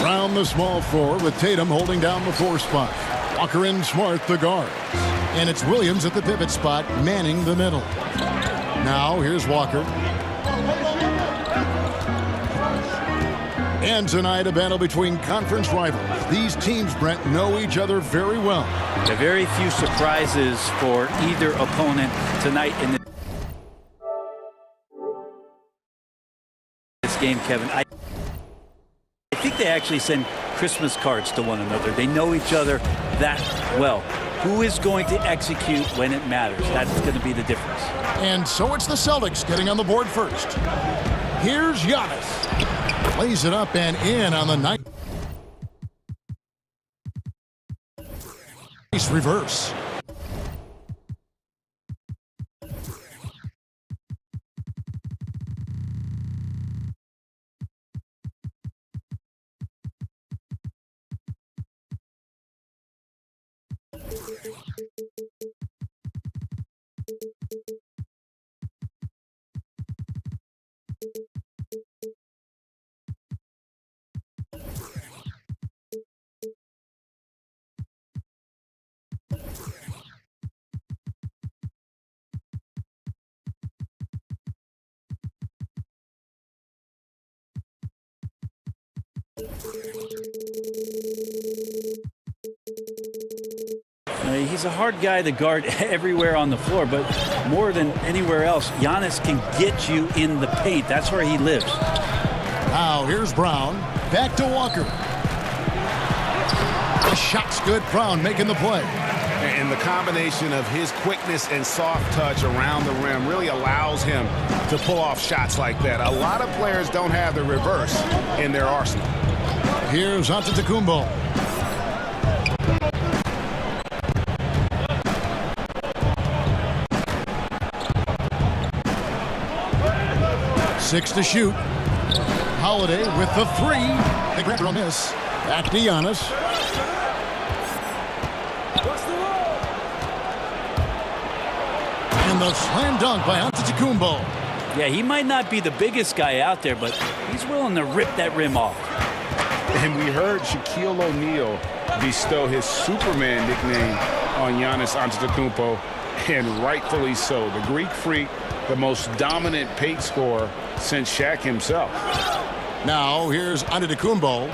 Round the small floor with Tatum holding down the 4 spot. Walker and Smart the guards. And it's Williams at the pivot spot, manning the middle. Now here's Walker. And tonight, a battle between conference rivals. These teams, Brent, know each other very well. There are very few surprises for either opponent tonight in this game, Kevin. I think they actually send Christmas cards to one another. They know each other that well. Who is going to execute when it matters? That's going to be the difference. And so it's the Celtics getting on the board first. Here's Giannis. Plays it up and in on the night. Nice reverse. He's a hard guy to guard everywhere on the floor, but more than anywhere else, Giannis can get you in the paint. That's where he lives. Now here's Brown. Back to Walker. The shot's good. Brown making the play. And the combination of his quickness and soft touch around the rim really allows him to pull off shots like that. A lot of players don't have the reverse in their arsenal. Here's Antetokounmpo. Six to shoot. Holiday with the 3. The grabber on miss. Back to Giannis. And the slam dunk by Antetokounmpo. Yeah, he might not be the biggest guy out there, but he's willing to rip that rim off. And we heard Shaquille O'Neal bestow his Superman nickname on Giannis Antetokounmpo, and rightfully so. The Greek Freak, the most dominant paint scorer since Shaq himself. Now here's Antetokounmpo.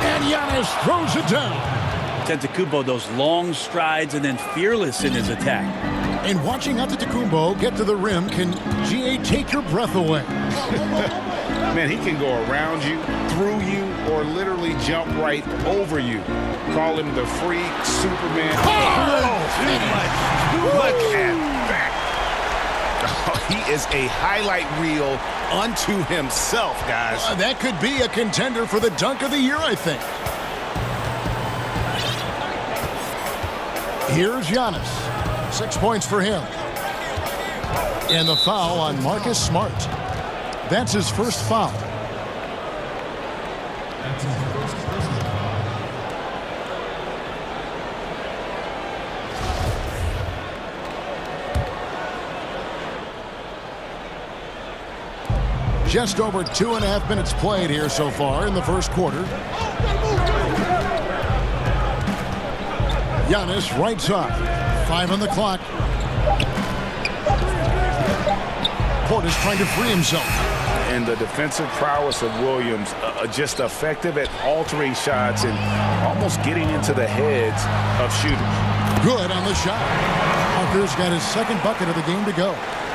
And Giannis throws it down. Antetokounmpo, those long strides and then fearless in his attack. And watching Antetokounmpo get to the rim can, GA, take your breath away. Man, he can go around you, through you, or literally jump right over you. Call him the freak, Superman. Look at that. Oh, he is a highlight reel unto himself, guys. That could be a contender for the dunk of the year, I think. Here's Giannis. 6 points for him. And the foul on Marcus Smart. That's his first foul. Just over 2.5 minutes played here so far in the first quarter. Giannis right side. 5 on the clock. Portis trying to free himself. And the defensive prowess of Williams, just effective at altering shots and almost getting into the heads of shooters. Good on the shot. Parker's got his second bucket of the game to go.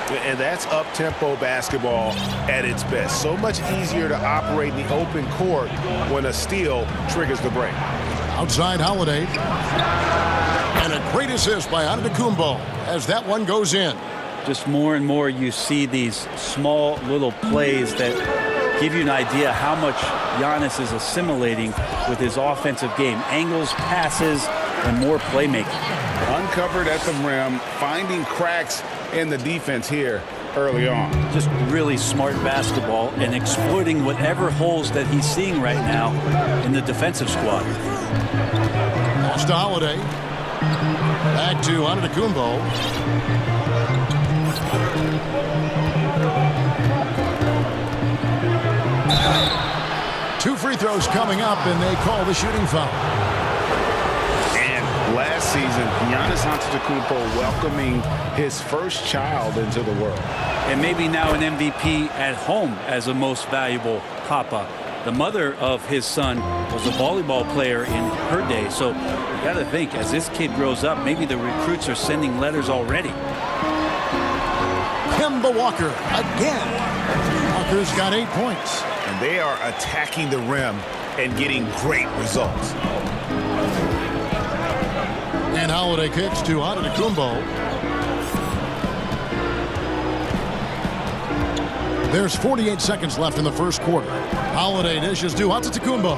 And that's up-tempo basketball at its best. So much easier to operate in the open court when a steal triggers the break. Outside Holiday. And a great assist by Antetokounmpo as that one goes in. Just more and more you see these small little plays that give you an idea how much Giannis is assimilating with his offensive game. Angles, passes, and more playmaking. Uncovered at the rim, finding cracks in the defense here early on. Just really smart basketball and exploiting whatever holes that he's seeing right now in the defensive squad. Pass to Holiday. Back to Antetokounmpo. is coming up, and they call the shooting foul. And last season, Giannis Antetokounmpo welcoming his first child into the world. And maybe now an MVP at home as a most valuable papa. The mother of his son was a volleyball player in her day. So you got to think, as this kid grows up, maybe the recruits are sending letters already. Kemba Walker again. Walker's got 8 points. And they are attacking the rim and getting great results. And Holiday kicks to Antetokounmpo. There's 48 seconds left in the first quarter. Holiday dishes to Antetokounmpo.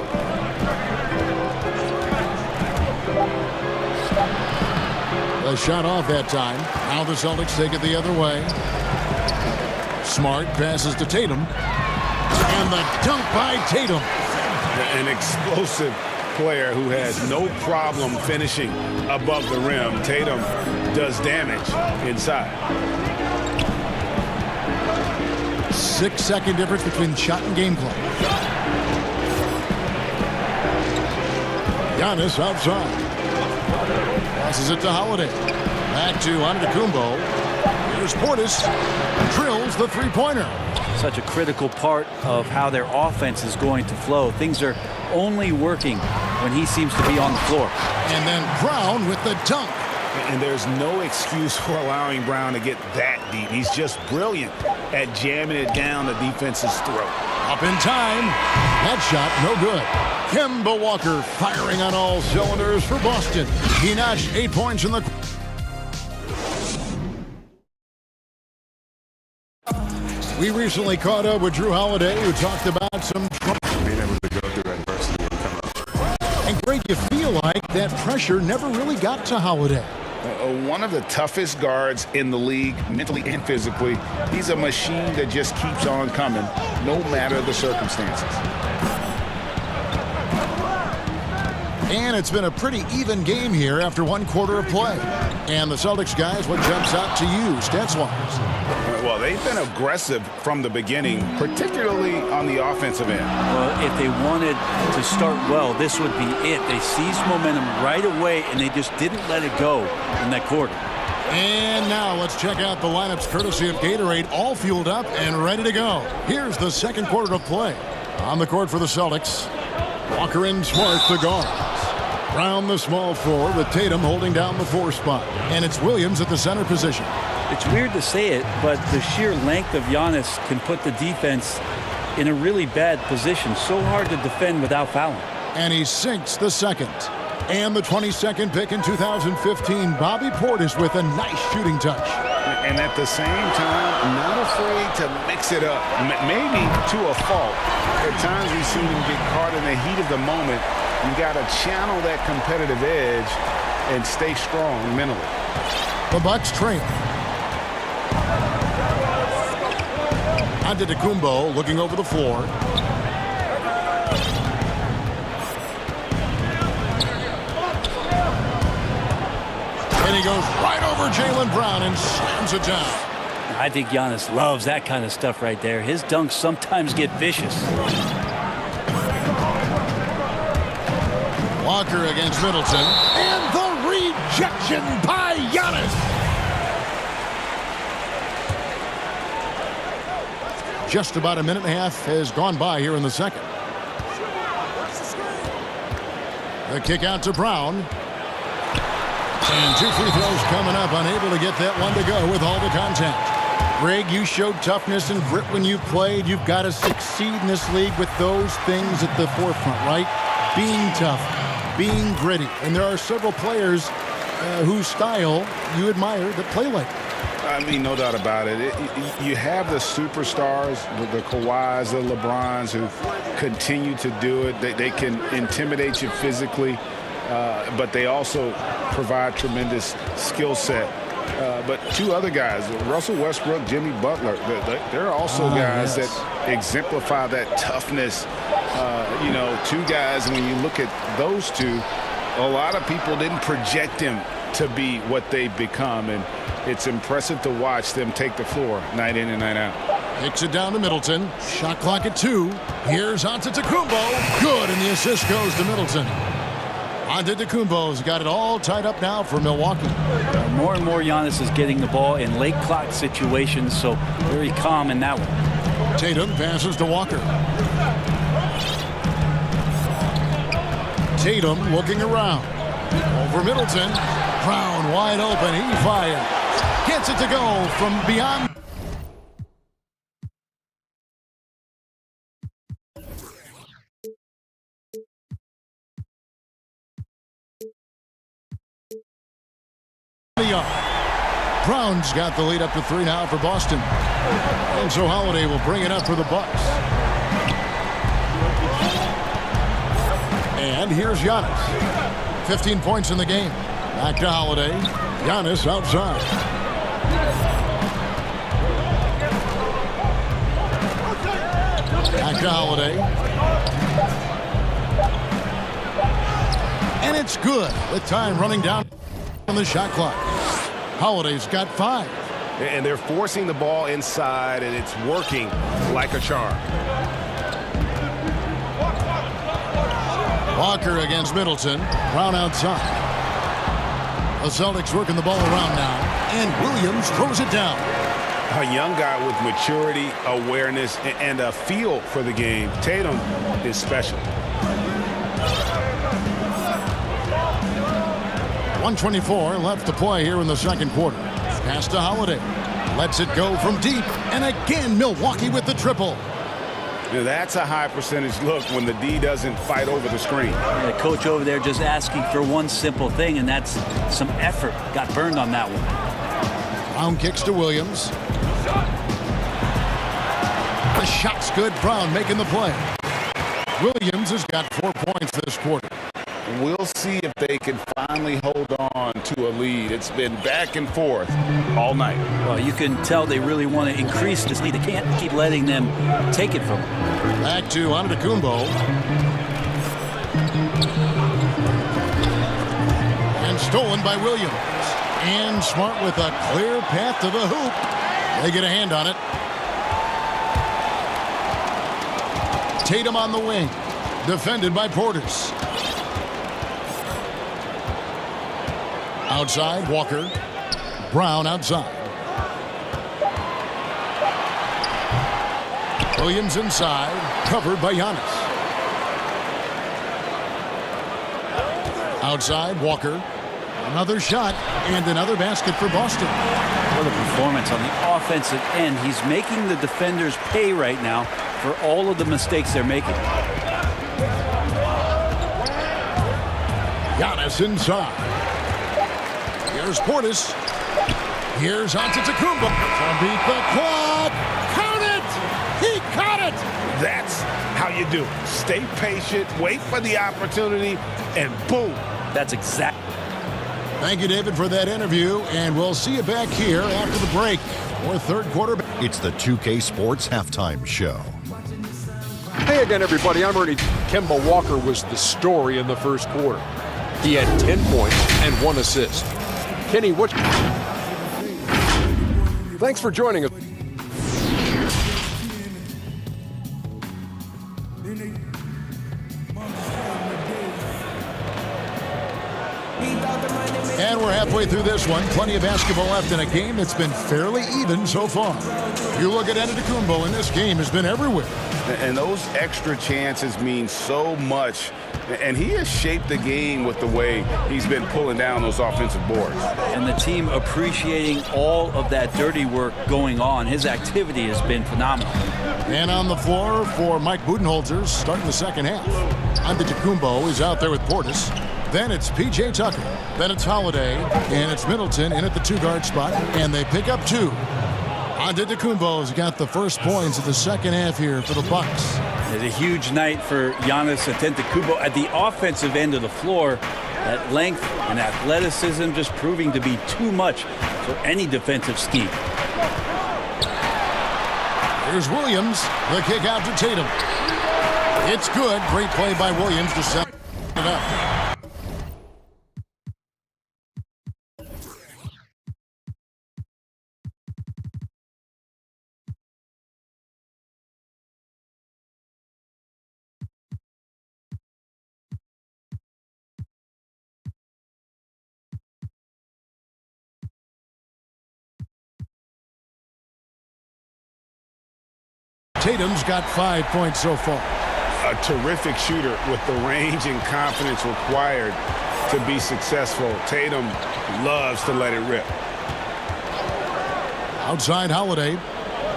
A shot off that time. Now the Celtics take it the other way. Smart passes to Tatum. And the dunk by Tatum. An explosive player who has no problem finishing above the rim. Tatum does damage inside. 6-second difference between shot and game clock. Giannis outside. Passes it to Holiday. Back to Antetokounmpo. Here's Portis. Drills the three-pointer. Such a critical part of how their offense is going to flow. Things are only working when he seems to be on the floor. And then Brown with the dunk. And there's no excuse for allowing Brown to get that deep. He's just brilliant at jamming it down the defense's throat. Up in time. That shot, no good. Kemba Walker firing on all cylinders for Boston. He notched 8 points in the... We recently caught up with Drew Holiday, who talked about some trouble. Being able to go through adversity and come up. And Greg, you feel like that pressure never really got to Holiday. One of the toughest guards in the league, mentally and physically. He's a machine that just keeps on coming, no matter the circumstances. And it's been a pretty even game here after 1 quarter of play. And the Celtics guys, what jumps out to you, stats-wise? Well, they've been aggressive from the beginning, particularly on the offensive end. Well, if they wanted to start well, this would be it. They seized momentum right away, and they just didn't let it go in that quarter. And now let's check out the lineups courtesy of Gatorade, all fueled up and ready to go. Here's the second quarter of play. On the court for the Celtics, Walker and Smart, the guards. Brown, the small forward, with Tatum holding down the 4 spot. And it's Williams at the center position. It's weird to say it, but the sheer length of Giannis can put the defense in a really bad position. So hard to defend without fouling. And he sinks the second. And the 22nd pick in 2015, Bobby Portis with a nice shooting touch. And at the same time, not afraid to mix it up, maybe to a fault. At times we've seen him get caught in the heat of the moment. You got to channel that competitive edge and stay strong mentally. The Bucks trail. Antetokounmpo looking over the floor. And he goes right over Jaylen Brown and slams it down. I think Giannis loves that kind of stuff right there. His dunks sometimes get vicious. Walker against Middleton. And the rejection by Giannis. Just about a minute and a half has gone by here in the second. The kick out to Brown. And 2 free throws coming up, unable to get that one to go with all the contact. Greg, you showed toughness and grit when you played. You've got to succeed in this league with those things at the forefront, right? Being tough, being gritty. And there are several players whose style you admire that play like that. I mean, no doubt about it. You have the superstars, the Kawhis, the LeBrons, who continue to do it. They can intimidate you physically, but they also provide tremendous skill set. But 2 other guys, Russell Westbrook, Jimmy Butler, they're also guys that exemplify that toughness. 2 guys, when you look at those 2, a lot of people didn't project them to be what they've become, and it's impressive to watch them take the floor night in and night out. Kicks it down to Middleton. Shot clock at 2. Here's Antetokounmpo. Good, and the assist goes to Middleton. Antetokounmpo's got it all tied up now for Milwaukee. More and more Giannis is getting the ball in late clock situations, so very calm in that one. Tatum passes to Walker. Tatum looking around. Over Middleton. Brown wide open. He fires. Gets it to go from beyond. Brown's got the lead up to 3 now for Boston. And so Holiday will bring it up for the Bucks. And here's Giannis. 15 points in the game. Back to Holiday. Giannis outside. Back to Holiday. And it's good with time running down on the shot clock. Holiday's got 5. And they're forcing the ball inside, and it's working like a charm. Walker against Middleton. Brown outside. The Celtics working the ball around now. And Williams throws it down. A young guy with maturity, awareness, and a feel for the game. Tatum is special. 1:24 left to play here in the second quarter. Pass to Holiday. Lets it go from deep. And again, Milwaukee with the triple. Now, that's a high percentage look when the D doesn't fight over the screen. The coach over there just asking for one simple thing, and that's some effort. Got burned on that one. Brown kicks to Williams. The shot's good. Brown making the play. Williams has got 4 points this quarter. We'll see if they can finally hold on to a lead. It's been back and forth all night. Well, you can tell they really want to increase this lead. They can't keep letting them take it from them. Back to Antetokounmpo. And stolen by Williams. And Smart with a clear path to the hoop. They get a hand on it. Tatum on the wing. Defended by Portis. Outside, Walker. Brown outside. Williams inside, covered by Giannis. Outside, Walker. Another shot and another basket for Boston. What a performance on the offensive end. He's making the defenders pay right now for all of the mistakes they're making. Giannis inside. Here's Portis. Here's Antetokounmpo. To beat the clock. Count it! He caught it! That's how you do it. Stay patient, wait for the opportunity, and boom. That's exactly. Thank you, David, for that interview, and we'll see you back here after the break for third quarter. It's the 2K Sports Halftime Show. Hey again, everybody. I'm Ernie. Kemba Walker was the story in the first quarter. He had 10 points and 1 assist. Kenny, what? Thanks for joining us. And we're halfway through this one. Plenty of basketball left in a game that's been fairly even so far. You look at Antetokounmpo, and this game has been everywhere. And those extra chances mean so much. And he has shaped the game with the way he's been pulling down those offensive boards. And the team appreciating all of that dirty work going on. His activity has been phenomenal. And on the floor for Mike Budenholzer starting the second half. Antetokounmpo is out there with Portis. Then it's P.J. Tucker. Then it's Holiday. And it's Middleton in at the 2-guard spot. And they pick up 2. Antetokounmpo's got the first points of the second half here for the Bucks. It's a huge night for Giannis Antetokounmpo at the offensive end of the floor. That length and athleticism just proving to be too much for any defensive scheme. Here's Williams. The kick out to Tatum. It's good. Great play by Williams to set it up. Tatum's got 5 points so far. A terrific shooter with the range and confidence required to be successful. Tatum loves to let it rip. Outside Holiday.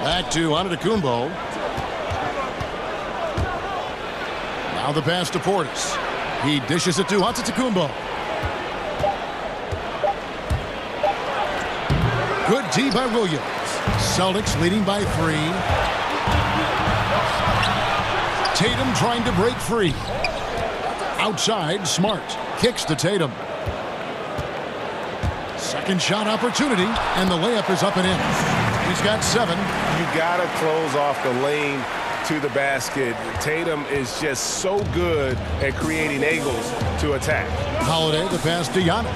Back to Antetokounmpo. Now the pass to Portis. He dishes it to Antetokounmpo. Good D by Williams. Celtics leading by 3. Tatum trying to break free. Outside, Smart kicks to Tatum. Second shot opportunity, and the layup is up and in. He's got 7. You got to close off the lane to the basket. Tatum is just so good at creating angles to attack. Holiday, the pass to Giannis.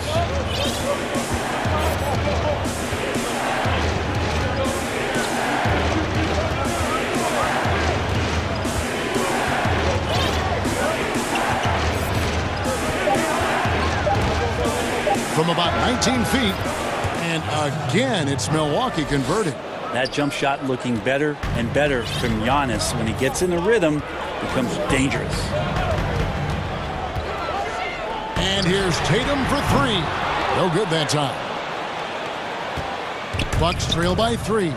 From about 19 feet, and again, it's Milwaukee converting. That jump shot looking better and better from Giannis. When he gets in the rhythm, becomes dangerous. And here's Tatum for 3. No good that time. Bucks trail by 3.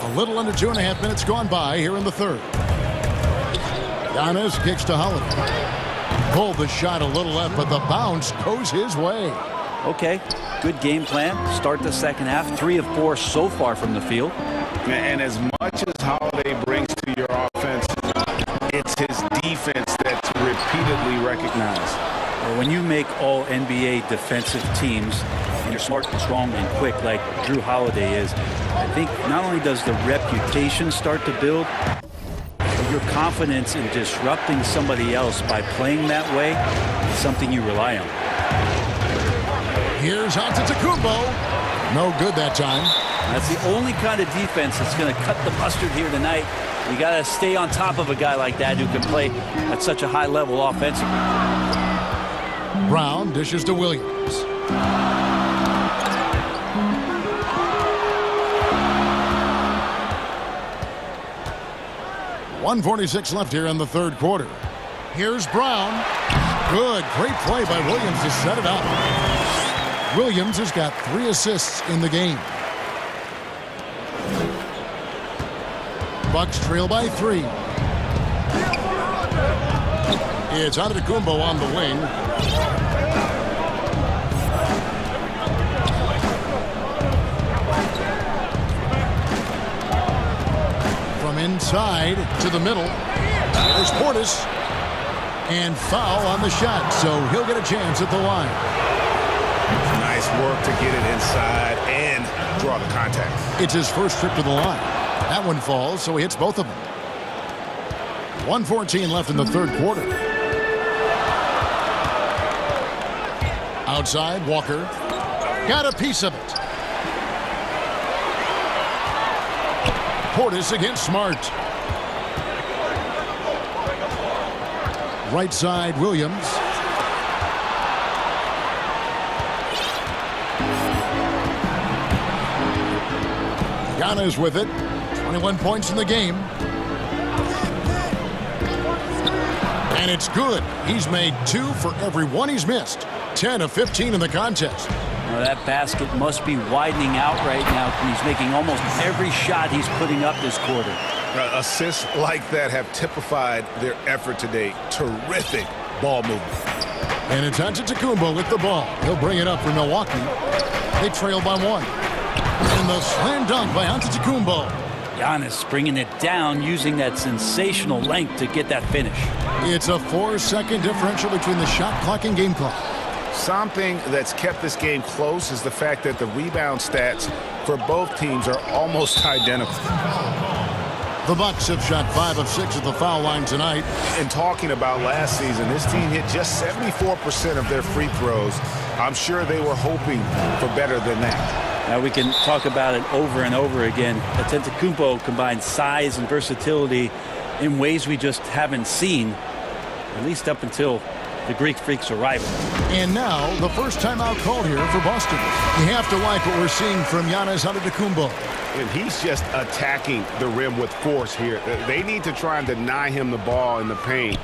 A little under 2.5 minutes gone by here in the third. Giannis kicks to Holiday. Pulled the shot a little left, but the bounce goes his way. Okay, good game plan. Start the second half. 3 of 4 so far from the field. And as much as Holiday brings to your offense, it's his defense that's repeatedly recognized. Well, when you make all NBA defensive teams, and you're smart and strong and quick like Drew Holiday is, I think not only does the reputation start to build, your confidence in disrupting somebody else by playing that way is something you rely on. Here's Antetokounmpo. No good that time. That's the only kind of defense that's going to cut the mustard here tonight. You got to stay on top of a guy like that who can play at such a high level offensively. Brown dishes to Williams. 1:46 left here in the third quarter. Here's Brown. Good, great play by Williams to set it up. Williams has got 3 assists in the game. Bucks trail by 3. It's Antetokounmpo on the wing. From inside to the middle. There's Portis. And foul on the shot, so he'll get a chance at the line. Nice work to get it inside and draw the contact. It's his first trip to the line. That one falls, so he hits both of them. 1:14 left in the third quarter. Outside, Walker. Got a piece of it. Portis against Smart. Right side, Williams. Giannis with it. 21 points in the game. And it's good. He's made 2 for every 1 he's missed. 10 of 15 in the contest. Well, that basket must be widening out right now. He's making almost every shot he's putting up this quarter. Assists like that have typified their effort today. Terrific ball movement. And it's Antetokounmpo with the ball. He'll bring it up for Milwaukee. They trail by 1. And the slam dunk by Antetokounmpo. Giannis bringing it down, using that sensational length to get that finish. It's a 4-second differential between the shot clock and game clock. Something that's kept this game close is the fact that the rebound stats for both teams are almost identical. The Bucks have shot 5 of 6 at the foul line tonight. And talking about last season, this team hit just 74% of their free throws. I'm sure they were hoping for better than that. Now we can talk about it over and over again. Antetokounmpo combines size and versatility in ways we just haven't seen, at least up until the Greek Freak's arrival. And now, the first timeout called here for Boston. You have to like what we're seeing from Giannis Antetokounmpo. And he's just attacking the rim with force here. They need to try and deny him the ball in the paint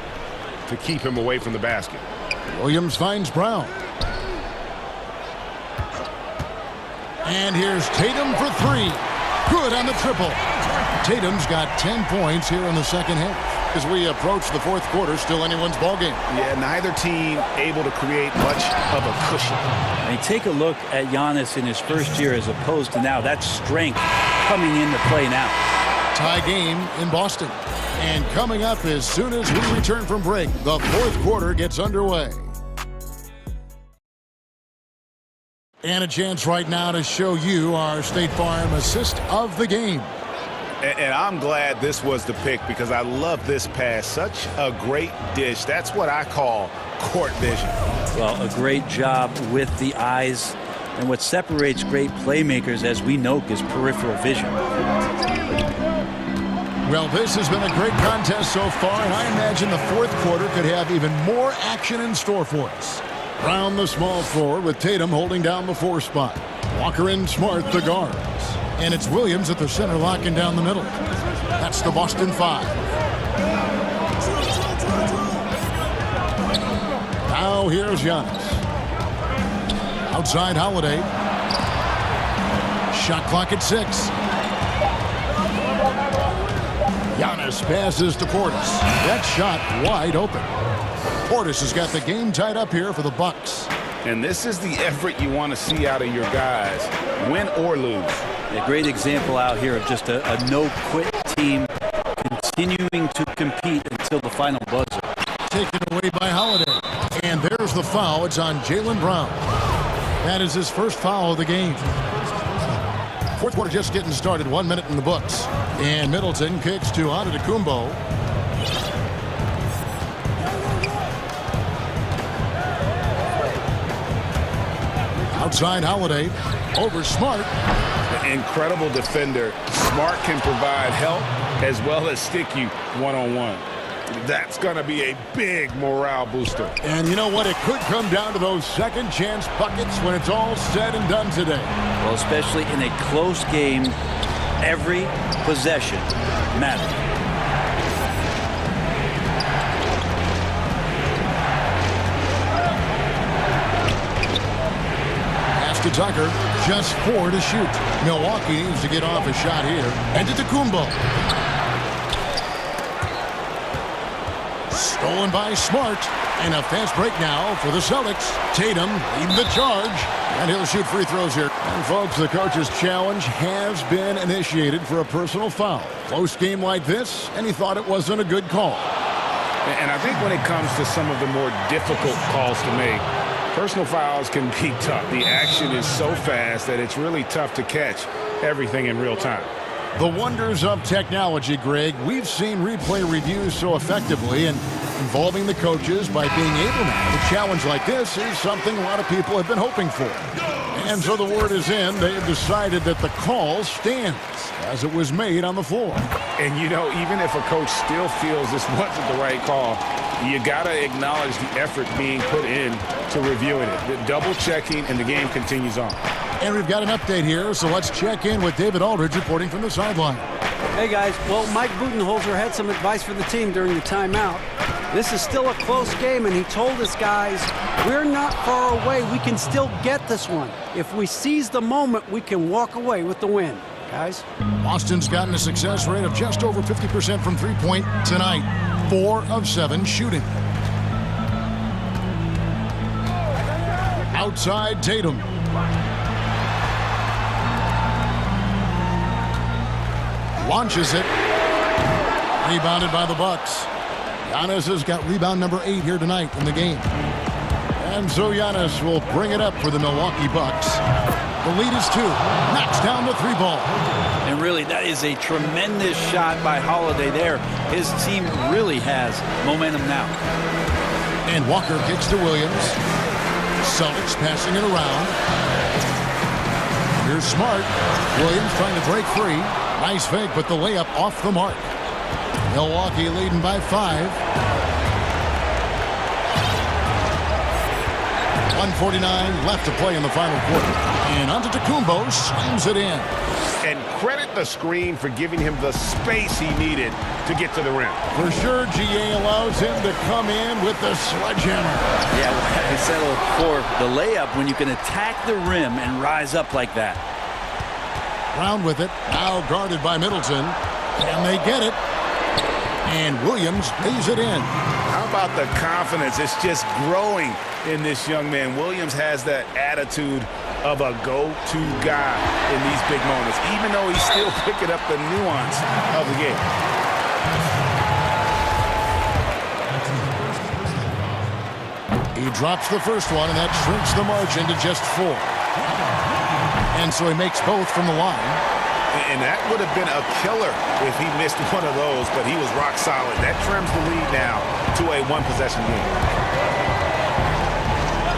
to keep him away from the basket. Williams finds Brown. And here's Tatum for three. Good on the triple. Tatum's got 10 points here in the second half. As we approach the fourth quarter, still anyone's ballgame. Yeah, neither team able to create much of a cushion. I mean, take a look at Giannis in his first year as opposed to now. That strength coming into play now. Tie game in Boston. And coming up as soon as we return from break, the fourth quarter gets underway. And a chance right now to show you our State Farm assist of the game. And I'm glad this was the pick because I love this pass. Such a great dish. That's what I call court vision. Well, a great job with the eyes. And what separates great playmakers, as we know, is peripheral vision. Well, this has been a great contest so far, and I imagine the fourth quarter could have even more action in store for us. Brown, the small forward, with Tatum holding down the 4 spot. Walker and Smart, the guards. And it's Williams at the center locking down the middle. That's the Boston 5. Now here's Giannis. Outside Holiday. Shot clock at 6. Giannis passes to Portis. That shot wide open. Portis has got the game tied up here for the Bucks. And this is the effort you want to see out of your guys, win or lose. A great example out here of just a no-quit team continuing to compete until the final buzzer. Taken away by Holiday. And there's the foul. It's on Jaylen Brown. That is his first foul of the game. Fourth quarter just getting started. 1 minute in the books. And Middleton kicks to Antetokounmpo. Outside Holiday. Over Smart. Incredible defender. Smart can provide help as well as stick you one-on-one. That's going to be a big morale booster. And you know what? It could come down to those second chance buckets when it's all said and done today. Well, especially in a close game, every possession matters. To Tucker, just 4 to shoot. Milwaukee needs to get off a shot here. And to Antetokounmpo. Stolen by Smart. And a fast break now for the Celtics. Tatum leading the charge. And he'll shoot free throws here. And folks, the coach's challenge has been initiated for a personal foul. Close game like this, and he thought it wasn't a good call. And I think when it comes to some of the more difficult calls to make, personal fouls can be tough. The action is so fast that it's really tough to catch everything in real time. The wonders of technology, Greg. We've seen replay reviews so effectively, and involving the coaches by being able now to challenge like this is something a lot of people have been hoping for. And so the word is in. They have decided that the call stands as it was made on the floor. And, you know, even if a coach still feels this wasn't the right call, you got to acknowledge the effort being put in to reviewing it. The double checking, and the game continues on. And we've got an update here, so let's check in with David Aldridge reporting from the sideline. Hey, guys. Well, Mike Budenholzer had some advice for the team during the timeout. This is still a close game, and he told us guys, we're not far away. We can still get this one. If we seize the moment, we can walk away with the win. Guys? Boston's gotten a success rate of just over 50% from three-point tonight. 4 of 7 shooting. Outside Tatum. Launches it. Rebounded by the Bucks. Giannis has got rebound number 8 here tonight in the game. And so Giannis will bring it up for the Milwaukee Bucks. The lead is 2. Knocks down the 3 ball. And really, that is a tremendous shot by Holiday there. His team really has momentum now. And Walker kicks to Williams. Celtics passing it around. Here's Smart. Williams trying to break free. Nice fake, but the layup off the mark. Milwaukee leading by 5. 1:49 left to play in the final quarter. And Antetokounmpo slams it in. And credit the screen for giving him the space he needed to get to the rim. For sure, GA allows him to come in with the sledgehammer. Yeah, I said before, the layup when you can attack the rim and rise up like that. Brown with it, now guarded by Middleton. And they get it. And Williams lays it in. How about the confidence? It's just growing in this young man. Williams has that attitude of a go-to guy in these big moments, even though he's still picking up the nuance of the game. He drops the first one, and that shrinks the margin to just 4. And so he makes both from the line. And that would have been a killer if he missed one of those, but he was rock solid. That trims the lead now to a one-possession game.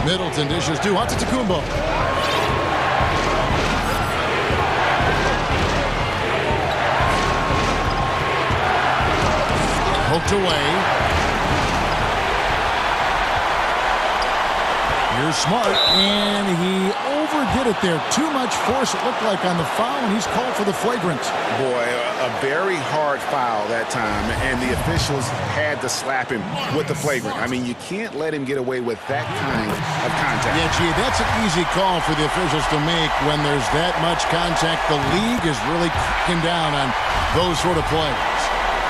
Middleton dishes to Antetokounmpo. Poked away. Here's Smart, and he overdid it there. Too much force, it looked like, on the foul, and he's called for the flagrant. Boy, a very hard foul that time, and the officials had to slap him with the flagrant. I mean, you can't let him get away with that kind of contact. Yeah, gee, that's an easy call for the officials to make when there's that much contact. The league is really cracking down on those sort of plays.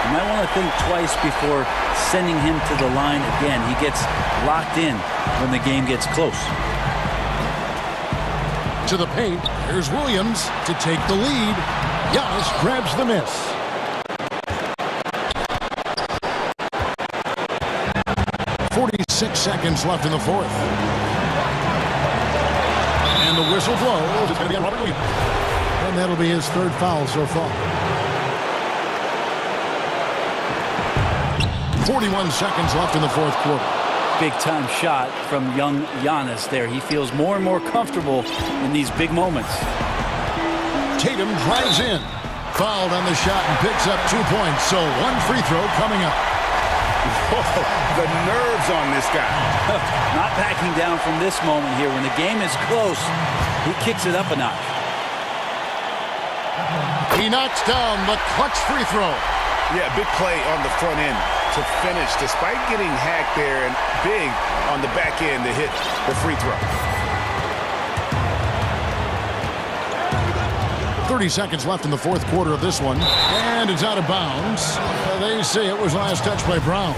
You might want to think twice before sending him to the line again. He gets locked in when the game gets close. To the paint, here's Williams to take the lead. Giannis grabs the miss. .46 seconds left in the fourth. And the whistle blows. It's going to be on Robert Williams. And that'll be his third foul so far. 41 seconds left in the fourth quarter. Big-time shot from young Giannis there. He feels more and more comfortable in these big moments. Tatum drives in. Fouled on the shot and picks up 2 points. So one free throw coming up. Whoa, the nerves on this guy. Not backing down from this moment here. When the game is close, he kicks it up a notch. He knocks down the clutch free throw. Yeah, big play on the front end to finish, despite getting hacked there, and big on the back end to hit the free throw. 30 seconds left in the fourth quarter of this one, and it's out of bounds. They say it was last touched by Brown.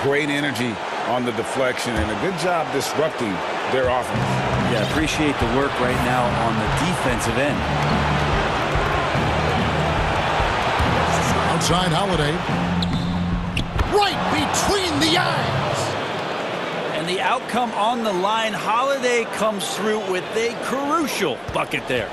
Great energy on the deflection, and a good job disrupting their offense. Yeah, appreciate the work right now on the defensive end. Outside Holiday. Right between the eyes. And the outcome on the line, Holiday comes through with a crucial bucket there.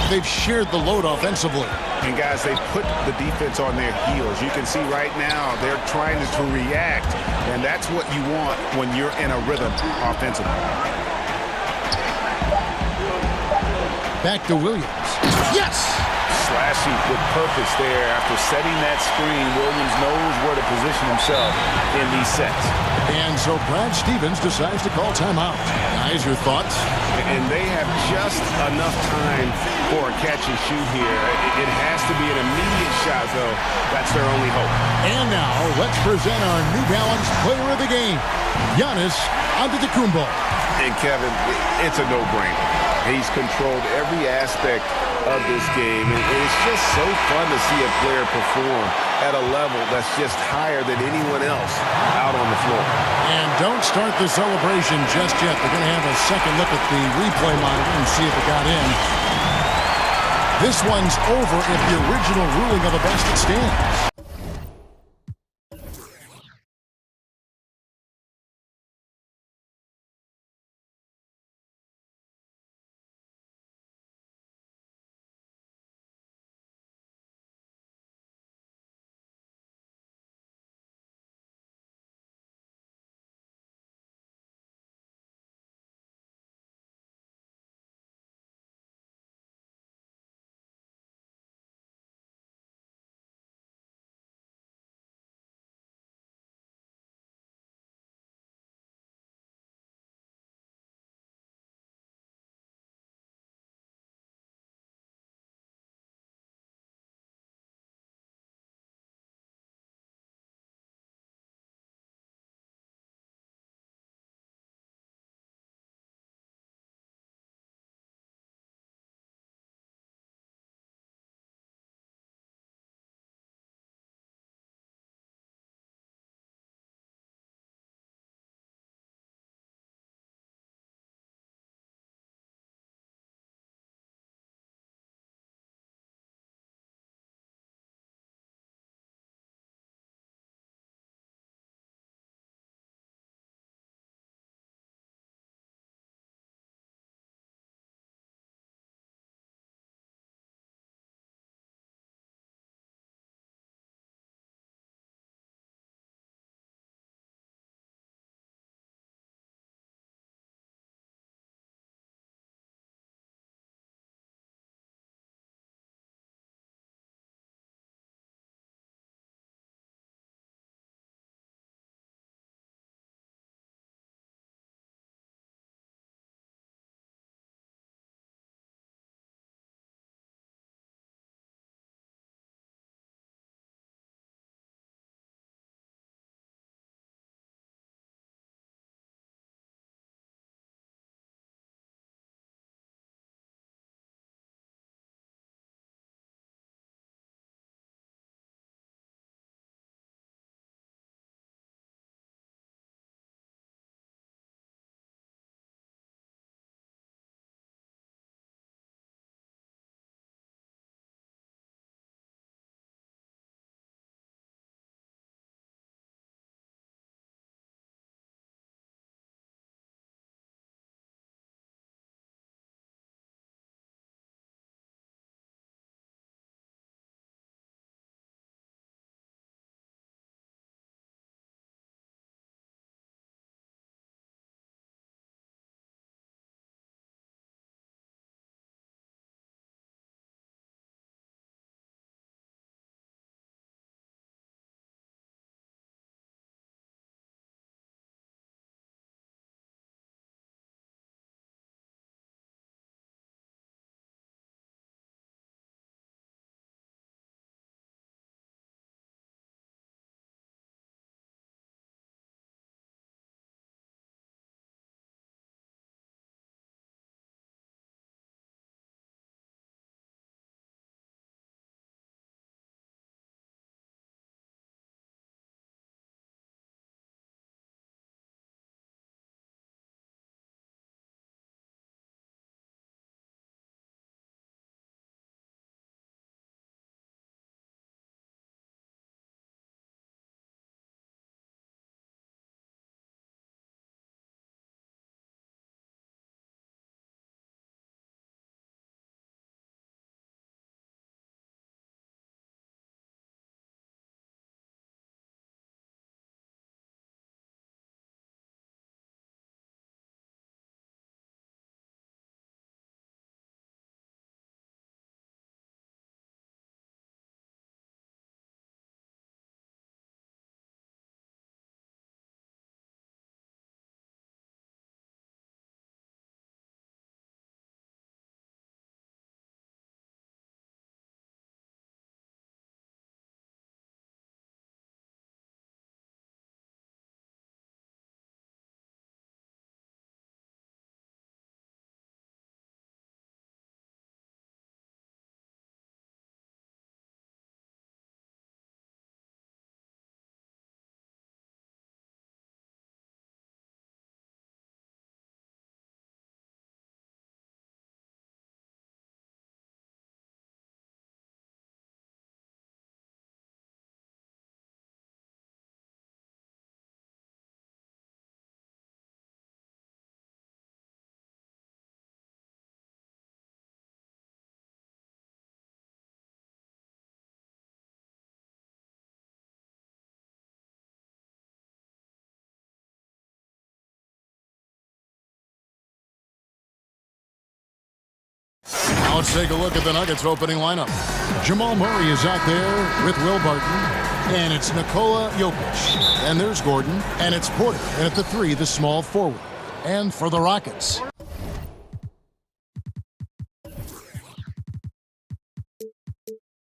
They've shared the load offensively. And guys, they put the defense on their heels. You can see right now they're trying to react, and that's what you want when you're in a rhythm offensively. Back to Williams. Yes! Slashing with purpose there. After setting that screen, Williams knows where to position himself in these sets. And so Brad Stevens decides to call timeout. Guys, your thoughts? And they have just enough time for a catch and shoot here. It has to be an immediate shot, though. That's their only hope. And now, let's present our New Balance player of the game, Giannis Antetokounmpo. And Kevin, it's a no-brainer. He's controlled every aspect of this game, and it's just so fun to see a player perform at a level that's just higher than anyone else out on the floor. And don't start the celebration just yet. They're going to have a second look at the replay monitor and see if it got in. This one's over if the original ruling of a basket stands. Now let's take a look at the Nuggets opening lineup. Jamal Murray is out there with Will Barton. And it's Nikola Jokic. And there's Gordon. And it's Porter. And at the 3, the small forward. And for the Rockets,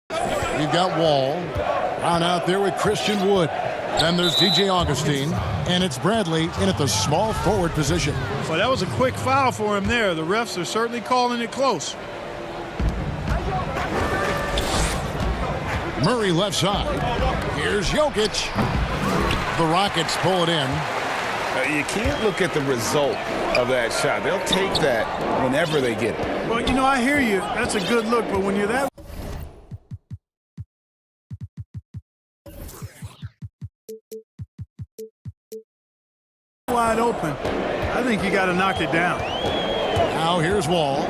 you've got Wall. Round out there with Christian Wood. Then there's DJ Augustine. And it's Bradley in at the small forward position. Well, that was a quick foul for him there. The refs are certainly calling it close. Murray left side. Here's Jokic. The Rockets pull it in. You can't look at the result of that shot. They'll take that whenever they get it. Well, you know, I hear you. That's a good look, but when you're that wide open, I think you got to knock it down. Now here's Wall.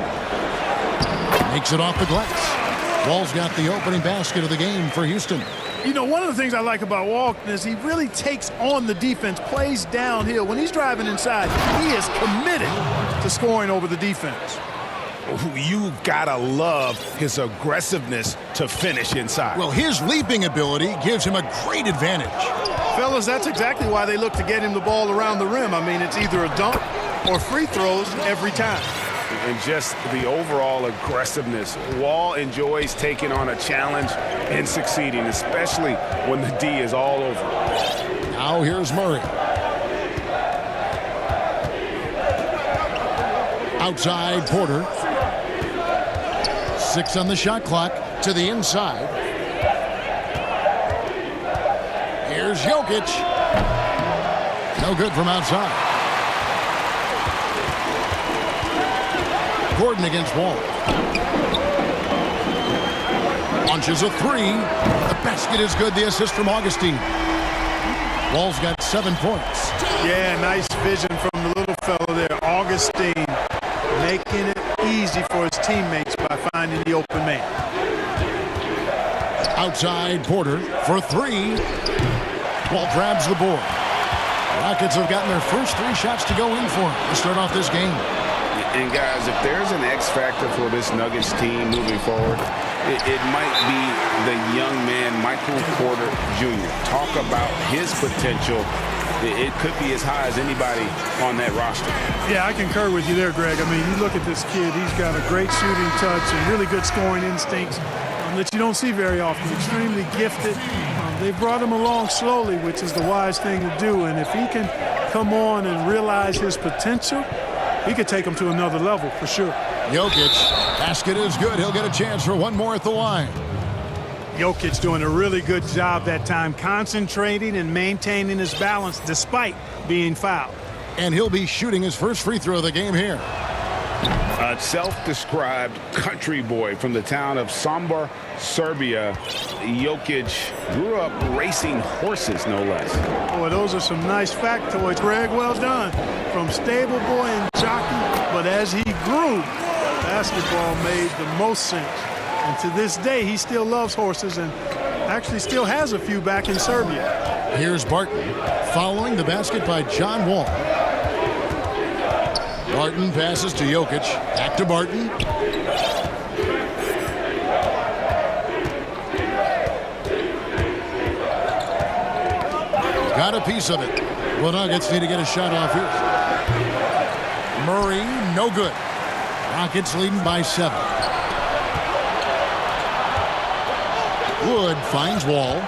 Makes it off the glass. Wall's got the opening basket of the game for Houston. You know, one of the things I like about Walton is he really takes on the defense, plays downhill. When he's driving inside, he is committed to scoring over the defense. You gotta love his aggressiveness to finish inside. Well, his leaping ability gives him a great advantage. Fellas, that's exactly why they look to get him the ball around the rim. I mean, it's either a dunk or free throws every time. And just the overall aggressiveness. Wall enjoys taking on a challenge and succeeding, especially when the D is all over. Now here's Murray. Outside Porter. 6 on the shot clock to the inside. Here's Jokic. No good from outside. Gordon against Wall. Launches a 3. The basket is good. The assist from Augustine. Wall's got 7 points. Yeah, nice vision from the little fellow there. Augustine making it easy for his teammates by finding the open man. Outside Porter for 3. Wall grabs the board. Rockets have gotten their first 3 shots to go in for him to start off this game. And guys, if there's an X factor for this Nuggets team moving forward, it might be the young man, Michael Porter Jr. Talk about his potential. It could be as high as anybody on that roster. Yeah, I concur with you there, Greg. I mean, you look at this kid, he's got a great shooting touch and really good scoring instincts that you don't see very often. Extremely gifted. They brought him along slowly, which is the wise thing to do. And if he can come on and realize his potential, he could take him to another level for sure. Jokic, basket is good. He'll get a chance for one more at the line. Jokic doing a really good job that time, concentrating and maintaining his balance despite being fouled. And he'll be shooting his first free throw of the game here. A self-described country boy from the town of Sombor, Serbia. Jokic grew up racing horses, no less. Boy, those are some nice factoids, Greg. Well done. From stable boy and jockey, but as he grew, basketball made the most sense. And to this day, he still loves horses and actually still has a few back in Serbia. Here's Barton following the basket by John Wall. Barton passes to Jokic. Back to Barton. Got a piece of it. The Nuggets need to get a shot off here. Murray, no good. Rockets leading by 7. Wood finds Wall.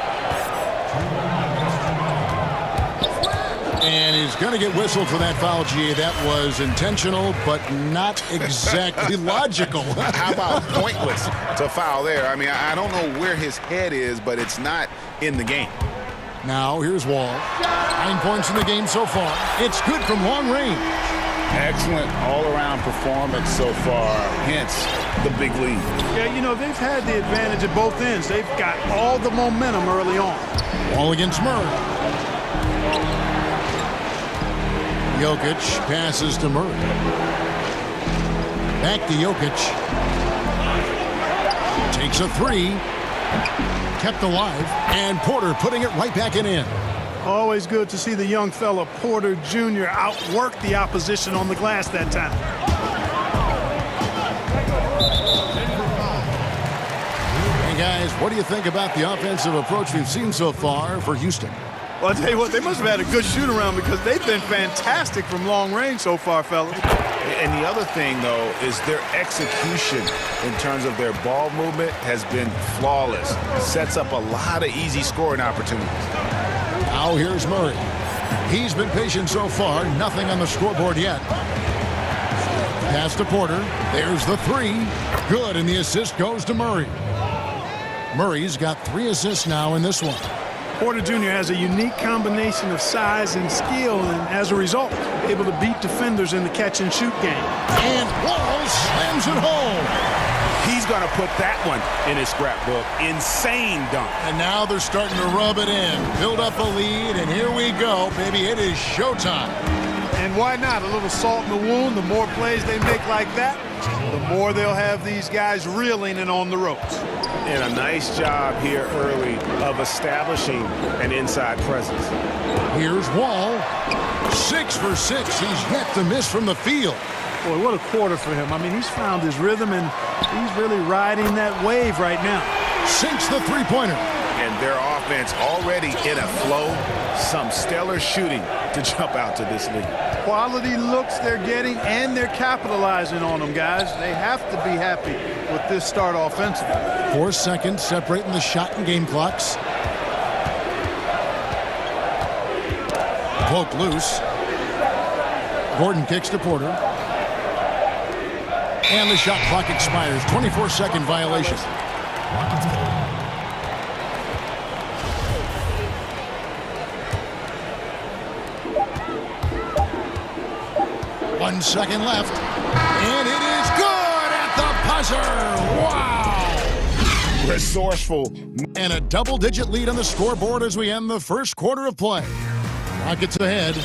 And he's going to get whistled for that foul, G. That was intentional, but not exactly logical. How about pointless to foul there? I mean, I don't know where his head is, but it's not in the game. Now, here's Wall. 9 points in the game so far. It's good from long range. Excellent all-around performance so far, hence the big lead. Yeah, you know, they've had the advantage at both ends. They've got all the momentum early on. Wall against Murray. Jokic passes to Murray. Back to Jokic. Takes a 3. Kept alive. And Porter putting it right back in. Always good to see the young fella, Porter Jr., outwork the opposition on the glass that time. Hey, guys, what do you think about the offensive approach we've seen so far for Houston? Well, I'll tell you what, they must have had a good shoot-around because they've been fantastic from long range so far, fellas. And the other thing, though, is their execution in terms of their ball movement has been flawless. Sets up a lot of easy scoring opportunities. Now here's Murray. He's been patient so far. Nothing on the scoreboard yet. Pass to Porter. There's the three. Good, and the assist goes to Murray. Murray's got 3 assists now in this one. Porter Jr. has a unique combination of size and skill, and as a result, able to beat defenders in the catch-and-shoot game. And Wall slams it home. He's going to put that one in his scrapbook. Insane dunk. And now they're starting to rub it in. Build up a lead, and here we go, baby. It is showtime. And why not? A little salt in the wound. The more plays they make like that, the more they'll have these guys reeling and on the ropes. And a nice job here early of establishing an inside presence. Here's Wall. 6 for 6. He's yet to miss from the field. Boy, what a quarter for him. I mean, he's found his rhythm, and he's really riding that wave right now. Sinks the three-pointer. And their offense already in a flow. Some stellar shooting to jump out to this league. Quality looks they're getting, and they're capitalizing on them, guys. They have to be happy with this start offensively. 4 seconds separating the shot and game clocks. Poke loose. Gordon kicks to Porter. And the shot clock expires. 24-second violation. One second left. And it is good at the buzzer. Wow. Resourceful. And a double-digit lead on the scoreboard as we end the first quarter of play. Rockets ahead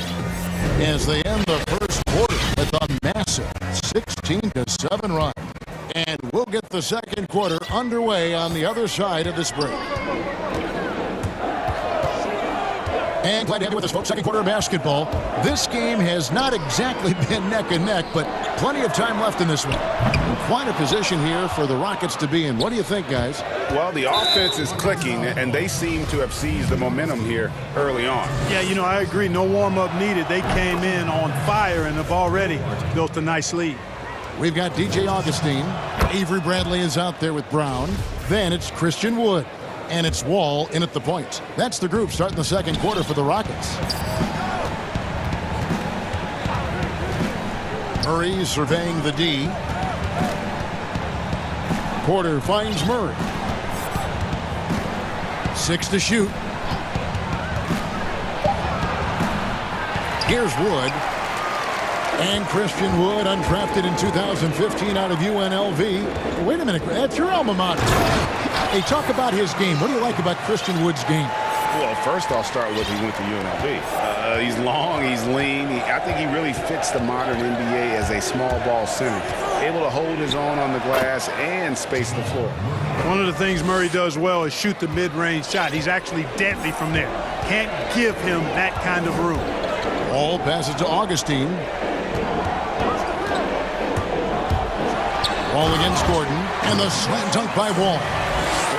as they end the first quarter with a massive 16-7 run. And we'll get the second quarter underway on the other side of this break. And glad to have you with us, folks. Second quarter of basketball. This game has not exactly been neck and neck, but plenty of time left in this one. Quite a position here for the Rockets to be in. What do you think, guys? Well, the offense is clicking, and they seem to have seized the momentum here early on. Yeah, you know, I agree. No warm-up needed. They came in on fire and have already built a nice lead. We've got DJ Augustine. Avery Bradley is out there with Brown. Then it's Christian Wood. And it's Wall in at the point. That's the group starting the second quarter for the Rockets. Murray surveying the D. Porter finds Murray. 6 to shoot. Here's Wood. And Christian Wood, undrafted in 2015 out of UNLV. Wait a minute, that's your alma mater. Hey, talk about his game. What do you like about Christian Wood's game? Well, first I'll start with he went to UNLV. He's long, he's lean. I think he really fits the modern NBA as a small ball center. Able to hold his own on the glass and space the floor. One of the things Murray does well is shoot the mid-range shot. He's actually deadly from there. Can't give him that kind of room. Ball passes to Augustine. Wall against Gordon. And the slam dunk by Wall.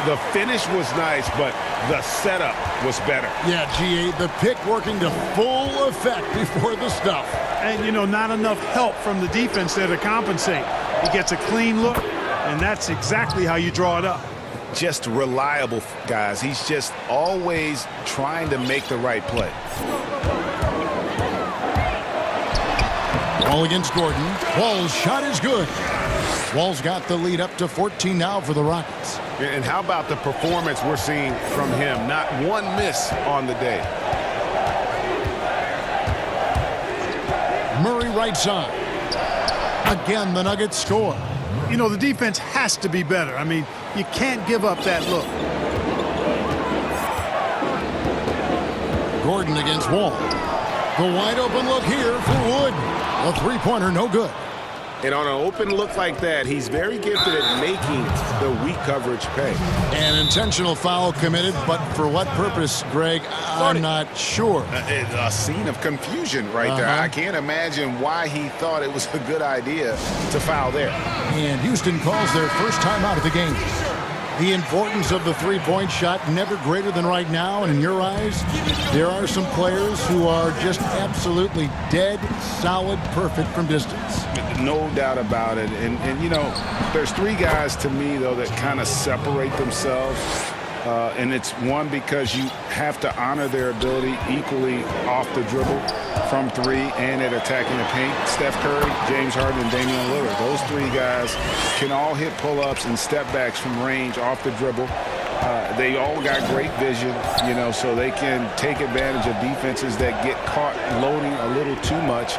The finish was nice, but the setup was better. Yeah, GA, the pick working to full effect before the stuff. And, you know, not enough help from the defense there to compensate. He gets a clean look, and that's exactly how you draw it up. Just reliable, guys. He's just always trying to make the right play. Wall against Gordon. Wall's shot is good. Wall's got the lead up to 14 now for the Rockets. And how about the performance we're seeing from him? Not one miss on the day. Murray right side. Again, the Nuggets score. You know, the defense has to be better. I mean, you can't give up that look. Gordon against Wall. The wide open look here for Wood. A three-pointer, no good. And on an open look like that, he's very gifted at making the weak coverage pay. An intentional foul committed, but for what purpose, Greg, I'm not sure. A scene of confusion right there. I can't imagine why he thought it was a good idea to foul there. And Houston calls their first timeout of the game. The importance of the three-point shot never greater than right now. And in your eyes, there are some players who are just absolutely dead, solid, perfect from distance. No doubt about it. And you know, there's three guys to me, though, that kind of separate themselves. And it's one, because you have to honor their ability equally off the dribble, from three, and at attacking the paint. Steph Curry, James Harden, and Damian Lillard. Those three guys can all hit pull-ups and step-backs from range off the dribble. They all got great vision, you know, so they can take advantage of defenses that get caught loading a little too much.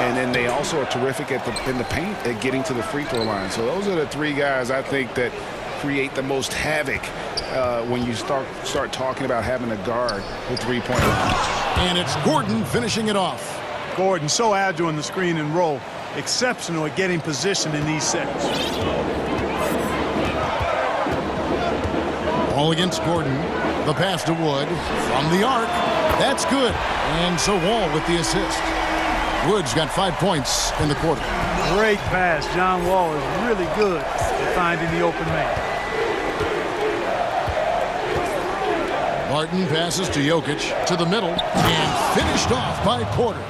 And then they also are terrific in the paint at getting to the free throw line. So those are the three guys I think that create the most havoc when you start talking about having a guard with three-point line. And it's Gordon finishing it off. Gordon, so agile in the screen and roll. Exceptional at getting position in these sets. All against Gordon. The pass to Wood from the arc. That's good. And so Wall with the assist. Wood's got 5 points in the quarter. Great pass. John Wall is really good at finding the open man. Martin passes to Jokic to the middle and finished off by Porter.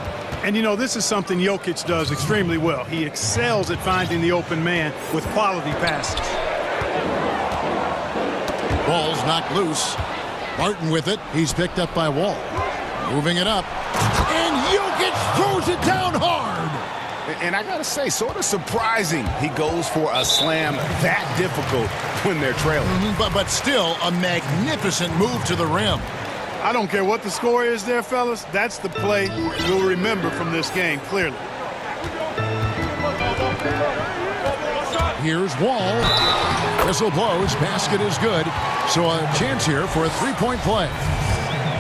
And you know, this is something Jokic does extremely well. He excels at finding the open man with quality passes. Ball's knocked loose. Martin with it. He's picked up by Wall. Moving it up. And Jokic throws it down hard. And I got to say, sort of surprising he goes for a slam that difficult when they're trailing. But still a magnificent move to the rim. I don't care what the score is there, fellas. That's the play we'll remember from this game, clearly. Here's Wall. Whistle blows. Basket is good. So a chance here for a three-point play.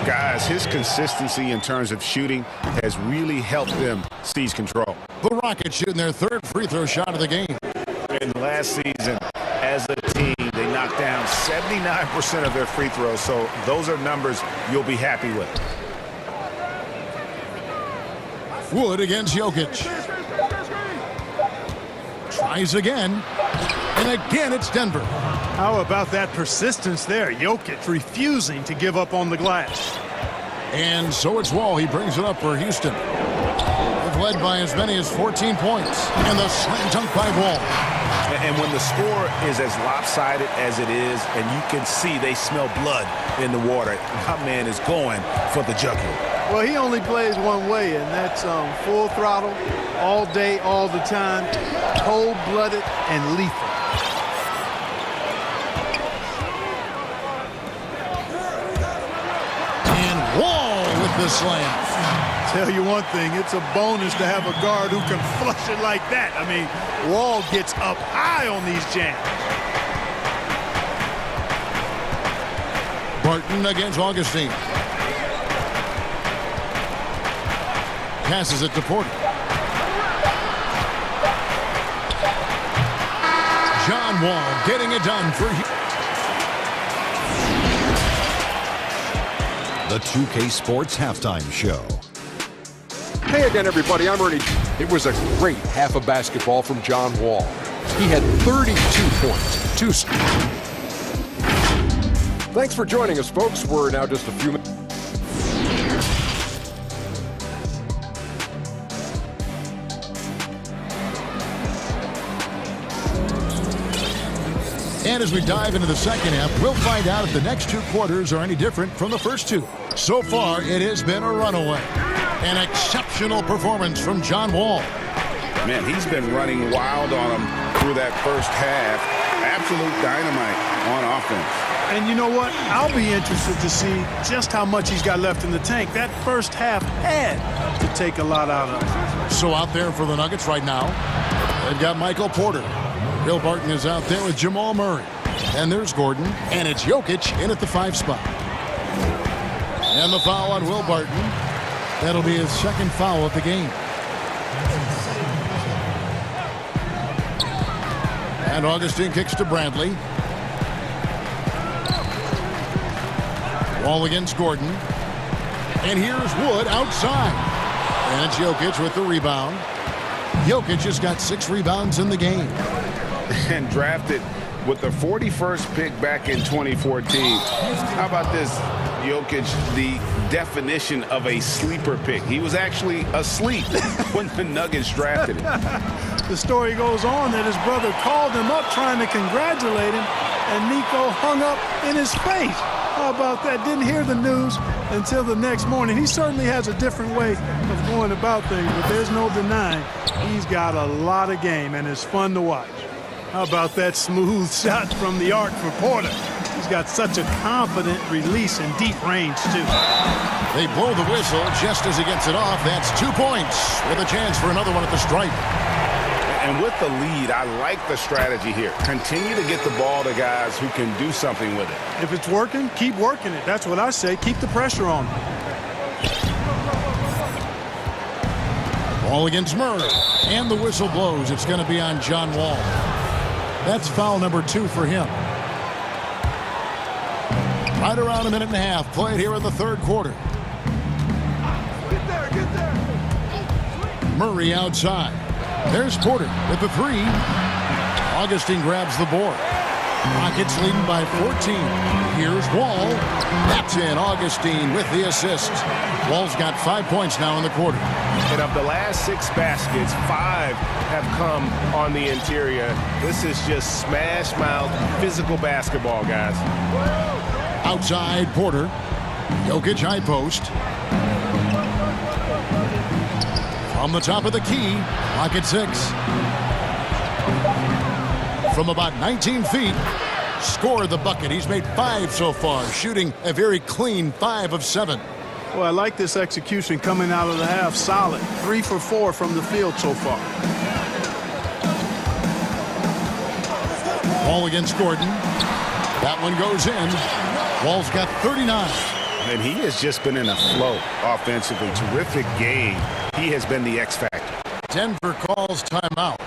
Guys, his consistency in terms of shooting has really helped them seize control. The Rockets shooting their third free throw shot of the game. And last season, as a team, they knocked down 79% of their free throws. So those are numbers you'll be happy with. Wood against Jokic. Tries again. And again, it's Denver. How about that persistence there? Jokic refusing to give up on the glass. And so it's Wall. He brings it up for Houston. They've led by as many as 14 points. And the slam dunk by Wall. And when the score is as lopsided as it is, and you can see they smell blood in the water, my man is going for the jugular. Well, he only plays one way, and that's full throttle, all day, all the time, cold-blooded and lethal. Wall with the slam. Tell you one thing, it's a bonus to have a guard who can flush it like that. I mean, Wall gets up high on these jams. Barton against Augustine. Passes it to Porter. John Wall getting it done for Houston. The 2K Sports Halftime Show. Hey again, everybody. I'm Ernie. It was a great half of basketball from John Wall. He had 32 points. Thanks for joining us, folks. We're now just a few minutes. And as we dive into the second half, we'll find out if the next two quarters are any different from the first two. So far, it has been a runaway. An exceptional performance from John Wall. Man, he's been running wild on them through that first half. Absolute dynamite on offense. And you know what? I'll be interested to see just how much he's got left in the tank. That first half had to take a lot out of him. So out there for the Nuggets right now, they've got Michael Porter. Bill Barton is out there with Jamal Murray. And there's Gordon. And it's Jokic in at the 5 spot. And the foul on Will Barton. That'll be his second foul of the game. And Augustine kicks to Bradley. Wall against Gordon. And here's Wood outside. And it's Jokic with the rebound. Jokic has got 6 rebounds in the game. And drafted with the 41st pick back in 2014. How about this, Jokic, the definition of a sleeper pick? He was actually asleep when the Nuggets drafted him. The story goes on that his brother called him up trying to congratulate him, and Nico hung up in his face. How about that? Didn't hear the news until the next morning. He certainly has a different way of going about things, but there's no denying he's got a lot of game, and it's fun to watch. How about that smooth shot from the arc for Porter? He's got such a confident release and deep range, too. They blow the whistle just as he gets it off. That's 2 points with a chance for another one at the stripe. And with the lead, I like the strategy here. Continue to get the ball to guys who can do something with it. If it's working, keep working it. That's what I say. Keep the pressure on. Ball against Murray. And the whistle blows. It's going to be on John Wall. That's foul number 2 for him. Right around a minute and a half played here in the third quarter. Get there. Murray outside. There's Porter with the 3. Augustine grabs the board. Rockets leading by 14. Here's Wall. That's in. Augustine with the assist. Wall's got 5 points now in the quarter. And of the last 6 baskets, 5 have come on the interior. This is just smash mouth physical basketball, guys. Outside Porter. Jokic high post. From the top of the key, pocket 6. From about 19 feet, scored the bucket. He's made 5 so far, shooting a very clean 5 of 7. Well, I like this execution coming out of the half. Solid. 3 for 4 from the field so far. Ball against Gordon. That one goes in. Wall's got 39. And he has just been in a flow offensively. Terrific game. He has been the X factor. Denver calls timeout.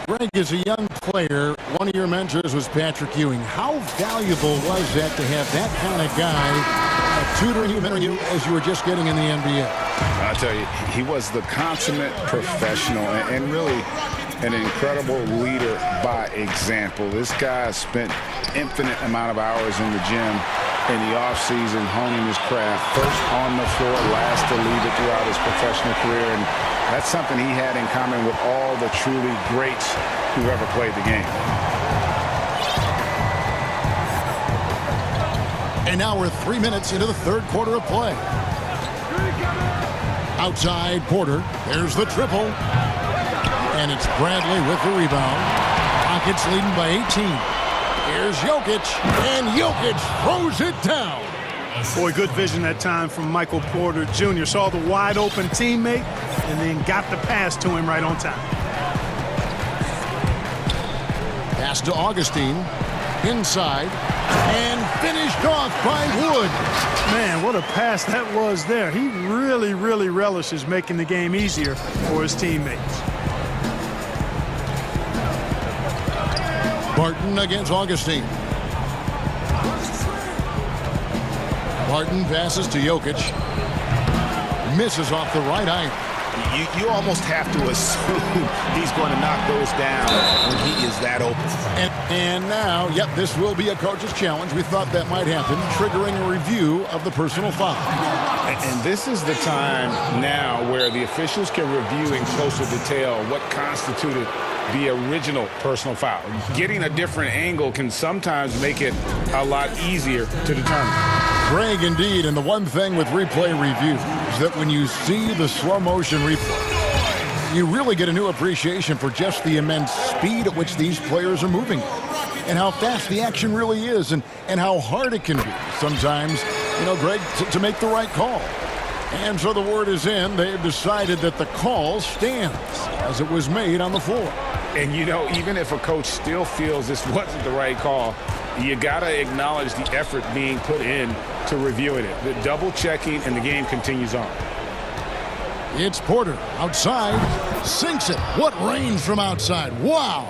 Greg is a young player. One of your mentors was Patrick Ewing. How valuable was that to have that kind of guy tutoring you, mentoring you as you were just getting in the NBA? I'll tell you, he was the consummate professional and really an incredible leader by example. This guy spent infinite amount of hours in the gym in the offseason honing his craft. First on the floor, last to leave it throughout his professional career. And that's something he had in common with all the truly greats who ever played the game. And now we're 3 minutes into the third quarter of play. Outside Porter. There's the triple. And it's Bradley with the rebound. Rockets leading by 18. Here's Jokic, and Jokic throws it down. Boy, good vision that time from Michael Porter Jr. Saw the wide open teammate and then got the pass to him right on time. Pass to Augustine. Inside. And finished off by Wood. Man, what a pass that was there. He really relishes making the game easier for his teammates. Barton against Augustine. Barton passes to Jokic. Misses off the right iron. You almost have to assume he's going to knock those down when he is that open. And now, yep, this will be a coach's challenge. We thought that might happen, triggering a review of the personal foul. And this is the time now where the officials can review in closer detail what constituted the original personal foul. Getting a different angle can sometimes make it a lot easier to determine. Greg, indeed, and the one thing with replay review is that when you see the slow motion replay, you really get a new appreciation for just the immense speed at which these players are moving and how fast the action really is and how hard it can be sometimes, you know, Greg, to make the right call. And so the word is in. They've decided that the call stands as it was made on the floor. And, you know, even if a coach still feels this wasn't the right call, you got to acknowledge the effort being put in to reviewing it. The double checking, and the game continues on. It's Porter outside, sinks it. What range from outside. Wow.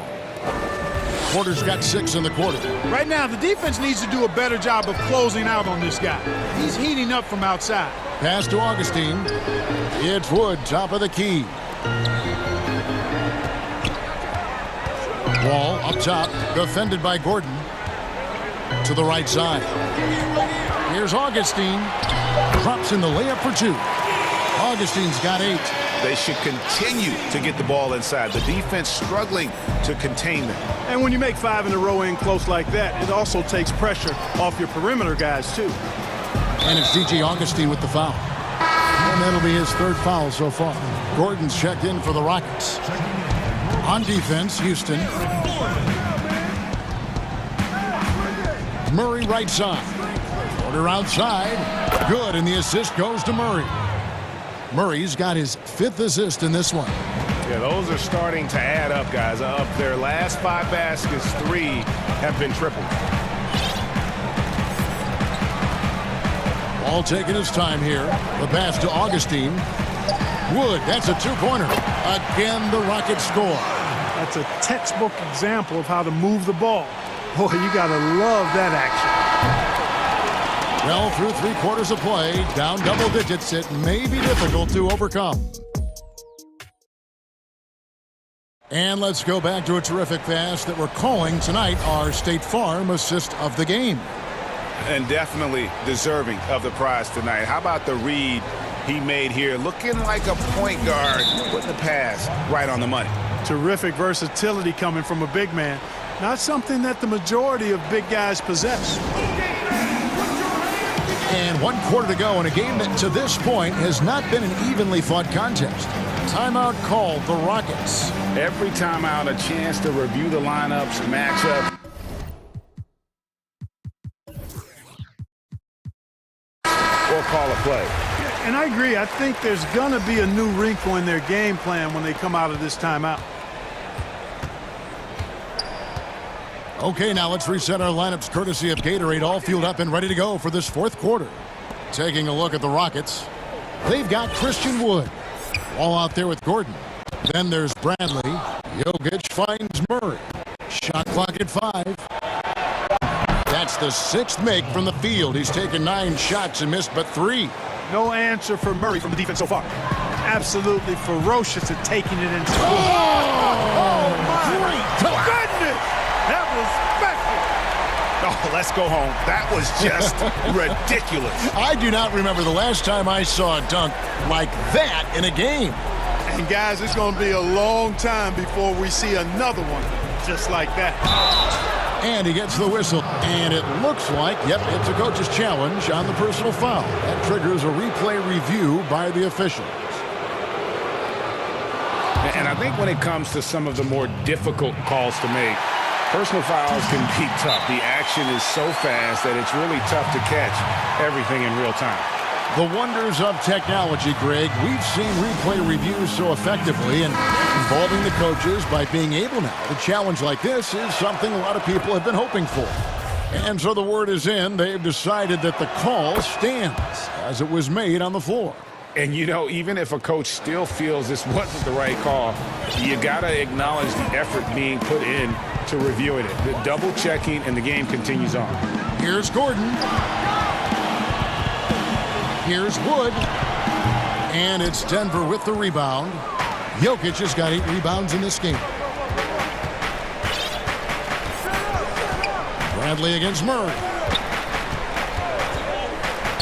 Porter's got 6 in the quarter. Right now, the defense needs to do a better job of closing out on this guy. He's heating up from outside. Pass to Augustine. It's Wood, top of the key. Wall up top, defended by Gordon. To the right side. Here's Augustine. Drops in the layup for 2. Augustine's got 8. They should continue to get the ball inside. The defense struggling to contain them. And when you make 5 in a row in close like that, it also takes pressure off your perimeter guys, too. And it's DJ Augustine with the foul. And that'll be his 3rd foul so far. Gordon's checked in for the Rockets. On defense, Houston. Murray right side. Order outside. Good, and the assist goes to Murray. Murray's got his 5th assist in this one. Yeah, those are starting to add up, guys. Of their last 5 baskets, 3 have been triple. Ball taking his time here. The pass to Augustine. Wood, that's a 2-pointer. Again, the Rockets score. That's a textbook example of how to move the ball. Boy, you got to love that action. Well, through 3 quarters of play, down double digits, it may be difficult to overcome. And let's go back to a terrific pass that we're calling tonight our State Farm assist of the game. And definitely deserving of the prize tonight. How about the read he made here? Looking like a point guard, putting the pass right on the money. Terrific versatility coming from a big man. Not something that the majority of big guys possess. And 1 quarter to go in a game that to this point has not been an evenly fought contest. Timeout called the Rockets. Every timeout a chance to review the lineups, matchups. Or call a play. And I agree. I think there's going to be a new wrinkle in their game plan when they come out of this timeout. Okay, now let's reset our lineups courtesy of Gatorade, all fueled up and ready to go for this 4th quarter. Taking a look at the Rockets. They've got Christian Wood. All out there with Gordon. Then there's Bradley. Jokic finds Murray. Shot clock at 5. That's the 6th make from the field. He's taken 9 shots and missed but 3. No answer for Murray from the defense so far. Absolutely ferocious at taking it inside. Oh, my goodness! That was special. Oh, let's go home. That was just ridiculous. I do not remember the last time I saw a dunk like that in a game. And guys, it's going to be a long time before we see another one just like that. And he gets the whistle. And it looks like, yep, it's a coach's challenge on the personal foul. That triggers a replay review by the officials. And I think when it comes to some of the more difficult calls to make, personal fouls can be tough. The action is so fast that it's really tough to catch everything in real time. The wonders of technology, Greg. We've seen replay reviews so effectively, and involving the coaches by being able now to challenge like this is something a lot of people have been hoping for. And so the word is in. They've decided that the call stands as it was made on the floor. And, you know, even if a coach still feels this wasn't the right call, you got to acknowledge the effort being put in to reviewing it. The double checking, and the game continues on. Here's Gordon. Here's Wood. And it's Denver with the rebound. Jokic has got 8 rebounds in this game. Bradley against Murray.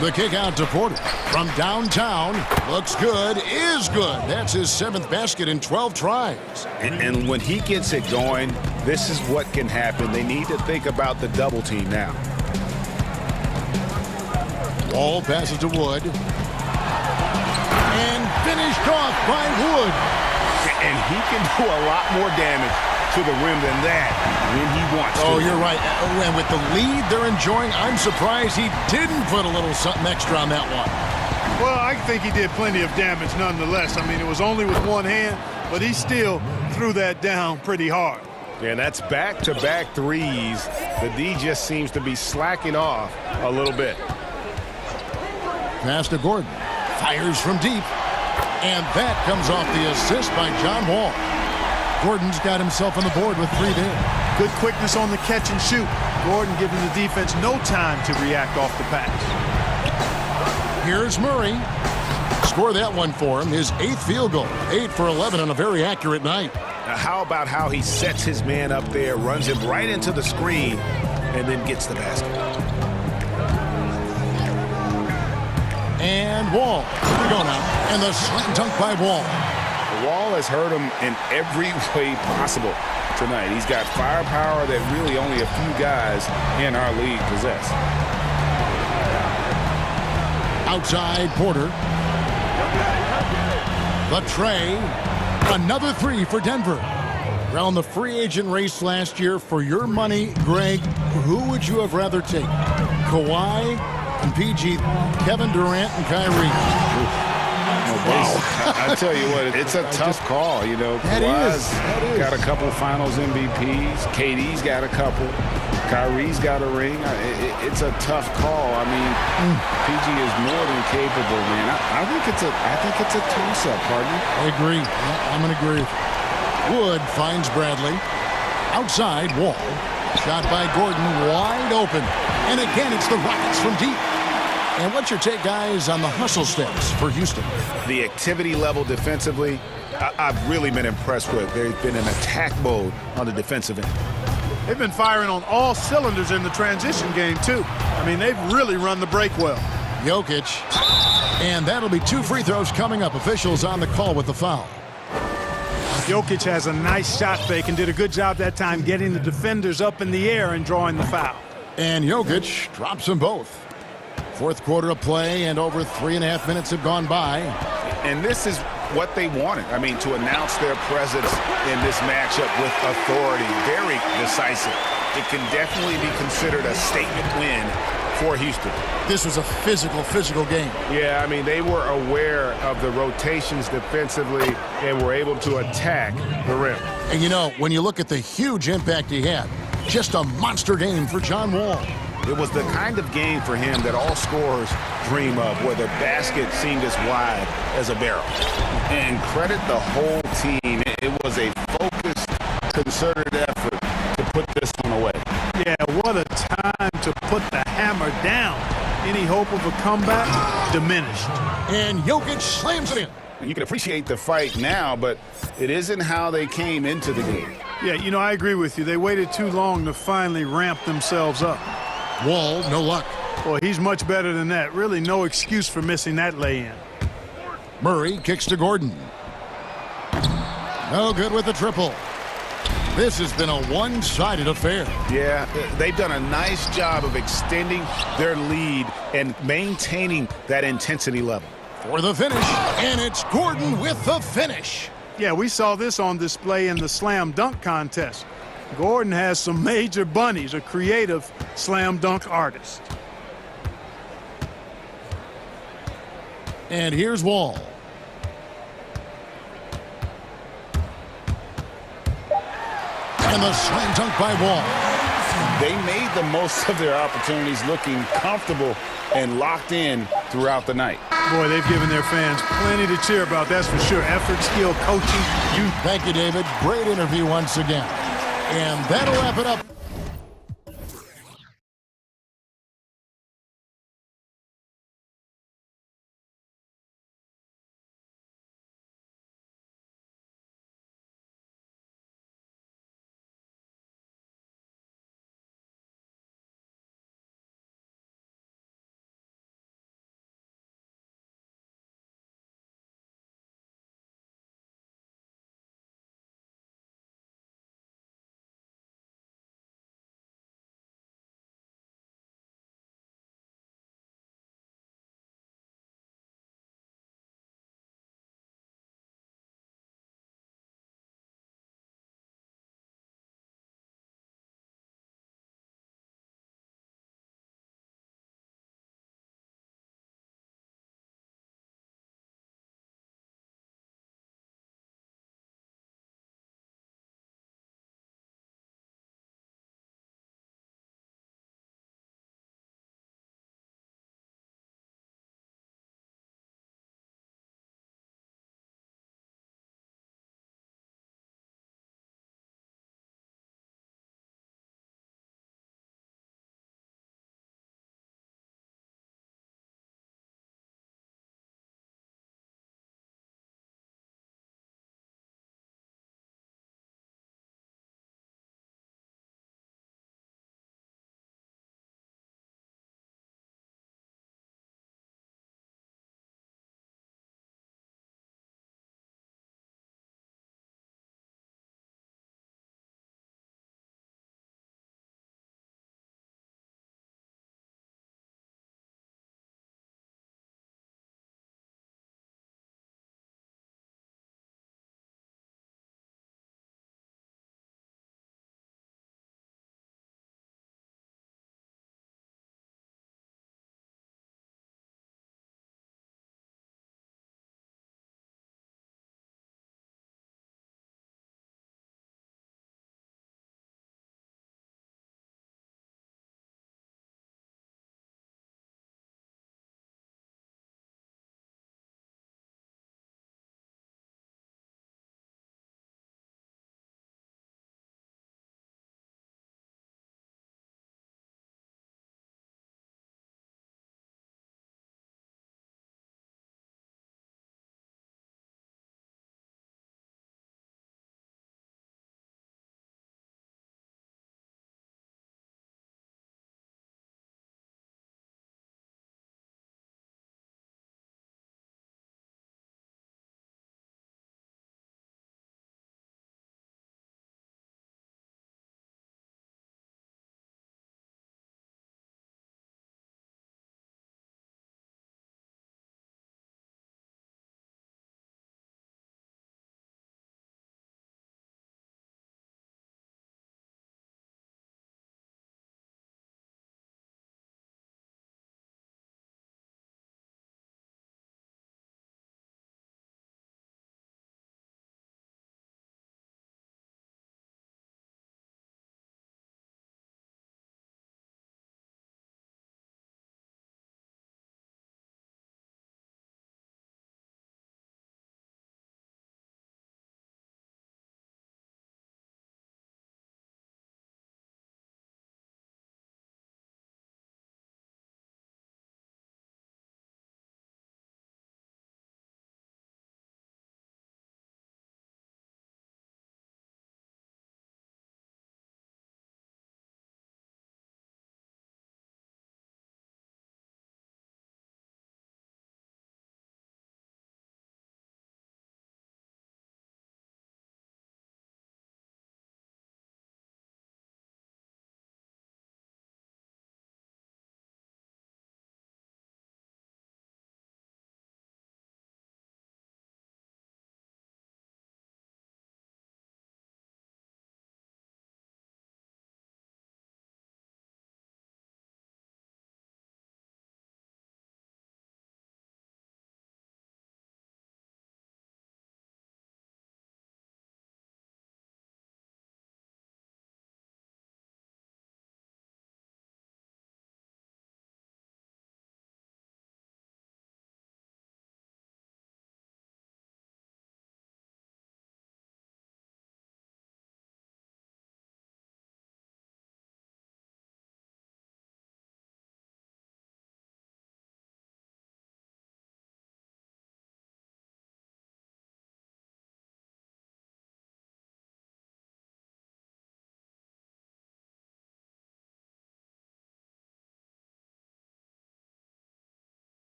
The kick out to Porter. From downtown. Looks good. Is good. That's his 7th basket in 12 tries. And when he gets it going, this is what can happen. They need to think about the double team now. Wall passes to Wood. And finished off by Wood. And he can do a lot more damage to the rim than that when he wants to. Oh, you're right. And with the lead they're enjoying, I'm surprised he didn't put a little something extra on that one. Well, I think he did plenty of damage nonetheless. I mean, it was only with one hand, but he still threw that down pretty hard. Yeah, and that's back-to-back threes. The D just seems to be slacking off a little bit. Pass to Gordon. Fires from deep. And that comes off the assist by John Wall. Gordon's got himself on the board with 3 there. Good quickness on the catch and shoot. Gordon giving the defense no time to react off the pass. Here's Murray. Score that one for him. His 8th field goal. 8 for 11 on a very accurate night. How about how he sets his man up there, runs him right into the screen, and then gets the basket. And Wall. Here we go now. And the slam dunk by Wall. Wall has hurt him in every way possible tonight. He's got firepower that really only a few guys in our league possess. Outside Porter. The tray. Another three for Denver. Around the free agent race last year, for your money, Greg, who would you have rather taken? Kawhi and PG, Kevin Durant and Kyrie. Wow. I tell you what, it's a tough call. You know, Kawhi's got a couple finals MVPs. KD's got a couple. Kyrie's got a ring. It's a tough call. I mean, PG is more than capable, man. I think it's a toss-up, partner. I agree. I'm going to agree. Wood finds Bradley. Outside, Wall. Shot by Gordon, wide open. And again, it's the Rockets from deep. And what's your take, guys, on the hustle stats for Houston? The activity level defensively, I've really been impressed with. There's been an attack mode on the defensive end. They've been firing on all cylinders in the transition game, too. I mean, they've really run the break well. Jokic. And that'll be 2 free throws coming up. Officials on the call with the foul. Jokic has a nice shot fake and did a good job that time getting the defenders up in the air and drawing the foul. And Jokic drops them both. Fourth quarter of play, and over 3.5 minutes have gone by. And this is what they wanted. I mean, to announce their presence in this matchup with authority, very decisive. It can definitely be considered a statement win for Houston. This was a physical game. Yeah, I mean, they were aware of the rotations defensively and were able to attack the rim. And, you know, when you look at the huge impact he had, just a monster game for John Wall. It was the kind of game for him that all scorers dream of, where the basket seemed as wide as a barrel. And credit the whole team. It was a focused, concerted effort to put this one away. Yeah, what a time to put the hammer down. Any hope of a comeback diminished. And Jokic slams it in. You can appreciate the fight now, but it isn't how they came into the game. Yeah, you know, I agree with you. They waited too long to finally ramp themselves up. Wall, no luck. Well, he's much better than that. Really no excuse for missing that lay-in. Murray kicks to Gordon. No good with the triple. This has been a one-sided affair. Yeah, they've done a nice job of extending their lead and maintaining that intensity level. For the finish, and it's Gordon with the finish. Yeah, we saw this on display in the slam dunk contest. Gordon has some major bunnies, a creative slam dunk artist. And here's Wall. And the slam dunk by Wall. They made the most of their opportunities, looking comfortable and locked in throughout the night. Boy, they've given their fans plenty to cheer about, that's for sure. Effort, skill, coaching. Thank you, David. Great interview once again. And that'll wrap it up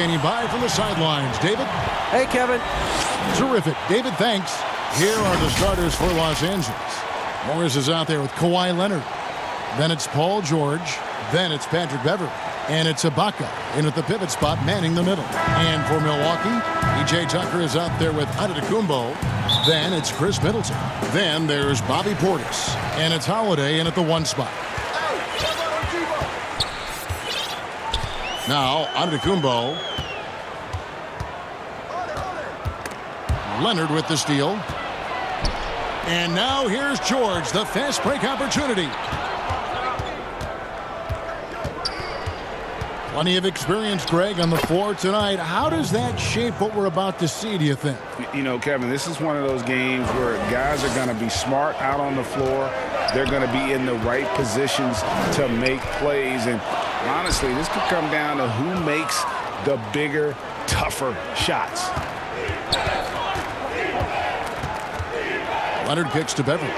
standing by from the sidelines. David? Hey, Kevin. Terrific. David, thanks. Here are the starters for Los Angeles. Morris is out there with Kawhi Leonard. Then it's Paul George. Then it's Patrick Beverley. And it's Ibaka in at the pivot spot, manning the middle. And for Milwaukee, P.J. Tucker is out there with Antetokounmpo. Then it's Chris Middleton. Then there's Bobby Portis. And it's Holiday in at the 1 spot. Now, Antetokounmpo. Leonard with the steal. And now here's George, the fast break opportunity. Plenty of experience, Greg, on the floor tonight. How does that shape what we're about to see, do you think? You know, Kevin, this is one of those games where guys are going to be smart out on the floor. They're going to be in the right positions to make plays. And honestly, this could come down to who makes the bigger, tougher shots. Leonard kicks to Beverley.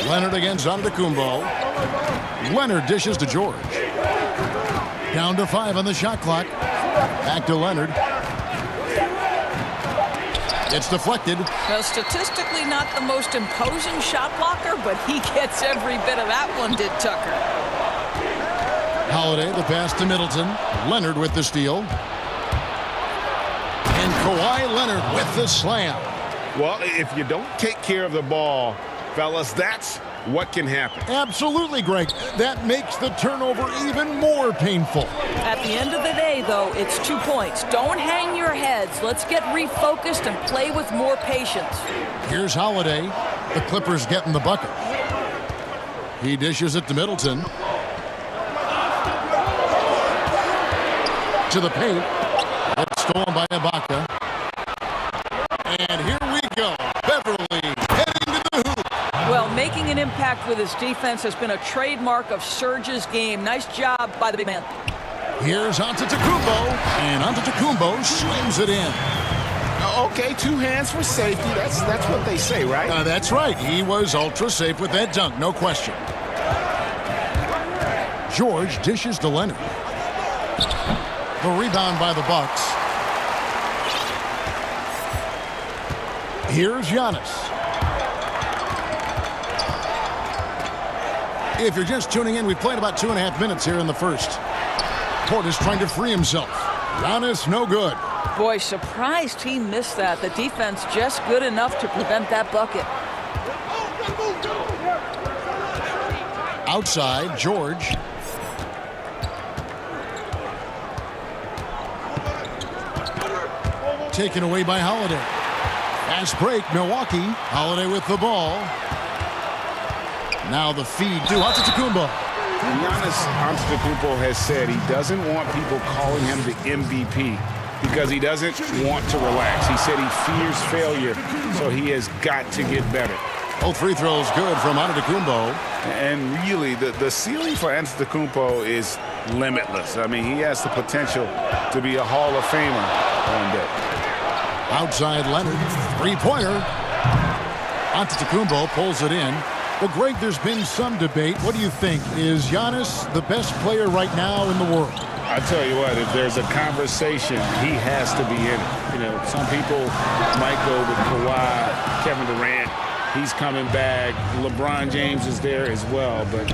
Leonard against Antetokounmpo. Leonard dishes to George. Down to 5 on the shot clock. Back to Leonard. It's deflected. Well, statistically not the most imposing shot blocker, but he gets every bit of that one, did Tucker. Holiday, the pass to Middleton. Leonard with the steal. And Kawhi Leonard with the slam. Well, if you don't take care of the ball, fellas, that's what can happen. Absolutely, Greg. That makes the turnover even more painful. At the end of the day, though, it's 2 points. Don't hang your heads. Let's get refocused and play with more patience. Here's Holiday. The Clippers getting the bucket. He dishes it to Middleton. To the paint. It's stolen by Ibaka. And here we go. Beverley heading to the hoop. Well, making an impact with his defense has been a trademark of Serge's game. Nice job by the big man. Here's Antetokounmpo, and Antetokounmpo slams it in. Okay, 2 hands for safety. That's what they say, right? That's right. He was ultra safe with that dunk, no question. George dishes to Leonard. The rebound by the Bucks. Here's Giannis. If you're just tuning in, we've played about 2.5 minutes here in the first. Portis trying to free himself. Giannis, no good. Boy, surprised he missed that. The defense just good enough to prevent that bucket. Outside, George. Taken away by Holiday. Fast break, Milwaukee. Holiday with the ball. Now the feed to Antetokounmpo. Giannis Antetokounmpo has said he doesn't want people calling him the MVP because he doesn't want to relax. He said he fears failure, so he has got to get better. Both free throws good from Antetokounmpo. And really, the ceiling for Antetokounmpo is limitless. I mean, he has the potential to be a Hall of Famer one day. Outside Leonard, three-pointer. Antetokounmpo pulls it in. Well, Greg, there's been some debate. What do you think? Is Giannis the best player right now in the world? I tell you what, if there's a conversation, he has to be in it. You know, some people might go with Kawhi, Kevin Durant. He's coming back. LeBron James is there as well. But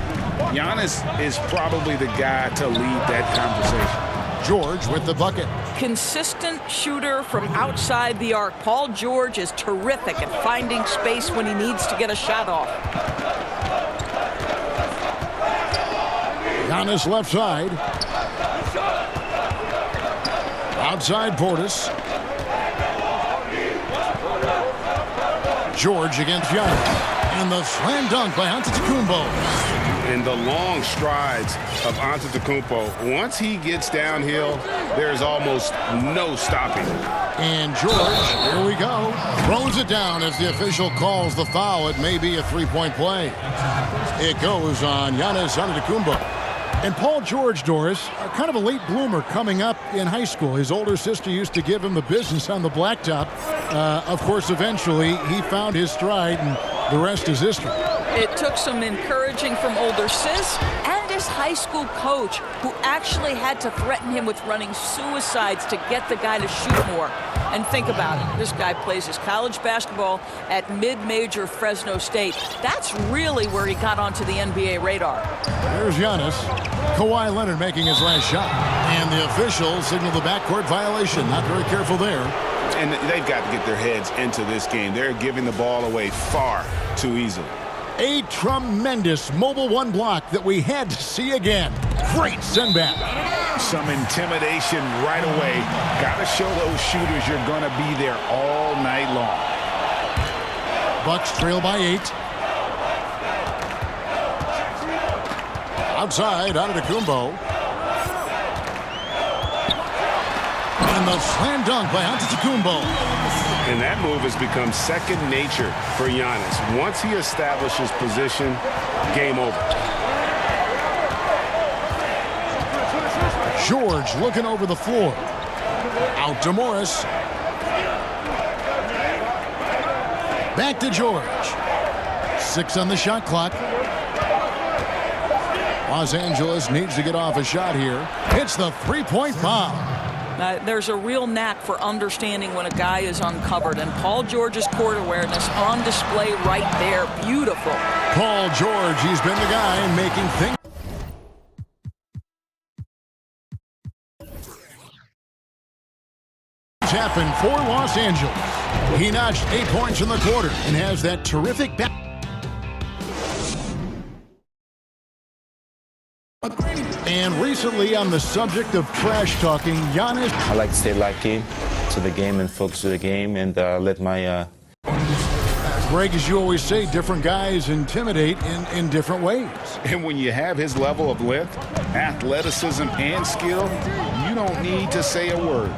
Giannis is probably the guy to lead that conversation. George with the bucket. Consistent shooter from outside the arc. Paul George is terrific at finding space when he needs to get a shot off. Giannis left side. Outside Portis. George against Giannis. And the slam dunk by Antetokounmpo. In the long strides of Antetokounmpo, once he gets downhill, there's almost no stopping. And George, here we go, throws it down as the official calls the foul. It may be a three-point play. It goes on Giannis Antetokounmpo. And Paul George, Doris, kind of a late bloomer coming up in high school. His older sister used to give him the business on the blacktop. Of course, eventually, he found his stride, and the rest is history. It took some encouraging from older sis, and this high school coach who actually had to threaten him with running suicides to get the guy to shoot more. And think about it. This guy plays his college basketball at mid-major Fresno State. That's really where he got onto the NBA radar. There's Giannis. Kawhi Leonard making his last shot. And the officials signal the backcourt violation. Not very careful there. And they've got to get their heads into this game. They're giving the ball away far too easily. A tremendous mobile one block that we had to see again. Great send back. Some intimidation right away. Got to show those shooters you're going to be there all night long. Bucks trail by 8. Outside, Antetokounmpo. And the slam dunk by Antetokounmpo. And that move has become second nature for Giannis. Once he establishes position, game over. George looking over the floor. Out to Morris. Back to George. 6 on the shot clock. Los Angeles needs to get off a shot here. It's the three-point bomb. There's a real knack for understanding when a guy is uncovered, and Paul George's court awareness on display right there. Beautiful. Paul George, he's been the guy making things happen for Los Angeles. He notched 8 points in the quarter and has that terrific back. And recently, on the subject of trash talking, Giannis. I like to stay locked in to the game and focus to the game and let my. Greg, as you always say, different guys intimidate in different ways. And when you have his level of length, athleticism, and skill, you don't need to say a word.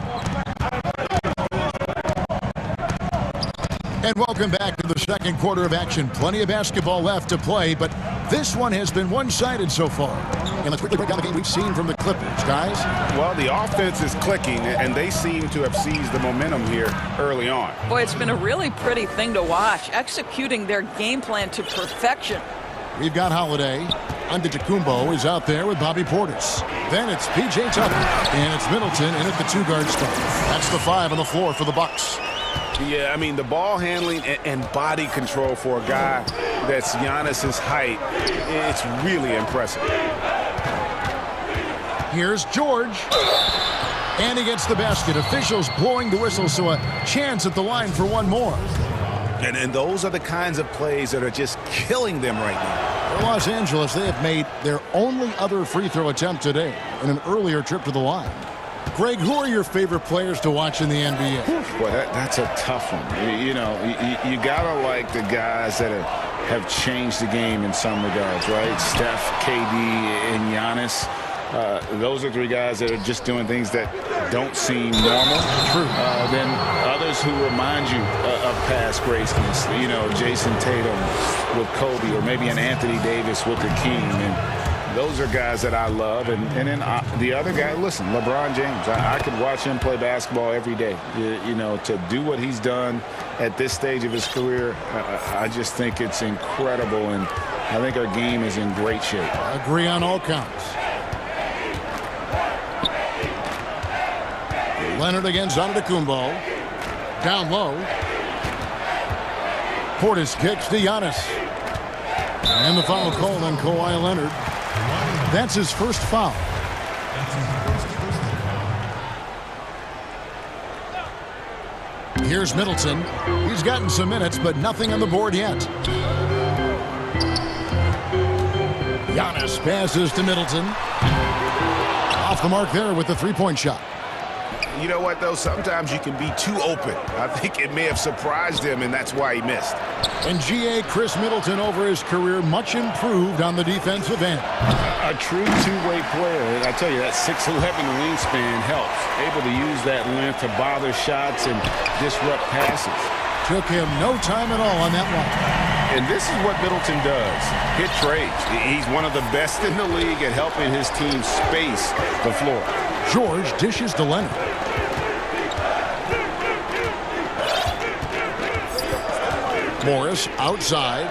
And welcome back to the second quarter of action. Plenty of basketball left to play, but this one has been one-sided so far. And let's quickly break down the game we've seen from the Clippers, guys. Well, the offense is clicking, and they seem to have seized the momentum here early on. Boy, it's been a really pretty thing to watch, executing their game plan to perfection. We've got Holiday. Antetokounmpo is out there with Bobby Portis. Then it's P.J. Tucker, and it's Middleton in at the two-guard spot. That's the 5 on the floor for the Bucks. Yeah, I mean, the ball handling and body control for a guy that's Giannis's height, it's really impressive. Here's George. And he gets the basket. Officials blowing the whistle, so a chance at the line for one more. And those are the kinds of plays that are just killing them right now. For Los Angeles, they have made their only other free throw attempt today in an earlier trip to the line. Greg, who are your favorite players to watch in the NBA? Well, that's a tough one. You know, you got to like the guys that have changed the game in some regards, right? Steph, KD, and Giannis. Those are 3 guys that are just doing things that don't seem normal. True. Then others who remind you of past greatness. You know, Jason Tatum with Kobe, or maybe an Anthony Davis with the King. And those are guys that I love. And then the other guy, listen, LeBron James. I could watch him play basketball every day. You know, to do what he's done at this stage of his career, I just think it's incredible. And I think our game is in great shape. I agree on all counts. Leonard against Antetokounmpo. Down low. Portis kicks to Giannis. And the foul called on Kawhi Leonard. That's his first foul. Here's Middleton. He's gotten some minutes, but nothing on the board yet. Giannis passes to Middleton. Off the mark there with the three-point shot. You know what, though? Sometimes you can be too open. I think it may have surprised him, and that's why he missed. And G.A. Chris Middleton, over his career, much improved on the defensive end. A true two-way player. And I tell you, that 6'11" wingspan helps. Able to use that length to bother shots and disrupt passes. Took him no time at all on that one. And this is what Middleton does. Hit trades. He's one of the best in the league at helping his team space the floor. George dishes to Leonard. Morris outside.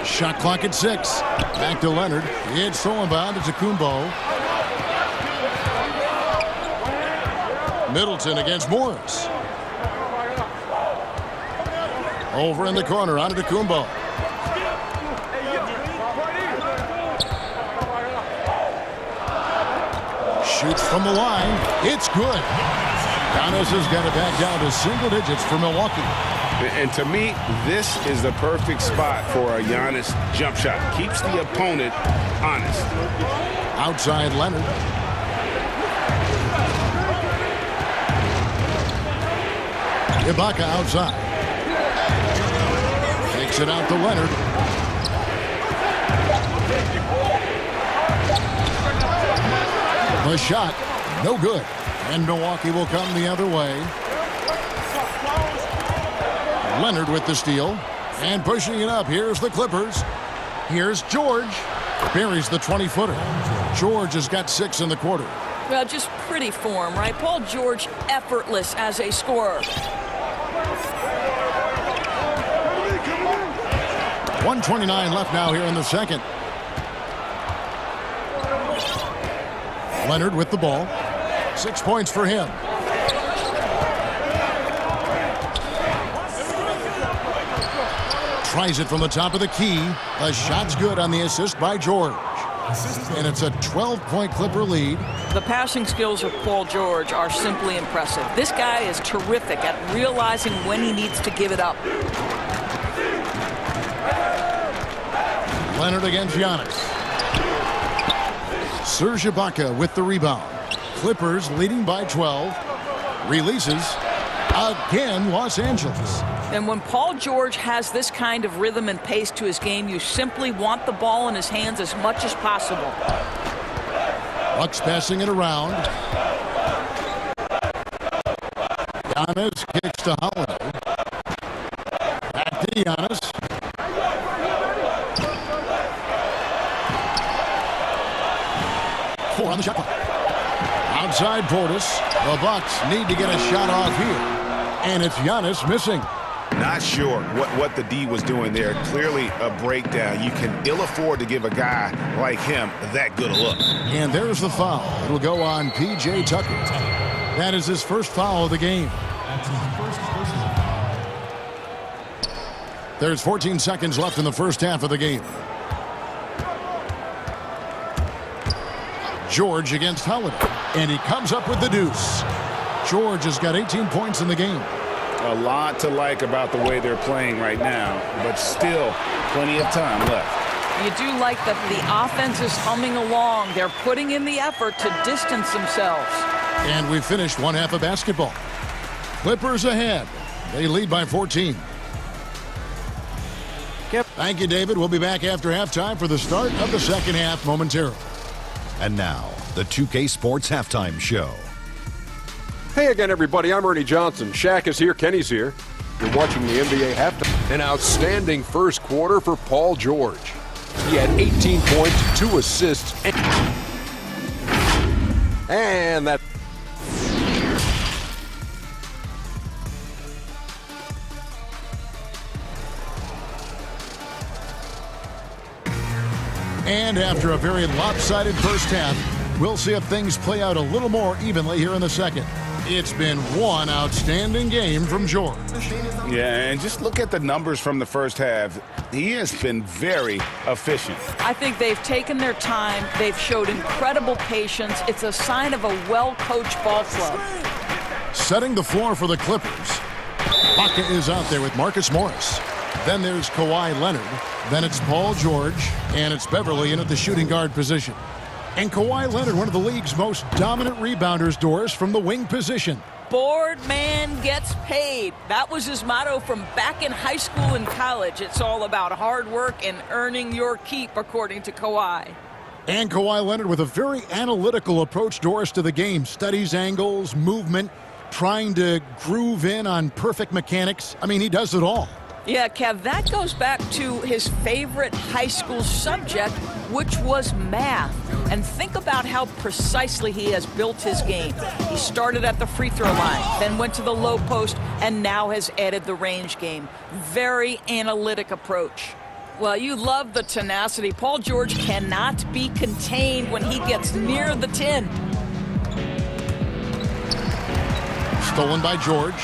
Shot clock at 6. Back to Leonard. It's stolen by Antetokounmpo. Middleton against Morris. Over in the corner, Antetokounmpo. Shoots from the line. It's good. Giannis has got it back down to single digits for Milwaukee. And to me, this is the perfect spot for a Giannis jump shot. Keeps the opponent honest. Outside Leonard. Ibaka outside. Takes it out to Leonard. The shot, no good. And Milwaukee will come the other way. Leonard with the steal. And pushing it up. Here's the Clippers. Here's George. Buries the 20-footer. George has got 6 in the quarter. Well, just pretty form, right? Paul George, effortless as a scorer. 1:29 left now here in the second. Leonard with the ball. 6 points for him. Tries it from the top of the key. The shot's good on the assist by George. And it's a 12-point Clipper lead. The passing skills of Paul George are simply impressive. This guy is terrific at realizing when he needs to give it up. Leonard against Giannis. Serge Ibaka with the rebound. Clippers leading by 12. Releases. Again, Los Angeles. And when Paul George has this kind of rhythm and pace to his game, you simply want the ball in his hands as much as possible. Bucks passing it around. Giannis kicks to Holiday. Back to Giannis. Four on the shot clock. Outside Portis. The Bucks need to get a shot off here. And it's Giannis missing. Not sure what the D was doing there. Clearly a breakdown. You can ill afford to give a guy like him that good a look. And there's the foul. It'll go on P.J. Tucker. That is his first foul of the game. There's 14 seconds left in the first half of the game. George against Holiday. And he comes up with the deuce. George has got 18 points in the game. A lot to like about the way they're playing right now, but still plenty of time left. You do like that the offense is humming along. They're putting in the effort to distance themselves. And we finished one half of basketball. Clippers ahead. They lead by 14. Yep. Thank you, David. We'll be back after halftime for the start of the second half momentarily. And now, the 2K Sports Halftime Show. Hey again, everybody. I'm Ernie Johnson. Shaq is here. Kenny's here. You're watching the NBA halftime. An outstanding first quarter for Paul George. He had 18 points, 2 assists, and that. And after a very lopsided first half, we'll see if things play out a little more evenly here in the second. It's been one outstanding game from George. Yeah, and just look at the numbers from the first half. He has been very efficient. I think they've taken their time. They've showed incredible patience. It's a sign of a well-coached ball club. Setting the floor for the Clippers. Baca is out there with Marcus Morris. Then there's Kawhi Leonard. Then it's Paul George. And it's Beverly in at the shooting guard position. And Kawhi Leonard, one of the league's most dominant rebounders, Doris, from the wing position. Bored man gets paid. That was his motto from back in high school and college. It's all about hard work and earning your keep, according to Kawhi. And Kawhi Leonard with a very analytical approach, Doris, to the game. Studies angles, movement, trying to groove in on perfect mechanics. I mean, he does it all. Yeah, Kev, that goes back to his favorite high school subject, which was math. And think about how precisely he has built his game. He started at the free throw line, then went to the low post, and now has added the range game. Very analytic approach. Well, you love the tenacity. Paul George cannot be contained when he gets near the 10. Stolen by George.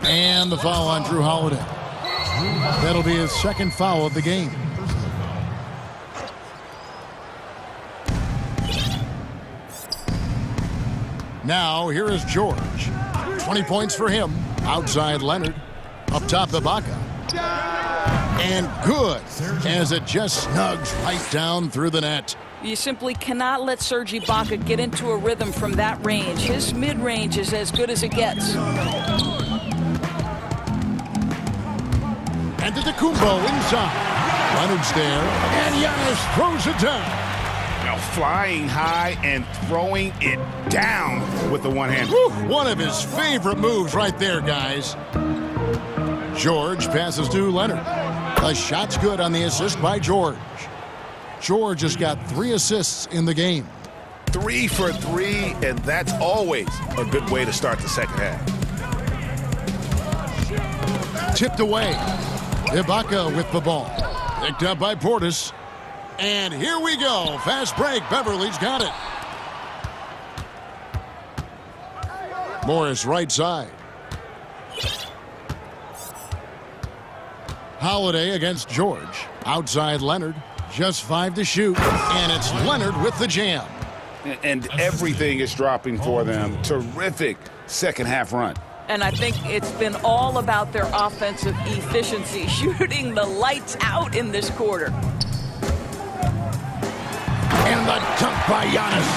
And the foul on Drew Holiday. That'll be his second foul of the game. Now, here is George. 20 points for him. Outside Leonard. Up top, Ibaka. And good, as it just snugs right down through the net. You simply cannot let Serge Ibaka get into a rhythm from that range. His mid-range is as good as it gets. And Antetokounmpo inside. Leonard's there, and Giannis throws it down. Now flying high and throwing it down with the one hand. One of his favorite moves right there, guys. George passes to Leonard. The shot's good on the assist by George. George has got 3 assists in the game. 3 for 3, and that's always a good way to start the second half. Tipped away. Ibaka with the ball. Picked up by Portis. And here we go. Fast break. Beverly's got it. Morris right side. Holiday against George. Outside Leonard. Just 5 to shoot. And it's Leonard with the jam. And everything is dropping for them. Terrific second half run. And I think it's been all about their offensive efficiency, shooting the lights out in this quarter. And the dunk by Giannis.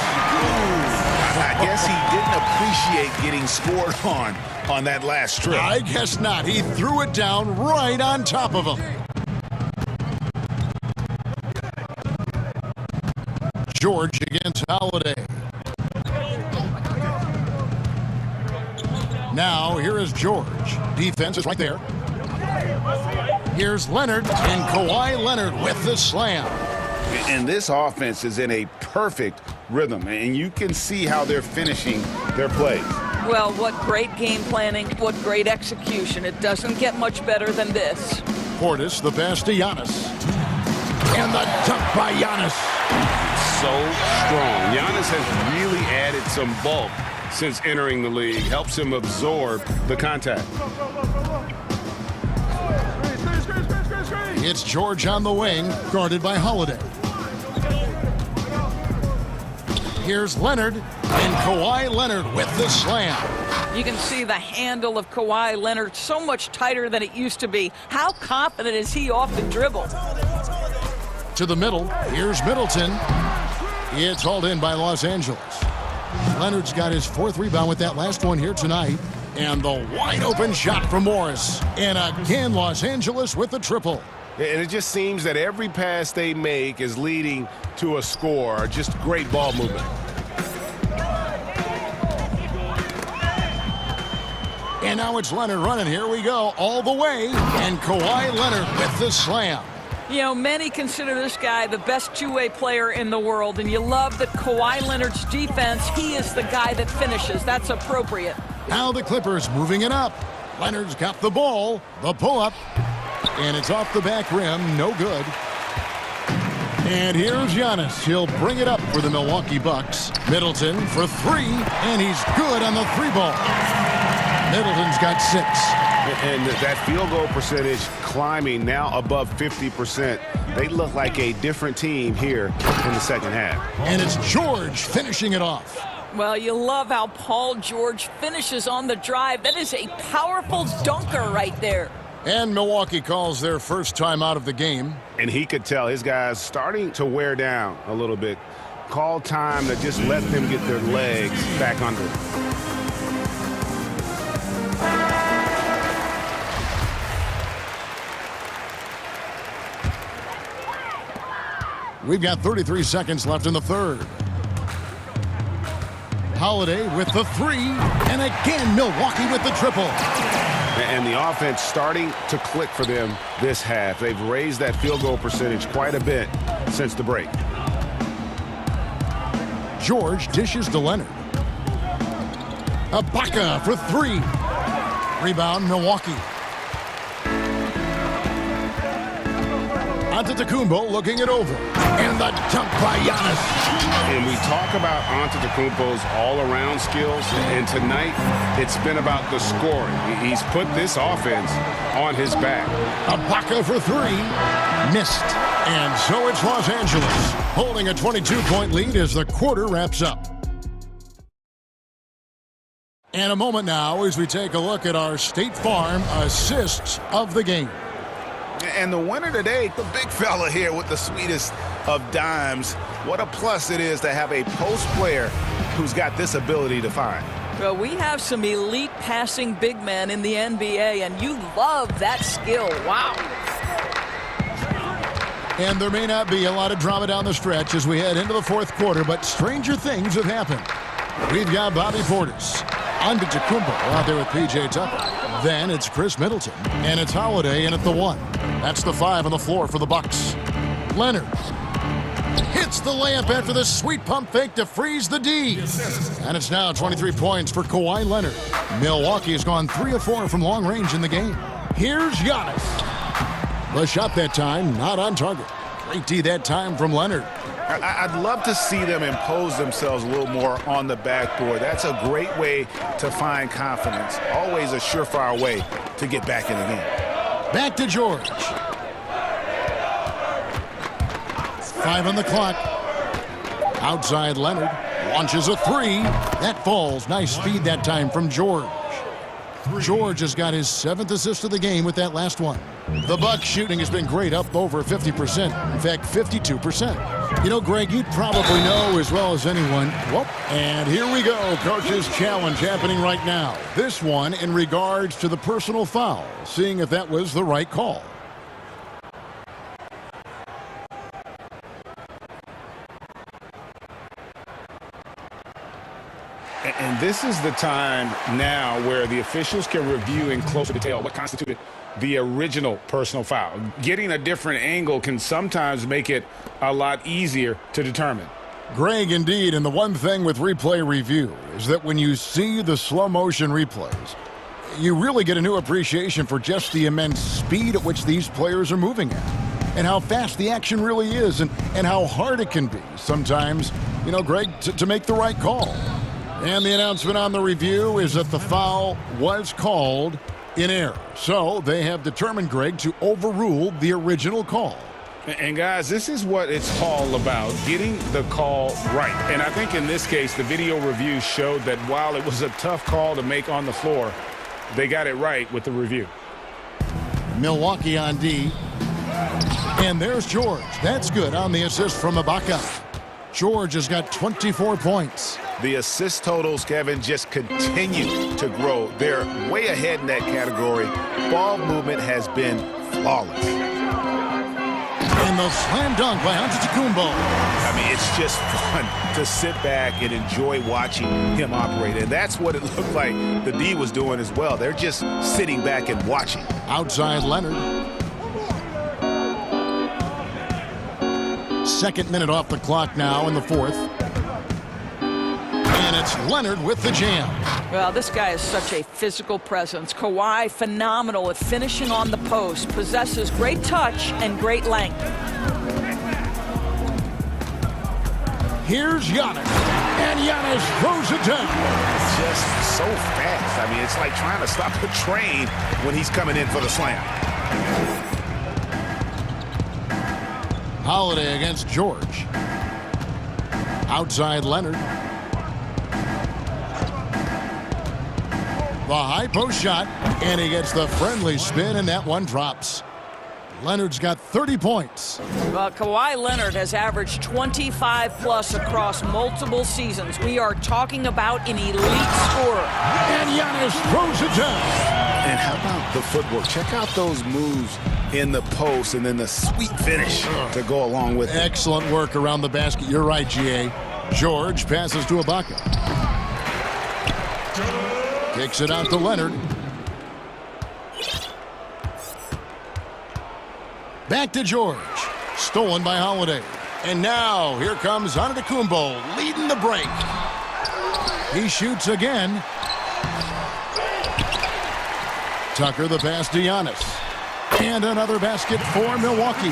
I guess he didn't appreciate getting scored on that last trip. I guess not. He threw it down right on top of him. George against Holiday. Now, here is George. Defense is right there. Here's Leonard, and Kawhi Leonard with the slam. And this offense is in a perfect rhythm, and you can see how they're finishing their plays. Well, what great game planning, what great execution. It doesn't get much better than this. Portis, the pass to Giannis. And the dunk by Giannis. So strong. Giannis has really added some bulk since entering the league. Helps him absorb the contact. It's George on the wing, guarded by Holiday. Here's Leonard, and Kawhi Leonard with the slam. You can see the handle of Kawhi Leonard so much tighter than it used to be. How confident is he off the dribble? To the middle, here's Middleton. It's hauled in by Los Angeles. Leonard's got his 4th rebound with that last one here tonight. And the wide open shot from Morris. And again, Los Angeles with the triple. And it just seems that every pass they make is leading to a score. Just great ball movement. And now it's Leonard running. Here we go, all the way. And Kawhi Leonard with the slam. You know, many consider this guy the best two-way player in the world, and you love that Kawhi Leonard's defense, he is the guy that finishes. That's appropriate. Now the Clippers moving it up. Leonard's got the ball, the pull-up, and it's off the back rim, no good. And here's Giannis. He'll bring it up for the Milwaukee Bucks. Middleton for 3, and he's good on the 3-ball. Middleton's got 6. And that field goal percentage climbing now above 50%. They look like a different team here in the second half. And it's George finishing it off. Well, you love how Paul George finishes on the drive. That is a powerful dunker right there. And Milwaukee calls their first time out of the game. And he could tell his guys starting to wear down a little bit. Call time to just let them get their legs back under it. We've got 33 seconds left in the third. Holiday with the 3, and again Milwaukee with the triple. And the offense starting to click for them this half. They've raised that field goal percentage quite a bit since the break. George dishes to Leonard. Ibaka for three. Rebound, Milwaukee. Antetokounmpo looking it over. And the dunk by Giannis. And we talk about Antetokounmpo's all-around skills, and tonight it's been about the scoring. He's put this offense on his back. Ibaka for three. Missed. And so it's Los Angeles, holding a 22-point lead as the quarter wraps up. And a moment now as we take a look at our State Farm assists of the game. And the winner today, the big fella here with the sweetest of dimes. What a plus it is to have a post player who's got this ability to find. Well, we have some elite passing big men in the NBA, and you love that skill. Wow. And there may not be a lot of drama down the stretch as we head into the fourth quarter, but stranger things have happened. We've got Bobby Portis, Antetokounmpo out there with P.J. Tucker. Then it's Chris Middleton, and it's Holiday in at the 1. That's the 5 on the floor for the Bucks. Leonard hits the layup after the sweet pump fake to freeze the D. And it's now 23 points for Kawhi Leonard. Milwaukee has gone 3 of 4 from long range in the game. Here's Giannis. The shot that time, not on target. Great D that time from Leonard. I'd love to see them impose themselves a little more on the backboard. That's a great way to find confidence. Always a surefire way to get back in the game. Back to George. 5 on the clock. Outside Leonard. Launches a 3. That falls. Nice feed that time from George. George has got his 7th assist of the game with that last one. The Bucks shooting has been great, up over 50%. In fact, 52%. You know, Greg, you'd probably know as well as anyone. Whoop. And here we go. Coach's challenge happening right now. This one in regards to the personal foul, seeing if that was the right call. And this is the time now where the officials can review in closer detail what constituted the original personal foul. Getting a different angle can sometimes make it a lot easier to determine. Greg, indeed, and the one thing with replay review is that when you see the slow motion replays, you really get a new appreciation for just the immense speed at which these players are moving at, and how fast the action really is, and how hard it can be sometimes, you know, Greg, to make the right call. And the announcement on the review is that the foul was called in error. So they have determined, Greg, to overrule the original call. And guys, this is what it's all about, getting the call right. And I think in this case, the video review showed that while it was a tough call to make on the floor, they got it right with the review. Milwaukee on D. And there's George. That's good on the assist from Ibaka. George has got 24 points. The assist totals, Kevin, just continue to grow. They're way ahead in that category. Ball movement has been flawless. And the slam dunk by Antetokounmpo. I mean, it's just fun to sit back and enjoy watching him operate. And that's what it looked like the D was doing as well. They're just sitting back and watching. Outside Leonard. 2nd minute off the clock now in the 4th. And it's Leonard with the jam. Well, this guy is such a physical presence. Kawhi, phenomenal at finishing on the post. Possesses great touch and great length. Here's Giannis. And Giannis throws it down. Just so fast. I mean, it's like trying to stop a train when he's coming in for the slam. Holiday against George. Outside Leonard. The high post shot, and he gets the friendly spin, and that one drops. Leonard's got 30 points. Well, Kawhi Leonard has averaged 25-plus across multiple seasons. We are talking about an elite scorer. And Giannis throws it down. And how about the footwork? Check out those moves in the post and then the sweet finish to go along with it. Excellent work around the basket. You're right, G.A. George passes to Ibaka. Kicks it out to Leonard. Back to George. Stolen by Holiday. And now, here comes Antetokounmpo leading the break. He shoots again. Tucker the pass to Giannis. And another basket for Milwaukee.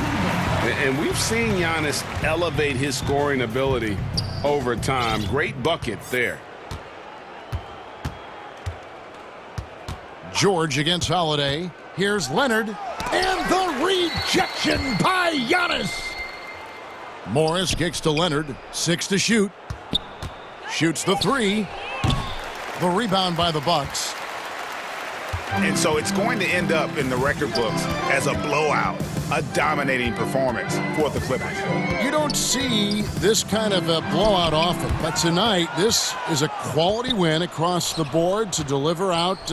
And we've seen Giannis elevate his scoring ability over time. Great bucket there. George against Holiday. Here's Leonard. And the rejection by Giannis. Morris kicks to Leonard. 6 to shoot. Shoots the 3. The rebound by the Bucks. And so it's going to end up in the record books as a blowout, a dominating performance for the Clippers. You don't see this kind of a blowout often, but tonight this is a quality win across the board to deliver out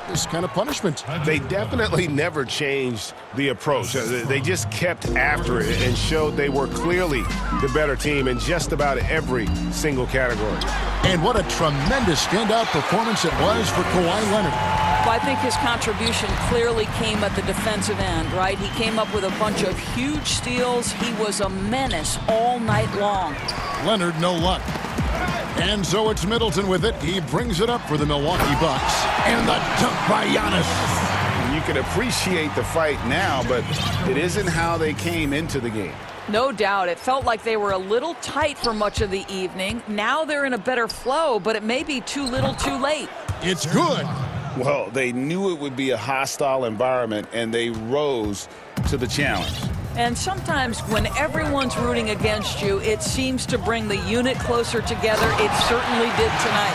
this kind of punishment. They definitely never changed the approach. They just kept after it and showed they were clearly the better team in just about every single category. And what a tremendous standout performance it was for Kawhi Leonard. Well, I think his contribution clearly came at the defensive end, right? He came up with a bunch of huge steals. He was a menace all night long. Leonard, no luck. And so it's Middleton with it. He brings it up for the Milwaukee Bucks. And the dunk by Giannis. You can appreciate the fight now, but it isn't how they came into the game. No doubt. It felt like they were a little tight for much of the evening. Now they're in a better flow, but it may be too little too late. It's good. Well, they knew it would be a hostile environment, and they rose to the challenge. And sometimes when everyone's rooting against you, it seems to bring the unit closer together. It certainly did tonight.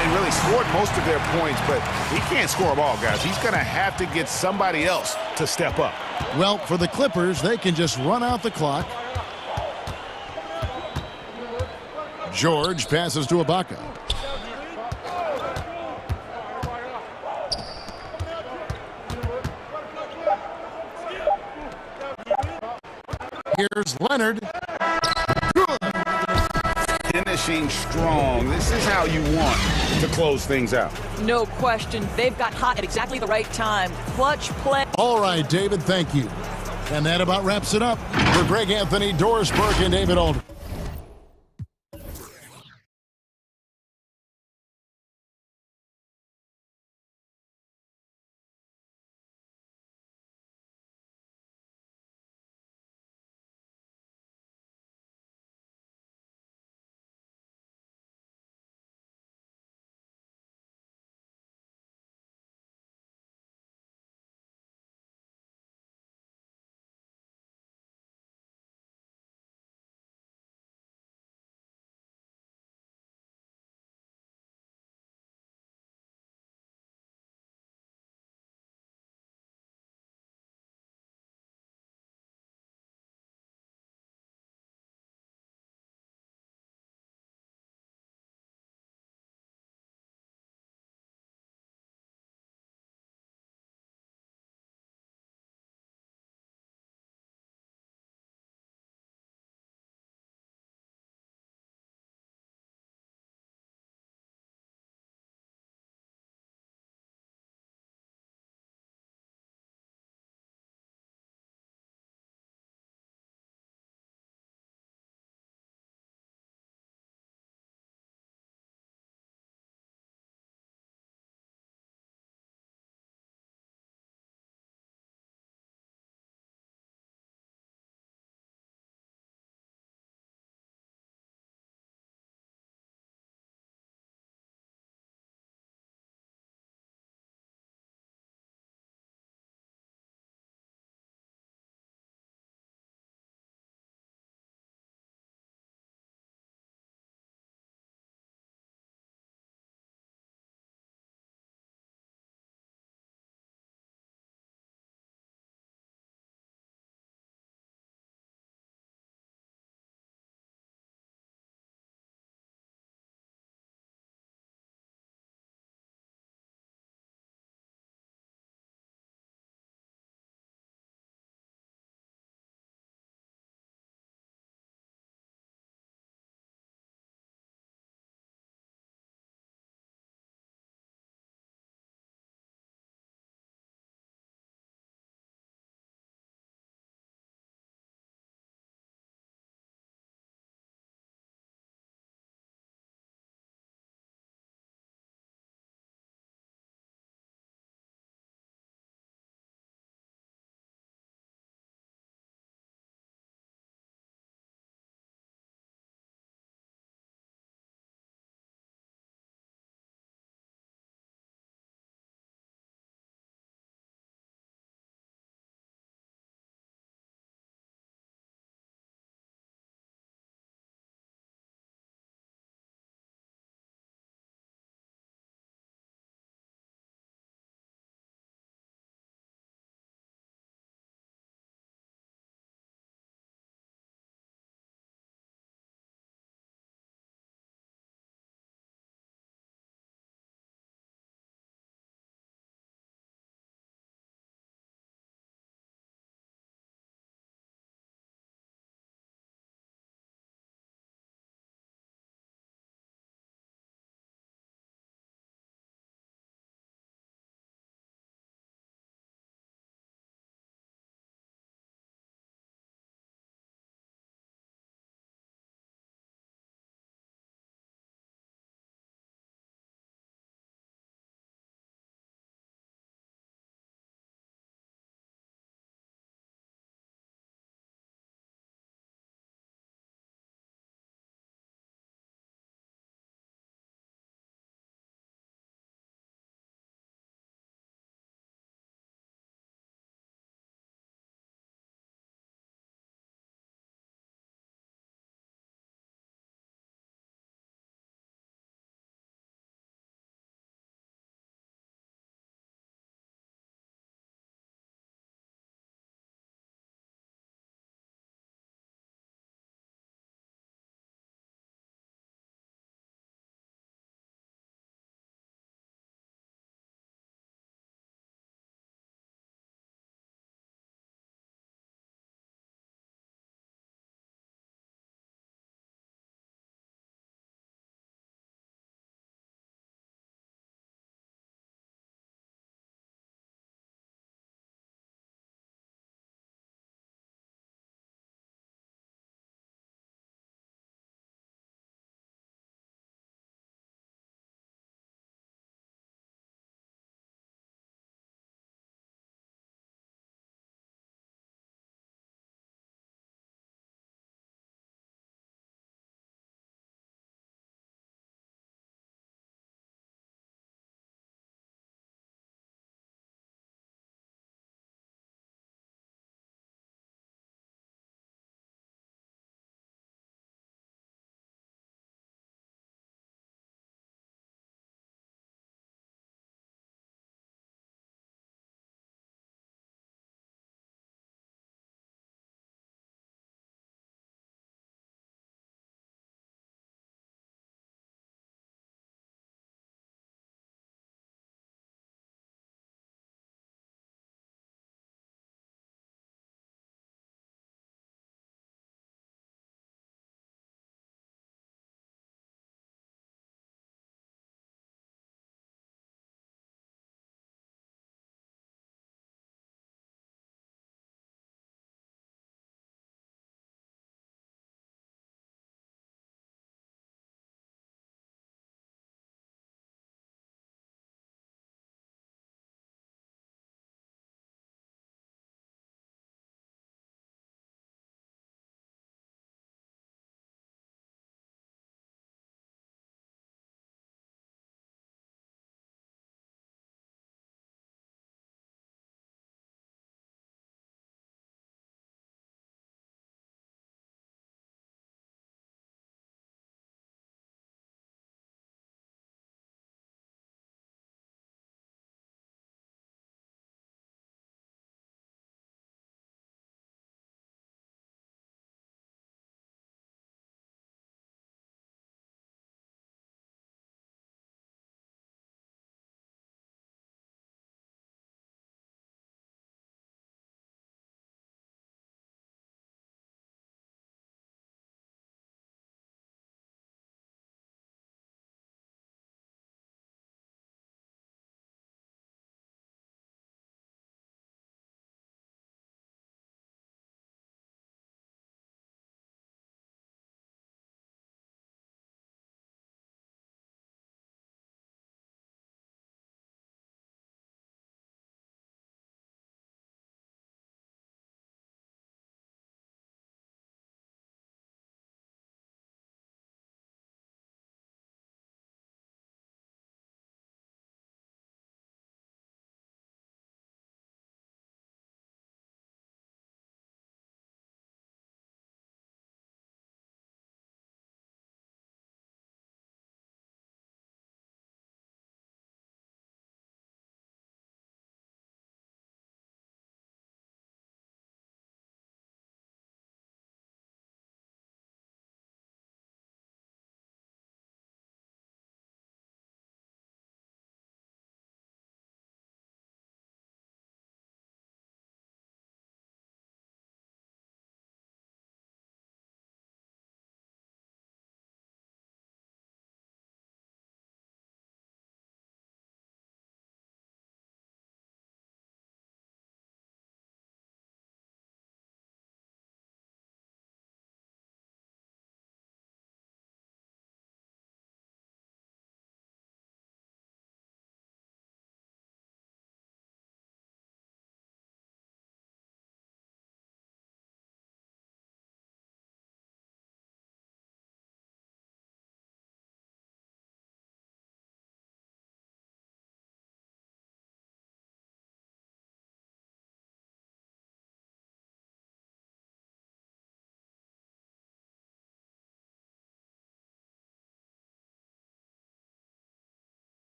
And really scored most of their points, but he can't score them all, guys. He's going to have to get somebody else to step up. Well, for the Clippers, they can just run out the clock. George passes to Ibaka. Here's Leonard. Good. Finishing strong. This is how you want to close things out. No question. They've got hot at exactly the right time. Clutch play. All right, David, thank you. And that about wraps it up. For Greg Anthony, Doris Burke, and David Alden.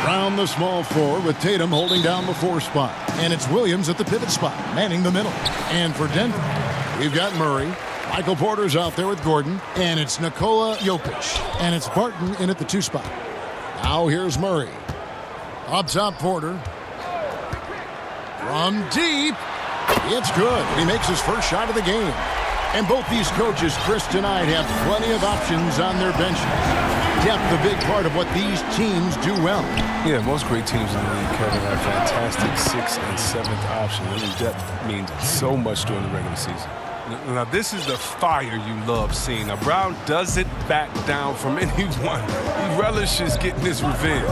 Brown the small forward with Tatum holding down the 4 spot. And it's Williams at the pivot spot, manning the middle. And for Denver, we've got Murray. Michael Porter's out there with Gordon. And it's Nikola Jokic. And it's Barton in at the 2 spot. Now here's Murray. Up top, Porter. From deep. It's good. He makes his first shot of the game. And both these coaches, Chris, tonight have plenty of options on their benches. Depth, a big part of what these teams do well. Yeah, most great teams in the league, Kevin, have fantastic 6th and 7th options. I mean, depth means so much during the regular season. Now, this is the fire you love seeing. Now, Brown doesn't back down from anyone. He relishes getting his revenge.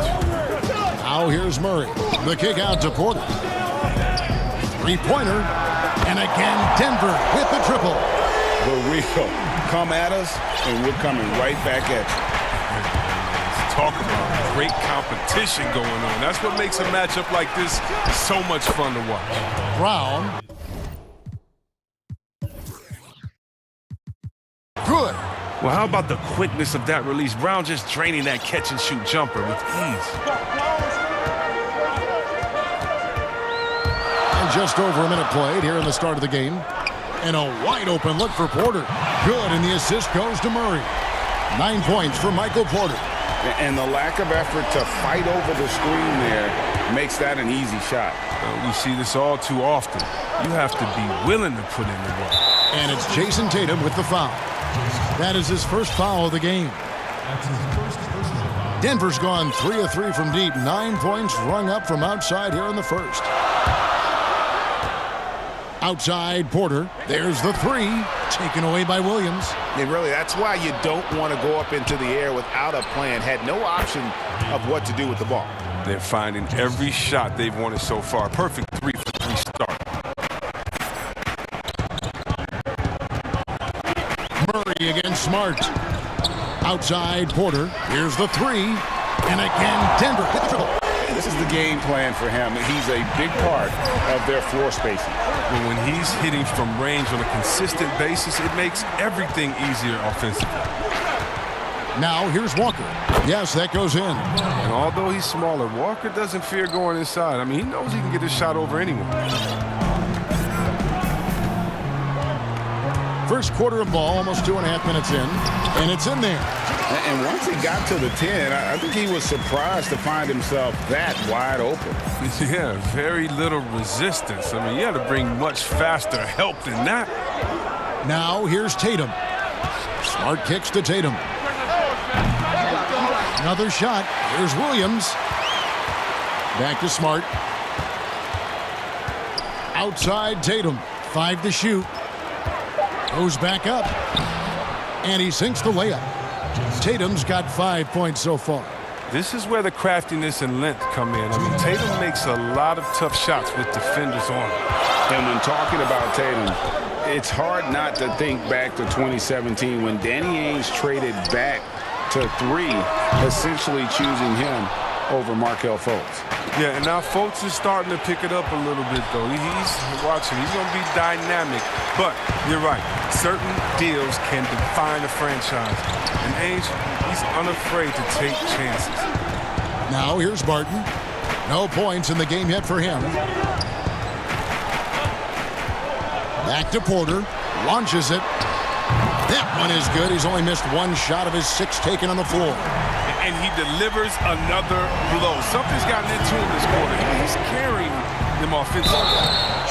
Now here's Murray. The kick out to Porter. Three-pointer. And again, Denver with the triple. The Rio, come at us, and we're coming right back at you. Talk about great competition going on. That's what makes a matchup like this so much fun to watch. Brown. Good. Well, how about the quickness of that release? Brown just draining that catch-and-shoot jumper with ease. And just over a minute played here in the start of the game. And a wide-open look for Porter. Good, and the assist goes to Murray. 9 points for Michael Porter. And the lack of effort to fight over the screen there makes that an easy shot. We see this all too often. You have to be willing to put in the work. And it's Jason Tatum with the foul. That is his first foul of the game. Denver's gone 3 of 3 from deep. 9 points rung up from outside here in the first. Outside Porter. There's the 3. Taken away by Williams. And really, that's why you don't want to go up into the air without a plan. Had no option of what to do with the ball. They're finding every shot they've wanted so far. Perfect 3-for-3 start. Murray against Smart. Outside Porter. Here's the 3. And again, Denver hit the triple. This is the game plan for him. He's a big part of their floor spacing. But when he's hitting from range on a consistent basis, it makes everything easier offensively. Now here's Walker. Yes, that goes in. And although he's smaller, Walker doesn't fear going inside. I mean, he knows he can get his shot over anyone. First quarter of ball, almost 2.5 minutes in, and it's in there. And once he got to the 10, I think he was surprised to find himself that wide open. Yeah, very little resistance. I mean, you had to bring much faster help than that. Now here's Tatum. Smart kicks to Tatum. Another shot. Here's Williams. Back to Smart. Outside Tatum. 5 to shoot. Goes back up. And he sinks the layup. Tatum's got 5 points so far. This is where the craftiness and length come in. I mean, Tatum makes a lot of tough shots with defenders on him. And when talking about Tatum, it's hard not to think back to 2017 when Danny Ainge traded back to 3, essentially choosing him over Markelle Fultz. Yeah, and now Fultz is starting to pick it up a little bit, though. He's watching. He's going to be dynamic. But you're right. Certain deals can define a franchise. And Ainge, he's unafraid to take chances. Now here's Barton. No points in the game yet for him. Back to Porter. Launches it. That one is good. He's only missed 1 shot of his 6 taken on the floor. And he delivers another blow. Something's gotten into him this quarter. He's carrying them offensively.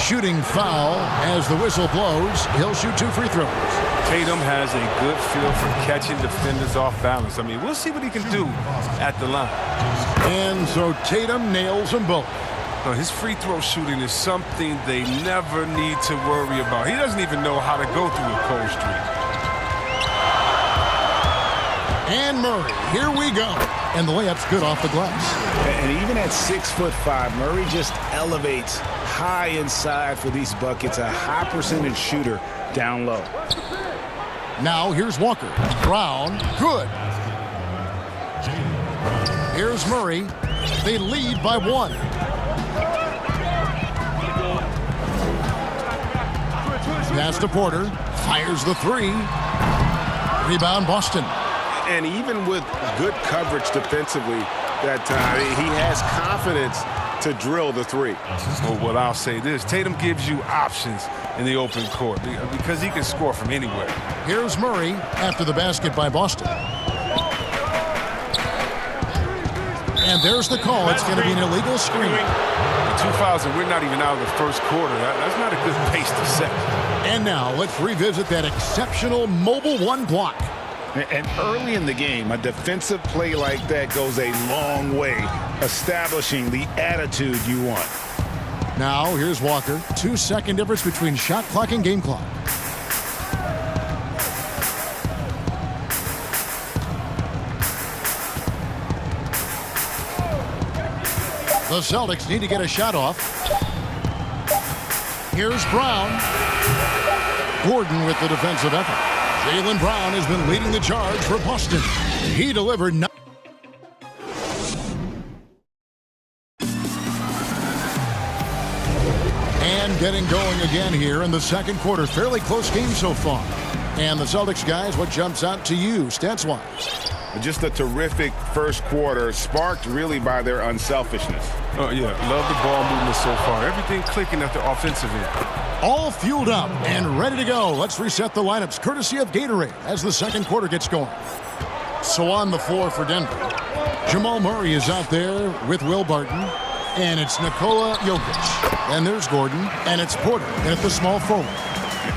Shooting foul as the whistle blows. He'll shoot 2 free throws. Tatum has a good feel for catching defenders off balance. I mean, we'll see what he can do at the line. And so Tatum nails them both. Now, his free throw shooting is something they never need to worry about. He doesn't even know how to go through a cold streak. And Murray, here we go. And the layup's good off the glass. And even at 6'5", Murray just elevates high inside for these buckets. A high percentage shooter down low. Now here's Walker. Brown, good. Here's Murray. They lead by 1. Pass to Porter. Fires the 3. Rebound Boston. And even with good coverage defensively, that time. He has confidence to drill the three. Well, I'll say this. Tatum gives you options in the open court because he can score from anywhere. Here's Murray after the basket by Boston. And there's the call. It's going to be an illegal screen. In 2000, we're not even out of the first quarter. That's not a good pace to set. And now let's revisit that exceptional mobile one block. And early in the game, a defensive play like that goes a long way, establishing the attitude you want. Now, here's Walker. 2-second difference between shot clock and game clock. The Celtics need to get a shot off. Here's Brown. Gordon with the defensive effort. Jaylen Brown has been leading the charge for Boston. He delivered. And getting going again here in the second quarter. Fairly close game so far. And the Celtics guys, what jumps out to you stats-wise? Just a terrific first quarter, sparked really by their unselfishness. Oh, yeah. Love the ball movement so far. Everything clicking at the offensive end. All fueled up and ready to go. Let's reset the lineups, courtesy of Gatorade, as the second quarter gets going. So on the floor for Denver, Jamal Murray is out there with Will Barton, and it's Nikola Jokic. And there's Gordon, and it's Porter at the small forward.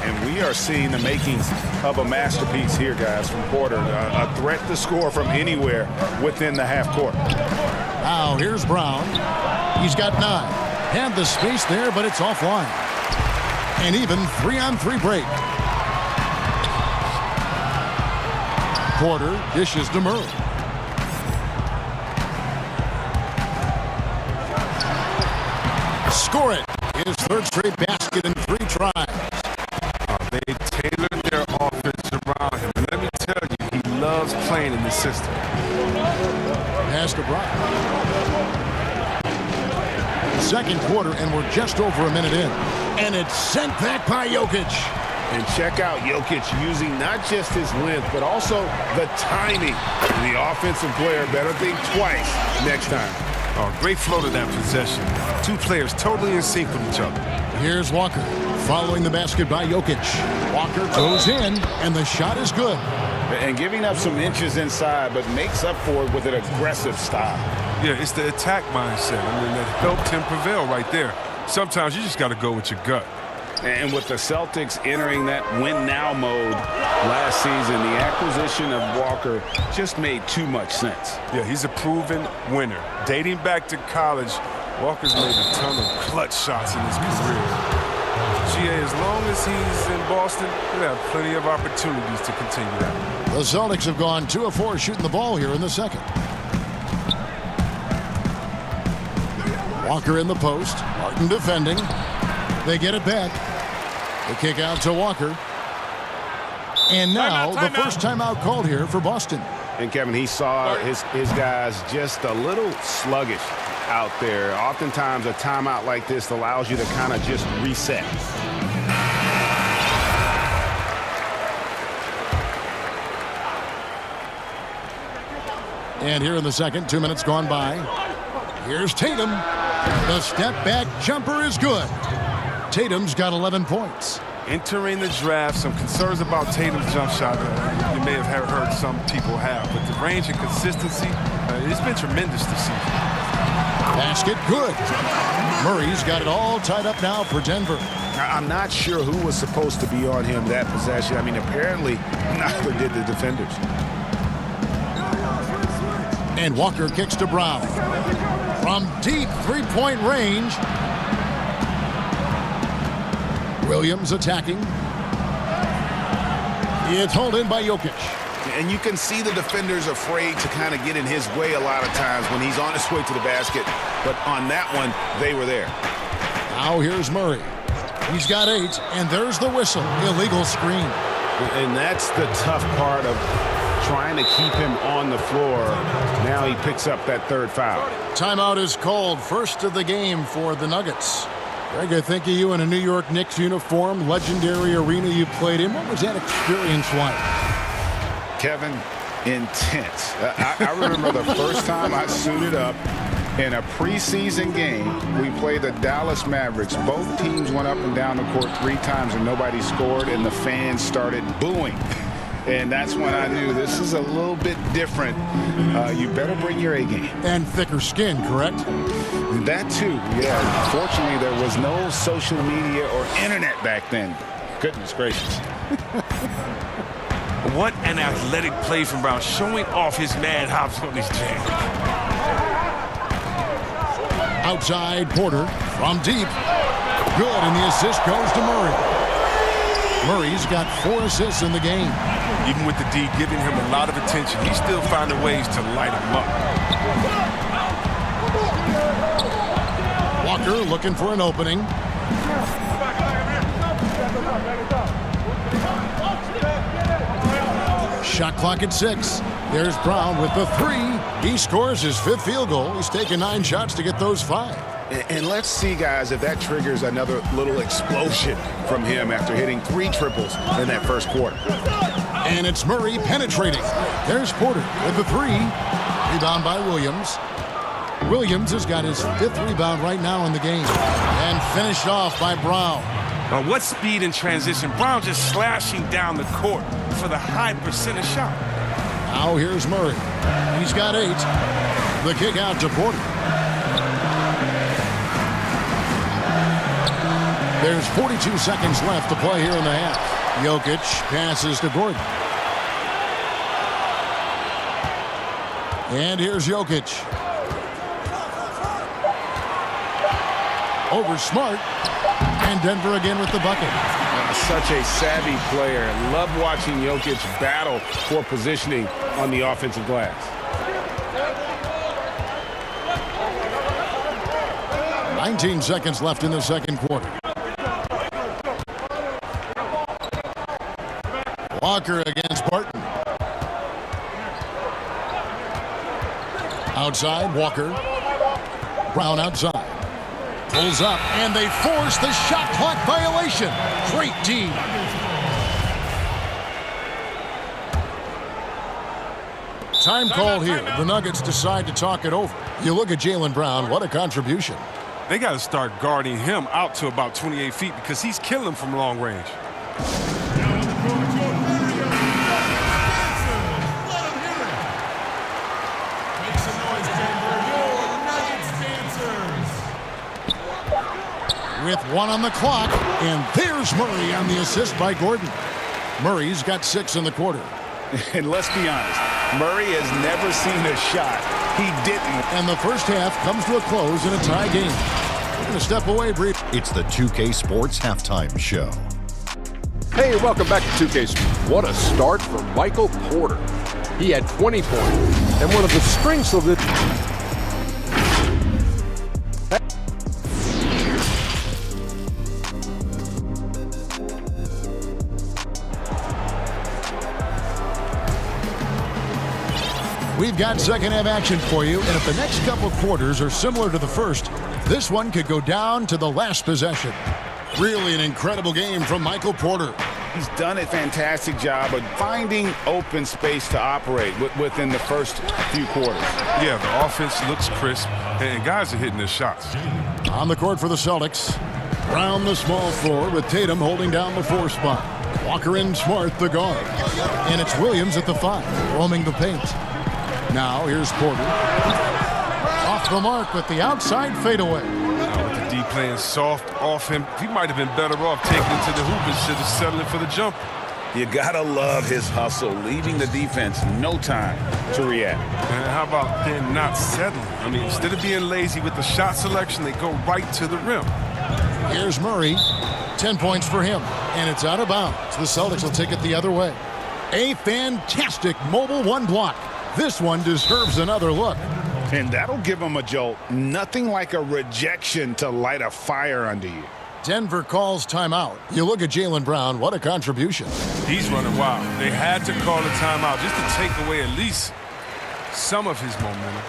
And we are seeing the makings of a masterpiece here, guys, from Porter. A threat to score from anywhere within the half court. Now here's Brown. He's got 9. Had the space there, but it's offline. And even 3-on-3 break. Porter dishes to Murray. Score it. His third straight basket in 3 tries. They tailored their offense around him. And let me tell you, he loves playing in this system. Pass to Brown. Second quarter, and we're just over a minute in. And it's sent back by Jokic. And check out Jokic using not just his length, but also the timing. The offensive player better think twice next time. Oh, great flow to that possession. 2 players totally in sync with each other. Here's Walker following the basket by Jokic. Walker goes in, and the shot is good. And giving up some inches inside, but makes up for it with an aggressive style. Yeah, it's the attack mindset. I mean, that helped him prevail right there. Sometimes you just got to go with your gut. And with the Celtics entering that win-now mode last season, the acquisition of Walker just made too much sense. Yeah, he's a proven winner. Dating back to college, Walker's made a ton of clutch shots in his career. GA, as long as he's in Boston, he'll have plenty of opportunities to continue that. The Celtics have gone 2 of 4 shooting the ball here in the second. Walker in the post. Martin defending. They get it back. The kick out to Walker. And now the first timeout called here for Boston. And Kevin, he saw his guys just a little sluggish out there. Oftentimes a timeout like this allows you to kind of just reset. And here in the second, 2 minutes gone by. Here's Tatum. The step-back jumper is good. Tatum's got 11 points. Entering the draft, some concerns about Tatum's jump shot. You may have heard some people have, but the range and consistency, it's been tremendous this season. Basket good. Murray's got it all tied up now for Denver. I'm not sure who was supposed to be on him that possession. I mean, apparently neither did the defenders. And Walker kicks to Brown. From deep three-point range. Williams attacking. It's hauled in by Jokic. And you can see the defenders afraid to kind of get in his way a lot of times when he's on his way to the basket. But on that one, they were there. Now here's Murray. He's got 8, and there's the whistle. Illegal screen. And that's the tough part of trying to keep him on the floor. Now he picks up that third foul. Timeout is called. First of the game for the Nuggets. Greg, I think of you in a New York Knicks uniform, legendary arena you played in. What was that experience like? Kevin, intense. I remember the first time I suited up in a preseason game. We played the Dallas Mavericks. Both teams went up and down the court 3 times and nobody scored, and the fans started booing. And that's when I knew this is a little bit different. You better bring your A game. And thicker skin, correct? That too, yeah. Fortunately, there was no social media or internet back then. Goodness gracious. What an athletic play from Brown, showing off his mad hops on his jam. Outside, Porter from deep. Good, and the assist goes to Murray. Murray's got 4 assists in the game. Even with the D giving him a lot of attention, he's still finding ways to light him up. Walker looking for an opening. Shot clock at 6. There's Brown with the 3. He scores his 5th field goal. He's taken 9 shots to get those 5. And let's see, guys, if that triggers another little explosion from him after hitting 3 triples in that first quarter. And it's Murray penetrating. There's Porter with the 3. Rebound by Williams. Williams has got his 5th rebound right now in the game. And finished off by Brown. What speed in transition. Brown just slashing down the court for the high percentage shot. Now here's Murray. He's got 8. The kick out to Porter. There's 42 seconds left to play here in the half. Jokic passes to Gordon. And here's Jokic. Over Smart. And Denver again with the bucket. Such a savvy player. Love watching Jokic battle for positioning on the offensive glass. "19 seconds left in the second quarter. Walker against Barton. Outside, Walker. Brown outside. Pulls up, and they force the shot clock violation. Great D. Time called here. The Nuggets decide to talk it over. You look at Jaylen Brown, what a contribution. They got to start guarding him out to about 28 feet because he's killing from long range. With 1 on the clock, and there's Murray on the assist by Gordon. Murray's got 6 in the quarter. And let's be honest, Murray has never seen a shot he didn't. And the first half comes to a close in a tie game. We're going to step away brief. It's the 2K Sports Halftime Show. Hey, welcome back to 2K Sports. What a start for Michael Porter. He had 20 points, and one of the strengths of the... We've got second half action for you, and if the next couple quarters are similar to the first, this one could go down to the last possession. Really an incredible game from Michael Porter. He's done a fantastic job of finding open space to operate within the first few quarters. Yeah, the offense looks crisp, and guys are hitting their shots. On the court for the Celtics, Brown the small floor with Tatum holding down the 4 spot. Walker and Smart the guard. And it's Williams at the 5, roaming the paint. Now here's Porter. Off the mark with the outside fadeaway. With the D playing soft off him, he might have been better off taking it to the hoop instead of settling for the jumper. You gotta love his hustle, leaving the defense no time to react. And how about then not settling? I mean, instead of being lazy with the shot selection, they go right to the rim. Here's Murray. 10 points for him. And it's out of bounds. The Celtics will take it the other way. A fantastic mobile 1 block. This one deserves another look. And that'll give him a jolt. Nothing like a rejection to light a fire under you. Denver calls timeout. You look at Jaylen Brown, what a contribution. He's running wild. They had to call a timeout just to take away at least some of his momentum.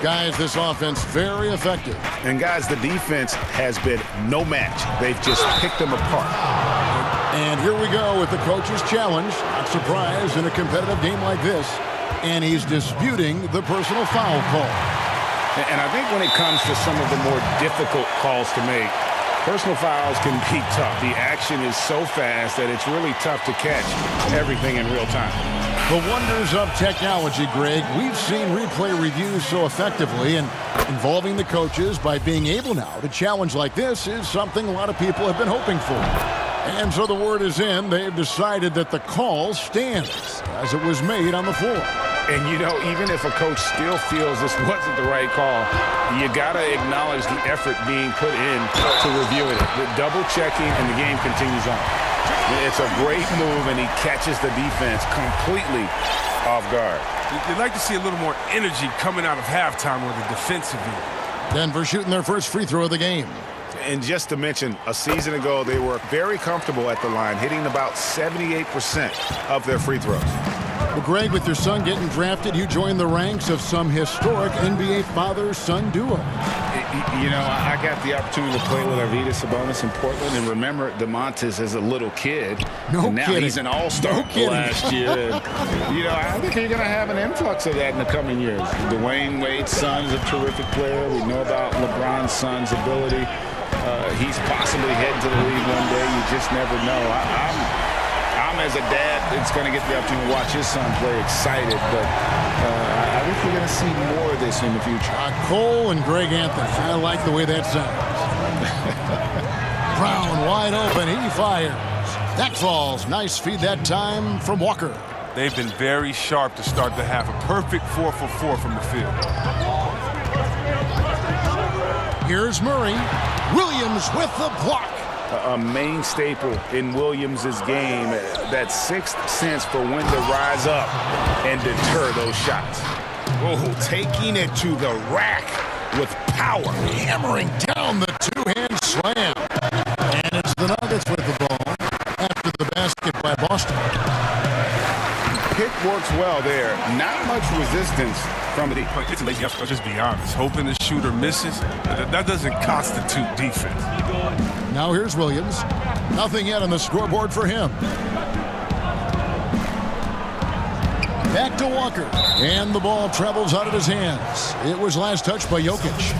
Guys, this offense very effective. And guys, the defense has been no match. They've just picked them apart. And here we go with the coach's challenge. Not surprised in a competitive game like this. And he's disputing the personal foul call. And I think when it comes to some of the more difficult calls to make, personal fouls can be tough. The action is so fast that it's really tough to catch everything in real time. The wonders of technology, Greg. We've seen replay reviews so effectively, and involving the coaches by being able now to challenge like this is something a lot of people have been hoping for. And so the word is in. They've decided that the call stands as it was made on the floor. And, you know, even if a coach still feels this wasn't the right call, you got to acknowledge the effort being put in to reviewing it. The double checking, and the game continues on. It's a great move, and he catches the defense completely off guard. You'd like to see a little more energy coming out of halftime with the defensive end. Denver shooting their first free throw of the game. And just to mention, a season ago, they were very comfortable at the line, hitting about 78% of their free throws. Well, Greg, with your son getting drafted, you joined the ranks of some historic NBA father-son duo. You know, I got the opportunity to play with Arvydas Sabonis in Portland, and remember DeMontis as a little kid. No and now kidding. He's an all-star last year. And, you know, I think you're going to have an influx of that in the coming years. Dwayne Wade's son is a terrific player. We know about LeBron's son's ability. He's possibly heading to the league one day. You just never know. I'm as a dad that's going to get the opportunity to watch his son play excited, but I think we're going to see more of this in the future. Cole and Greg Anthony. I like the way that sounds. Brown wide open. He fires. That falls. Nice feed that time from Walker. They've been very sharp to start the half. A perfect 4 for 4 from the field. Here's Murray. Williams with the block. A main staple in Williams' game, that sixth sense for when to rise up and deter those shots. Oh, taking it to the rack with power, hammering down the two-hand slam. And it's the Nuggets with the ball after the basket by Boston. Pick works well there. Not much resistance from the... It's a lazy effort, just be honest. Hoping the shooter misses, that doesn't constitute defense. Now here's Williams. Nothing yet on the scoreboard for him. Back to Walker. And the ball travels out of his hands. It was last touched by Jokic.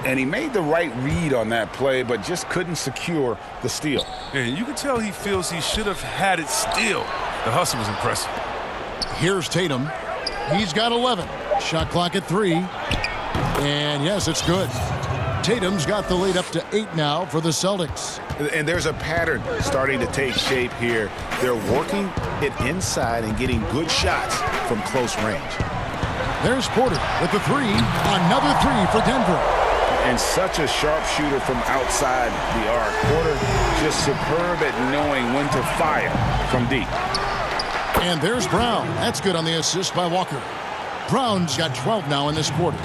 And he made the right read on that play, but just couldn't secure the steal. Yeah, you can tell he feels he should have had it still. The hustle was impressive. Here's Tatum. He's got 11. Shot clock at 3. And yes, it's good. Tatum's got the lead up to 8 now for the Celtics. And there's a pattern starting to take shape here. They're working it inside and getting good shots from close range. There's Porter with the 3. Another 3 for Denver. And such a sharp shooter from outside the arc. Porter just superb at knowing when to fire from deep. And there's Brown. That's good on the assist by Walker. Brown's got 12 now in this quarter.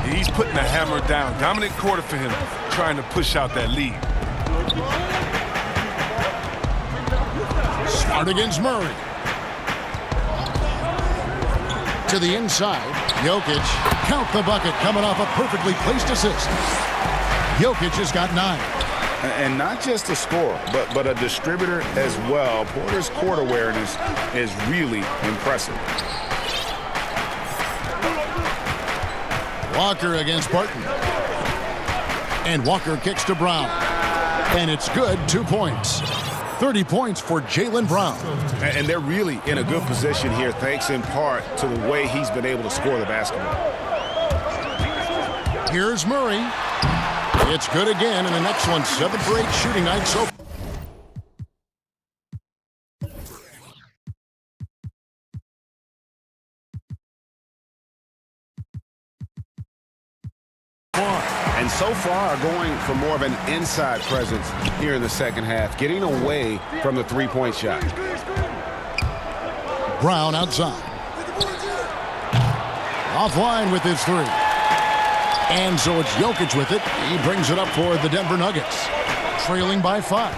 He's putting the hammer down. Dominant quarter for him, trying to push out that lead. Smart against Murray. To the inside. Jokic. Count the bucket coming off a perfectly placed assist. Jokic has got 9. And not just a scorer, but a distributor as well. Porter's court awareness is really impressive. Walker against Barton. And Walker kicks to Brown. And it's good, 2 points. 30 points for Jaylen Brown. And they're really in a good position here, thanks in part to the way he's been able to score the basketball. Here's Murray. It's good again, and the next one, 7 for 8 shooting night so far. And so far going for more of an inside presence here in the second half, getting away from the three-point shot. Brown outside. Offline with his 3. And so it's Jokic with it. He brings it up for the Denver Nuggets. Trailing by 5.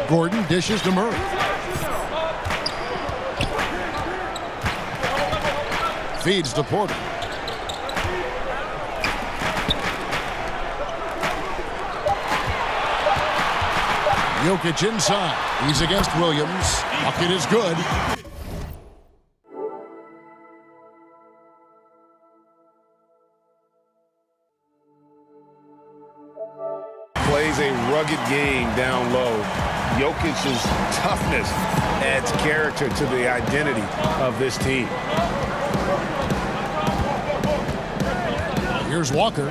Gordon dishes to Murray. Feeds to Porter. Jokic inside. He's against Williams. Bucket is good. Plays a rugged game down low. Jokic's toughness adds character to the identity of this team. Here's Walker.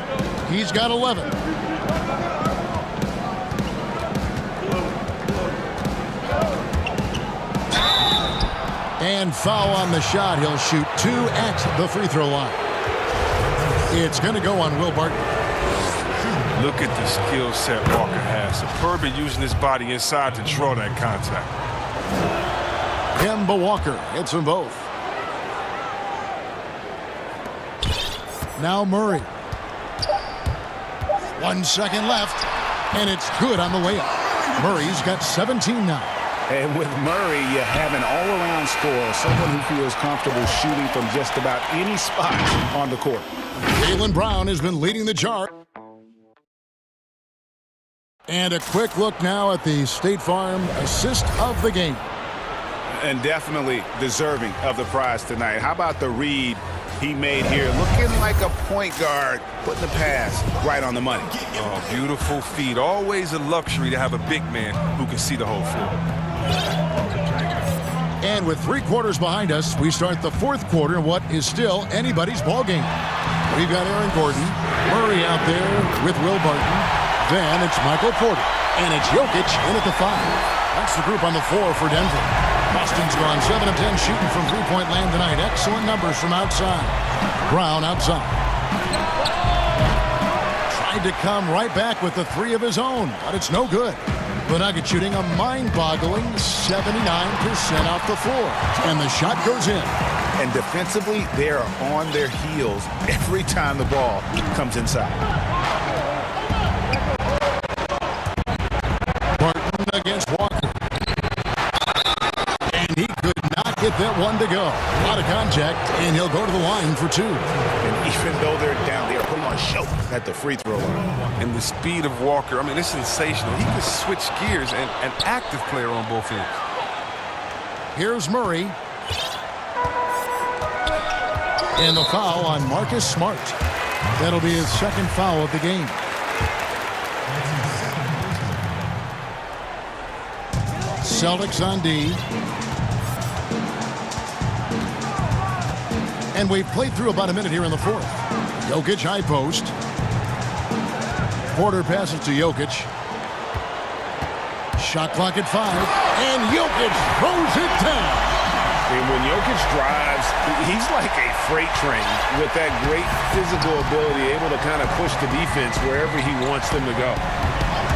He's got 11. And foul on the shot. He'll shoot 2 at the free throw line. It's going to go on Will Barton. Look at the skill set Walker has. Superb at using his body inside to draw that contact. Kemba Walker hits them both. Now Murray. 1 second left, and it's good on the way up. Murray's got 17 now. And with Murray, you have an all-around scorer, someone who feels comfortable shooting from just about any spot on the court. Jaylen Brown has been leading the charge. And a quick look now at the State Farm assist of the game. And definitely deserving of the prize tonight. How about the read he made here? Looking like a point guard, putting the pass right on the money. Oh, beautiful feed. Always a luxury to have a big man who can see the whole floor. And with 3 quarters behind us, we start the 4th quarter in what is still anybody's ball game. We've got Aaron Gordon, Murray out there with Will Barton. Then it's Michael Porter, and it's Jokic in at the 5. That's the group on the floor for Denver. Boston's gone 7 of 10 shooting from three-point land tonight. Excellent numbers from outside. Brown outside. Tried to come right back with the 3 of his own, but it's no good. The Nuggets shooting a mind-boggling 79% off the floor, and the shot goes in. And defensively, they are on their heels every time the ball comes inside. Barton against Walker. And he could not get that one to go. A lot of contact, and he'll go to the line for 2. And even though they're down, they are putting on a show at the free throw line. And the speed of Walker, I mean, it's sensational. He can switch gears, and an active player on both ends. Here's Murray. And the foul on Marcus Smart. That'll be his 2nd foul of the game. Celtics on D. And we've played through about a minute here in the 4th. Jokic high post. Porter passes to Jokic. Shot clock at 5. And Jokic throws it down. And when Jokic drives, he's like a freight train with that great physical ability, able to kind of push the defense wherever he wants them to go.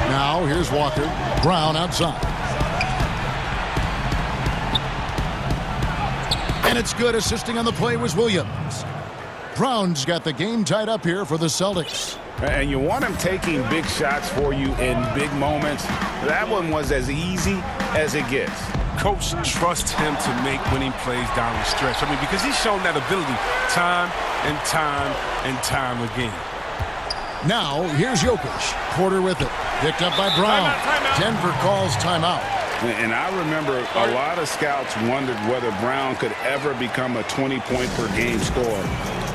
Now here's Walker. Brown outside. And it's good. Assisting on the play was Williams. Brown's got the game tied up here for the Celtics. And you want him taking big shots for you in big moments. That one was as easy as it gets. Coach trusts him to make winning plays down the stretch. I mean, because he's shown that ability time and time and time again. Now, here's Jokic. Porter with it. Picked up by Brown. Timeout. Denver calls timeout. And I remember a lot of scouts wondered whether Brown could ever become a 20-point-per-game scorer.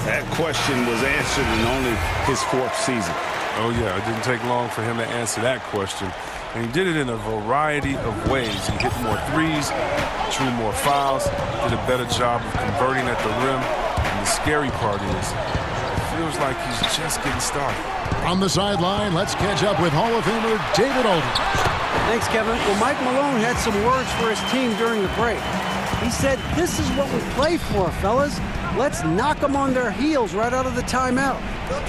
That question was answered in only his 4th season. Oh, yeah, it didn't take long for him to answer that question. And he did it in a variety of ways. He hit more threes, drew more fouls, did a better job of converting at the rim. And the scary part is, it feels like he's just getting started. On the sideline, let's catch up with Hall of Famer David Aldridge. Thanks, Kevin. Well, Mike Malone had some words for his team during the break. He said, "This is what we play for, fellas. Let's knock them on their heels right out of the timeout.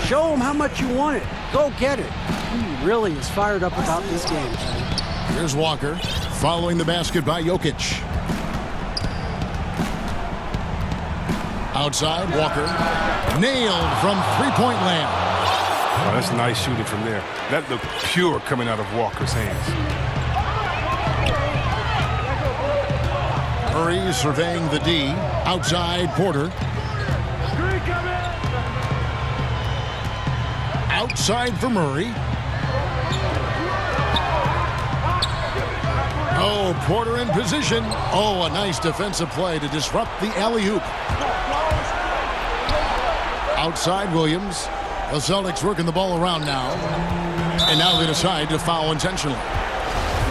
Show them how much you want it. Go get it." He really is fired up about this game. Here's Walker following the basket by Jokic. Outside, Walker nailed from three-point land. Oh, that's nice shooting from there. That looked pure coming out of Walker's hands. Murray surveying the D. Outside, Porter. Outside for Murray. Oh, Porter in position. Oh, a nice defensive play to disrupt the alley-oop. Outside Williams. The Celtics working the ball around now. And now they decide to foul intentionally.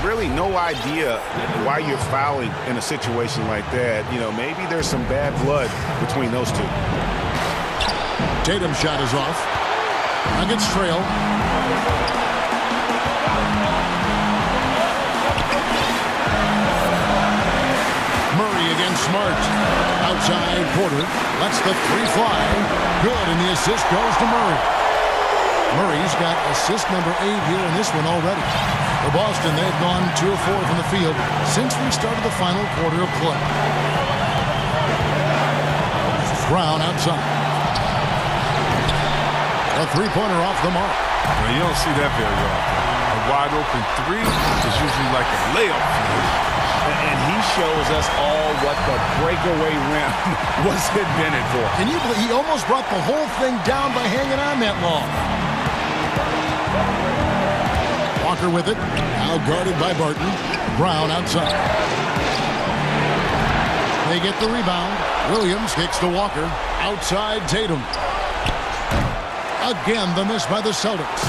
Really no idea why you're fouling in a situation like that. You know, maybe there's some bad blood between those two. Tatum's shot is off. Nuggets trail. Murray against Smart. Outside Porter. Lets the three fly. Good, and the assist goes to Murray. Murray's got assist number 8 here in this one already. For Boston, they've gone 2 of 4 from the field since we started the final quarter of play. Brown outside. A three-pointer off the mark. Well, you don't see that very often. A wide-open three is usually like a layup. And he shows us all what the breakaway rim was invented for. Can you believe he almost brought the whole thing down by hanging on that long? Walker with it. Now guarded by Barton. Brown outside. They get the rebound. Williams kicks to Walker. Outside Tatum. Again, the miss by the Celtics.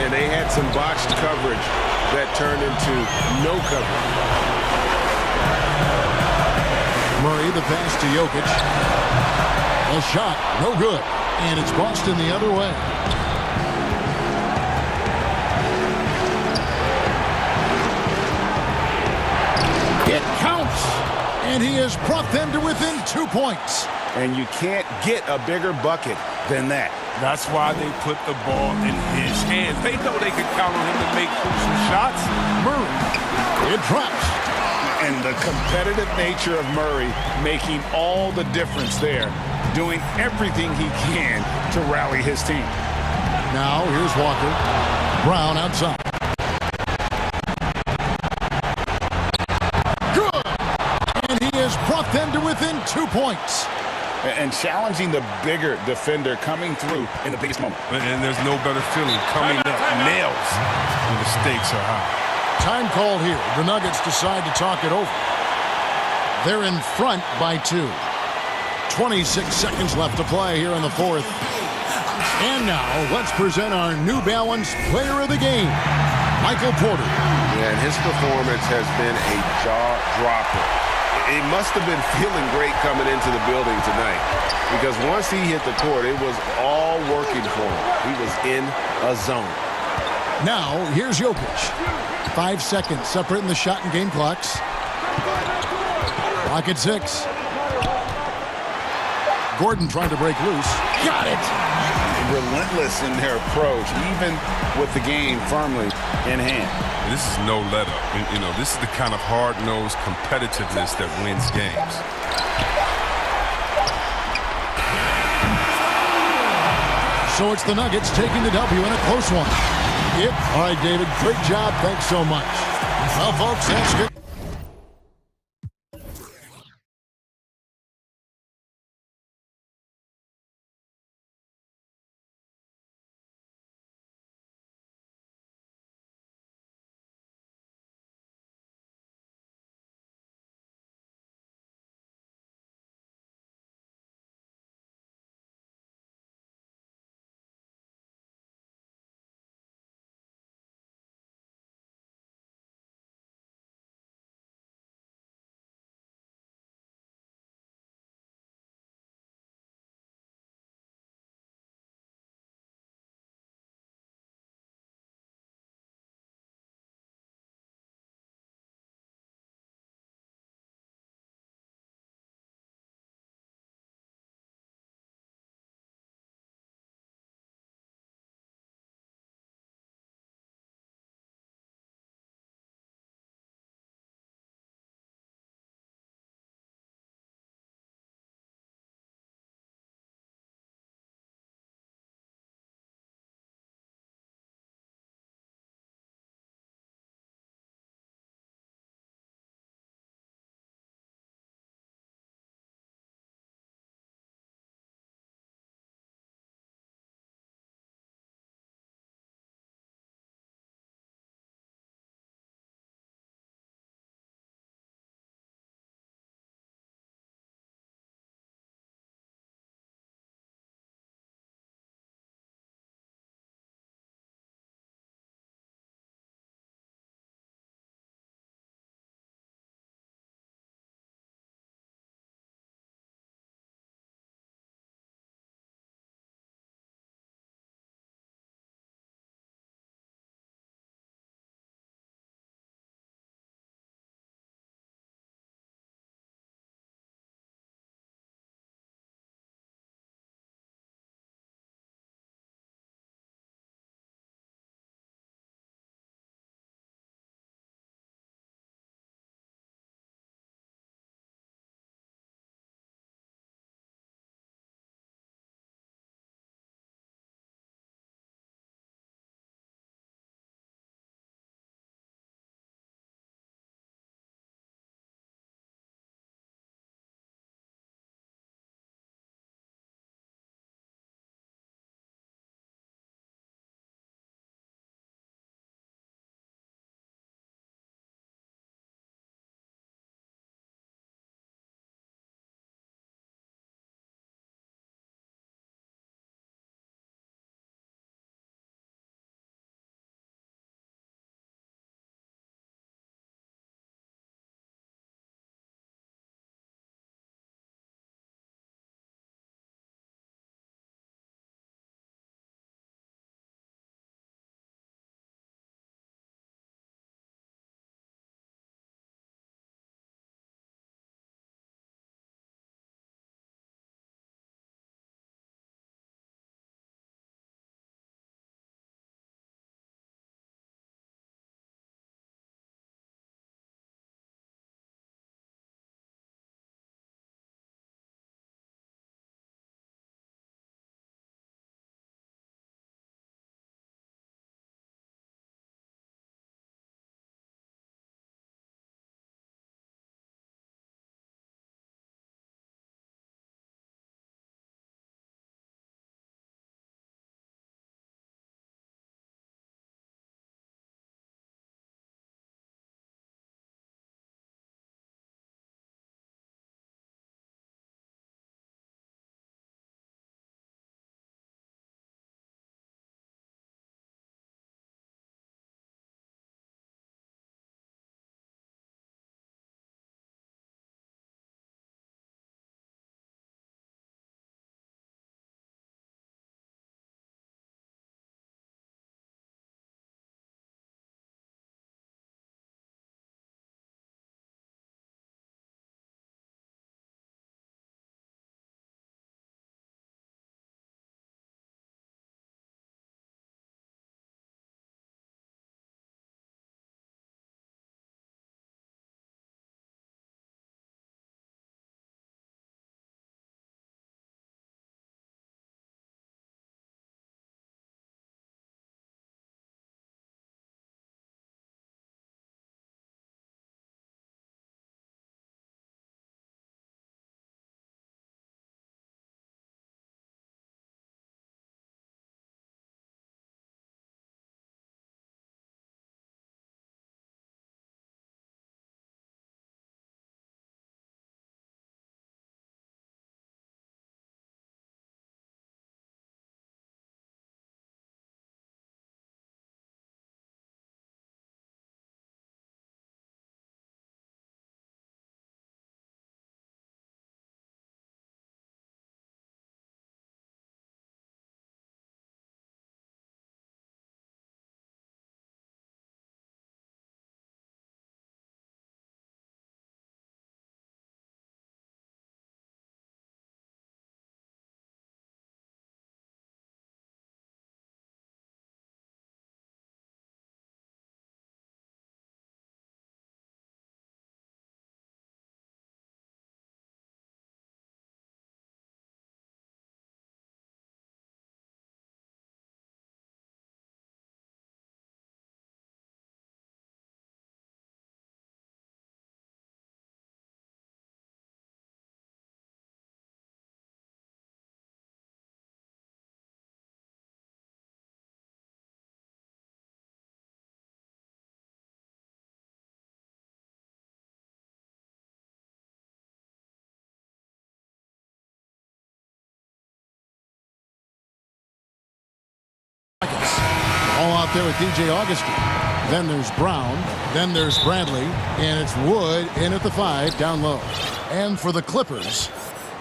And they had some botched coverage that turned into no coverage. Murray, the pass to Jokic. A shot, no good. And it's Boston the other way. It counts. And he has brought them to within 2 points. And you can't get a bigger bucket than that. That's why they put the ball in his hands. They know they can count on him to make crucial shots. Murray, it drops. And the competitive nature of Murray making all the difference there, doing everything he can to rally his team. Now here's Walker. Brown outside. Good! And he has brought them to within 2 points. And challenging the bigger defender coming through in the biggest moment. And there's no better feeling coming up nails when the stakes are high. Time call here. The Nuggets decide to talk it over. They're in front by 2. 26 seconds left to play here in the fourth. And now, let's present our New Balance Player of the Game, Michael Porter. Yeah, and his performance has been a jaw-dropper. He must have been feeling great coming into the building tonight because once he hit the court, it was all working for him. He was in a zone. Now, here's Jokic. 5 seconds separating the shot and game clocks. Clock at 6. Gordon trying to break loose. Got it! Relentless in their approach, even with the game firmly in hand. This is no let-up. You know, this is the kind of hard-nosed competitiveness that wins games. So it's the Nuggets taking the W in a close one. Yep. All right, David, great job. Thanks so much. Well, folks, that's good. ball out there with DJ Augustine. Then there's Brown. Then there's Bradley. And it's Wood in at the 5 down low. And for the Clippers,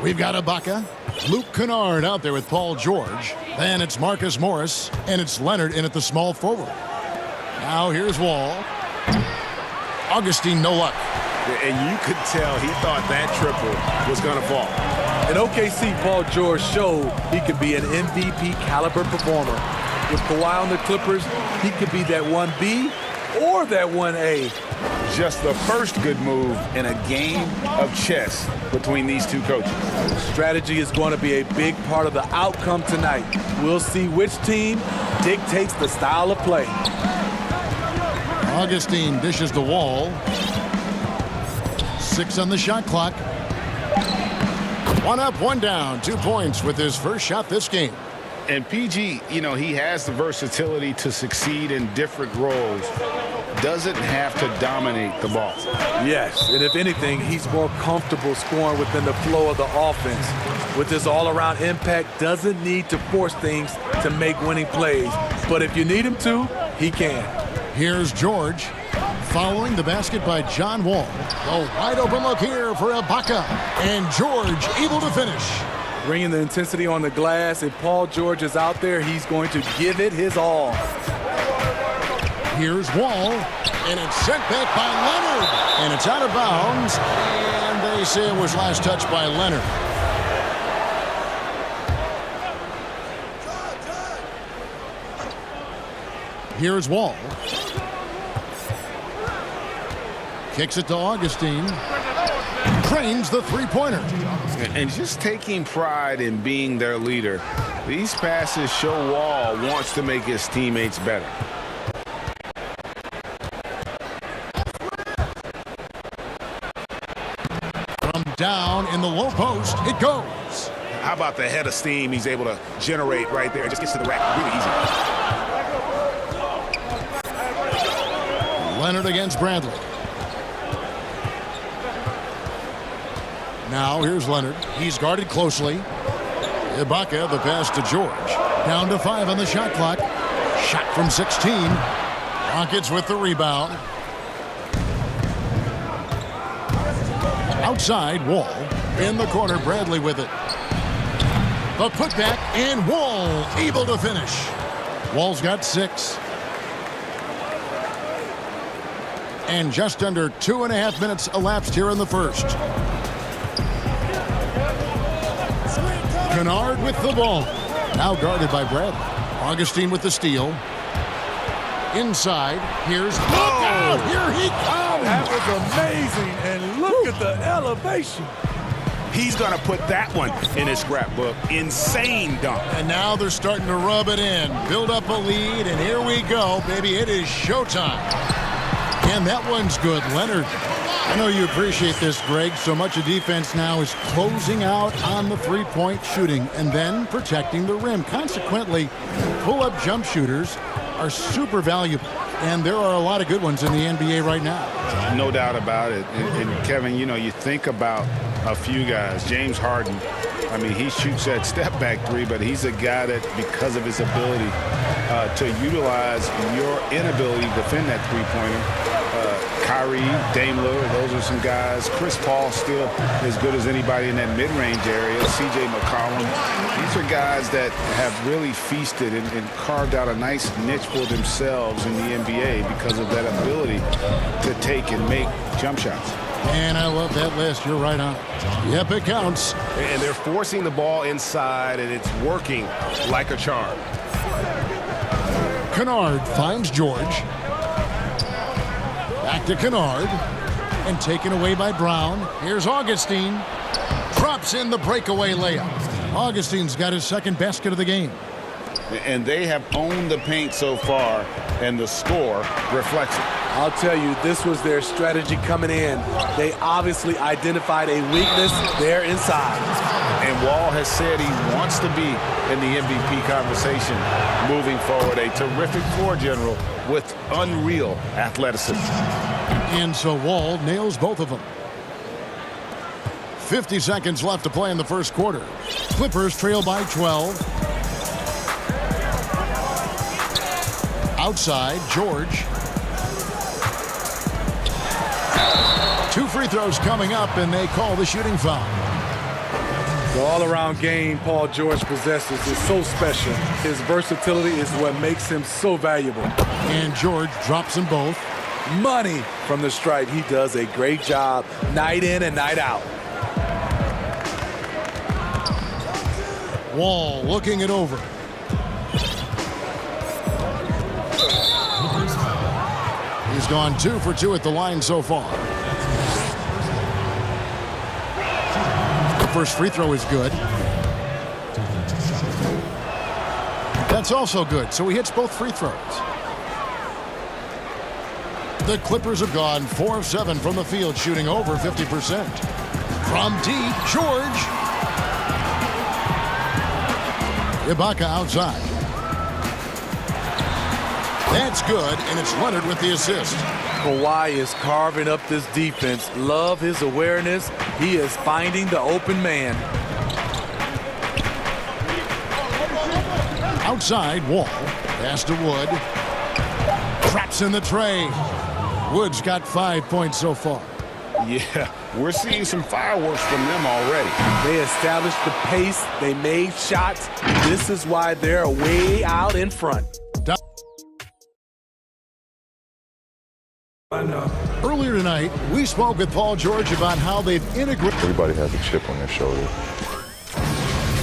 we've got Ibaka. Luke Kennard out there with Paul George. Then it's Marcus Morris. And it's Leonard in at the small forward. Now here's Wall. Augustine, no luck. And you could tell he thought that triple was going to fall. In OKC, Paul George showed he could be an MVP caliber performer. With Kawhi on the Clippers, he could be that 1B or that 1A. Just the first good move in a game of chess between these two coaches. Strategy is going to be a big part of the outcome tonight. We'll see which team dictates the style of play. Augustine dishes the Wall. 6 on the shot clock. 1 up, 1 down. 2 points with his first shot this game. And PG, you know, he has the versatility to succeed in different roles. Doesn't have to dominate the ball. Yes, and if anything, he's more comfortable scoring within the flow of the offense. With his all-around impact, doesn't need to force things to make winning plays. But if you need him to, he can. Here's George. Following the basket by John Wall. A wide open look here for Ibaka. And George able to finish. Bringing the intensity on the glass. If Paul George is out there, he's going to give it his all. Here's Wall. And it's sent back by Leonard. And it's out of bounds. And they say it was last touched by Leonard. Here's Wall. Kicks it to Augustine. Trains the three-pointer. And just taking pride in being their leader, these passes show Wall wants to make his teammates better. From down in the low post, it goes. How about the head of steam he's able to generate right there? It just gets to the rack really easy. Leonard against Bradley. Now here's Leonard. He's guarded closely. Ibaka, the pass to George. Down to 5 on the shot clock. Shot from 16. Rockets with the rebound. Outside, Wall. In the corner, Bradley with it. The putback, and Wall able to finish. Wall's got 6. And just under 2.5 minutes elapsed here in the first. Kennard with the ball. Now guarded by Bradley. Augustine with the steal. Inside. Here's... Look out! Here he comes! That was amazing. And look at the elevation. He's going to put that one in his scrapbook. Insane dunk. And now they're starting to rub it in. Build up a lead, and here we go, baby. It is showtime. And that one's good. Leonard. I know you appreciate this, Greg. So much of defense now is closing out on the three-point shooting and then protecting the rim. Consequently, pull-up jump shooters are super valuable. And there are a lot of good ones in the NBA right now. No doubt about it. And Kevin, you know, you think about a few guys. James Harden, I mean, he shoots that step-back 3, but he's a guy that, because of his ability to utilize your inability to defend that three-pointer, Kyrie, Dame Lillard, those are some guys. Chris Paul still as good as anybody in that mid-range area. C.J. McCollum. These are guys that have really feasted and carved out a nice niche for themselves in the NBA because of that ability to take and make jump shots. And I love that list. You're right on. Yep, it counts. And they're forcing the ball inside, and it's working like a charm. Kennard finds George. Back to Kennard. And taken away by Brown. Here's Augustine. Drops in the breakaway layup. Augustine's got his second basket of the game. And they have owned the paint so far, and the score reflects it. I'll tell you, this was their strategy coming in. They obviously identified a weakness there inside. And Wall has said he wants to be in the MVP conversation moving forward. A terrific floor general with unreal athleticism. And so Wall nails both of them. 50 seconds left to play in the first quarter. Clippers trail by 12. Outside, George. 2 free throws coming up, and they call the shooting foul. The all-around game Paul George possesses is so special. His versatility is what makes him so valuable. And George drops them both. Money from the stripe. He does a great job night in and night out. Wall looking it over. He's gone 2 for 2 at the line so far. The first free throw is good. That's also good, so he hits both free throws. The Clippers have gone 4 of 7 from the field, shooting over 50%. From deep, George. Ibaka outside. That's good, and it's Leonard with the assist. Kawhi is carving up this defense. Love his awareness. He is finding the open man. Outside, Wall. Pass to Wood. Traps in the tray. Wood's got 5 points so far. Yeah, we're seeing some fireworks from them already. They established the pace. They made shots. This is why they're way out in front. Earlier tonight, we spoke with Paul George about how they've integrated. Everybody has a chip on their shoulder.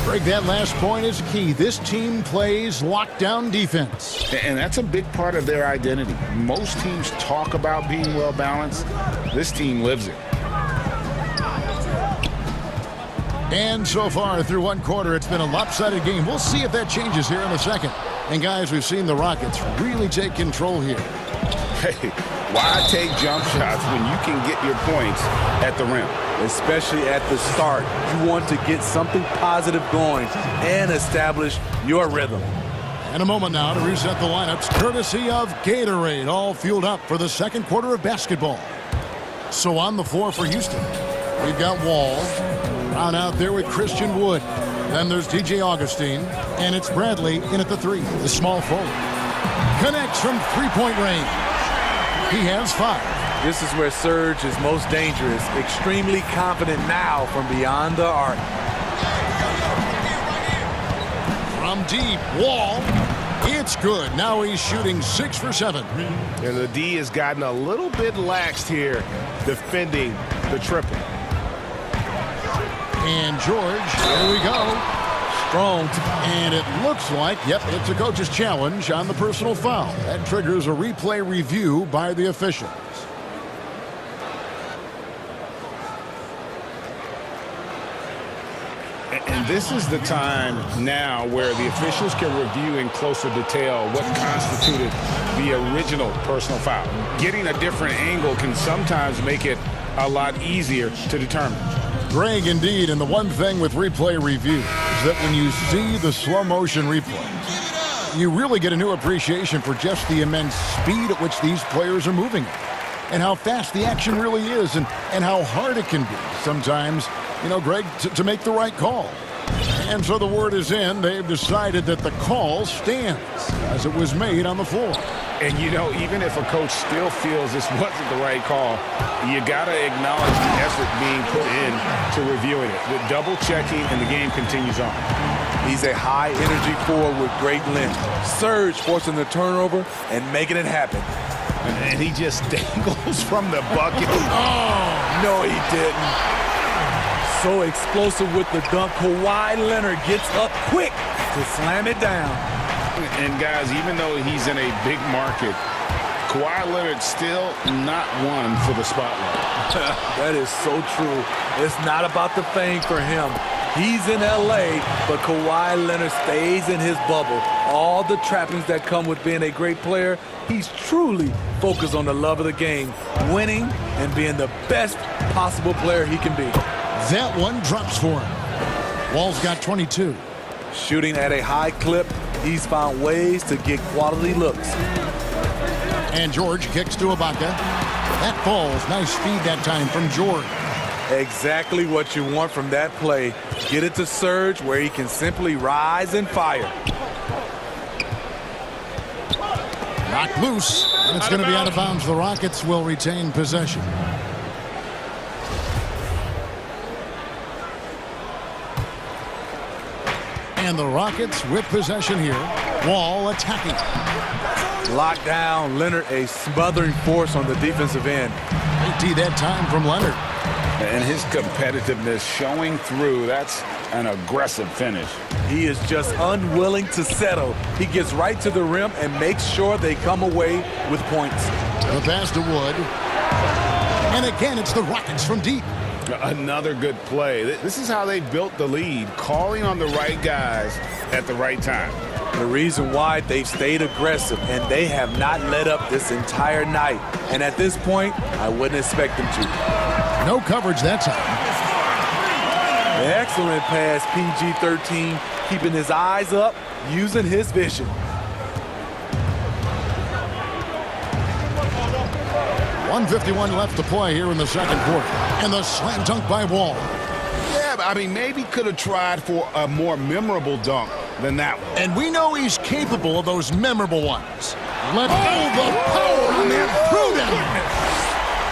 Greg, that last point is key. This team plays lockdown defense. And that's a big part of their identity. Most teams talk about being well-balanced. This team lives it. And so far, through one quarter, it's been a lopsided game. We'll see if that changes here in the second. And, guys, we've seen the Rockets really take control here. Hey, why take jump shots when you can get your points at the rim? Especially at the start. You want to get something positive going and establish your rhythm. And a moment now to reset the lineups, courtesy of Gatorade, all fueled up for the second quarter of basketball. So on the floor for Houston, we've got Wall. Brown out there with Christian Wood. Then there's DJ Augustine, and it's Bradley in at the 3, the small forward. Connects from three-point range. He has 5. This is where Serge is most dangerous. Extremely confident now from beyond the arc. From deep, Wall. It's good. Now he's shooting 6 for 7. And the D has gotten a little bit laxed here defending the triple. And George, here we go. Strong. And it looks like, yep, it's a coach's challenge on the personal foul. That triggers a replay review by the officials. And this is the time now where the officials can review in closer detail what constituted the original personal foul. Getting a different angle can sometimes make it a lot easier to determine. Greg, indeed, and the one thing with replay review is that when you see the slow motion replays, you really get a new appreciation for just the immense speed at which these players are moving and how fast the action really is and how hard it can be sometimes, you know, Greg, to make the right call. And so the word is in. They've decided that the call stands as it was made on the floor. And, you know, even if a coach still feels this wasn't the right call, you got to acknowledge the effort being put in to reviewing it. The double checking, and the game continues on. He's a high-energy forward with great length. Serge forcing the turnover and making it happen. And he just dangles from the bucket. Oh, no, he didn't. So explosive with the dunk. Kawhi Leonard gets up quick to slam it down. And, guys, even though he's in a big market, Kawhi Leonard's still not one for the spotlight. That is so true. It's not about the fame for him. He's in L.A., but Kawhi Leonard stays in his bubble. All the trappings that come with being a great player, he's truly focused on the love of the game, winning and being the best possible player he can be. That one drops for him. Wall's got 22. Shooting at a high clip, he's found ways to get quality looks. And George kicks to Ibaka. That falls. Nice speed that time from George. Exactly what you want from that play. Get it to Serge where he can simply rise and fire. Knocked loose, and it's going to be out of bounds. The Rockets will retain possession. And the Rockets with possession here. Wall attacking. Locked down. Leonard, a smothering force on the defensive end. Empty that time from Leonard. And his competitiveness showing through. That's an aggressive finish. He is just unwilling to settle. He gets right to the rim and makes sure they come away with points. The pass to Wood. And again, it's the Rockets from deep. Another good play. This is how they built the lead, calling on the right guys at the right time. The reason why they've stayed aggressive, and they have not let up this entire night. And at this point, I wouldn't expect them to. No coverage that time. Excellent pass, PG-13, keeping his eyes up, using his vision. 1:51 left to play here in the second quarter. And the slam dunk by Wall. Yeah, but I mean, maybe could have tried for a more memorable dunk than that one. And we know he's capable of those memorable ones. The power on that throw-down.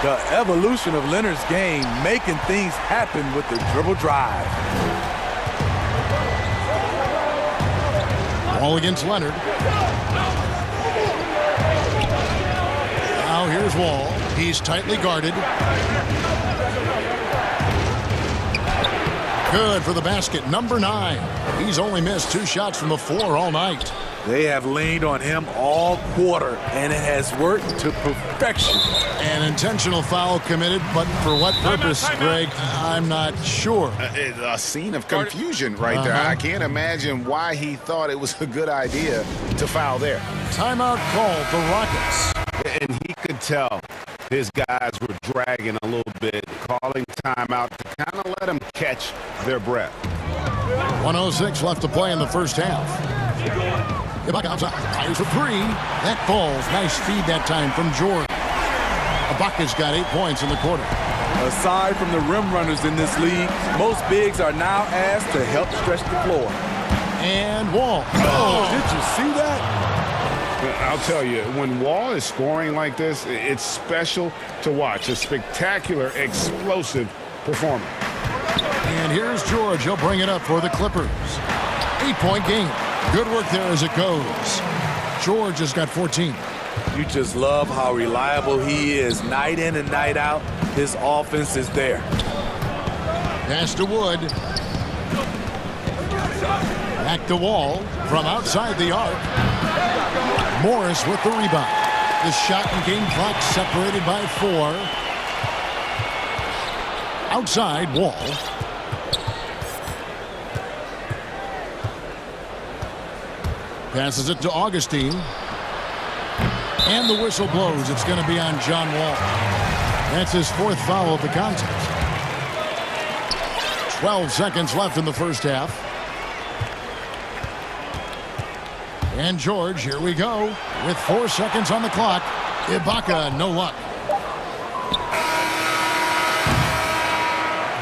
The evolution of Leonard's game, making things happen with the dribble drive. Ball against Leonard. Now here's Wall. He's tightly guarded. Good for the basket, number 9. He's only missed 2 shots from the floor all night. They have leaned on him all quarter, and it has worked to perfection. An intentional foul committed, but for what purpose, Greg, I'm not sure. A scene of confusion right there. I can't imagine why he thought it was a good idea to foul there. Timeout called the Rockets. And he could tell his guys were dragging a little bit, calling timeout to kind of let them catch their breath. 1:06 left to play in the first half. Ibaka outside, fires for 3. That falls. Nice feed that time from George. Ibaka's got 8 points in the quarter. Aside from the rim runners in this league, most bigs are now asked to help stretch the floor. And Wall. Oh, did you see that? I'll tell you, when Wall is scoring like this, it's special to watch. A spectacular, explosive performance. And here's George. He'll bring it up for the Clippers. 8-point game. Good work there as it goes. George has got 14. You just love how reliable he is night in and night out. His offense is there. Pass to Wood. Back to Wall from outside the arc. Morris with the rebound. The shot and game clock separated by 4. Outside Wall. Passes it to Augustine. And the whistle blows. It's going to be on John Wall. That's his 4th foul of the contest. 12 seconds left in the first half. And George, here we go. With 4 seconds on the clock. Ibaka, no luck.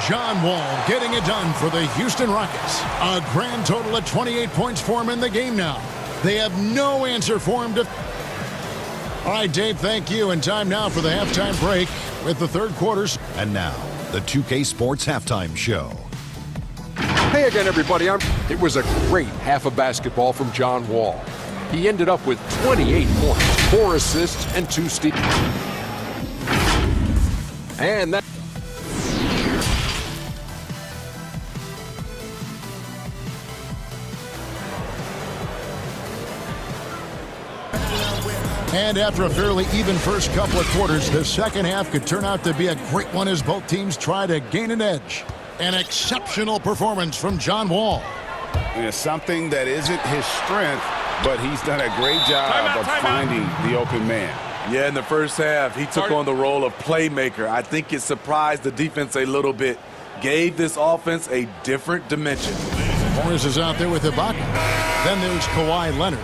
John Wall getting it done for the Houston Rockets. A grand total of 28 points for him in the game now. They have no answer for him to... All right, Dave, thank you. And time now for the halftime break with the third quarters. And now, the 2K Sports Halftime Show. Hey again, everybody. It was a great half of basketball from John Wall. He ended up with 28 points, 4 assists, and 2 steals. And that... And after a fairly even first couple of quarters, the second half could turn out to be a great one as both teams try to gain an edge. An exceptional performance from John Wall. It's something that isn't his strength, but he's done a great job of finding the open man. Yeah, in the first half, he took on the role of playmaker. I think it surprised the defense a little bit. Gave this offense a different dimension. Morris is out there with Ibaka. Then there's Kawhi Leonard.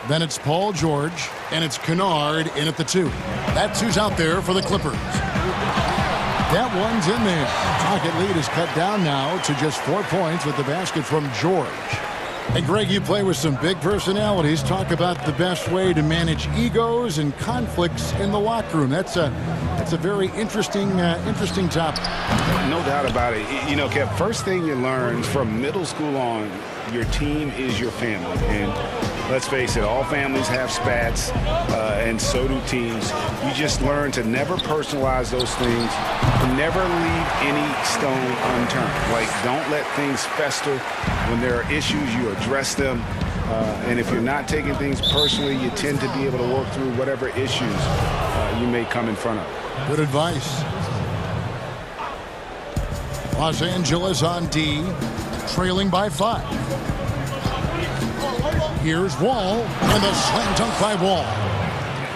Then it's Paul George. And it's Kennard in at the 2. That's who's out there for the Clippers. That one's in there. Rocket lead is cut down now to just 4 points with the basket from George. Hey, Greg, you play with some big personalities. Talk about the best way to manage egos and conflicts in the locker room. That's a very interesting topic. No doubt about it. You know, Kev, first thing you learn from middle school on, your team is your family. And let's face it, all families have spats, and so do teams. You just learn to never personalize those things, never leave any stone unturned. Like, don't let things fester. When there are issues, you address them. And if you're not taking things personally, you tend to be able to work through whatever issues you may come in front of. Good advice. Los Angeles on D, trailing by 5. Here's Wall, and the slam dunk by Wall.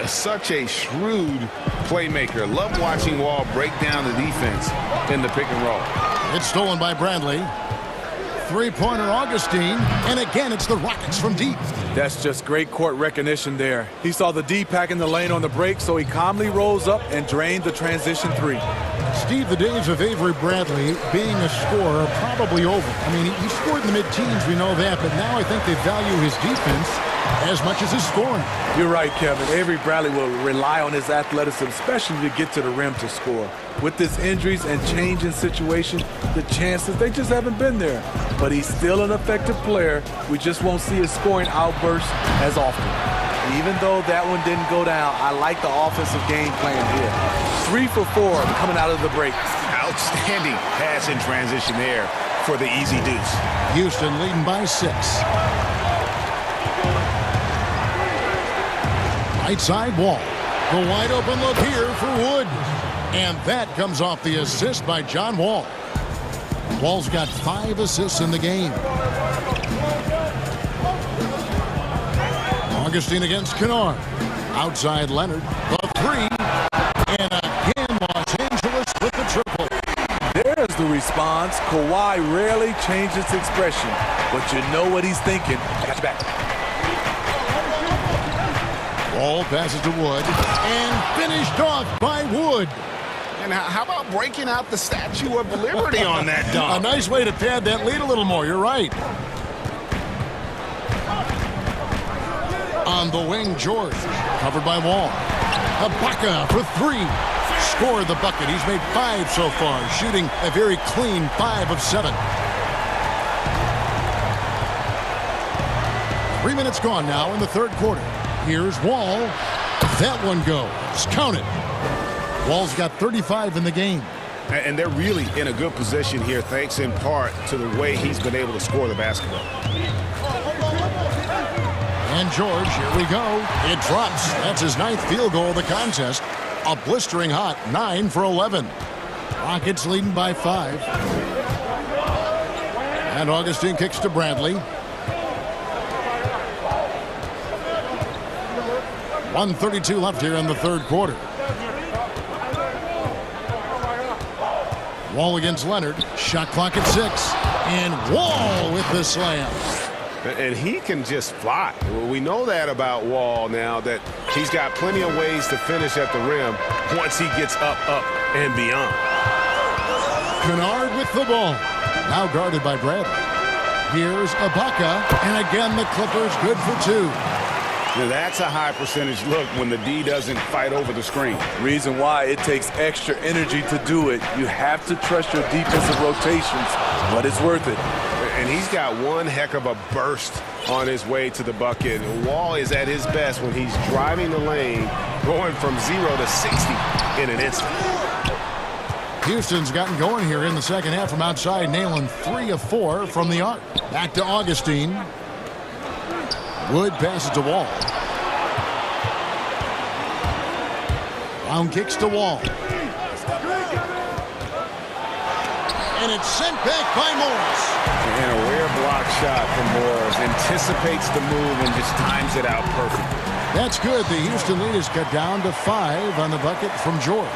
Such a shrewd playmaker. Love watching Wall break down the defense in the pick and roll. It's stolen by Bradley. Three-pointer Augustine, and again it's the Rockets from deep. That's just great court recognition there. He saw the D pack in the lane on the break, so he calmly rose up and drained the transition three. Steve, the days of Avery Bradley being a scorer are probably over. I mean, he scored in the mid-teens, we know that, but now I think they value his defense as much as his scoring. You're right, Kevin. Avery Bradley will rely on his athleticism, especially to get to the rim to score. With his injuries and change in situation, the chances, they just haven't been there. But he's still an effective player. We just won't see his scoring outbursts as often. Even though that one didn't go down, I like the offensive game plan here. 3 for 4 coming out of the break. Outstanding pass in transition there for the easy deuce. Houston leading by 6. Right side Wall. The wide open look here for Wood. And that comes off the assist by John Wall. Wall's got 5 assists in the game. Augustine against Kennard. Outside Leonard. The 3. And again, Los Angeles with the triple. There's the response. Kawhi rarely changes expression, but you know what he's thinking. Got you back. Wall passes to Wood. And finished off by Wood. And how about breaking out the Statue of Liberty on that dunk? A nice way to pad that lead a little more. You're right. On the wing, George. Covered by Wall. Ibaka for 3. Scored the bucket. He's made 5 so far. Shooting a very clean 5 of 7. 3 minutes gone now in the third quarter. Here's Wall. That one goes. Count it. Wall's got 35 in the game. And they're really in a good position here, thanks in part to the way he's been able to score the basketball. And George, here we go. It drops. That's his 9th field goal of the contest. A blistering hot 9 for 11. Rockets leading by 5. And Augustine kicks to Bradley. 1:32 left here in the third quarter. Wall against Leonard. Shot clock at 6. And Wall with the slam. And he can just fly. We know that about Wall now, that he's got plenty of ways to finish at the rim once he gets up, and beyond. Kennard with the ball. Now guarded by Bradley. Here's Ibaka. And again, the Clippers good for 2. Now that's a high percentage look when the D doesn't fight over the screen. Reason why it takes extra energy to do it. You have to trust your defensive rotations, but it's worth it. And he's got one heck of a burst on his way to the bucket. Wall is at his best when he's driving the lane, going from 0 to 60 in an instant. Houston's gotten going here in the second half from outside, nailing 3 of 4 from the arc. Back to Augustine. Wood passes to Wall. Brown kicks to Wall. And it's sent back by Morris. And a rare block shot from Morris. Anticipates the move and just times it out perfectly. That's good. The Houston lead is cut down to 5 on the bucket from George.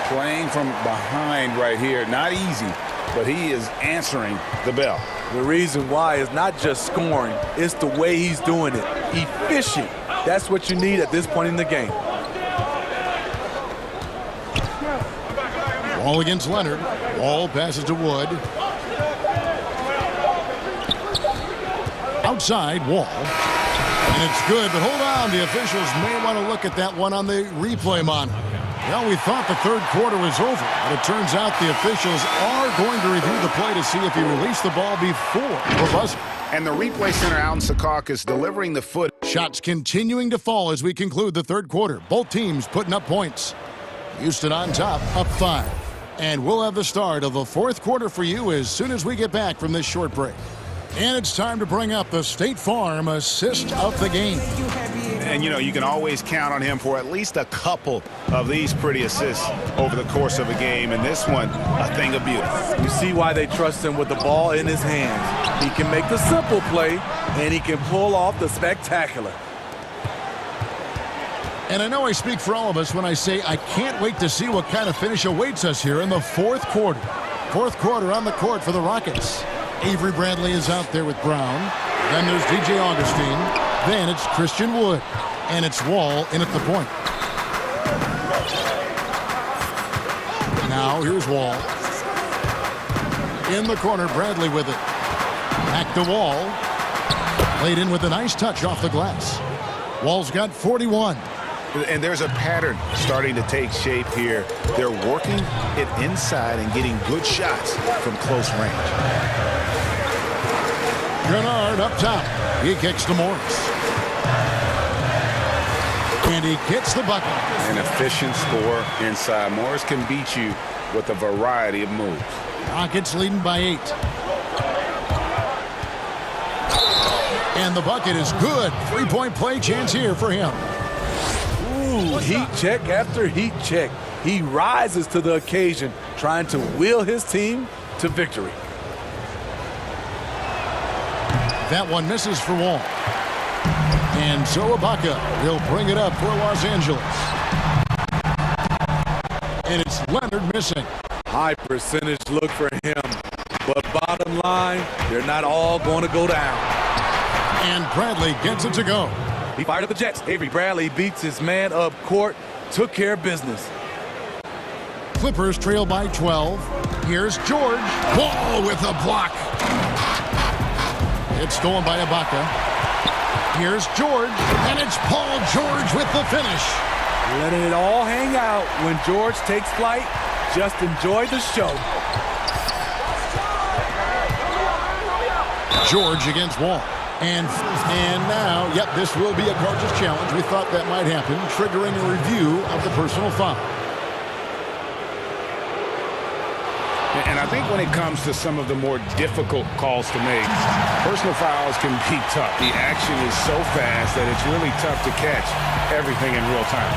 Playing from behind right here. Not easy, but he is answering the bell. The reason why is not just scoring, it's the way he's doing it. Efficient. That's what you need at this point in the game. Wall against Leonard. Wall passes to Wood. Outside, Wall. And it's good, but hold on. The officials may want to look at that one on the replay monitor. Well, we thought the third quarter was over, but it turns out the officials are going to review the play to see if he released the ball before the buzzer. And the replay center out in Secaucus delivering the foot. Shots continuing to fall as we conclude the third quarter. Both teams putting up points. Houston on top, up 5. And we'll have the start of the fourth quarter for you as soon as we get back from this short break. And it's time to bring up the State Farm assist of the game. And, you know, you can always count on him for at least a couple of these pretty assists over the course of a game. And this one, a thing of beauty. You see why they trust him with the ball in his hands. He can make the simple play, and he can pull off the spectacular. And I know I speak for all of us when I say I can't wait to see what kind of finish awaits us here in the fourth quarter. Fourth quarter on the court for the Rockets. Avery Bradley is out there with Brown. Then there's DJ Augustine. Then it's Christian Wood. And it's Wall in at the point. Now here's Wall. In the corner, Bradley with it. Back to Wall. Laid in with a nice touch off the glass. Wall's got 41. And there's a pattern starting to take shape here. They're working it inside and getting good shots from close range. Gennard up top. He kicks to Morris. And he gets the bucket. An efficient score inside. Morris can beat you with a variety of moves. Rockets leading by 8. And the bucket is good. 3-point play chance here for him. Ooh, heat check after heat check. He rises to the occasion, trying to will his team to victory. That one misses for Wall. And so Ibaka will bring it up for Los Angeles. And it's Leonard missing. High percentage look for him. But bottom line, they're not all going to go down. And Bradley gets it to go. He fired up the Jets. Avery Bradley beats his man up court. Took care of business. Clippers trail by 12. Here's George. Wall with a block. It's stolen by Ibaka. Here's George, and it's Paul George with the finish. Letting it all hang out when George takes flight. Just enjoy the show. George against Wall. And now, yep, this will be a coach's challenge. We thought that might happen, triggering a review of the personal foul. And I think when it comes to some of the more difficult calls to make, personal fouls can be tough. The action is so fast that it's really tough to catch everything in real time.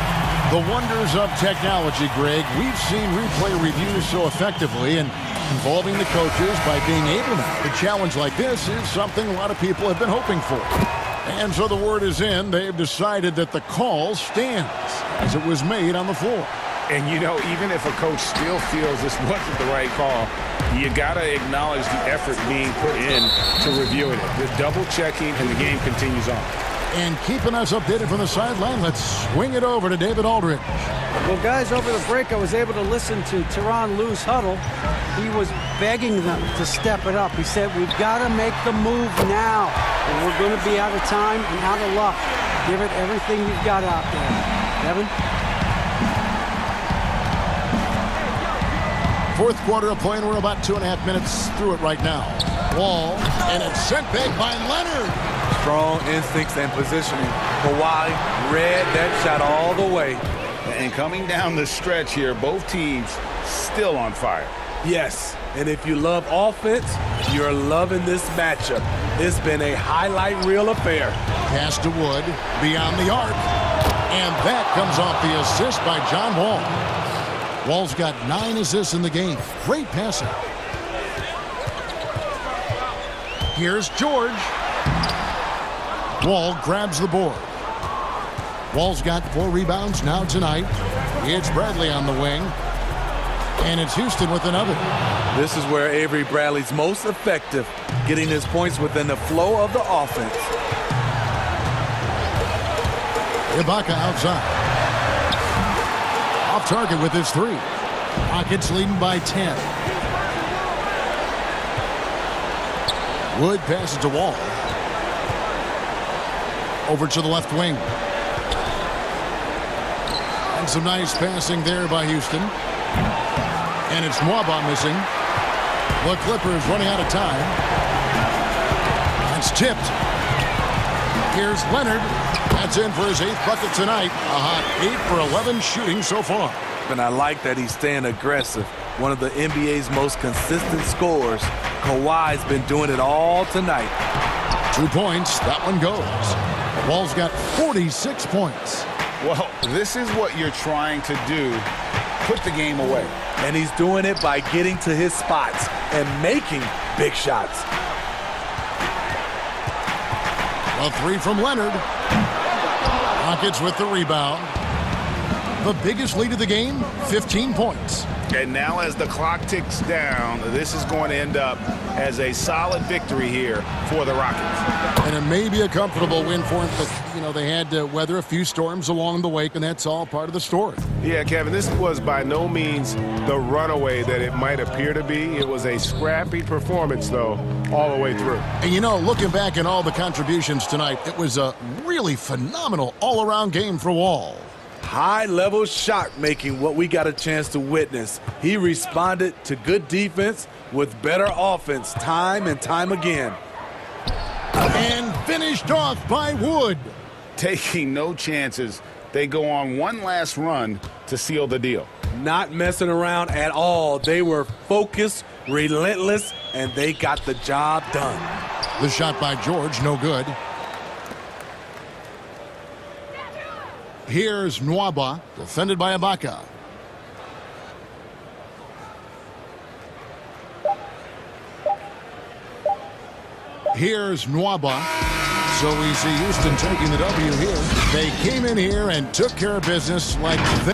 The wonders of technology, Greg. We've seen replay reviews so effectively, and involving the coaches by being able to challenge like this is something a lot of people have been hoping for. And so the word is in. They've decided that the call stands as it was made on the floor. And, you know, even if a coach still feels this wasn't the right call, you got to acknowledge the effort being put in to reviewing it. The double-checking, and the game continues on. And keeping us updated from the sideline, let's swing it over to David Aldridge. Well, guys, over the break, I was able to listen to Tyronn Lue's huddle. He was begging them to step it up. He said, we've got to make the move now, or we're going to be out of time and out of luck. Give it everything you've got out there. Evan? Fourth quarter of play, and we're about 2.5 minutes through it right now. Wall, and it's sent back by Leonard. Strong instincts and positioning. Kawhi read that shot all the way. And coming down the stretch here, both teams still on fire. Yes, and if you love offense, you're loving this matchup. It's been a highlight reel affair. Pass to Wood, beyond the arc. And that comes off the assist by John Wall. Wall's got 9 assists in the game. Great passing. Here's George. Wall grabs the board. Wall's got 4 rebounds now tonight. It's Bradley on the wing. And it's Houston with another. This is where Avery Bradley's most effective, getting his points within the flow of the offense. Ibaka outside. Off target with his 3. Rockets leading by 10. Wood passes to Wall. Over to the left wing. And some nice passing there by Houston. And it's Nwaba missing. The Clippers running out of time. It's tipped. Here's Leonard. That's in for his 8th bucket tonight. A hot 8 for 11 shooting so far. And I like that he's staying aggressive. One of the NBA's most consistent scorers. Kawhi's been doing it all tonight. 2 points. That one goes. Wall's got 46 points. Well, this is what you're trying to do. Put the game away. And he's doing it by getting to his spots and making big shots. A 3 from Leonard. Rockets with the rebound. The biggest lead of the game, 15 points. And now as the clock ticks down, this is going to end up as a solid victory here for the Rockets. And it may be a comfortable win for them, but, you know, they had to weather a few storms along the way, and that's all part of the story. Yeah, Kevin, this was by no means the runaway that it might appear to be. It was a scrappy performance, though, all the way through. And, you know, looking back at all the contributions tonight, it was a really phenomenal all-around game for Wall. High-level shot making, what we got a chance to witness. He responded to good defense with better offense time and time again. And finished off by Wood. Taking no chances. They go on one last run to seal the deal. Not messing around at all. They were focused, relentless, and they got the job done. The shot by George, no good. Here's Nwaba, defended by Ibaka. Here's Nwaba. So we see Houston taking the W here. They came in here and took care of business like this.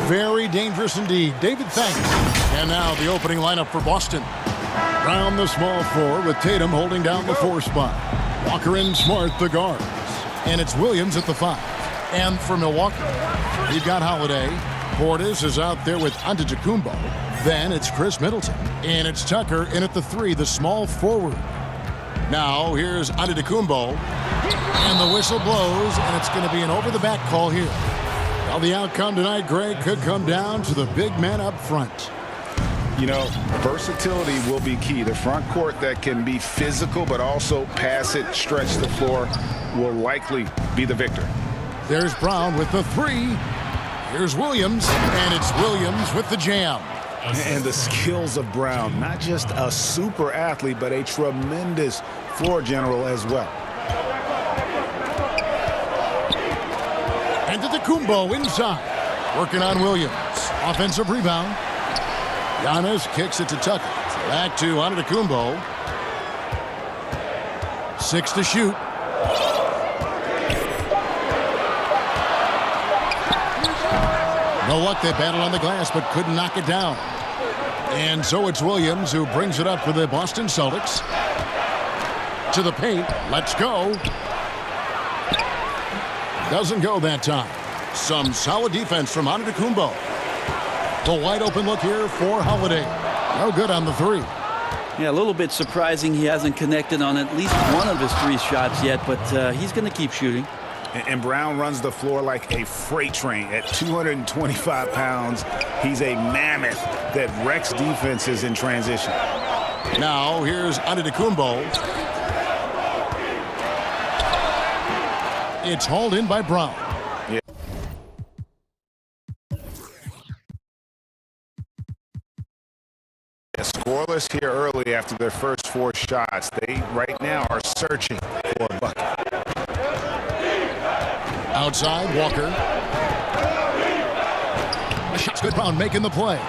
Very dangerous indeed. David, thanks. And now the opening lineup for Boston. Round the small floor with Tatum holding down the 4 spot. Walker and Smart the guards. And it's Williams at the 5. And for Milwaukee, you've got Holiday. Portis is out there with Antetokounmpo. Then it's Chris Middleton. And it's Tucker in at the 3, the small forward. Now here's Antetokounmpo. And the whistle blows, and it's going to be an over-the-back call here. Well, the outcome tonight, Greg, could come down to the big man up front. You know, versatility will be key. The front court that can be physical but also pass it, stretch the floor, will likely be the victor. There's Brown with the 3. Here's Williams, and it's Williams with the jam. And the skills of Brown, not just a super athlete, but a tremendous floor general as well. Antetokounmpo inside, working on Williams. Offensive rebound. Giannis kicks it to Tucker. Back to Antetokounmpo. 6 to shoot. No luck. They battled on the glass, but couldn't knock it down. And so it's Williams who brings it up for the Boston Celtics. To the paint. Let's go. Doesn't go that time. Some solid defense from Antetokounmpo. The wide open look here for Holiday. No good on the 3. Yeah, a little bit surprising he hasn't connected on at least one of his 3 shots yet, but he's going to keep shooting. And Brown runs the floor like a freight train. At 225 pounds, he's a mammoth that wrecks defenses in transition. Now here's Antetokounmpo. It's hauled in by Brown. Yeah. Scoreless here early after their first 4 shots. They right now are searching for a bucket. Outside, Walker. The shot's good. Brown making the play.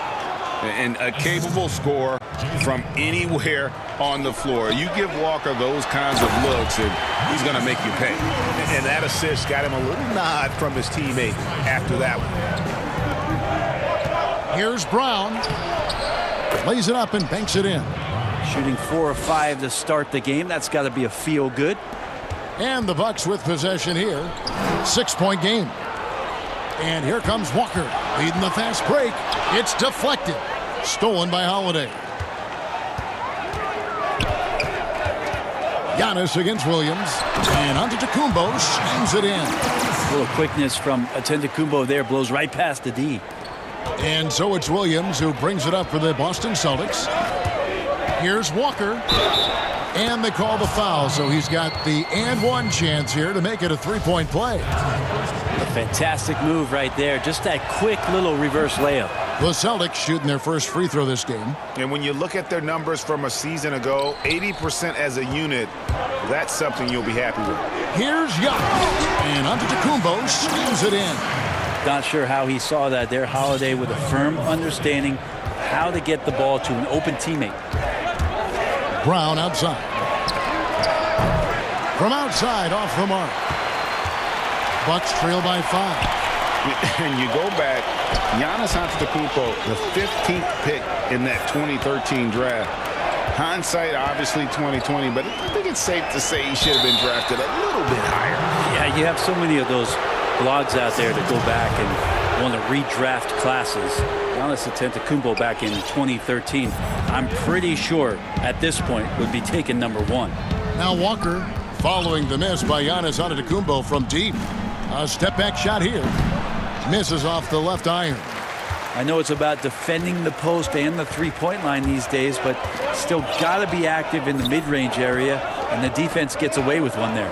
And a capable scorer from anywhere on the floor. You give Walker those kinds of looks, and he's going to make you pay. And that assist got him a little nod from his teammate after that one. Here's Brown. Lays it up and banks it in. Shooting 4 of 5 to start the game. That's got to be a feel good. And the Bucks with possession here. 6-point game. And here comes Walker leading the fast break. It's deflected. Stolen by Holiday. Giannis against Williams. And Antetokounmpo slams it in. A little quickness from Antetokounmpo there. Blows right past the D. And so it's Williams who brings it up for the Boston Celtics. Here's Walker. And they call the foul, so he's got the and-one chance here to make it a 3-point play. A fantastic move right there. Just that quick little reverse layup. The Celtics shooting their first free throw this game. And when you look at their numbers from a season ago, 80% as a unit, that's something you'll be happy with. Here's Giannis. And Antetokounmpo slams it in. Not sure how he saw that there. Holiday with a firm understanding how to get the ball to an open teammate. Brown outside. From outside, off the mark. Bucks trail by 5. And you go back, Giannis Antetokounmpo, the 15th pick in that 2013 draft. Hindsight, obviously 2020, but I think it's safe to say he should have been drafted a little bit higher. Yeah, you have so many of those blogs out there to go back and want to redraft classes. Giannis Antetokounmpo back in 2013, I'm pretty sure at this point would be taken number 1. Now Walker following the miss by Giannis Antetokounmpo from deep. A step back shot here. Misses off the left iron. I know it's about defending the post and the 3-point line these days, but still got to be active in the mid-range area, and the defense gets away with one there.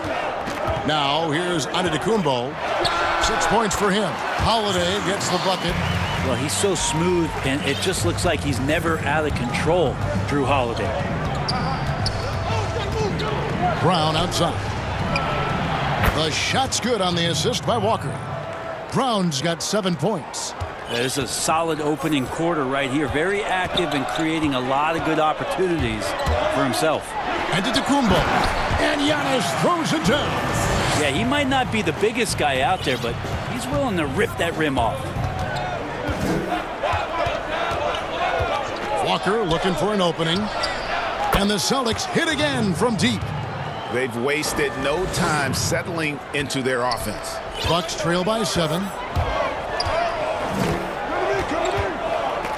Now here's Antetokounmpo. 6 points for him. Holiday gets the bucket. Well, he's so smooth, and it just looks like he's never out of control, Drew Holiday. Brown outside. The shot's good on the assist by Walker. Brown's got 7 points. There's a solid opening quarter right here. Very active and creating a lot of good opportunities for himself. Antetokounmpo. And Giannis throws it down. Yeah, he might not be the biggest guy out there, but he's willing to rip that rim off. Walker looking for an opening. And the Celtics hit again from deep. They've wasted no time settling into their offense. Bucks trail by 7.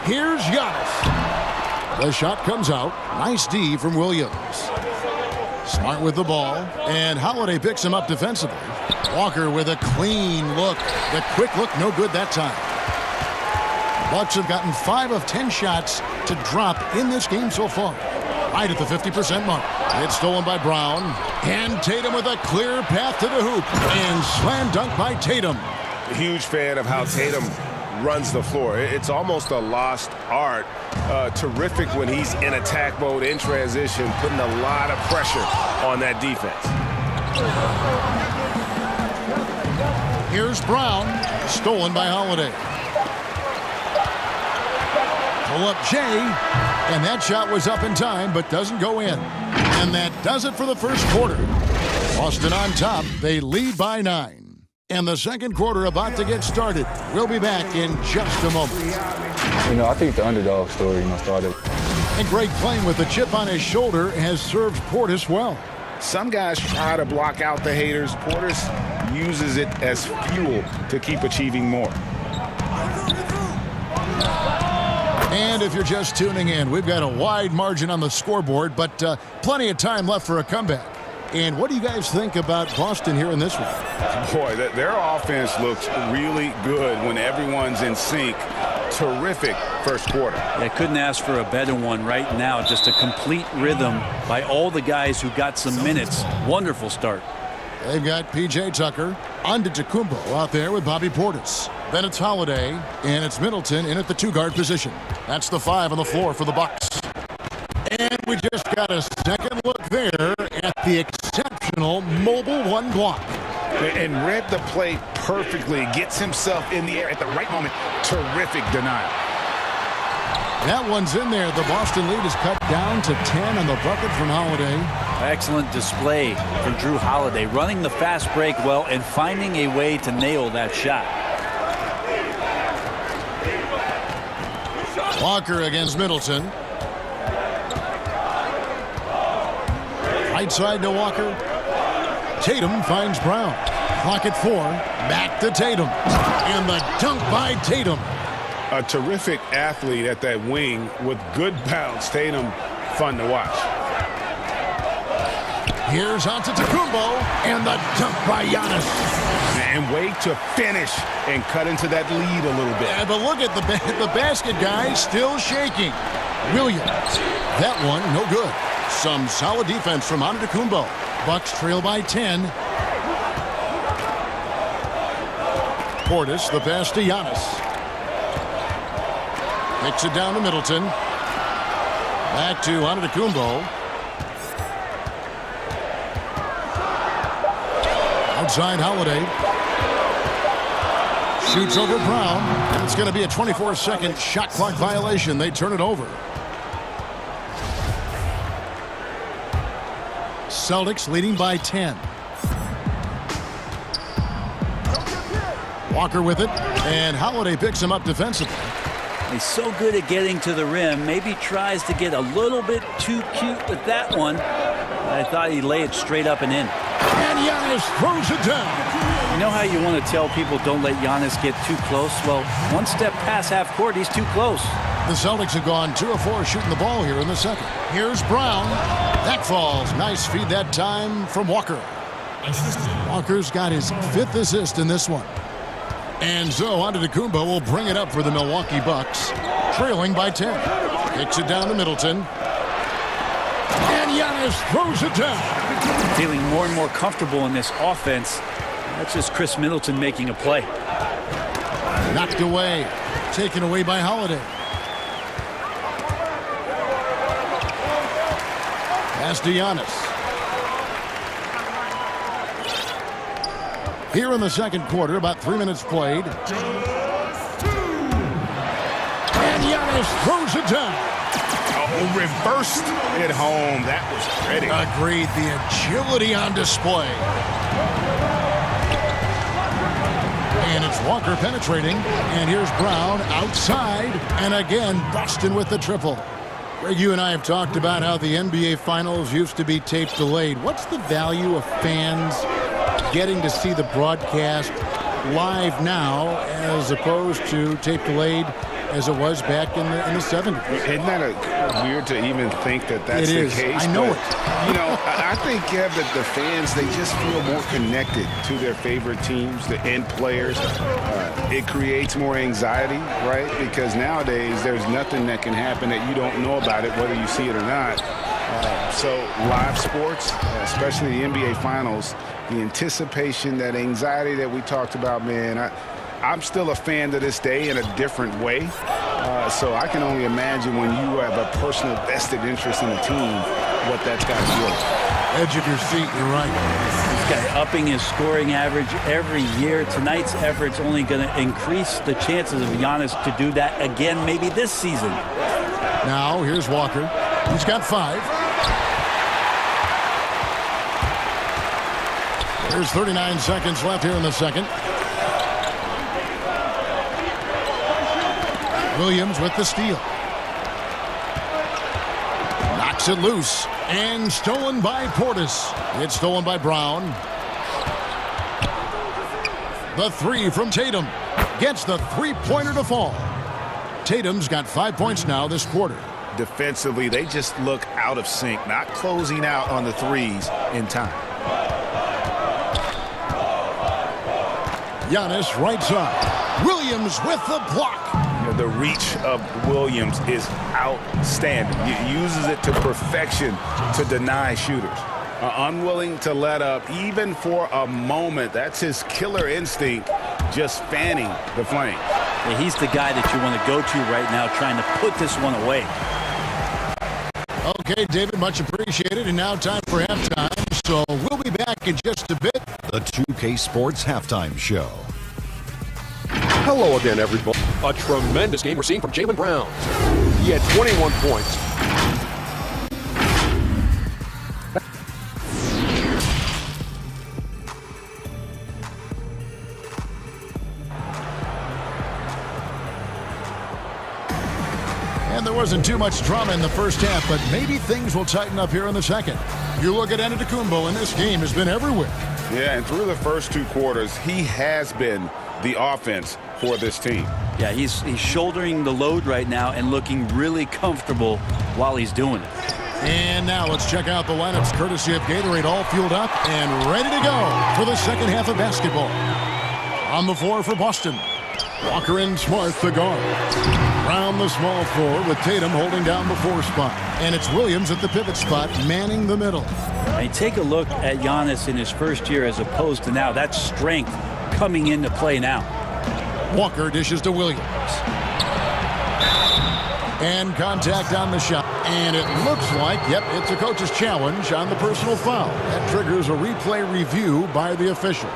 Here's Giannis. The shot comes out. Nice D from Williams. Smart with the ball. And Holiday picks him up defensively. Walker with a clean look. The quick look, no good that time. Bucks have gotten 5 of 10 shots to drop in this game so far. Right at the 50% mark. It's stolen by Brown. And Tatum with a clear path to the hoop. And slam dunk by Tatum. A huge fan of how Tatum runs the floor. It's almost a lost art. Terrific when he's in attack mode, in transition, putting a lot of pressure on that defense. Here's Brown. Stolen by Holiday. Pull up Jay, and that shot was up in time, but doesn't go in. And that does it for the first quarter. Boston on top. They lead by 9. And the second quarter about to get started. We'll be back in just a moment. You know, I think the underdog story, started. And Greg, playing with the chip on his shoulder, has served Portis well. Some guys try to block out the haters. Portis uses it as fuel to keep achieving more. And if you're just tuning in, we've got a wide margin on the scoreboard, but plenty of time left for a comeback. And what do you guys think about Boston here in this one? Boy, their offense looks really good when everyone's in sync. Terrific first quarter. I couldn't ask for a better one right now. Just a complete rhythm by all the guys who got some minutes. Wonderful start. They've got P.J. Tucker, Antetokounmpo out there with Bobby Portis. Then it's Holiday, and it's Middleton in at the 2-guard position. That's the 5 on the floor for the Bucks. And we just got a second look there at the exceptional mobile 1 block. And read the play perfectly. Gets himself in the air at the right moment. Terrific denial. That one's in there. The Boston lead is cut down to 10 on the bucket from Holiday. Excellent display from Drew Holiday, running the fast break well and finding a way to nail that shot. Walker against Middleton. Right side to Walker. Tatum finds Brown. Clock at 4. Back to Tatum. And the dunk by Tatum. A terrific athlete at that wing with good bounce. Tatum, fun to watch. Here's Antetokounmpo, and the dunk by Giannis. And wait to finish and cut into that lead a little bit. Yeah, but look at the basket guy still shaking. Williams. That one, no good. Some solid defense from Antetokounmpo. Bucks trail by 10. Portis, the pass to Giannis. Kicks it down to Middleton. Back to Antetokounmpo. Outside Holiday. Shoots over Brown. And it's going to be a 24-second shot clock violation. They turn it over. Celtics leading by 10. Walker with it. And Holiday picks him up defensively. He's so good at getting to the rim. Maybe tries to get a little bit too cute with that one. I thought he'd lay it straight up and in. And Giannis throws it down. You know how you want to tell people don't let Giannis get too close? Well, one step past half court, he's too close. The Celtics have gone 2 of 4 shooting the ball here in the second. Here's Brown. That falls. Nice feed that time from Walker. Walker's got his 5th assist in this one. And so Antetokounmpo will bring it up for the Milwaukee Bucks, trailing by 10. Kicks it down to Middleton. And Giannis throws it down. Feeling more and more comfortable in this offense. That's just Chris Middleton making a play. Knocked away. Taken away by Holiday. Pass to Giannis. Here in the second quarter, about 3 minutes played. And Giannis throws it down. Oh, reversed it home. That was pretty. Agreed. The agility on display. And it's Walker penetrating. And here's Brown outside. And again, Boston with the triple. Greg, you and I have talked about how the NBA Finals used to be tape delayed. What's the value of fans getting to see the broadcast live now as opposed to tape delayed as it was back in the 70s? Isn't that weird to even think that that's the case? I know it. You know, I think, Kev, that the fans, they just feel more connected to their favorite teams, the end players. It creates more anxiety, right? Because nowadays there's nothing that can happen that you don't know about it, whether you see it or not. So live sports, especially the NBA Finals, the anticipation, that anxiety that we talked about, man, I'm still a fan to this day in a different way. So I can only imagine when you have a personal vested interest in a team, what that's got to be like. Edge of your seat, you're right. This guy upping his scoring average every year. Tonight's effort's only going to increase the chances of Giannis to do that again, maybe this season. Now, here's Walker. He's got 5. There's 39 seconds left here in the second. Williams with the steal. Knocks it loose. And stolen by Portis. It's stolen by Brown. The 3 from Tatum. Gets the three-pointer to fall. Tatum's got 5 points now this quarter. Defensively, they just look out of sync, not closing out on the threes in time. Giannis right side. Williams with the block. The reach of Williams is outstanding. He uses it to perfection to deny shooters. Unwilling to let up even for a moment. That's his killer instinct, just fanning the flame. Yeah, he's the guy that you want to go to right now, trying to put this one away. Okay, David, much appreciated. And now time for halftime. So we'll be back in just a bit. The 2K Sports Halftime Show. Hello again, everybody. A tremendous game we're seeing from Jaylen Brown. He had 21 points. And there wasn't too much drama in the first half, but maybe things will tighten up here in the second. You look at Antetokounmpo, and this game has been everywhere. Yeah, and through the first 2 quarters, he has been the offense for this team. Yeah, he's shouldering the load right now and looking really comfortable while he's doing it. And now let's check out the lineups courtesy of Gatorade, all fueled up and ready to go for the second half of basketball. On the floor for Boston, Walker and Smart, the guard. Brown the small floor with Tatum holding down the 4 spot. And it's Williams at the pivot spot, manning the middle. And take a look at Giannis in his first year as opposed to now. That strength coming into play now. Walker dishes to Williams. And contact on the shot. And it looks like, yep, it's a coach's challenge on the personal foul. That triggers a replay review by the officials.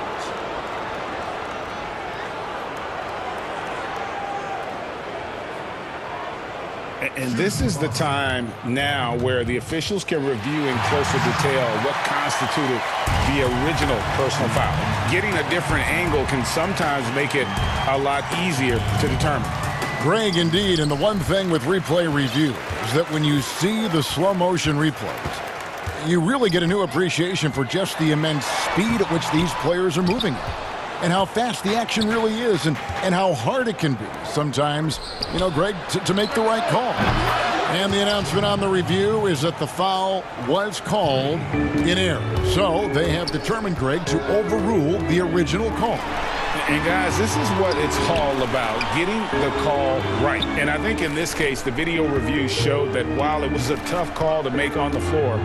And this is the time now where the officials can review in closer detail what constituted the original personal foul. Getting a different angle can sometimes make it a lot easier to determine. Greg, indeed, and the one thing with replay review is that when you see the slow motion replays, you really get a new appreciation for just the immense speed at which these players are moving at. And how fast the action really is, and how hard it can be sometimes, you know, Greg, to make the right call. And the announcement on the review is that the foul was called in error. So they have determined, Greg, to overrule the original call. And guys, this is what it's all about, getting the call right. And I think in this case, the video review showed that while it was a tough call to make on the floor,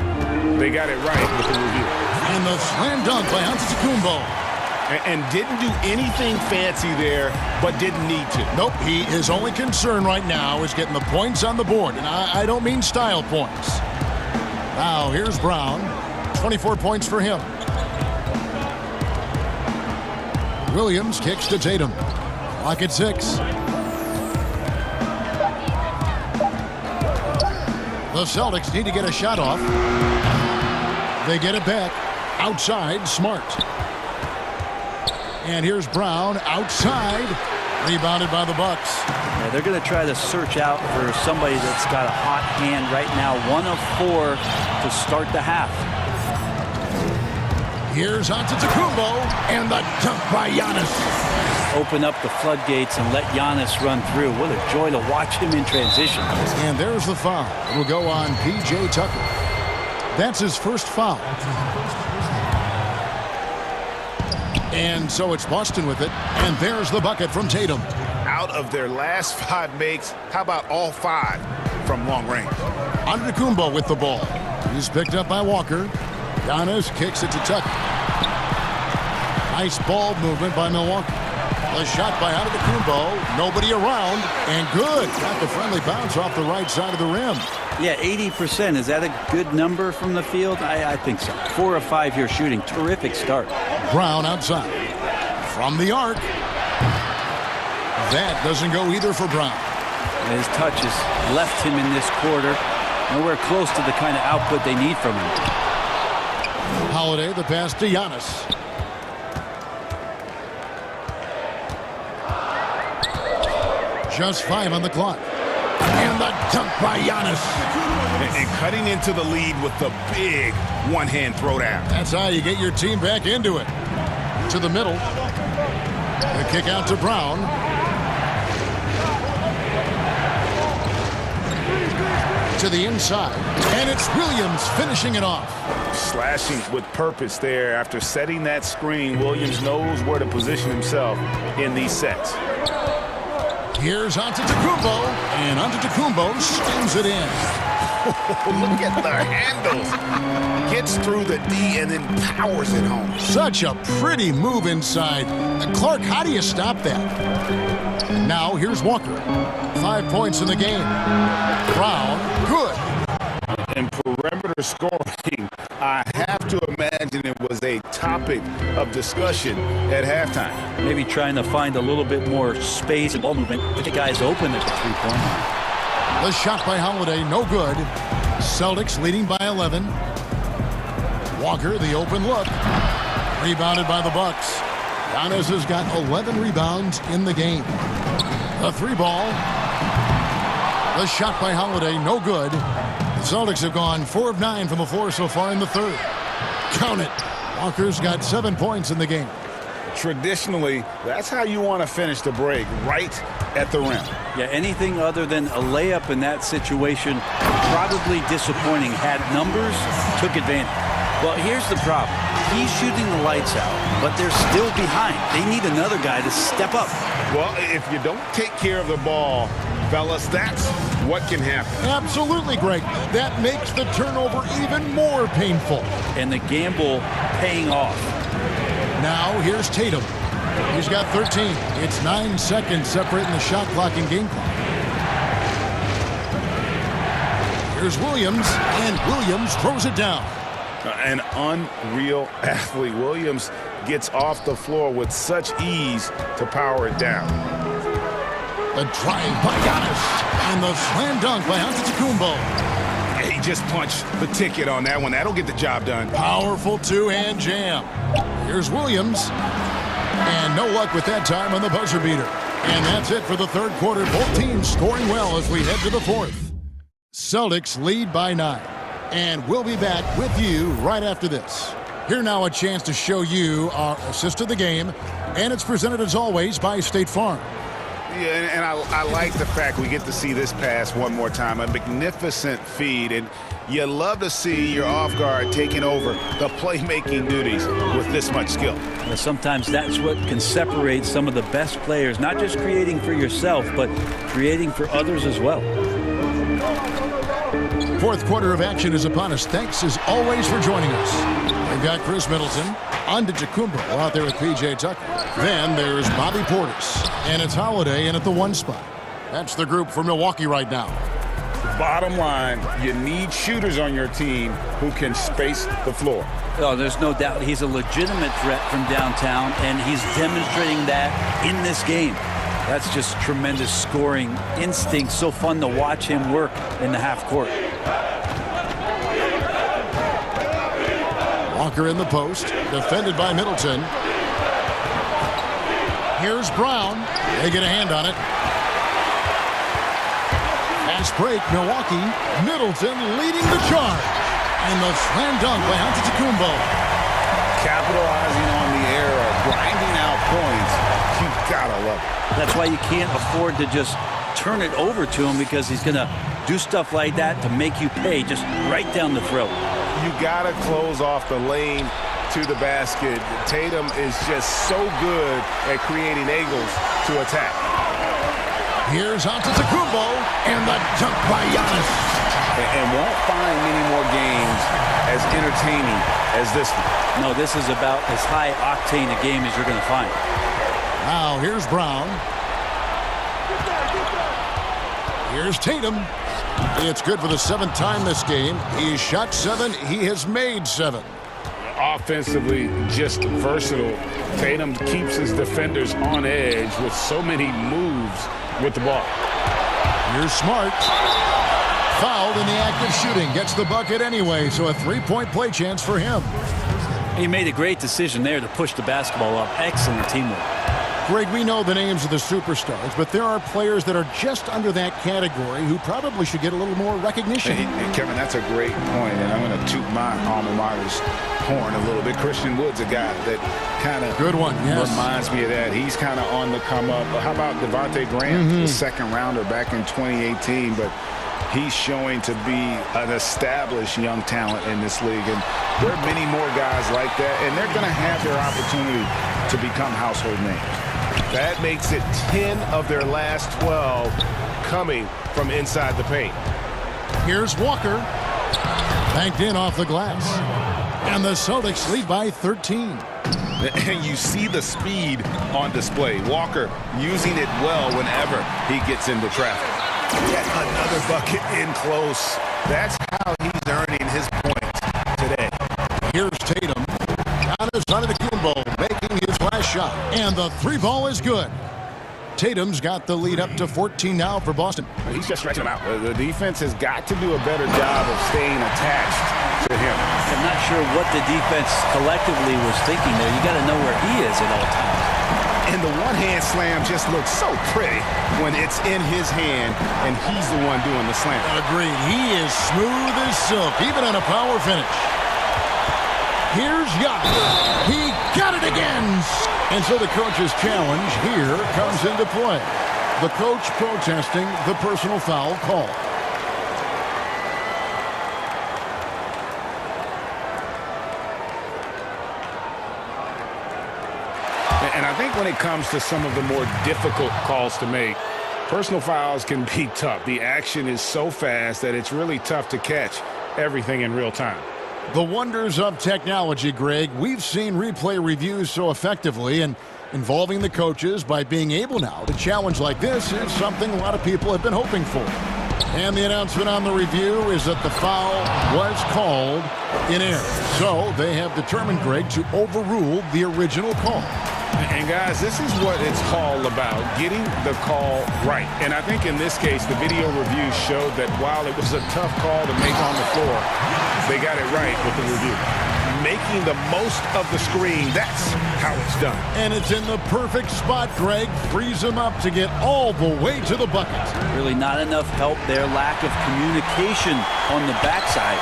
they got it right with the review. And the slam dunk by Antetokounmpo. And didn't do anything fancy there, but didn't need to. Nope, his only concern right now is getting the points on the board. And I don't mean style points. Now, here's Brown. 24 points for him. Williams kicks to Tatum. Clock at 6. The Celtics need to get a shot off. They get it back. Outside, Smart. And here's Brown outside, rebounded by the Bucks. Yeah, they're going to try to search out for somebody that's got a hot hand right now. 1 of 4 to start the half. Here's Antetokounmpo, and the dunk by Giannis. Open up the floodgates and let Giannis run through. What a joy to watch him in transition. And there's the foul. It'll go on P.J. Tucker. That's his first foul. And so it's Boston with it. And there's the bucket from Tatum. Out of their last 5 makes, how about all 5 from long range? Antetokounmpo with the ball. He's picked up by Walker. Giannis kicks it to Tucker. Nice ball movement by Milwaukee. The shot by Antetokounmpo. Nobody around. And good. Got the friendly bounce off the right side of the rim. Yeah, 80%. Is that a good number from the field? I think so. 4 of 5 here shooting. Terrific start. Brown outside. From the arc. That doesn't go either for Brown. His touch has left him in this quarter. Nowhere close to the kind of output they need from him. Holiday, the pass to Giannis. Just 5 on the clock. And the dunk by Giannis. And cutting into the lead with the big one-hand throwdown. That's how you get your team back into it. To the middle. The kick out to Brown. To the inside. And it's Williams finishing it off. Slashing with purpose there. After setting that screen, Williams knows where to position himself in these sets. Here's Antetokounmpo, and Antetokounmpo spins it in. Look at the handles. Gets through the D and then powers it home. Such a pretty move inside. Clark, how do you stop that? Now here's Walker. 5 points in the game. Brown, good. And perimeter scoring, I have to imagine it was a topic of discussion at halftime. Maybe trying to find a little bit more space and ball movement. The guy's open at the 3-point line. The shot by Holiday, no good. Celtics leading by 11. Walker, the open look. Rebounded by the Bucks. Giannis has got 11 rebounds in the game. The 3-ball. The shot by Holiday, no good. The Celtics have gone 4 of 9 from the floor so far in the third. Count it. Walker's got 7 points in the game. Traditionally, that's how you want to finish the break, right at the rim. Yeah, anything other than a layup in that situation, probably disappointing. Had numbers, took advantage. Well, here's the problem. He's shooting the lights out, but they're still behind. They need another guy to step up. Well, if you don't take care of the ball, fellas, that's what can happen. Absolutely, Greg. That makes the turnover even more painful. And the gamble paying off. Now, here's Tatum. He's got 13. It's 9 seconds separating the shot clock and game clock. Here's Williams, and Williams throws it down. An unreal athlete. Williams gets off the floor with such ease to power it down. The drive by Giannis, and the slam dunk by Antetokounmpo. He just punched the ticket on that one. That'll get the job done. Powerful two-hand jam. Here's Williams. And no luck with that time on the buzzer beater. And that's it for the third quarter. Both teams scoring well as we head to the fourth. Celtics lead by 9. And we'll be back with you right after this. Here now a chance to show you our assist of the game. And it's presented as always by State Farm. Yeah, and I like the fact we get to see this pass one more time. A magnificent feed, and you love to see your off guard taking over the playmaking duties with this much skill. Well, sometimes that's what can separate some of the best players, not just creating for yourself, but creating for others as well. Fourth quarter of action is upon us. Thanks as always for joining us. We've got Chris Middleton, Antetokounmpo out there with P.J. Tucker. Then there's Bobby Portis, and it's Holiday in at the 1 spot. That's the group for Milwaukee right now. Bottom line, you need shooters on your team who can space the floor. Oh, there's no doubt he's a legitimate threat from downtown, and he's demonstrating that in this game. That's just tremendous scoring instinct. So fun to watch him work in the half court. Walker in the post, defended by Middleton. Here's Brown. They get a hand on it. Fast break, Milwaukee. Middleton leading the charge. And the slam dunk by Antetokounmpo. Capitalizing on the error, grinding out points. You gotta love it. That's why you can't afford to just turn it over to him, because he's going to do stuff like that to make you pay just right down the throat. You gotta close off the lane to the basket. Tatum is just so good at creating angles to attack. Here's Antetokounmpo, and the dunk by Giannis. And won't find many more games as entertaining as this one. No, this is about as high-octane a game as you're going to find. Now, here's Brown. Here's Tatum. It's good for the 7th time this game. He's shot 7. He has made 7. Offensively, just versatile. Tatum keeps his defenders on edge with so many moves with the ball. Here's Smart. Fouled in the act of shooting. Gets the bucket anyway, so a 3-point play chance for him. He made a great decision there to push the basketball up. Excellent teamwork. Greg, we know the names of the superstars, but there are players that are just under that category who probably should get a little more recognition. Hey, Kevin, that's a great point, and I'm going to toot my alma mater's horn a little bit. Christian Wood's a guy that kind of reminds me of that. He's kind of on the come up. How about Devontae Graham, the 2nd rounder back in 2018, but he's showing to be an established young talent in this league, and there are many more guys like that, and they're going to have their opportunity to become household names. That makes it 10 of their last 12 coming from inside the paint. Here's Walker. Banked in off the glass. And the Celtics lead by 13. And you see the speed on display. Walker using it well whenever he gets into traffic. Yet another bucket in close. That's how he's earning his points today. Here's Tatum. Giannis Antetokounmpo making his last shot. And the 3 ball is good. Tatum's got the lead up to 14 now for Boston. He's just stretching them out. The defense has got to do a better job of staying attached to him. I'm not sure what the defense collectively was thinking there. You got to know where he is at all times. And the one-hand slam just looks so pretty when it's in his hand and he's the one doing the slam. Agreed. He is smooth as silk, even on a power finish. Here's Giannis. He got it again. And so the coach's challenge here comes into play. The coach protesting the personal foul call. And I think when it comes to some of the more difficult calls to make, personal fouls can be tough. The action is so fast that it's really tough to catch everything in real time. The wonders of technology, Greg. We've seen replay reviews so effectively, and involving the coaches by being able now to challenge like this is something a lot of people have been hoping for. And the announcement on the review is that the foul was called in error. So they have determined, Greg, to overrule the original call. And guys, this is what it's all about, getting the call right. And I think in this case, the video review showed that while it was a tough call to make on the floor, they got it right with the review. Making the most of the screen, that's how it's done. And it's in the perfect spot, Greg. Frees him up to get all the way to the bucket. Really not enough help there. Lack of communication on the backside.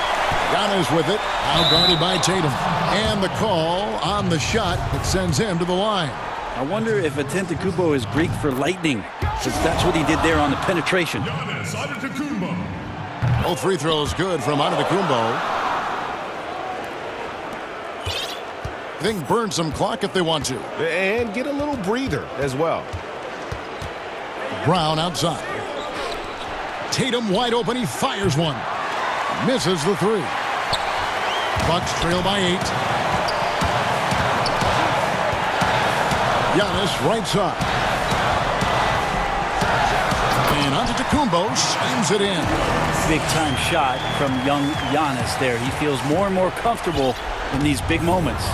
Giannis with it, now guarded by Tatum. And the call on the shot that sends him to the line. I wonder if Antetokounmpo is Greek for lightning, because that's what he did there on the penetration. Both free throws good from Antetokounmpo. I think burn some clock if they want to. And get a little breather as well. Brown outside. Tatum wide open. He fires one. Misses the 3. Bucks trail by 8. Giannis right side. And Antetokounmpo slams it in. Big time shot from young Giannis there. He feels more and more comfortable in these big moments.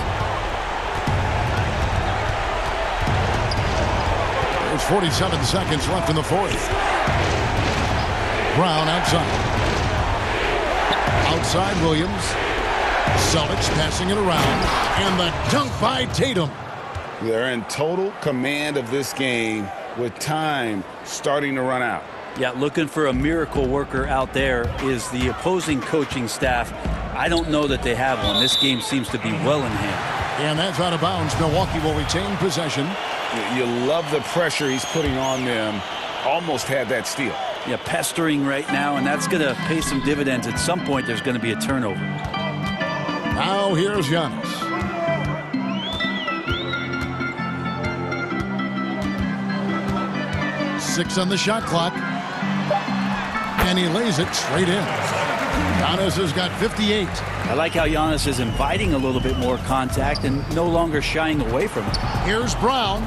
There's 47 seconds left in the 4th. Brown outside. Outside Williams. Celtics passing it around. And the dunk by Tatum. They're in total command of this game with time starting to run out. Yeah, looking for a miracle worker out there is the opposing coaching staff. I don't know that they have one. This game seems to be well in hand. And that's out of bounds. Milwaukee will retain possession. You love the pressure he's putting on them. Almost had that steal. Yeah, pestering right now, and that's going to pay some dividends. At some point, there's going to be a turnover. Now here's Giannis. Six on the shot clock. And he lays it straight in. Giannis has got 58. I like how Giannis is inviting a little bit more contact and no longer shying away from it. Here's Brown.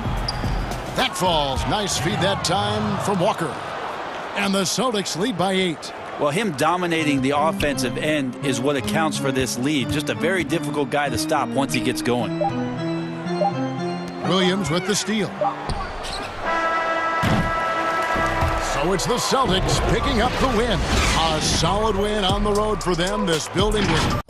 That falls. Nice feed that time from Walker. And the Celtics lead by 8. Well, him dominating the offensive end is what accounts for this lead. Just a very difficult guy to stop once he gets going. Williams with the steal. So it's the Celtics picking up the win. A solid win on the road for them. This building was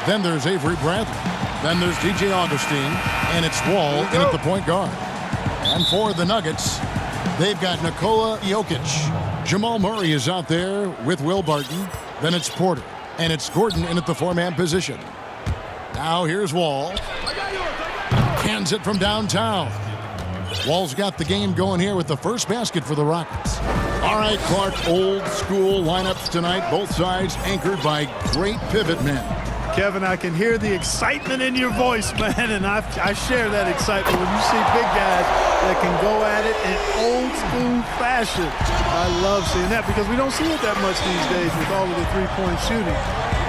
Then there's Avery Bradley. Then there's DJ Augustine. And it's Wall in at the point guard. And for the Nuggets, they've got Nikola Jokic. Jamal Murray is out there with Will Barton. Then it's Porter. And it's Gordon in at the four-man position. Now here's Wall. Hands it from downtown. Wall's got the game going here with the first basket for the Rockets. All right, Clark, old school lineups tonight. Both sides anchored by great pivot men. Kevin, I can hear the excitement in your voice, man, and I share that excitement when you see big guys that can go at it in old school fashion. I love seeing that because we don't see it that much these days with all of the three-point shooting.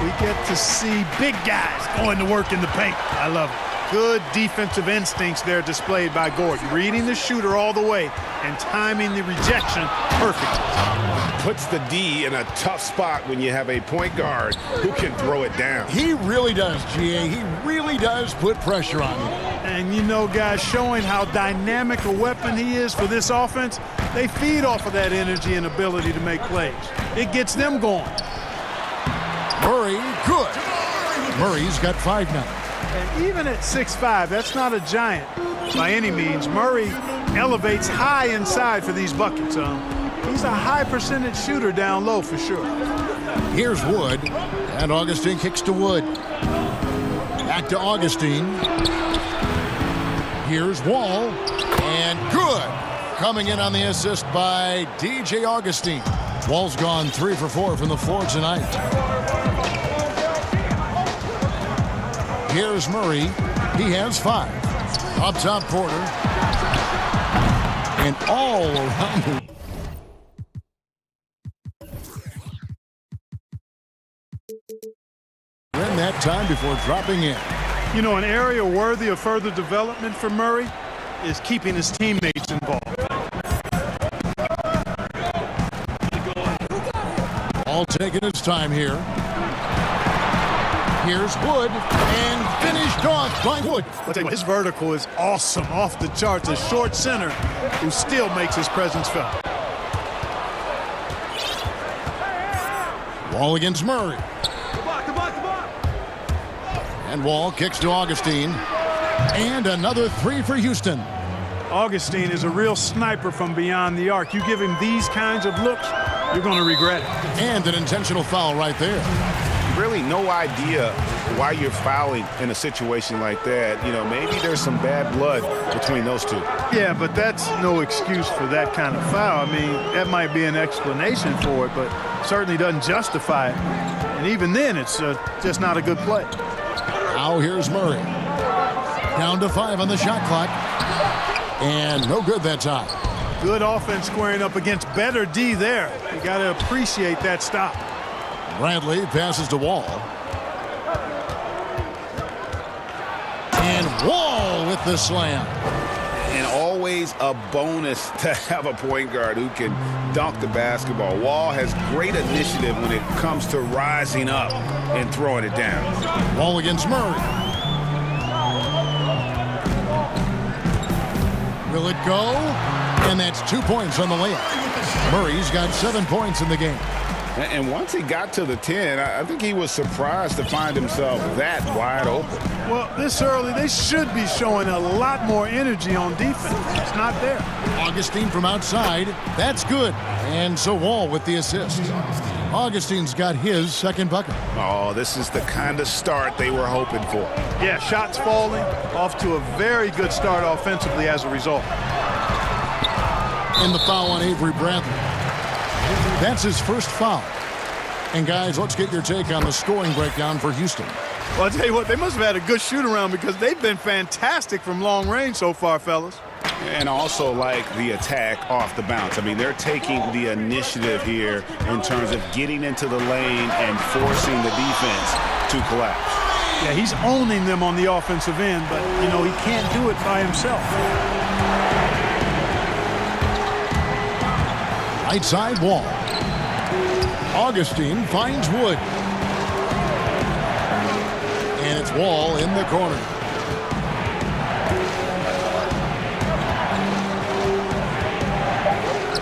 We get to see big guys going to work in the paint. I love it. Good defensive instincts there displayed by Gordon. Reading the shooter all the way and timing the rejection perfectly. Puts the D in a tough spot when you have a point guard who can throw it down. He really does, GA. He really does put pressure on you. And you know, guys, showing how dynamic a weapon he is for this offense, they feed off of that energy and ability to make plays. It gets them going. Murray, good. Murray's got 5 now. And even at 6'5", that's not a giant by any means. Murray elevates high inside for these buckets. He's a high percentage shooter down low for sure. Here's Wood, and Augustine kicks to Wood. Back to Augustine. Here's Wall, and good. Coming in on the assist by DJ Augustine. Wall's gone 3 for 4 from the floor tonight. Here's Murray. He has 5. Up top, Porter. And all around the... in that time before dropping in. You know, an area worthy of further development for Murray is keeping his teammates involved. All taking his time here. Here's Wood, and finished off by Wood. I'll tell you what, his vertical is awesome, off the charts. A short center who still makes his presence felt. Wall against Murray. And Wall kicks to Augustine. And another 3 for Houston. Augustine is a real sniper from beyond the arc. You give him these kinds of looks, you're going to regret it. And an intentional foul right there. Really no idea why you're fouling in a situation like that. You know, maybe there's some bad blood between those two. Yeah, but that's no excuse for that kind of foul. I mean, that might be an explanation for it, but certainly doesn't justify it. And even then, it's just not a good play. Now here's Murray. Down to 5 on the shot clock. And no good that time. Good offense squaring up against better D there. You got to appreciate that stop. Bradley passes to Wall. And Wall with the slam. And always a bonus to have a point guard who can dunk the basketball. Wall has great initiative when it comes to rising up and throwing it down. Wall against Murray. Will it go? And that's 2 points on the layup. Murray's got 7 points in the game. And once he got to the 10, I think he was surprised to find himself that wide open. Well, this early, they should be showing a lot more energy on defense. It's not there. Augustine from outside. That's good. And so Wall with the assist. Augustine's got his second bucket. Oh, this is the kind of start they were hoping for. Yeah, shots falling. Off to a very good start offensively as a result. And the foul on Avery Bradley. That's his first foul. And guys, let's get your take on the scoring breakdown for Houston. Well, I'll tell you what, they must have had a good shoot-around because they've been fantastic from long range so far, fellas. And also like the attack off the bounce. I mean, they're taking the initiative here in terms of getting into the lane and forcing the defense to collapse. Yeah, he's owning them on the offensive end, but, you know, he can't do it by himself. Right side Wall. Augustine finds Wood. And it's Wall in the corner.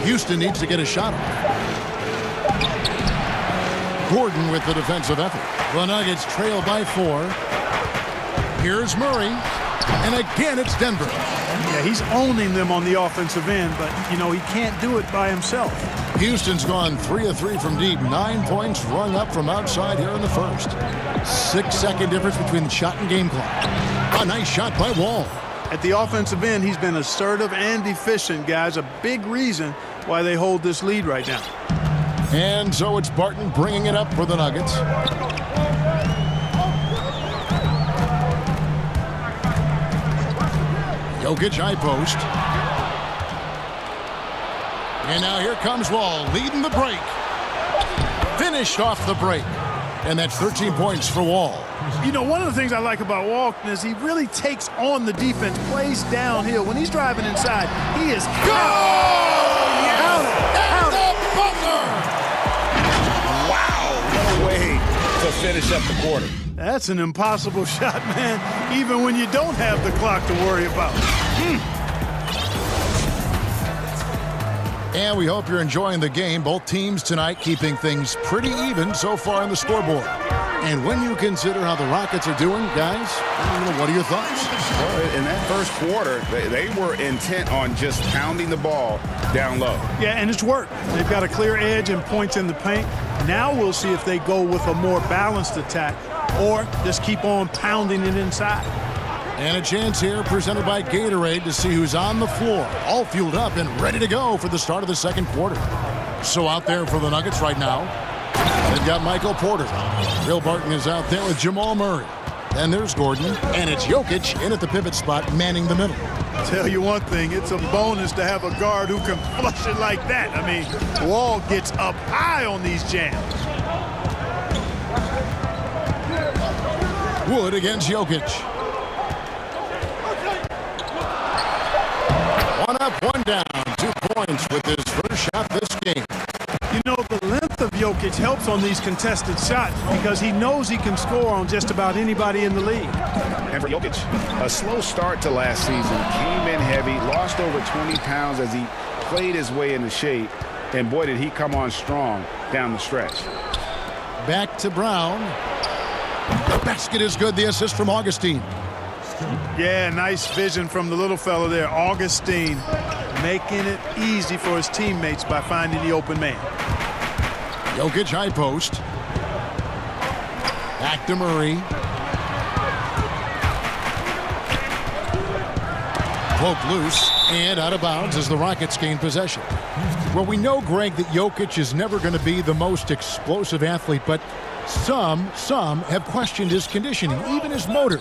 Houston needs to get a shot off. Gordon with the defensive effort. The Nuggets trail by 4. Here's Murray. And again, it's Denver. Yeah, he's owning them on the offensive end, but, you know, he can't do it by himself. Houston's gone 3 of 3 from deep. 9 points rung up from outside here in the first. 6-second difference between the shot and game clock. A nice shot by Wall. At the offensive end, he's been assertive and efficient, guys. A big reason why they hold this lead right now. And so it's Barton bringing it up for the Nuggets. Jokic high post. And now here comes Wall leading the break. Finished off the break. And that's 13 points for Wall. You know, one of the things I like about Wall is he really takes on the defense, plays downhill. When he's driving inside, he is Wow, what a way to finish up the quarter. That's an impossible shot, man, even when you don't have the clock to worry about. And we hope you're enjoying the game. Both teams tonight keeping things pretty even so far on the scoreboard. And when you consider how the Rockets are doing, guys, what are your thoughts? Well, in that first quarter, they were intent on just pounding the ball down low. Yeah, and it's worked. They've got a clear edge and points in the paint. Now we'll see if they go with a more balanced attack or just keep on pounding it inside. And a chance here presented by Gatorade to see who's on the floor, all fueled up and ready to go for the start of the second quarter. So out there for the Nuggets right now, they've got Michael Porter. Bill Barton is out there with Jamal Murray. Then there's Gordon, and it's Jokic in at the pivot spot, manning the middle. Tell you one thing, it's a bonus to have a guard who can flush it like that. I mean, Wall gets up high on these jams. Wood against Jokic. One up, one down. 2 points with his first shot this game. You know, the length of Jokic helps on these contested shots because he knows he can score on just about anybody in the league. And for Jokic, a slow start to last season. Came in heavy, lost over 20 pounds as he played his way into shape. And boy, did he come on strong down the stretch. Back to Brown. The basket is good. The assist from Augustine. Yeah, nice vision from the little fella there, Augustine, making it easy for his teammates by finding the open man. Jokic high post. Back to Murray. Poked loose and out of bounds as the Rockets gain possession. Well, we know, Greg, that Jokic is never going to be the most explosive athlete, but some have questioned his conditioning, even his motor.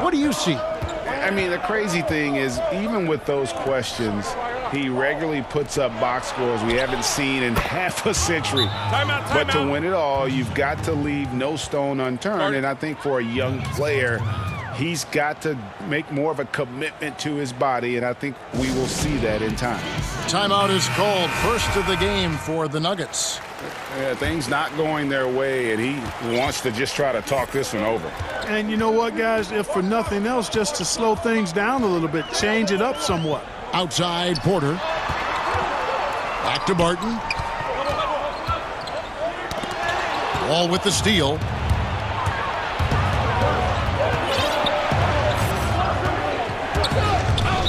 What do you see? I mean, the crazy thing is, even with those questions, he regularly puts up box scores we haven't seen in half a century. But to win it all, you've got to leave no stone unturned. And I think for a young player, he's got to make more of a commitment to his body, and I think we will see that in time. Timeout is called. First of the game for the Nuggets. Things not going their way, and he wants to just try to talk this one over. And you know what, guys? If for nothing else, just to slow things down a little bit, change it up somewhat. Outside, Porter. Back to Barton. Wall with the steal.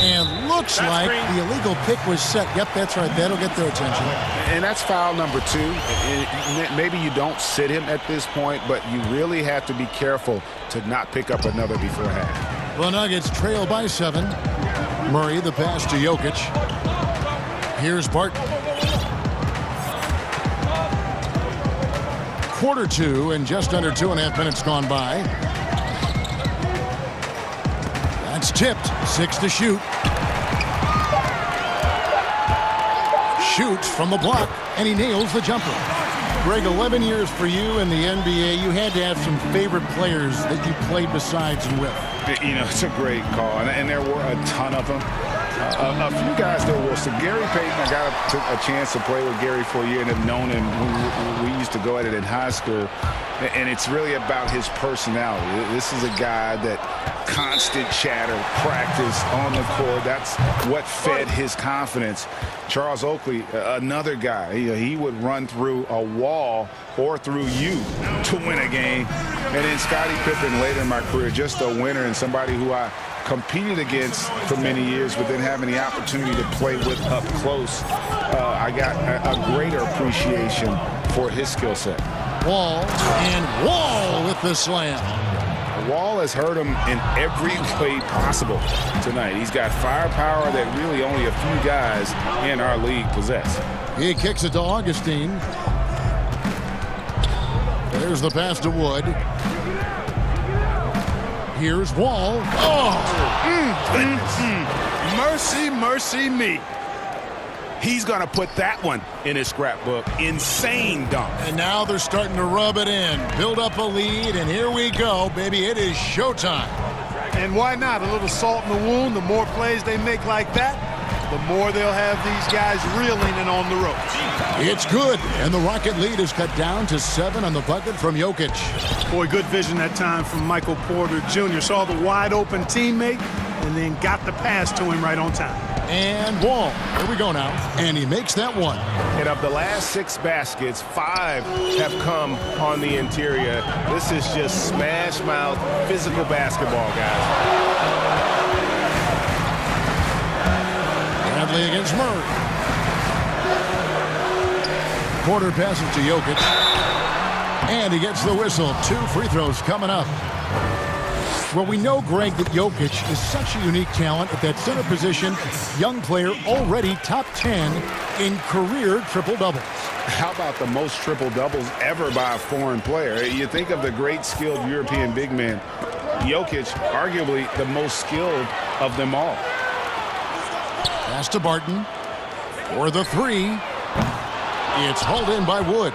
And looks like the illegal pick was set. Yep, that's right. That'll get their attention. And that's foul number 2. Maybe you don't sit him at this point, but you really have to be careful to not pick up another before half. The Nuggets trail by 7. Murray, the pass to Jokic. Here's Barton. Quarter 2 and just under 2.5 minutes gone by. That's tipped. 6 to shoot. Shoots from the block, and he nails the jumper. Greg, 11 years for you in the NBA. You had to have some favorite players that you played besides and with. You know, it's a great call, and there were a ton of them. A few guys though, Wilson. Gary Payton, I got a chance to play with Gary for a year and have known him. We used to go at it in high school. And it's really about his personality. This is a guy that constant chatter, practice on the court. That's what fed his confidence. Charles Oakley, another guy, he would run through a wall or through you to win a game. And then Scottie Pippen later in my career, just a winner and somebody who I competed against for many years, but then having the opportunity to play with up close, I got a greater appreciation for his skill set. Wall, and Wall with the slam. Wall has hurt him in every way possible tonight. He's got firepower that really only a few guys in our league possess. He kicks it to Augustine. There's the pass to Wood. Here's Wall. Oh! Mercy, mercy me. He's going to put that one in his scrapbook. Insane dunk. And now they're starting to rub it in. Build up a lead, and here we go, baby. It is showtime. And why not? A little salt in the wound. The more plays they make like that, the more they'll have these guys reeling and on the ropes. It's good, and the Rocket lead is cut down to 7 on the bucket from Jokic. Boy, good vision that time from Michael Porter Jr. Saw the wide-open teammate and then got the pass to him right on time. And Wall, here we go now, and he makes that one. And of the last 6 baskets, 5 have come on the interior. This is just smash mouth physical basketball, guys. Bradley against Murray. Porter passes to Jokic, and he gets the whistle. 2 free throws coming up. Well, we know, Greg, that Jokic is such a unique talent at that center position. Young player, already top 10 in career triple-doubles. How about the most triple-doubles ever by a foreign player? You think of the great skilled European big man. Jokic, arguably the most skilled of them all. Pass to Barton for the 3. It's hauled in by Wood.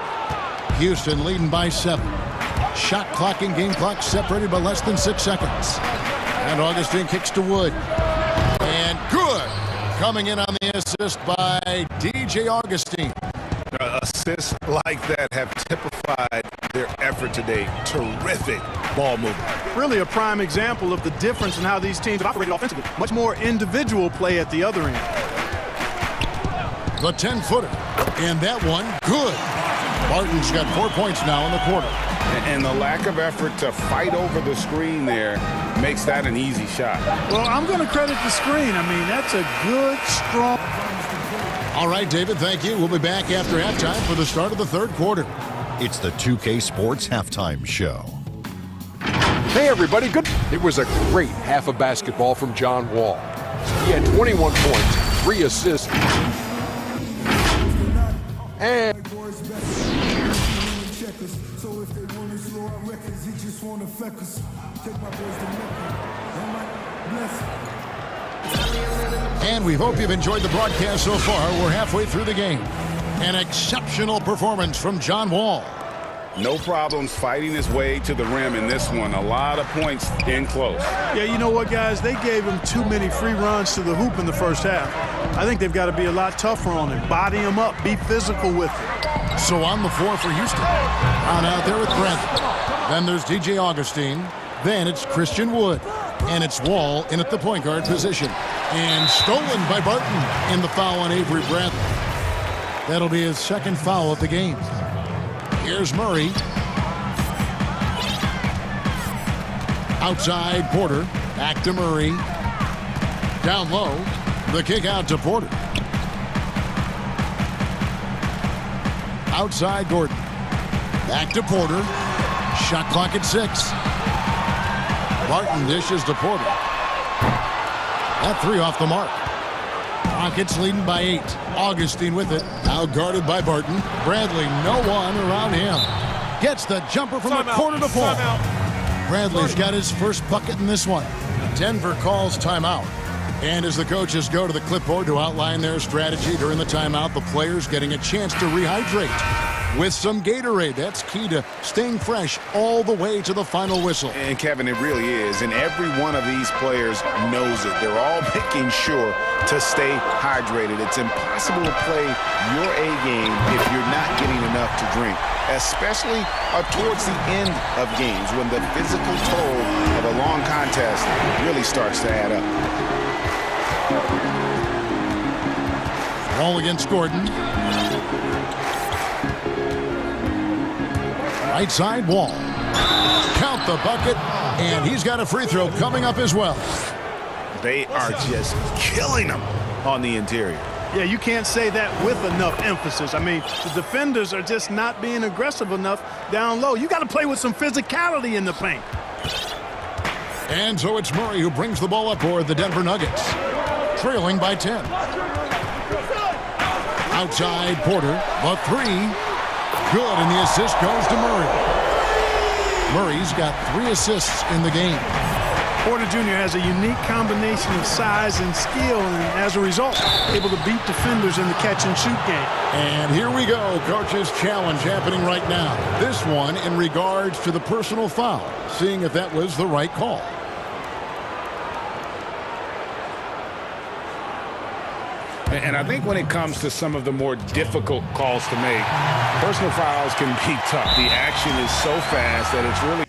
Houston leading by 7. Shot clock and game clock separated by less than 6 seconds. And Augustine kicks to Wood. And good. Coming in on the assist by DJ Augustine. Assists like that have typified their effort today. Terrific ball movement. Really a prime example of the difference in how these teams have operated offensively. Much more individual play at the other end. The 10-footer. And that one, good. Barton's got 4 points now in the quarter. And the lack of effort to fight over the screen there makes that an easy shot. Well, I'm going to credit the screen. I mean, that's a good, strong... All right, David, thank you. We'll be back after halftime for the start of the third quarter. It's the 2K Sports Halftime Show. Hey, everybody. Good. It was a great half of basketball from John Wall. He had 21 points, 3 assists, and... And we hope you've enjoyed the broadcast so far. We're halfway through the game. An exceptional performance from John Wall. No problems fighting his way to the rim in this one. A lot of points in close. Yeah, you know what, guys? They gave him too many free runs to the hoop in the first half. I think they've got to be a lot tougher on him. Body him up. Be physical with him. So on the floor for Houston. On out there with Brent. Then there's DJ Augustine. Then it's Christian Wood. And it's Wall in at the point guard position. And stolen by Barton in the foul on Avery Bradley. That'll be his second foul of the game. Here's Murray. Outside Porter. Back to Murray. Down low. The kick out to Porter. Outside Gordon. Back to Porter. Shot clock at 6. Barton dishes to Porter. That 3 off the mark. Rockets leading by 8. Augustine with it. Now guarded by Barton. Bradley, no one around him. Gets the jumper from the corner to Paul. Bradley's got his first bucket in this one. Denver calls timeout. And as the coaches go to the clipboard to outline their strategy during the timeout, the players getting a chance to rehydrate with some Gatorade. That's key to staying fresh all the way to the final whistle. And, Kevin, it really is. And every one of these players knows it. They're all making sure to stay hydrated. It's impossible to play your A game if you're not getting enough to drink, especially towards the end of games when the physical toll of a long contest really starts to add up. Ball against Gordon. Right side wall. Count the bucket, and he's got a free throw coming up as well. They are just killing them on the interior. Yeah, you can't say that with enough emphasis. I mean, the defenders are just not being aggressive enough down low. You got to play with some physicality in the paint. And so it's Murray who brings the ball up for the Denver Nuggets, trailing by 10. Outside Porter, the three. Good, and the assist goes to Murray. Murray's got 3 assists in the game. Porter Jr. has a unique combination of size and skill, and as a result, able to beat defenders in the catch-and-shoot game. And here we go, Coach's challenge happening right now. This one in regards to the personal foul, seeing if that was the right call. And I think when it comes to some of the more difficult calls to make, personal fouls can be tough. The action is so fast that it's really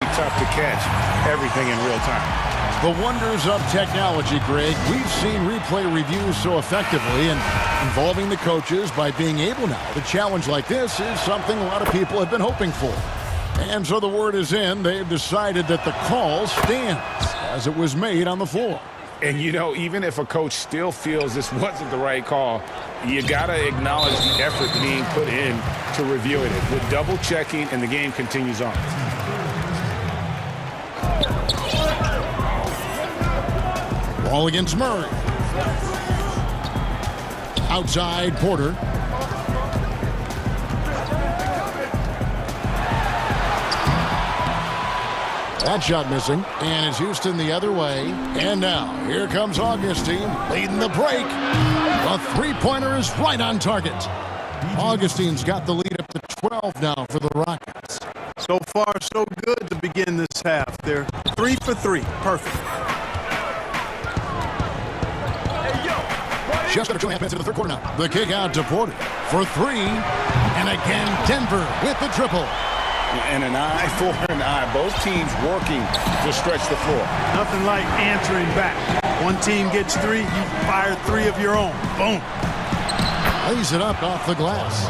tough to catch everything in real time. The wonders of technology, Greg. We've seen replay reviews so effectively, and involving the coaches by being able now to challenge like this is something a lot of people have been hoping for. And so the word is in. They've decided that the call stands as it was made on the floor. And, you know, even if a coach still feels this wasn't the right call, you got to acknowledge the effort being put in to reviewing it with double checking, and the game continues on. Ball against Murray. Outside Porter. That shot missing. And it's Houston the other way. And now, here comes Augustine leading the break. A three-pointer is right on target. Augustine's got the lead up to 12 now for the Rockets. So far, so good to begin this half. They're 3 for 3. Perfect. Just under 2.5 minutes into the third quarter now. The kick out to Porter for 3. And again, Denver with the triple. And an eye for an eye. Both teams working to stretch the floor. Nothing like answering back. One team gets 3, you fire 3 of your own. Boom. Lays it up off the glass.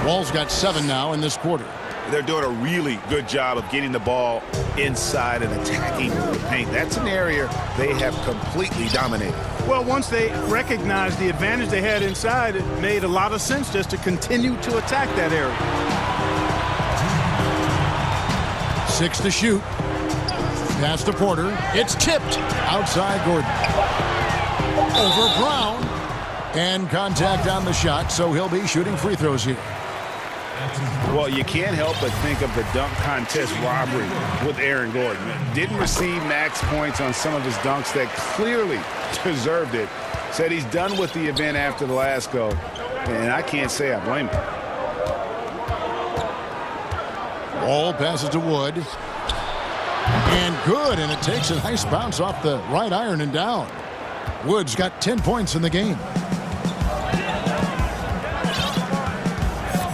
Wall's got 7 now in this quarter. They're doing a really good job of getting the ball inside and attacking the paint. That's an area they have completely dominated. Well, once they recognized the advantage they had inside, it made a lot of sense just to continue to attack that area. 6 to shoot. Pass to Porter. It's tipped. Outside Gordon. Over Brown. And contact on the shot, so he'll be shooting free throws here. Well, you can't help but think of the dunk contest robbery with Aaron Gordon. Didn't receive max points on some of his dunks that clearly deserved it. Said he's done with the event after the last go, and I can't say I blame him. Ball passes to Wood. And good, and it takes a nice bounce off the right iron and down. Wood's got 10 points in the game.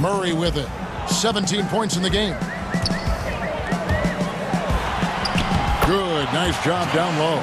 Murray with it. 17 points in the game. Good. Nice job down low.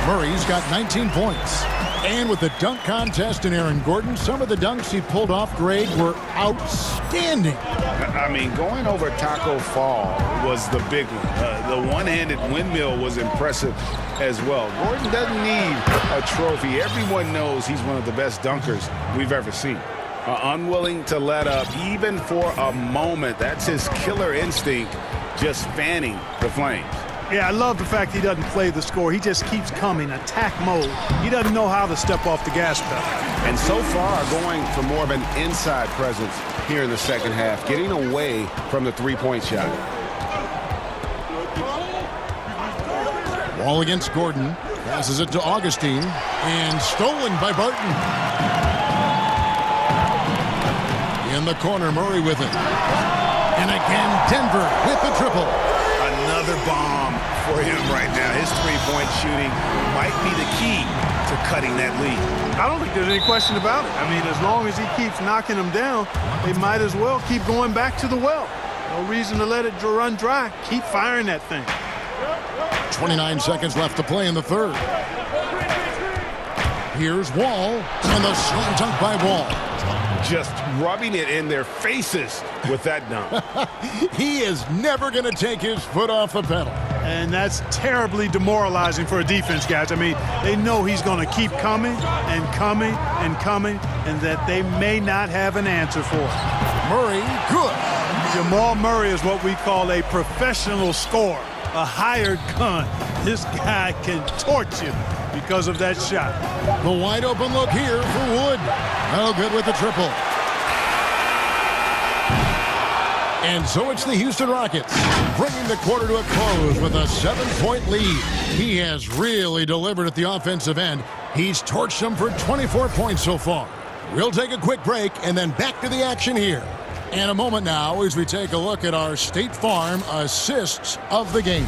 Murray's got 19 points. And with the dunk contest and Aaron Gordon, some of the dunks he pulled off, Greg, were outstanding. I mean, going over Taco Fall was the big one. The one-handed windmill was impressive as well. Gordon doesn't need a trophy. Everyone knows he's one of the best dunkers we've ever seen. Unwilling to let up even for a moment. That's his killer instinct, just fanning the flames. Yeah, I love the fact he doesn't play the score. He just keeps coming, attack mode. He doesn't know how to step off the gas pedal. And so far, going for more of an inside presence here in the second half, getting away from the three-point shot. Ball against Gordon. Passes it to Augustine. And stolen by Barton. In the corner, Murray with it. And again, Denver with the triple. Another bomb for him right now. His three-point shooting might be the key to cutting that lead. I don't think there's any question about it. I mean, as long as he keeps knocking them down, they might as well keep going back to the well. No reason to let it run dry. Keep firing that thing. 29 seconds left to play in the third. Here's Wall, and the slam dunk by Wall. Just rubbing it in their faces with that dunk. He is never going to take his foot off the pedal. And that's terribly demoralizing for a defense, guys. I mean, they know he's going to keep coming and coming and coming, and that they may not have an answer for it. Murray, good. Jamal Murray is what we call a professional scorer, a hired gun. This guy can torch you because of that shot. The wide open look here for Wood. No good with the triple. And so it's the Houston Rockets bringing the quarter to a close with a 7-point lead. He has really delivered at the offensive end. He's torched them for 24 points so far. We'll take a quick break and then back to the action here. And a moment now as we take a look at our State Farm assists of the game.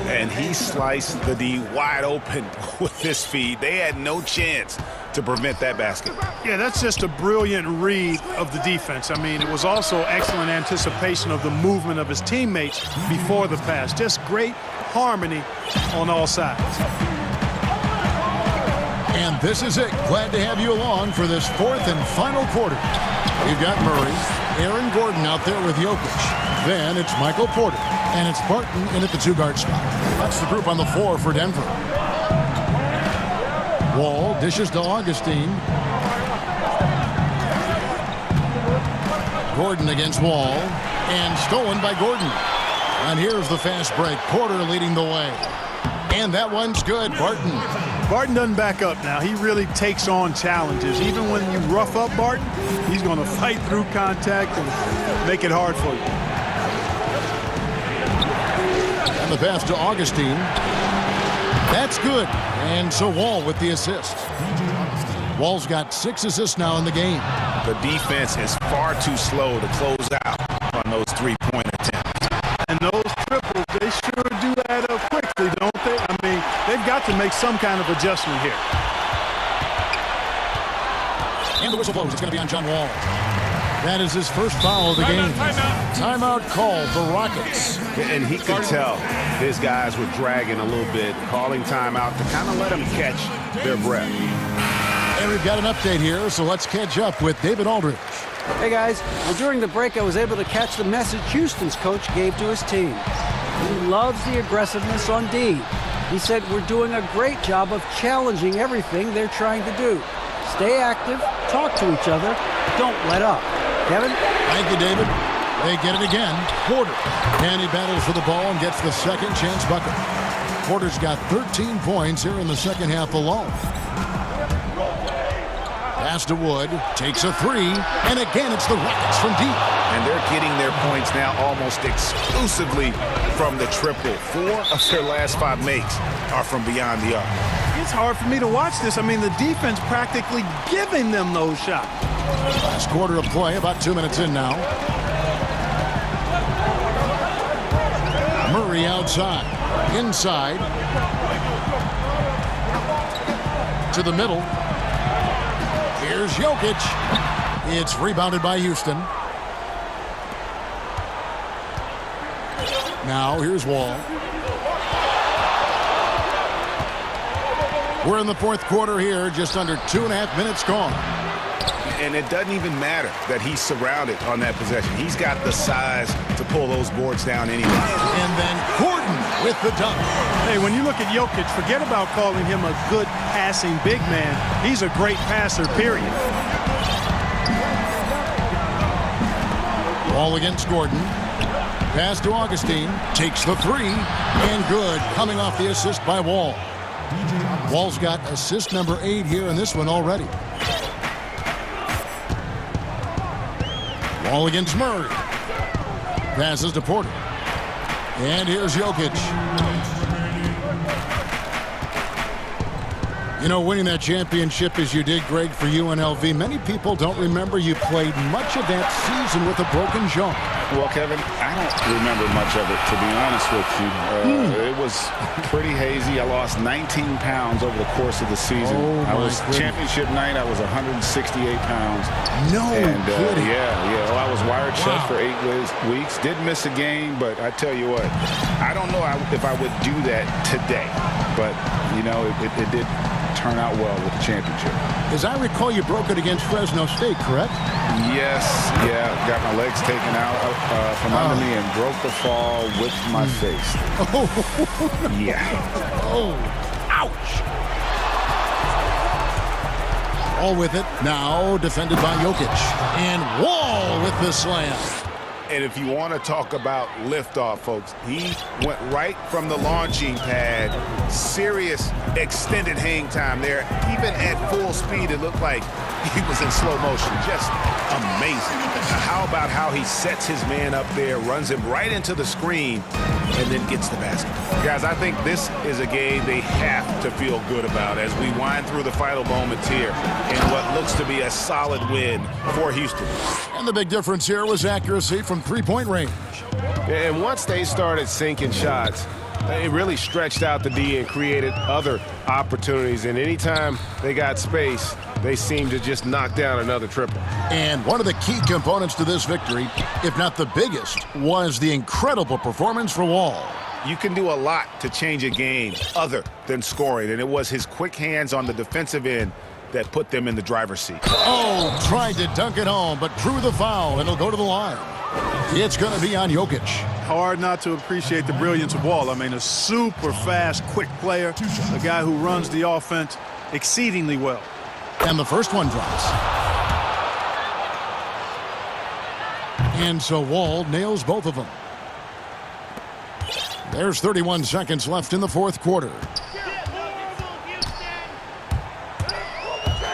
And he sliced the D wide open with this feed. They had no chance to prevent that basket. Yeah, that's just a brilliant read of the defense. I mean, it was also excellent anticipation of the movement of his teammates before the pass. Just great harmony on all sides. And this is it. Glad to have you along for this fourth and final quarter. We've got Murray, Aaron Gordon out there with Jokic. Then it's Michael Porter, and it's Barton in at the two-guard spot. That's the group on the floor for Denver. Wall dishes to Augustine. Gordon against Wall, and stolen by Gordon. And here's the fast break. Porter leading the way. And that one's good. Barton doesn't back up now. He really takes on challenges. Even when you rough up Barton, he's going to fight through contact and make it hard for you. And the pass to Augustine. That's good. And so Wall with the assist. Wall's got 6 assists now in the game. The defense is far too slow to close out on those three-point attempts. And those triples, they sure do add up quickly, don't they? I mean, they've got to make some kind of adjustment here. And the whistle blows. It's going to be on John Wall. That is his first foul of the game. Timeout called the Rockets. And he could tell his guys were dragging a little bit, calling timeout to kind of let them catch their breath. And we've got an update here, so let's catch up with David Aldridge. Hey, guys. Well, during the break, I was able to catch the message Houston's coach gave to his team. He loves the aggressiveness on D. He said, we're doing a great job of challenging everything they're trying to do. Stay active, talk to each other, don't let up. Kevin? Thank you, David. They get it again. Porter. And he battles for the ball and gets the second chance bucket. Porter's got 13 points here in the second half alone. Pass to Wood. Takes a three. And again, it's the Rockets from deep. And they're getting their points now almost exclusively from the triple. 4 of their last 5 makes are from beyond the arc. It's hard for me to watch this. I mean, the defense practically giving them those shots. Last quarter of play, about 2 minutes in now. Murray outside. Inside. To the middle. Here's Jokic. It's rebounded by Houston. Now here's Wall. We're in the fourth quarter here, just under 2.5 minutes gone. And it doesn't even matter that he's surrounded on that possession. He's got the size to pull those boards down anyway. And then Gordon with the dunk. Hey, when you look at Jokic, forget about calling him a good passing big man. He's a great passer, period. Ball against Gordon. Pass to Augustine. Takes the three. And good. Coming off the assist by Wall. Wall's got assist number 8 here in this one already. Wall against Murray. Passes to Porter. And here's Jokic. You know, winning that championship as you did, Greg, for UNLV, many people don't remember you played much of that season with a broken jaw. Well, Kevin, I don't remember much of it, to be honest with you. It was pretty hazy. I lost 19 pounds over the course of the season. I was championship night. I was 168 pounds. No kidding. Yeah. Well, I was wired shut for 8 weeks. Did miss a game, but I tell you what, I don't know if I would do that today. But, you know, it did turn out well with the championship. As I recall, you broke it against Fresno State, correct? Yes, yeah. Got my legs taken out from under me and broke the fall with my face. Yeah. Oh, ouch. All with it. Now defended by Jokic. And Wall with the slam. And if you want to talk about liftoff, folks, he went right from the launching pad. Serious extended hang time there. Even at full speed, it looked like he was in slow motion. Just amazing. Now, how about how he sets his man up there, runs him right into the screen, and then gets the basket? Guys, I think this is a game they have to feel good about as we wind through the final moments here in what looks to be a solid win for Houston. And the big difference here was accuracy from three-point range. And once they started sinking shots, it really stretched out the D and created other opportunities. And anytime they got space, they seemed to just knock down another triple. And one of the key components to this victory, if not the biggest, was the incredible performance for Wall. You can do a lot to change a game other than scoring, and it was his quick hands on the defensive end that put them in the driver's seat. Oh, tried to dunk it home, but drew the foul, and it'll go to the line. It's going to be on Jokic. Hard not to appreciate the brilliance of Wall. I mean, a super fast, quick player, a guy who runs the offense exceedingly well. And the first one drops. And so Wall nails both of them. There's 31 seconds left in the fourth quarter.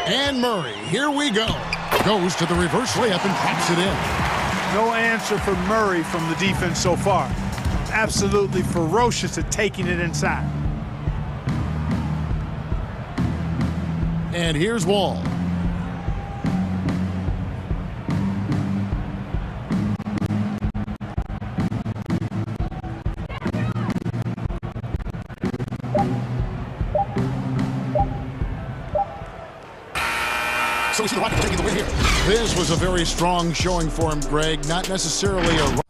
And Murray, here we go. Goes to the reverse layup and pops it in. No answer for Murray from the defense so far. Absolutely ferocious at taking it inside. And here's Wall. So he's the Rockets taking the win here. This was a very strong showing for him, Greg. Not necessarily a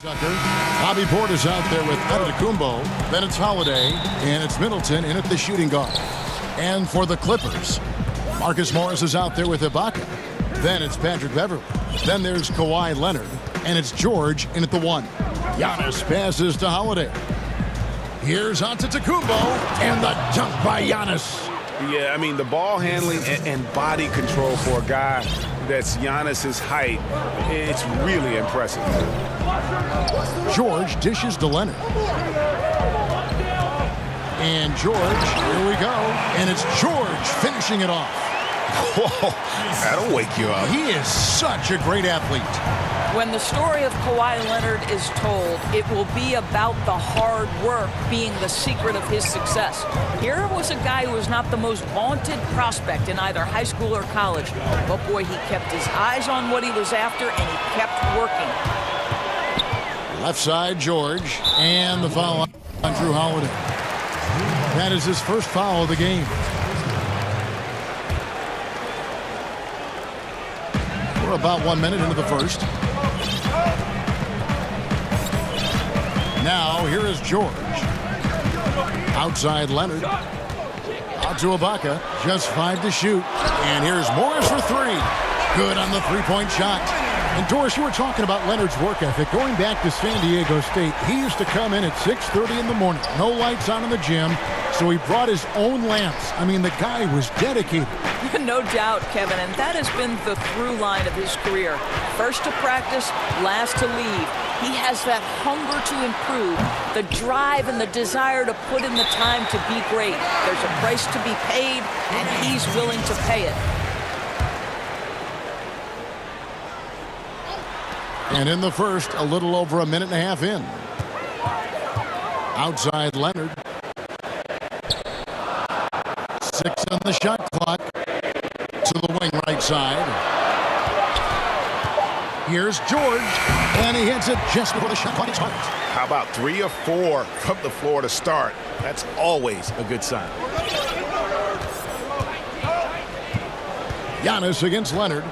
Bobby Portis out there with Antetokounmpo. Then it's Holiday, and it's Middleton in at the shooting guard. And for the Clippers, Marcus Morris is out there with Ibaka. Then it's Patrick Beverley. Then there's Kawhi Leonard, and it's George in at the 1. Giannis passes to Holiday. Here's Antetokounmpo, and the dunk by Giannis. Yeah, I mean, the ball handling and body control for a guy that's Giannis's height, it's really impressive. George dishes to Leonard. And George, here we go. And it's George finishing it off. Whoa, that'll wake you up. He is such a great athlete. When the story of Kawhi Leonard is told, it will be about the hard work being the secret of his success. Here was a guy who was not the most vaunted prospect in either high school or college. But boy, he kept his eyes on what he was after, and he kept working. Left side, George. And the foul on Drew Holiday. That is his first foul of the game. We're about 1 minute into the first. Now, here is George. Outside Leonard. Out to Ibaka. Just 5 to shoot. And here's Morris for 3. Good on the three-point shot. And Doris, you were talking about Leonard's work ethic. Going back to San Diego State, he used to come in at 6:30 in the morning. No lights on in the gym. So he brought his own lamps. I mean, the guy was dedicated. No doubt, Kevin, and that has been the through line of his career. First to practice, last to leave. He has that hunger to improve, the drive and the desire to put in the time to be great. There's a price to be paid, and he's willing to pay it. And in the first, a little over a minute and a half in. Outside Leonard. 6 on the shot clock. To the wing right side. Here's George, and he hits it just before the shot clock expires. How about 3 or 4 from the floor to start? That's always a good sign. Giannis against Leonard.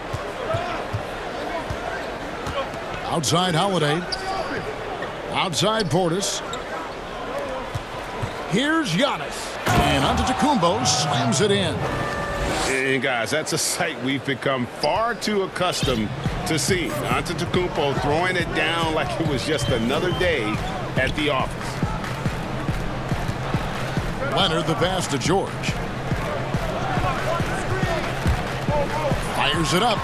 Outside Holiday. Outside Portis. Here's Giannis. And Antetokounmpo slams it in. And guys, that's a sight we've become far too accustomed to seeing. Antetokounmpo throwing it down like it was just another day at the office. Leonard the pass to George. Fires it up.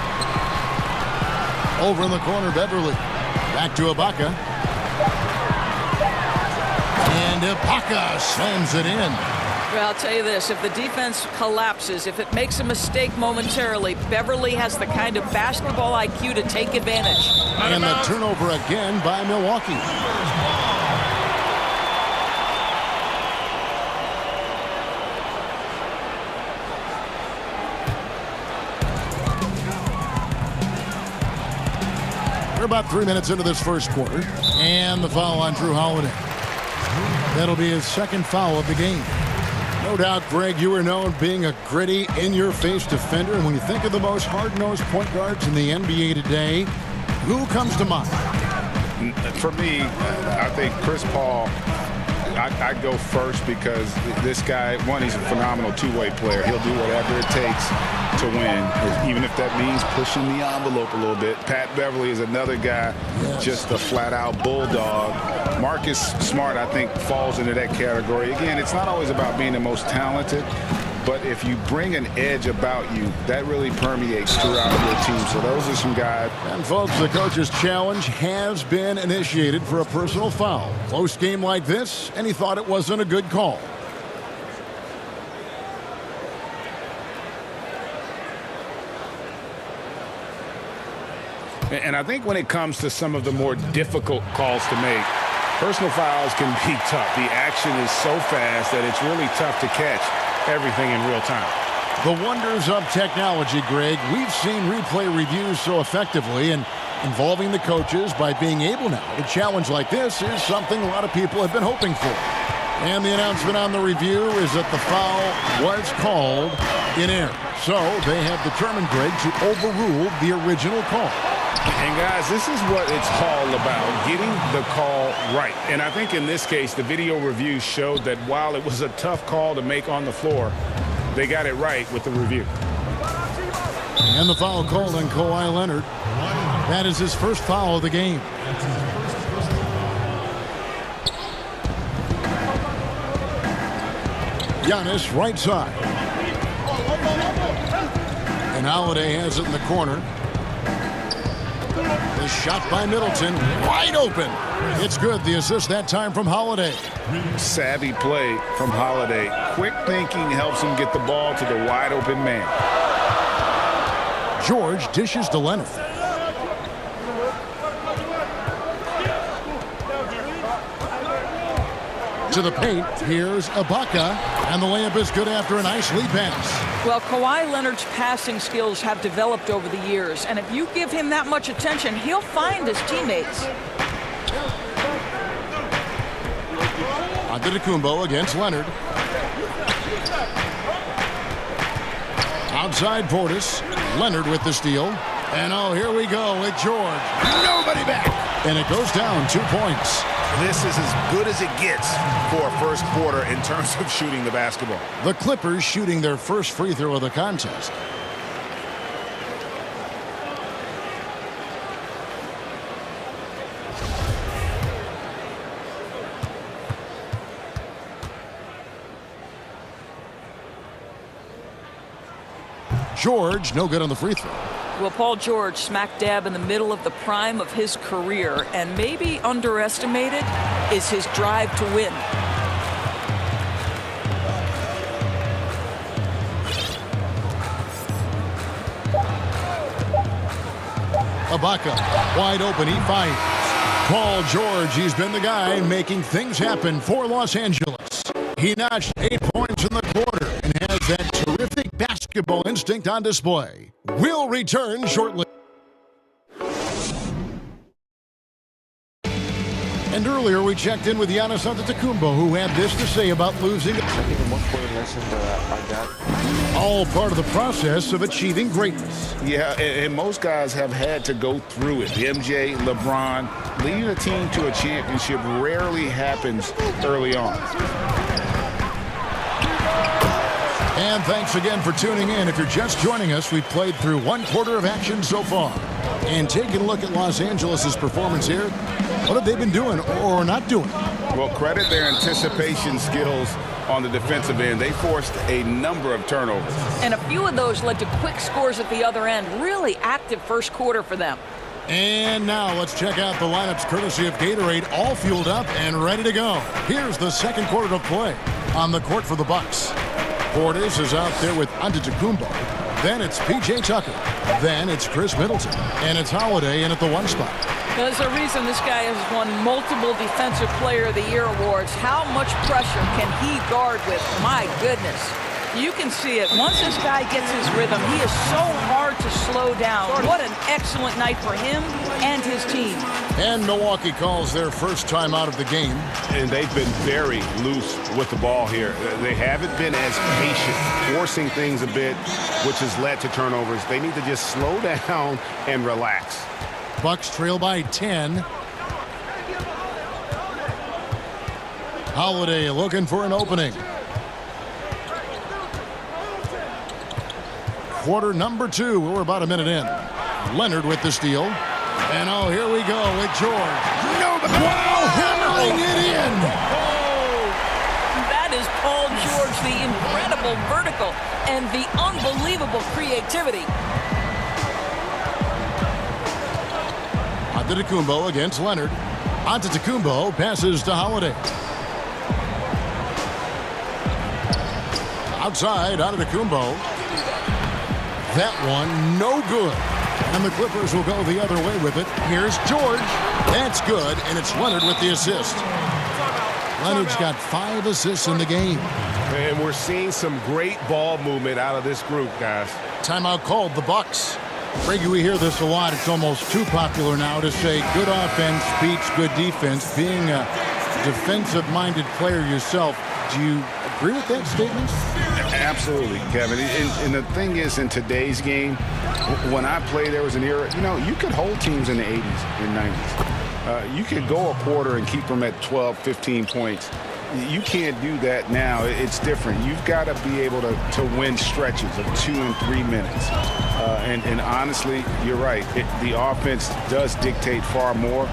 Over in the corner, Beverley. Back to Ibaka. And Ibaka slams it in. Well, I'll tell you this, if the defense collapses, if it makes a mistake momentarily, Beverley has the kind of basketball IQ to take advantage. And the turnover again by Milwaukee. We're about 3 minutes into this first quarter. And the foul on Drew Holiday. That'll be his second foul of the game. No doubt, Greg, you are known being a gritty, in-your-face defender. And when you think of the most hard-nosed point guards in the NBA today, who comes to mind? For me, I think Chris Paul, I go first because this guy, one, he's a phenomenal two-way player. He'll do whatever it takes to win, even if that means pushing the envelope a little bit. Pat Beverley is another guy, just a flat-out bulldog. Marcus Smart, I think, falls into that category. Again, it's not always about being the most talented, but if you bring an edge about you, that really permeates throughout your team. So those are some guys. And folks, the coach's challenge has been initiated for a personal foul. Close game like this, and he thought it wasn't a good call. And I think when it comes to some of the more difficult calls to make, personal fouls can be tough. The action is so fast that it's really tough to catch everything in real time. The wonders of technology, Greg. We've seen replay reviews so effectively, and involving the coaches by being able now to challenge like this is something a lot of people have been hoping for. And the announcement on the review is that the foul was called in error. So they have determined, Greg, to overrule the original call. And guys, this is what it's all about, getting the call right. And I think in this case, the video review showed that while it was a tough call to make on the floor, they got it right with the review. And the foul called on Kawhi Leonard. That is his first foul of the game. Giannis right side. And Holiday has it in the corner. The shot by Middleton, wide open. It's good. The assist that time from Holiday. Savvy play from Holiday. Quick thinking helps him get the ball to the wide open man. George dishes to Leonard. To the paint, here's Ibaka, and the layup is good after a nice lead pass. Well, Kawhi Leonard's passing skills have developed over the years, and if you give him that much attention, he'll find his teammates. Antetokounmpo against Leonard. Outside Portis. Leonard with the steal. And oh, here we go with George. Nobody back. And it goes down 2 points. This is as good as it gets for a first quarter in terms of shooting the basketball. The Clippers shooting their first free throw of the contest. George, no good on the free throw. Well, Paul George, smack dab in the middle of the prime of his career, and maybe underestimated is his drive to win. Ibaka, wide open, he finds Paul George. He's been the guy making things happen for Los Angeles. He notched 8 points in the quarter and has that terrific basketball instinct on display. We'll return shortly. And earlier we checked in with Giannis Antetokounmpo, who had this to say about losing. I think the most important lesson that I got. All part of the process of achieving greatness. Yeah, and most guys have had to go through it. MJ, LeBron, leading a team to a championship rarely happens early on. And thanks again for tuning in. If you're just joining us, we've played through 1 quarter of action so far. And taking a look at Los Angeles' performance here, what have they been doing or not doing? Well, credit their anticipation skills on the defensive end. They forced a number of turnovers. And a few of those led to quick scores at the other end. Really active first quarter for them. And now let's check out the lineups courtesy of Gatorade, all fueled up and ready to go. Here's the second quarter of play on the court for the Bucks. Portis is out there with Antetokounmpo. Then it's P.J. Tucker. Then it's Chris Middleton. And it's Holiday in at the 1 spot. There's a reason this guy has won multiple Defensive Player of the Year awards. How much pressure can he guard with? My goodness. You can see it. Once this guy gets his rhythm, he is so hard to slow down. What an excellent night for him and his team. And Milwaukee calls their first time out of the game. And they've been very loose with the ball here. They haven't been as patient, forcing things a bit, which has led to turnovers. They need to just slow down and relax. Bucks trail by 10. Holiday looking for an opening. Quarter number 2. We're about a minute in. Leonard with the steal. And oh, here we go with George. Wow, hammering it in. Oh, that is Paul George, the incredible vertical and the unbelievable creativity. Antetokounmpo against Leonard. Antetokounmpo passes to Holiday. Outside, Antetokounmpo. That one, no good. And the Clippers will go the other way with it. Here's George. That's good, and it's Leonard with the assist. Leonard's got 5 assists in the game. And we're seeing some great ball movement out of this group, guys. Timeout called the Bucks. Reggie, we hear this a lot. It's almost too popular now to say good offense beats good defense. Being a defensive-minded player yourself, do you agree with that statement? Absolutely, Kevin. And the thing is, in today's game, when I played, there was an era, you could hold teams in the 80s and 90s. You could go a quarter and keep them at 12, 15 points. You can't do that now. It's different. You've got to be able to win stretches of 2 and 3 minutes. And honestly, you're right. The offense does dictate far more,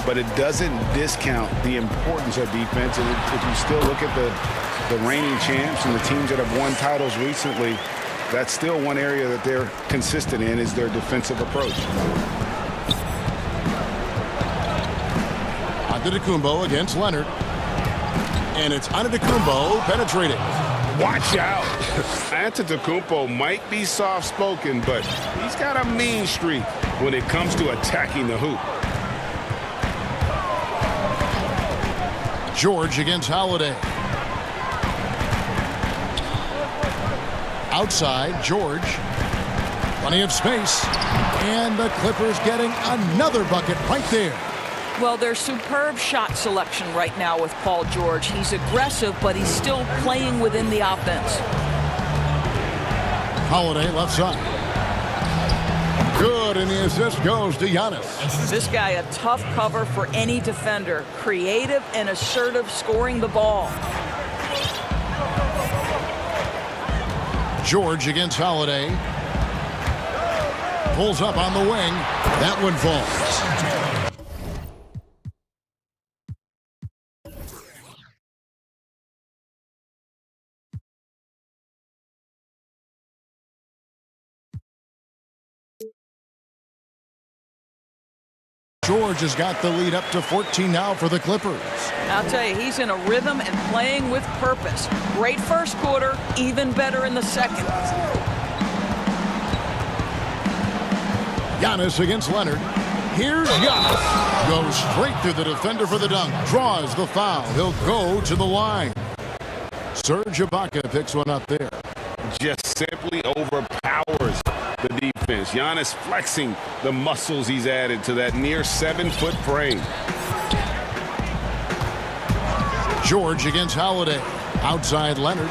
but it doesn't discount the importance of defense. And if you still look at the reigning champs and the teams that have won titles recently, that's still one area that they're consistent in is their defensive approach. Antetokounmpo against Leonard. And it's Antetokounmpo penetrating. Watch out. Antetokounmpo might be soft-spoken, but he's got a mean streak when it comes to attacking the hoop. George against Holiday. Outside, George. Plenty of space. And the Clippers getting another bucket right there. Well, there's superb shot selection right now with Paul George. He's aggressive, but he's still playing within the offense. Holiday left side. Good, and the assist goes to Giannis. This guy a tough cover for any defender. Creative and assertive scoring the ball. George against Holiday. Pulls up on the wing. That one falls. George has got the lead up to 14 now for the Clippers. I'll tell you, he's in a rhythm and playing with purpose. Great first quarter, even better in the second. Giannis against Leonard. Here's Giannis. Goes straight through the defender for the dunk. Draws the foul. He'll go to the line. Serge Ibaka picks one up there. Just simply overpowers the defense. Giannis flexing the muscles he's added to that near 7-foot frame. George against Holiday. Outside Leonard.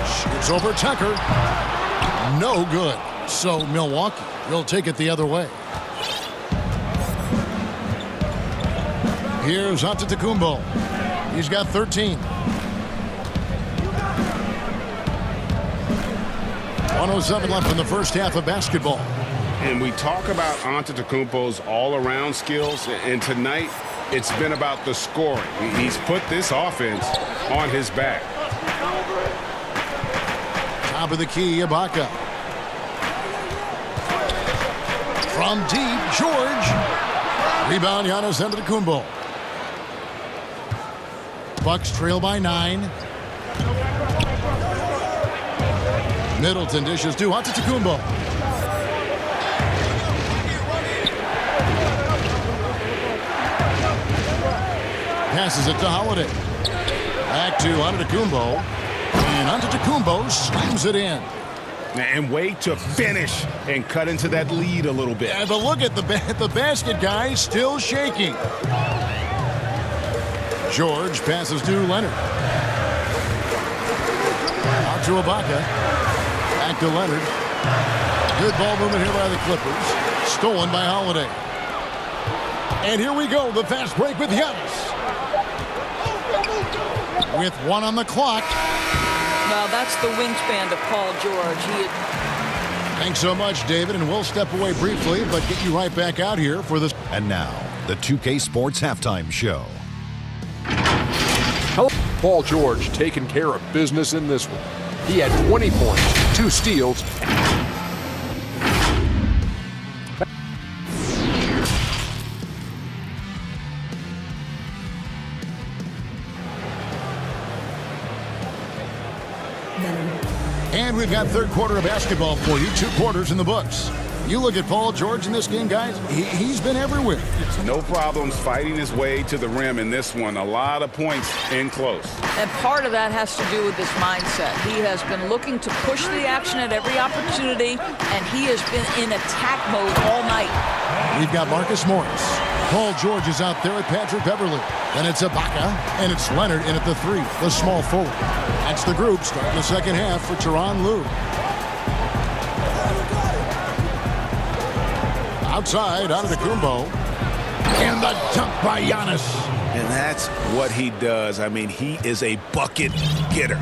Shoots over Tucker. No good. So Milwaukee will take it the other way. Here's Antetokounmpo. He's got 13. 1:07 left in the first half of basketball. And we talk about Antetokounmpo's all-around skills, and tonight it's been about the scoring. He's put this offense on his back. Top of the key, Ibaka. From deep, George. Rebound, Giannis Antetokounmpo. Bucks trail by 9. Middleton dishes to Antetokounmpo. Passes it to Holiday. Back to Antetokounmpo. And Antetokounmpo slams it in. And way to finish and cut into that lead a little bit. Yeah, but look at the basket guy still shaking. George passes to Leonard. Out to Ibaka. Back to Leonard. Good ball movement here by the Clippers. Stolen by Holiday. And here we go, the fast break with Giannis. With 1 on the clock. Well, that's the wingspan of Paul George. Thanks so much, David, and we'll step away briefly, but get you right back out here for this. And now, the 2K Sports Halftime Show. Hello, Paul George taking care of business in this one. He had 20 points, 2 steals. And we've got third quarter of basketball for you. 2 quarters in the books. You look at Paul George in this game, guys, he's been everywhere. No problems fighting his way to the rim in this one. A lot of points in close. And part of that has to do with his mindset. He has been looking to push the action at every opportunity, and he has been in attack mode all night. We've got Marcus Morris. Paul George is out there at Patrick Beverly. Then it's Ibaka, and it's Leonard in at the 3, the small forward. That's the group starting the second half for Tyronn Lue. Outside, Antetokounmpo. And the dunk by Giannis. And that's what he does. I mean, he is a bucket getter.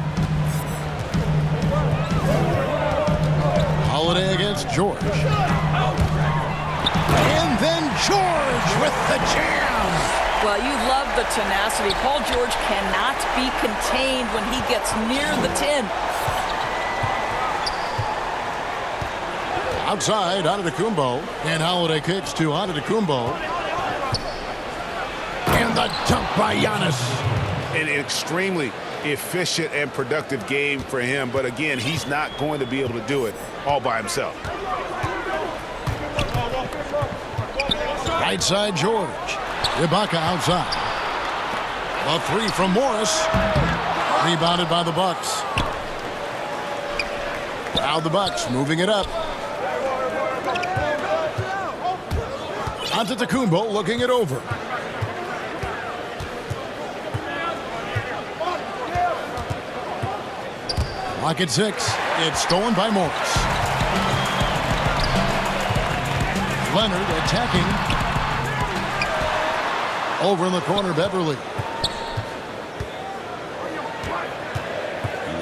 Holiday against George. And then George with the jam. Well, you love the tenacity. Paul George cannot be contained when he gets near the 10. Outside, Antetokounmpo. And Holiday kicks to Antetokounmpo. And the dunk by Giannis. An extremely efficient and productive game for him. But again, he's not going to be able to do it all by himself. Right side, George. Ibaka outside. A 3 from Morris. Rebounded by the Bucks. Now the Bucks moving it up. Antetokounmpo looking it over. Clock at 6. It's stolen by Morris. Leonard attacking. Over in the corner, Beverly.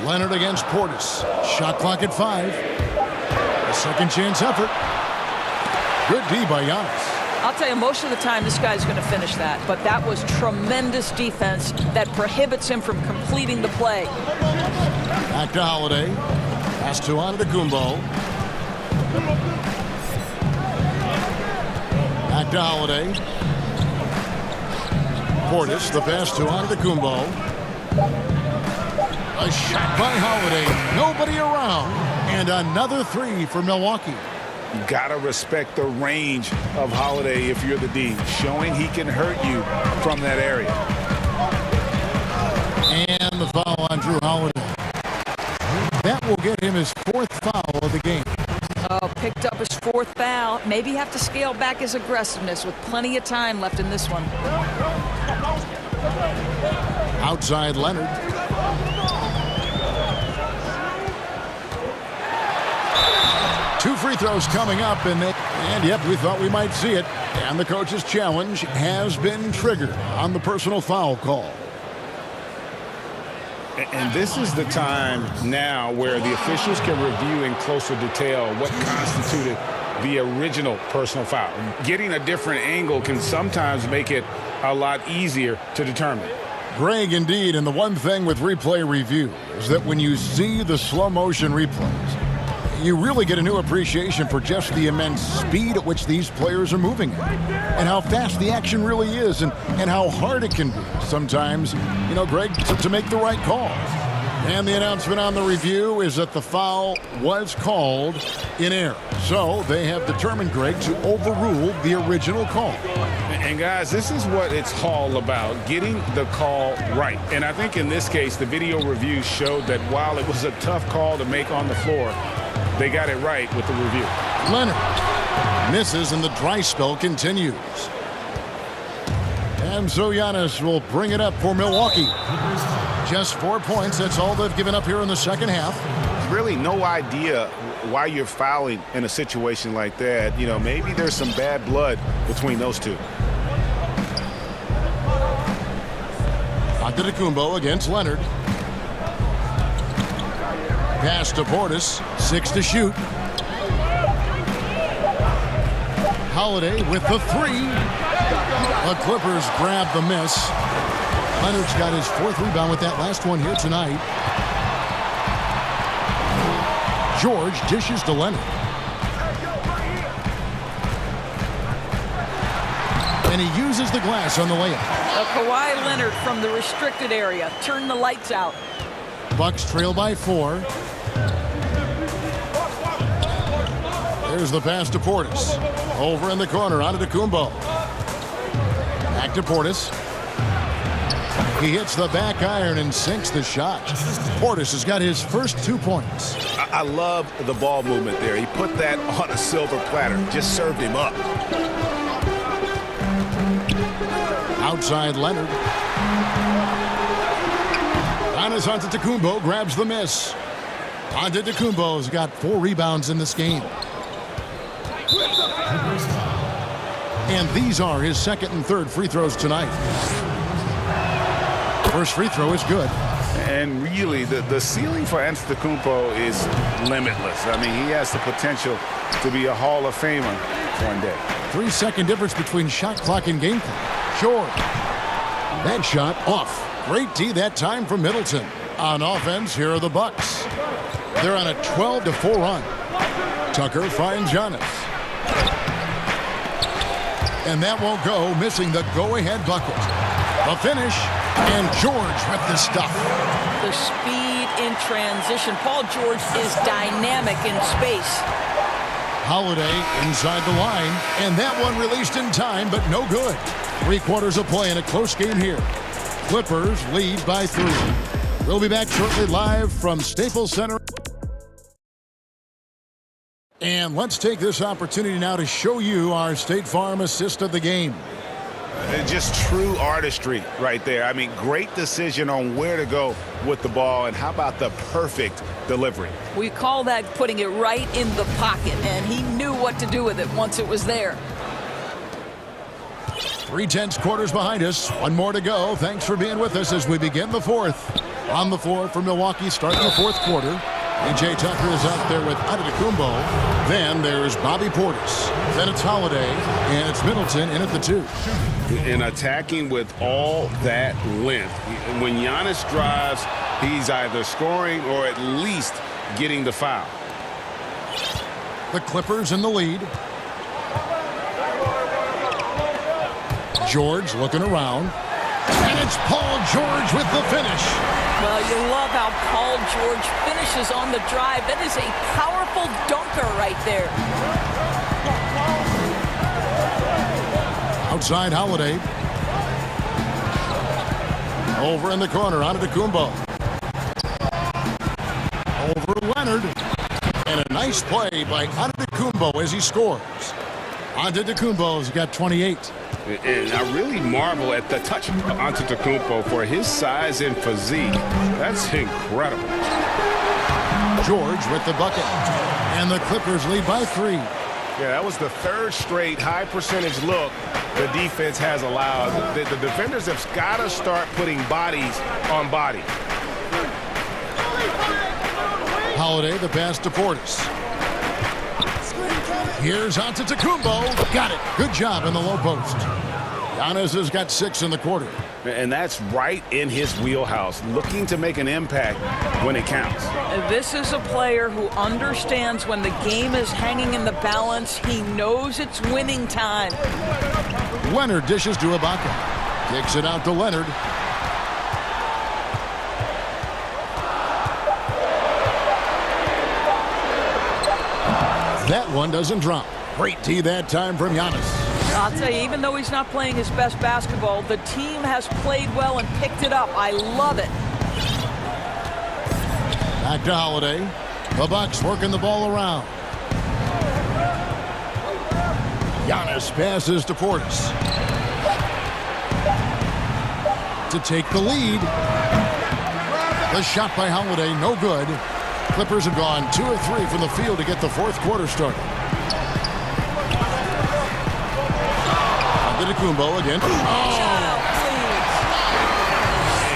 Leonard against Portis. Shot clock at 5. A second chance effort. Good D by Giannis. I'll tell you, most of the time this guy's going to finish that. But that was tremendous defense that prohibits him from completing the play. Back to Holiday. Pass to Antetokounmpo. Back to Holiday. Portis, the pass to Antetokounmpo. A shot by Holiday. Nobody around. And another 3 for Milwaukee. You gotta respect the range of Holiday if you're the D, showing he can hurt you from that area. And the foul on Drew Holiday. That will get him his 4th foul of the game. Oh, picked up his 4th foul. Maybe have to scale back his aggressiveness with plenty of time left in this one. Outside Leonard. Two free throws coming up, and yep, we thought we might see it. And the coach's challenge has been triggered on the personal foul call. And this is the time now where the officials can review in closer detail what constituted the original personal foul. Getting a different angle can sometimes make it a lot easier to determine. Greg, indeed, and the one thing with replay review is that when you see the slow motion replays, you really get a new appreciation for just the immense speed at which these players are moving at, and how fast the action really is, and how hard it can be sometimes, you know, Greg, to make the right call. And the announcement on the review is that the foul was called in error. So they have determined, Greg, to overrule the original call. And guys, this is what it's all about, getting the call right. And I think in this case, the video review showed that while it was a tough call to make on the floor, they got it right with the review. Leonard misses, and the dry spell continues. And so Giannis will bring it up for Milwaukee. Just 4 points. That's all they've given up here in the second half. Really no idea why you're fouling in a situation like that. You know, maybe there's some bad blood between those two. Antetokounmpo against Leonard. Pass to Portis. 6 to shoot. Holiday with the 3. The Clippers grab the miss. Leonard's got his 4th rebound with that last one here tonight. George dishes to Leonard. And he uses the glass on the layup. Kawhi Leonard from the restricted area. Turn the lights out. Bucks trail by 4. There's the pass to Portis. Over in the corner, Antetokounmpo. Back to Portis. He hits the back iron and sinks the shot. Portis has got his first 2 points. I love the ball movement there. He put that on a silver platter. Just served him up. Outside Leonard. Giannis Antetokounmpo grabs the miss. Antetokounmpo's got 4 rebounds in this game. And these are his second and third free throws tonight. First free throw is good. And really, the ceiling for Antetokounmpo is limitless. I mean, he has the potential to be a Hall of Famer one day. 3-second difference between shot clock and game clock. Short. That shot off. Great D that time from Middleton. On offense, here are the Bucks. They're on a 12-4 run. Tucker finds Giannis. And that won't go, missing the go-ahead bucket. The finish, and George with the stuff. The speed in transition. Paul George is dynamic in space. Holiday inside the line, and that one released in time, but no good. 3 quarters of play in a close game here. Clippers lead by 3. We'll be back shortly live from Staples Center. And let's take this opportunity now to show you our State Farm assist of the game. Just true artistry right there. I mean, great decision on where to go with the ball, and how about the perfect delivery? We call that putting it right in the pocket, and he knew what to do with it once it was there. 3 tenths quarters behind us. 1 more to go. Thanks for being with us as we begin the 4th. On the floor for Milwaukee starting the 4th quarter. PJ Tucker is out there with Antetokounmpo. Then there's Bobby Portis. Then it's Holiday, and it's Middleton in at the 2. And attacking with all that length. When Giannis drives, he's either scoring or at least getting the foul. The Clippers in the lead. George looking around. And it's Paul George with the finish. Well, you love how Paul George finishes on the drive. That is a powerful dunker right there. Outside Holiday. Over in the corner, Antetokounmpo. Over Leonard. And a nice play by Antetokounmpo as he scores. Antetokounmpo's got 28. And I really marvel at the touch of Antetokounmpo for his size and physique. That's incredible. George with the bucket. And the Clippers lead by 3. Yeah, that was the 3rd straight high percentage look the defense has allowed. The defenders have got to start putting bodies on body. Holiday, the pass to Portis. Here's Antetokounmpo. Got it. Good job in the low post. Giannis has got 6 in the quarter. And that's right in his wheelhouse, looking to make an impact when it counts. This is a player who understands when the game is hanging in the balance. He knows it's winning time. Leonard dishes to Ibaka. Kicks it out to Leonard. That one doesn't drop. Great D that time from Giannis. I'll tell you, even though he's not playing his best basketball, the team has played well and picked it up. I love it. Back to Holiday. The Bucks working the ball around. Giannis passes to Portis. To take the lead. The shot by Holiday, no good. Clippers have gone 2 of 3 from the field to get the 4th quarter started. Antetokounmpo again.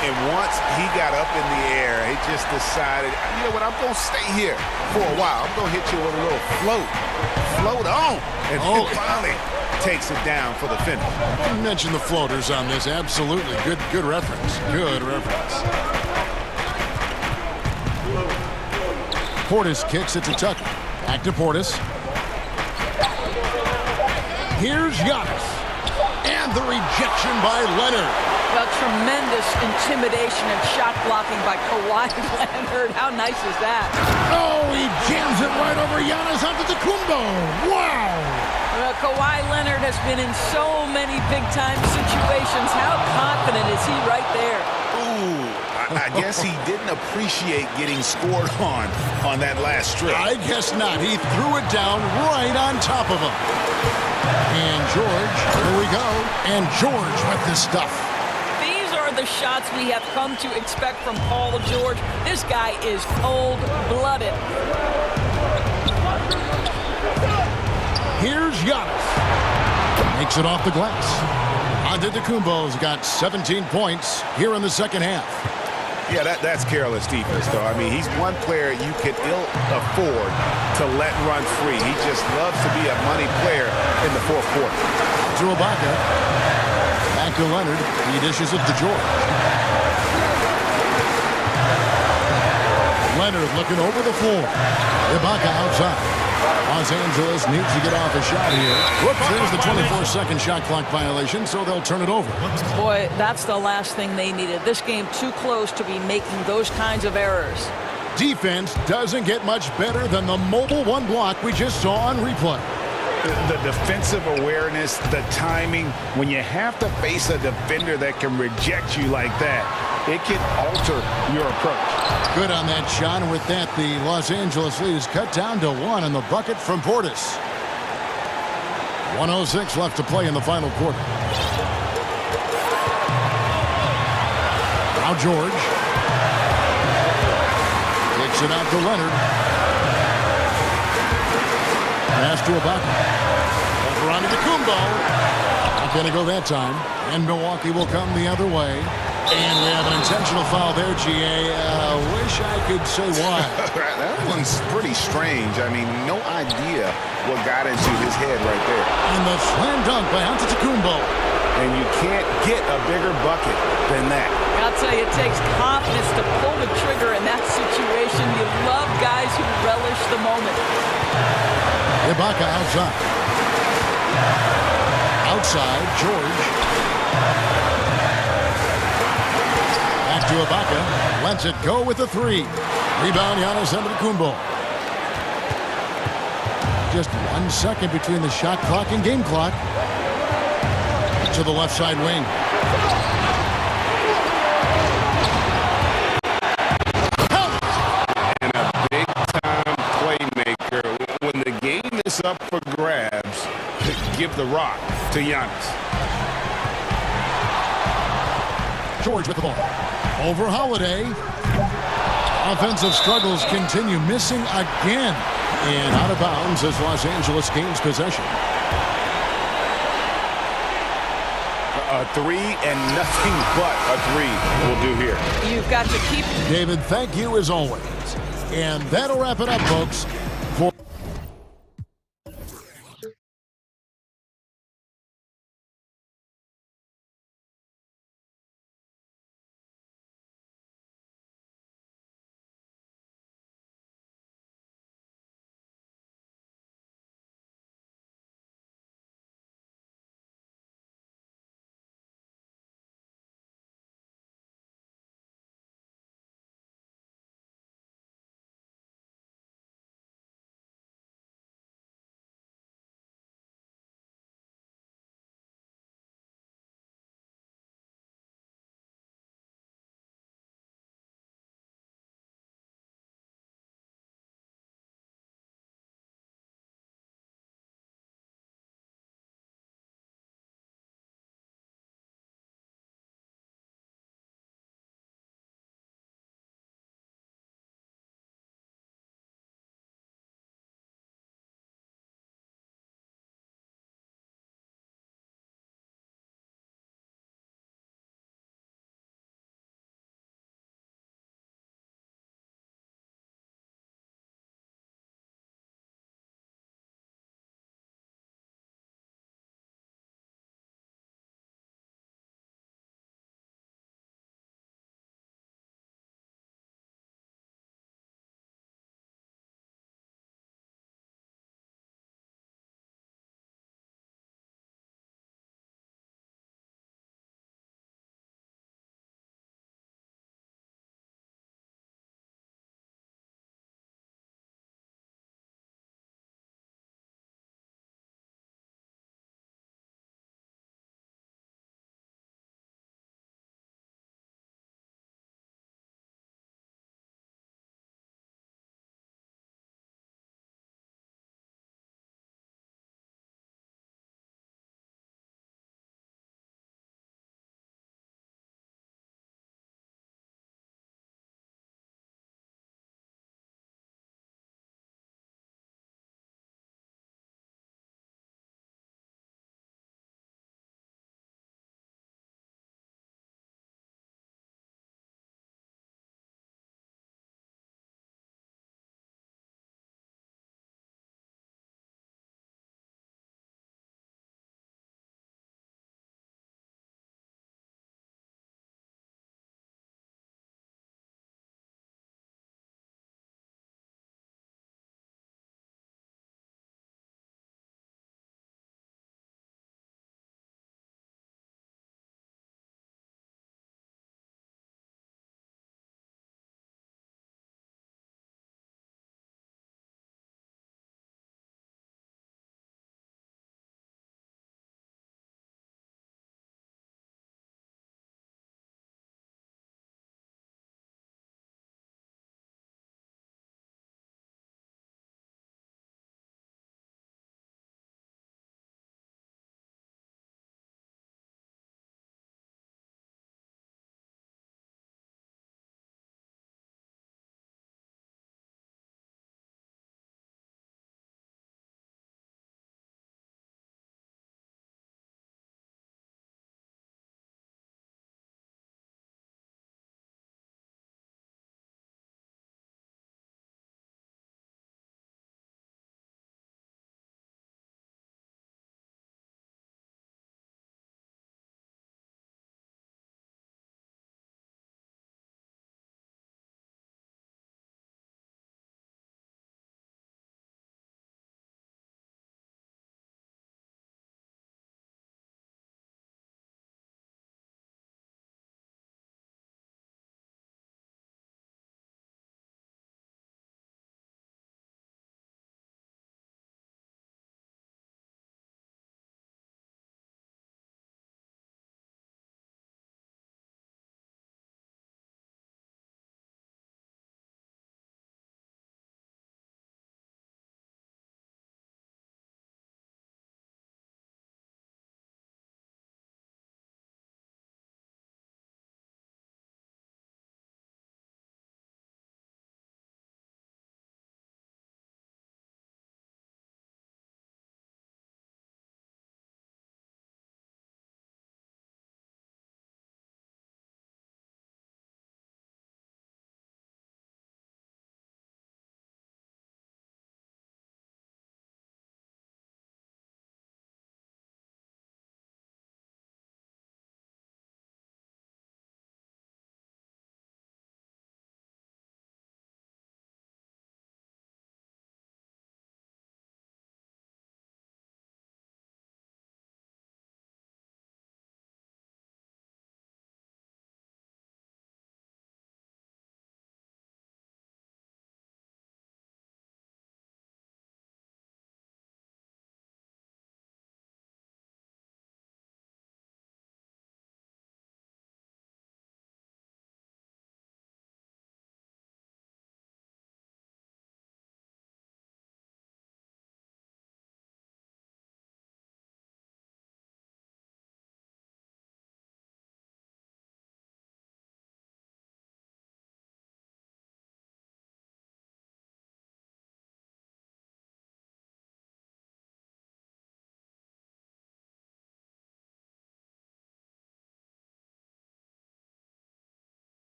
And once he got up in the air, he just decided, you know what, I'm going to stay here for a while. I'm going to hit you with a little float. Float on. And then finally takes it down for the finish. You mentioned the floaters on this. Absolutely. Good reference. Good reference. Portis kicks it to Tucker. Back to Portis. Here's Giannis. And the rejection by Leonard. Well, tremendous intimidation and shot blocking by Kawhi Leonard. How nice is that? Oh, he jams it right over Giannis Antetokounmpo. Wow. Well, Kawhi Leonard has been in so many big-time situations. How confident is he right there? Ooh, I guess he didn't appreciate getting scored on that last strip. I guess not. He threw it down right on top of him. And George, here we go. And George with this stuff. These are the shots we have come to expect from Paul George. This guy is cold-blooded. Here's Giannis. Makes it off the glass. Antetokounmpo's got 17 points here in the second half. Yeah, that's careless defense, though. I mean, he's one player you could ill afford to let run free. He just loves to be a money player in the fourth quarter. To Ibaka. Back to Leonard. He dishes it to George. Leonard looking over the floor. Ibaka outside. Los Angeles needs to get off a shot here. Whoops, there's the 24-second shot clock violation, so they'll turn it over. Boy, that's the last thing they needed. This game too close to be making those kinds of errors. Defense doesn't get much better than the mobile one block we just saw on replay. The defensive awareness, the timing, when you have to face a defender that can reject you like that, it can alter your approach. Good on that shot, and with that, the Los Angeles lead is cut down to 1 in the bucket from Portis. 1:06 left to play in the final quarter. Now George. Kicks it out to Leonard. Pass to Ibaka. Over onto the Kumbo. Not going to go that time. And Milwaukee will come the other way. And we have an intentional foul there, GA. Wish I could say why. That one's pretty strange. I mean, no idea what got into his head right there. And the slam dunk by Antetokounmpo. And you can't get a bigger bucket than that. I'll tell you, it takes confidence to pull the trigger in that situation. You love guys who relish the moment. Ibaka outside. Outside, George. Back to Ibaka. Lets it go with a 3. Rebound, Giannis Antetokounmpo. Just 1 second between the shot clock and game clock. To the left side wing. And a big-time playmaker. When the game is up for grabs, give the rock to Giannis. George with the ball. Over Holiday. Offensive struggles continue, missing again. And out of bounds as Los Angeles gains possession. A 3 and nothing but a 3 will do here. You've got to keep... David, thank you as always. And that'll wrap it up, folks.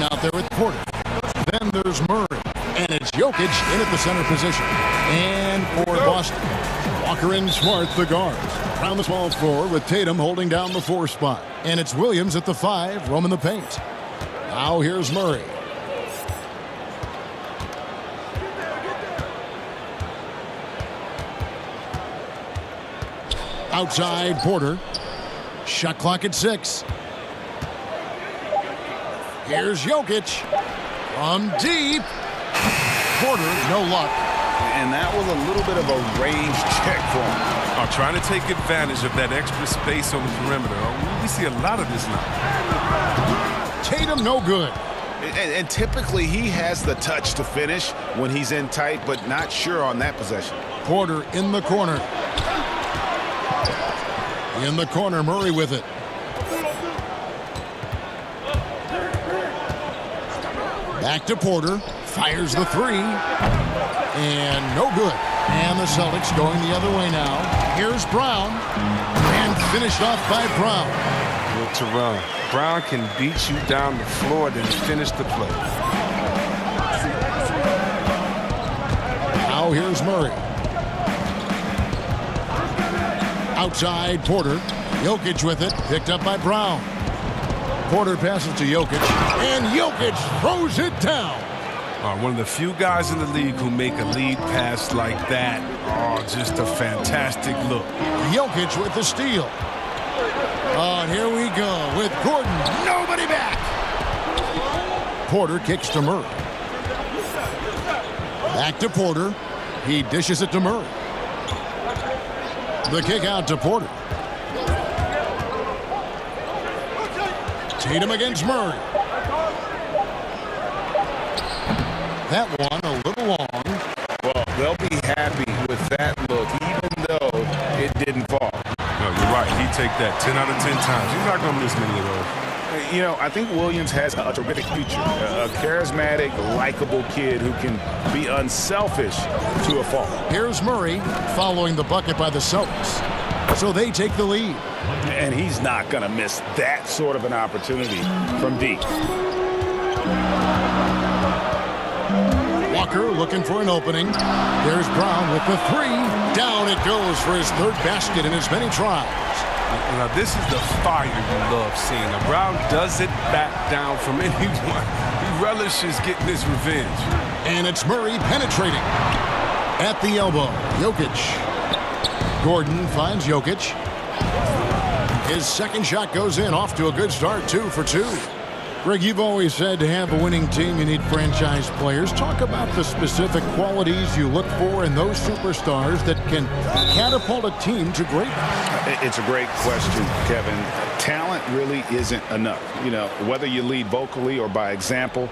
out there with Porter. Then there's Murray. And it's Jokic in at the center position. And for Boston, Walker and Smart, the guards. Around the small floor with Tatum holding down the 4 spot. And it's Williams at the 5, roaming the paint. Now here's Murray. Outside, Porter. Shot clock at 6. Here's Jokic. From deep. Porter, no luck. And that was a little bit of a range check for him. Trying to take advantage of that extra space on the perimeter. We see a lot of this now. Tatum, no good. And typically he has the touch to finish when he's in tight, but not sure on that possession. Porter in the corner. In the corner, Murray with it. Back to Porter. Fires the 3. And no good. And the Celtics going the other way now. Here's Brown. And finished off by Brown. Look to run. Brown can beat you down the floor, then finish the play. Now here's Murray. Outside, Porter. Jokic with it. Picked up by Brown. Porter passes to Jokic. And Jokic throws it down. One of the few guys in the league who make a lead pass like that. Just a fantastic look. Jokic with the steal. And here we go with Gordon. Nobody back. Porter kicks to Murray. Back to Porter. He dishes it to Murray. The kick out to Porter. Tatum against Murray. That one a little long. Well, they'll be happy with that look, even though it didn't fall. No, you're right. He'd take that 10 out of 10 times. He's not going to miss many of those. You know, I think Williams has a terrific future. A charismatic, likable kid who can be unselfish to a fault. Here's Murray following the bucket by the Celtics. So they take the lead. And he's not going to miss that sort of an opportunity from deep. Walker looking for an opening. There's Brown with the 3. Down it goes for his 3rd basket in as many tries. Now this is the fire you love seeing. Now Brown doesn't back down from anyone. He relishes getting his revenge. And it's Murray penetrating. At the elbow, Jokic. Gordon finds Jokic. His 2nd shot goes in, off to a good start, 2 for 2. Greg, you've always said to have a winning team, you need franchise players. Talk about the specific qualities you look for in those superstars that can catapult a team to greatness. It's a great question, Kevin. Talent really isn't enough. You know, whether you lead vocally or by example,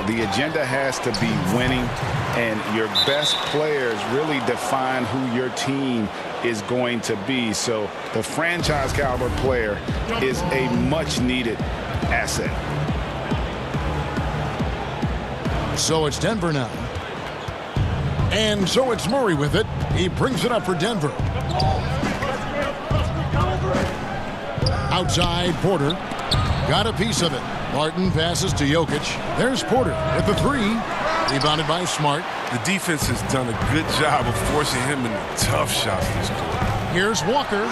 the agenda has to be winning, and your best players really define who your team is going to be. So the franchise caliber player is a much needed asset. So it's Denver now. And so it's Murray with it. He brings it up for Denver. Outside, Porter. Got a piece of it. Martin passes to Jokic. There's Porter with the 3. Rebounded by Smart. The defense has done a good job of forcing him into tough shots this quarter. Here's Walker.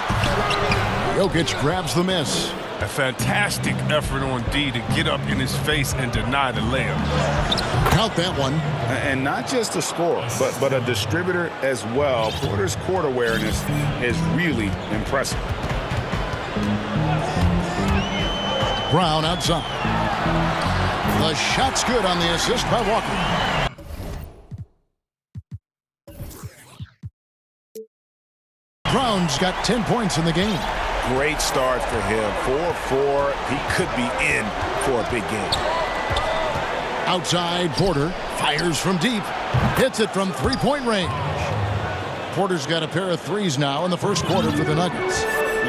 Jokic grabs the miss. A fantastic effort on D to get up in his face and deny the layup. Count that one. And not just a scorer, but a distributor as well. Porter's court awareness is really impressive. Brown outside. The shot's good on the assist by Walker. Brown's got 10 points in the game. Great start for him. 4-4. He could be in for a big game. Outside, Porter fires from deep. Hits it from 3-point range. Porter's got a pair of 3s now in the first quarter for the Nuggets.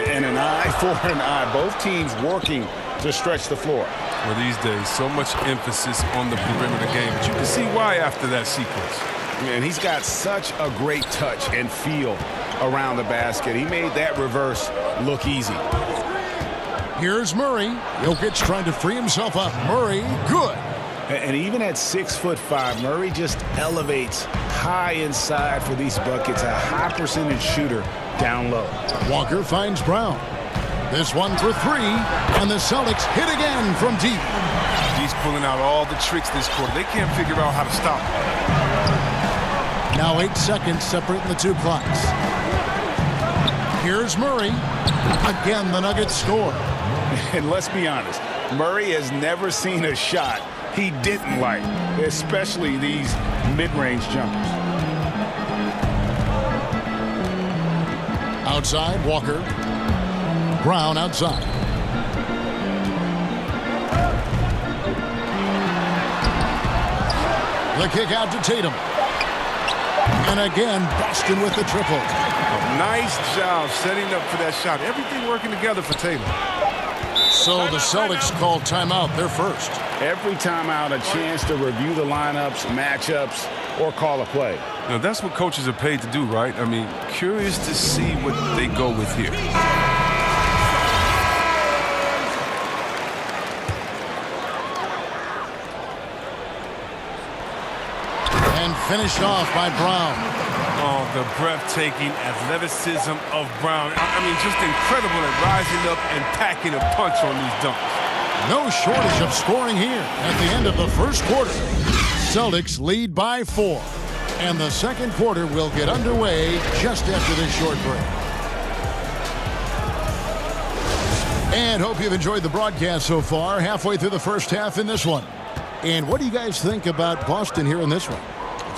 And an eye for an eye. Both teams working to stretch the floor. Well, these days, so much emphasis on the perimeter game, but you can see why after that sequence. And he's got such a great touch and feel around the basket. He made that reverse look easy. Here's Murray. Jokic trying to free himself up. Murray, good. And even at 6'5", Murray just elevates high inside for these buckets. A high percentage shooter down low. Walker finds Brown. This one for three, and the Celtics hit again from deep. He's pulling out all the tricks this quarter. They can't figure out how to stop him. Now 8 seconds separating the two clocks. Here's Murray. Again, the Nuggets score. And let's be honest, Murray has never seen a shot he didn't like, especially these mid-range jumpers. Outside, Walker. Brown outside. The kick out to Tatum. And again, Boston with the triple. Nice job setting up for that shot. Everything working together for Tatum. So the Celtics call timeout. They're first. Every timeout, a chance to review the lineups, matchups, or call a play. Now, that's what coaches are paid to do, right? I mean, curious to see what they go with here. And finished off by Brown. Oh, the breathtaking athleticism of Brown. I mean, just incredible at rising up and packing a punch on these dunks. No shortage of scoring here at the end of the first quarter. Celtics lead by 4. And the second quarter will get underway just after this short break. And hope you've enjoyed the broadcast so far. Halfway through the first half in this one. And what do you guys think about Boston here in this one?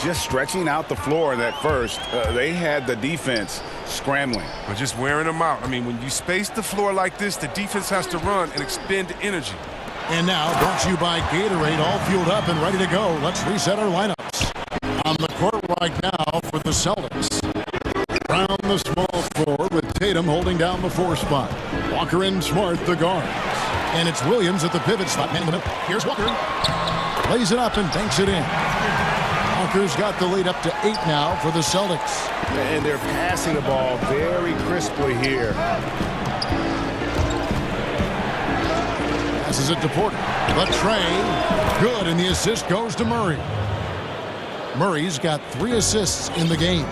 Just stretching out the floor in that first. They had the defense scrambling. Or just wearing them out. I mean, when you space the floor like this, the defense has to run and expend energy. And now, brought to you by Gatorade, all fueled up and ready to go. Let's reset our lineups. On the court right now for the Celtics. Brown, the small forward, with Tatum holding down the 4 spot. Walker and Smart, the guards. And it's Williams at the pivot spot. Man in the middle. Here's Walker. Lays it up and banks it in. Walker's got the lead up to 8 now for the Celtics. And they're passing the ball very crisply here. Passes it to Porter. The tray. Good, and the assist goes to Murray. Murray's got 3 assists in the game.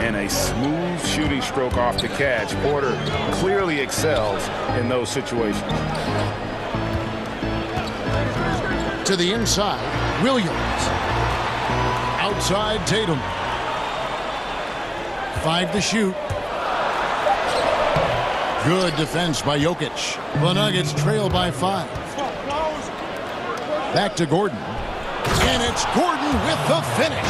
And a smooth shooting stroke off the catch. Porter clearly excels in those situations. To the inside, Williams. Outside, Tatum. 5 to shoot. Good defense by Jokic. The Nuggets trail by 5. Back to Gordon. And it's Gordon with the finish.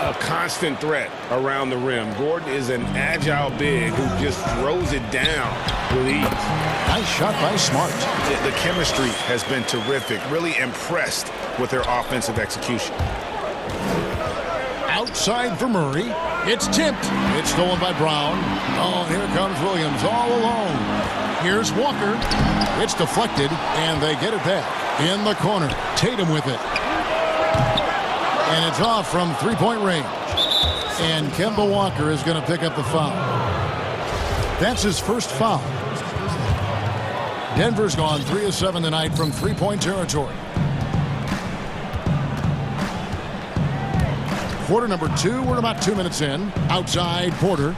A constant threat around the rim. Gordon is an agile big who just throws it down with ease. Nice shot by Smart. The chemistry has been terrific. Really impressed with their offensive execution. Outside for Murray. It's tipped. It's stolen by Brown. Oh, here comes Williams all alone. Here's Walker. It's deflected, and they get it back. In the corner, Tatum with it. And it's off from 3-point range. And Kemba Walker is going to pick up the foul. That's his first foul. Denver's gone 3 of 7 tonight from 3-point territory. Quarter number 2, we're about 2 minutes in. Outside, Porter.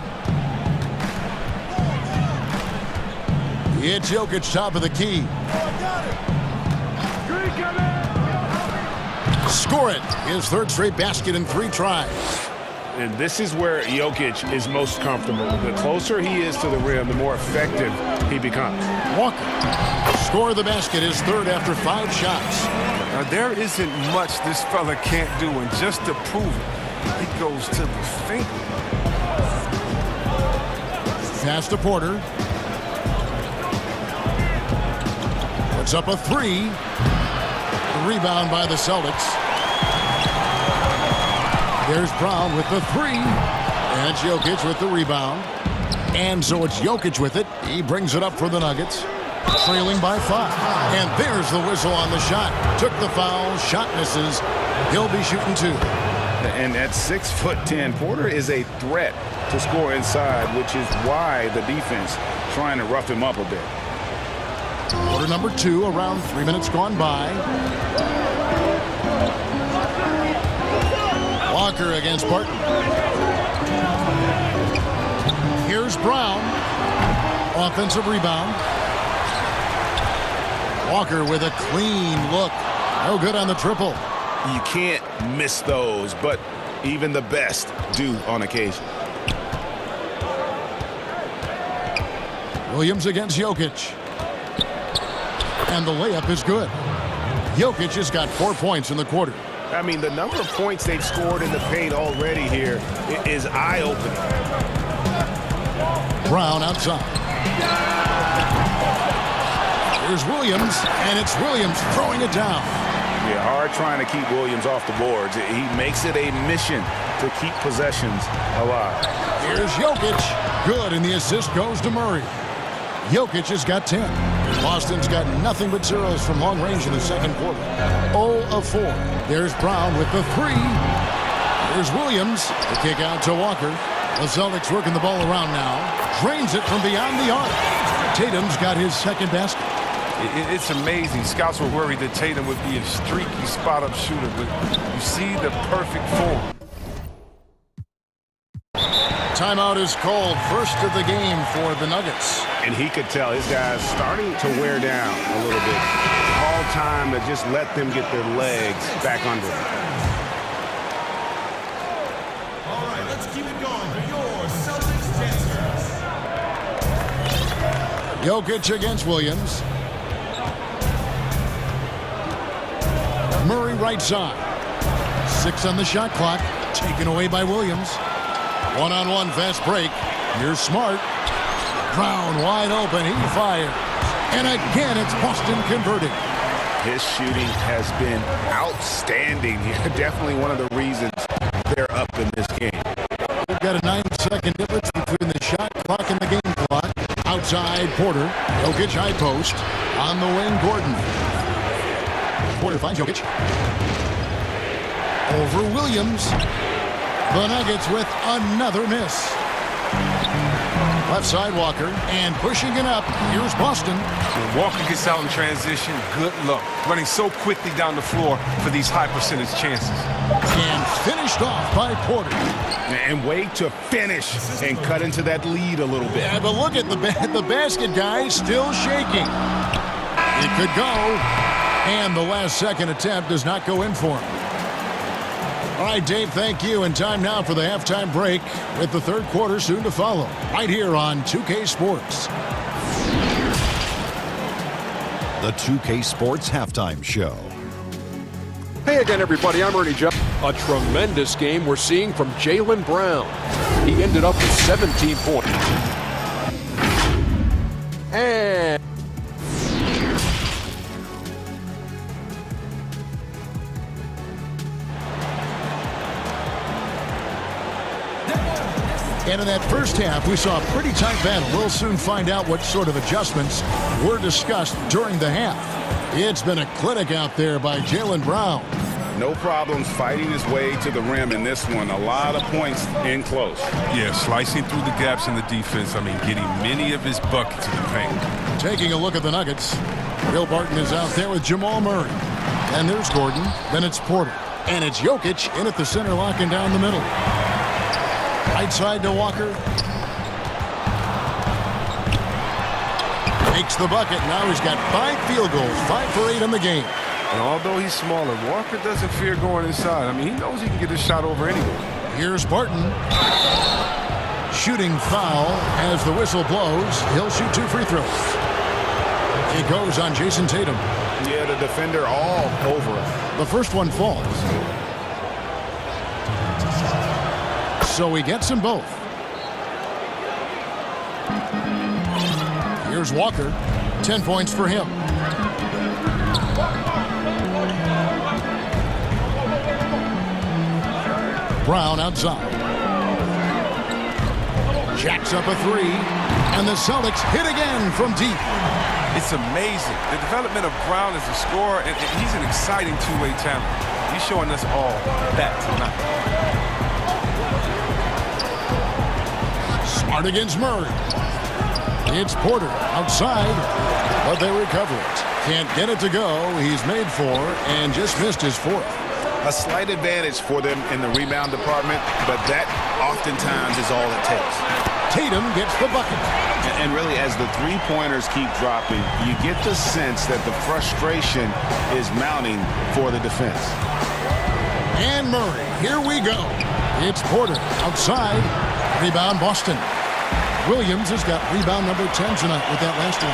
It's Jokic, top of the key. Score it. His 3rd straight basket in 3 tries. And this is where Jokic is most comfortable. The closer he is to the rim, the more effective he becomes. Walker. Score the basket, his 3rd after 5 shots. Now, there isn't much this fella can't do, and just to prove it, he goes to the finger. Pass to Porter. Puts up a 3. Rebound by the Celtics. There's Brown with the 3. And it's Jokic with the rebound. And so it's Jokic with it. He brings it up for the Nuggets. Trailing by 5. And there's the whistle on the shot. Took the foul. Shot misses. He'll be shooting 2. And at 6'10", Porter is a threat to score inside, which is why the defense trying to rough him up a bit. Quarter number 2, around 3 minutes gone by. Walker against Barton. Here's Brown. Offensive rebound. Walker with a clean look. No good on the triple. You can't miss those, but even the best do on occasion. Williams against Jokic. And the layup is good. Jokic has got 4 points in the quarter. I mean, the number of points they've scored in the paint already here is eye-opening. Brown outside. Here's Williams, and it's Williams throwing it down. Yeah, hard trying to keep Williams off the boards. He makes it a mission to keep possessions alive. Here's Jokic. Good, and the assist goes to Murray. Jokic has got 10. Boston's got nothing but zeros from long range in the second quarter. 0 of 4. There's Brown with the 3. Here's Williams. The kick out to Walker. The Celtics working the ball around now. Drains it from beyond the arc. Tatum's got his second basket. It's amazing. Scouts were worried that Tatum would be a streaky spot-up shooter, but you see the perfect form. Timeout is called. First of the game for the Nuggets. And he could tell his guys starting to wear down a little bit. All time to just let them get their legs back under them. All right, let's keep it going for your Celtics dancers. Jokic against Williams. Murray right side. 6 on the shot clock. Taken away by Williams. One-on-one fast break. Here's Smart. Brown wide open. He fires. And again, it's Boston converting. His shooting has been outstanding here. Definitely one of the reasons they're up in this game. We've got a 9-second difference between the shot clock and the game clock. Outside Porter. Jokic high post. On the wing, Gordon. Porter finds Jokic. Over Williams. The Nuggets with another miss. Left side Walker, and pushing it up. Here's Boston. When Walker gets out in transition, good luck. Running so quickly down the floor for these high percentage chances. And finished off by Porter. And way to finish and cut into that lead a little bit. Yeah, but look at the basket guy still shaking. It could go. And the last second attempt does not go in for him. All right, Dave, thank you. And time now for the halftime break with the third quarter soon to follow. Right here on 2K Sports. The 2K Sports Halftime Show. Hey again, everybody. I'm Ernie Johnson. A tremendous game we're seeing from Jaylen Brown. He ended up with 17 points. And in that first half, we saw a pretty tight battle. We'll soon find out what sort of adjustments were discussed during the half. It's been a clinic out there by Jaylen Brown. No problems fighting his way to the rim in this one. A lot of points in close. Yeah, slicing through the gaps in the defense. I mean, getting many of his buckets in the paint. Taking a look at the Nuggets. Will Barton is out there with Jamal Murray. And there's Gordon. Then it's Porter. And it's Jokic in at the center, locking down the middle. Right side to Walker. Makes the bucket. Now he's got 5 field goals. 5 for 8 in the game. And although he's smaller, Walker doesn't fear going inside. I mean, he knows he can get his shot over anyway. Here's Barton. Shooting foul as the whistle blows. He'll shoot 2 free throws. It goes on Jason Tatum. Yeah, the defender all over him. The first one falls. So he gets them both. Here's Walker. 10 points for him. Brown outside. Jacks up a 3. And the Celtics hit again from deep. It's amazing. The development of Brown as a scorer, and he's an exciting two-way talent. He's showing us all that tonight. Smart against Murray. It's Porter outside. but they recover it. Can't get it to go. He's made 4 and just missed his 4th. A slight advantage for them in the rebound department, but that oftentimes is all it takes. Tatum gets the bucket. And really, as the three-pointers keep dropping, you get the sense that the frustration is mounting for the defense. And Murray, here we go. It's Porter outside. Rebound Boston. Williams has got rebound number 10 tonight with that last one.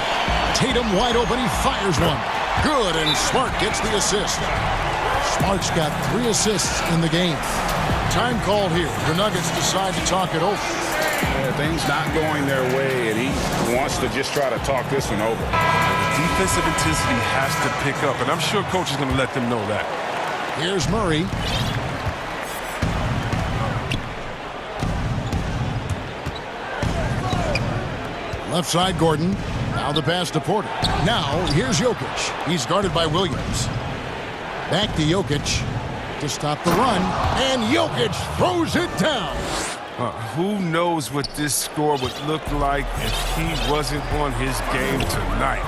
Tatum wide open. He fires one. Good, and Smart gets the assist. Smart's got 3 assists in the game. Time called here. The Nuggets decide to talk it over. Things not going their way, and he wants to just try to talk this one over. Defensive intensity has to pick up, and I'm sure coach is going to let them know that. Here's Murray. Left side, Gordon. Now the pass to Porter. Now, here's Jokic. He's guarded by Williams. Back to Jokic to stop the run. And Jokic throws it down. Who knows what this score would look like if he wasn't on his game tonight.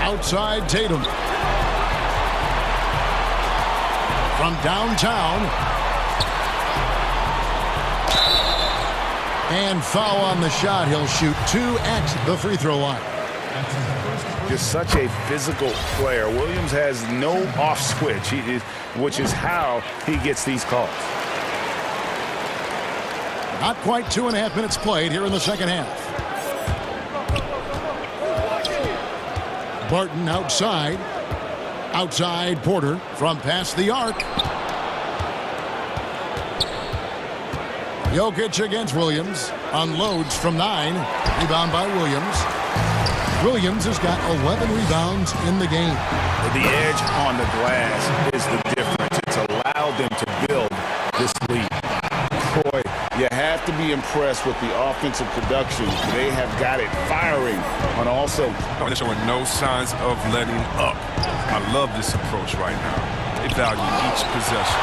Outside Tatum. From downtown. And foul on the shot. He'll shoot 2 at the free throw line. Just such a physical player. Williams has no off switch, which is how he gets these calls. Not quite 2.5 minutes played here in the second half. Barton outside. Outside Porter from past the arc. Jokic against Williams. Unloads from 9. Rebound by Williams. Williams has got 11 rebounds in the game. The edge on the glass is the difference. It's allowed them to build this lead. Boy, you have to be impressed with the offensive production. They have got it firing on all cylinders. They're showing no signs of letting up. I love this approach right now. They value each possession.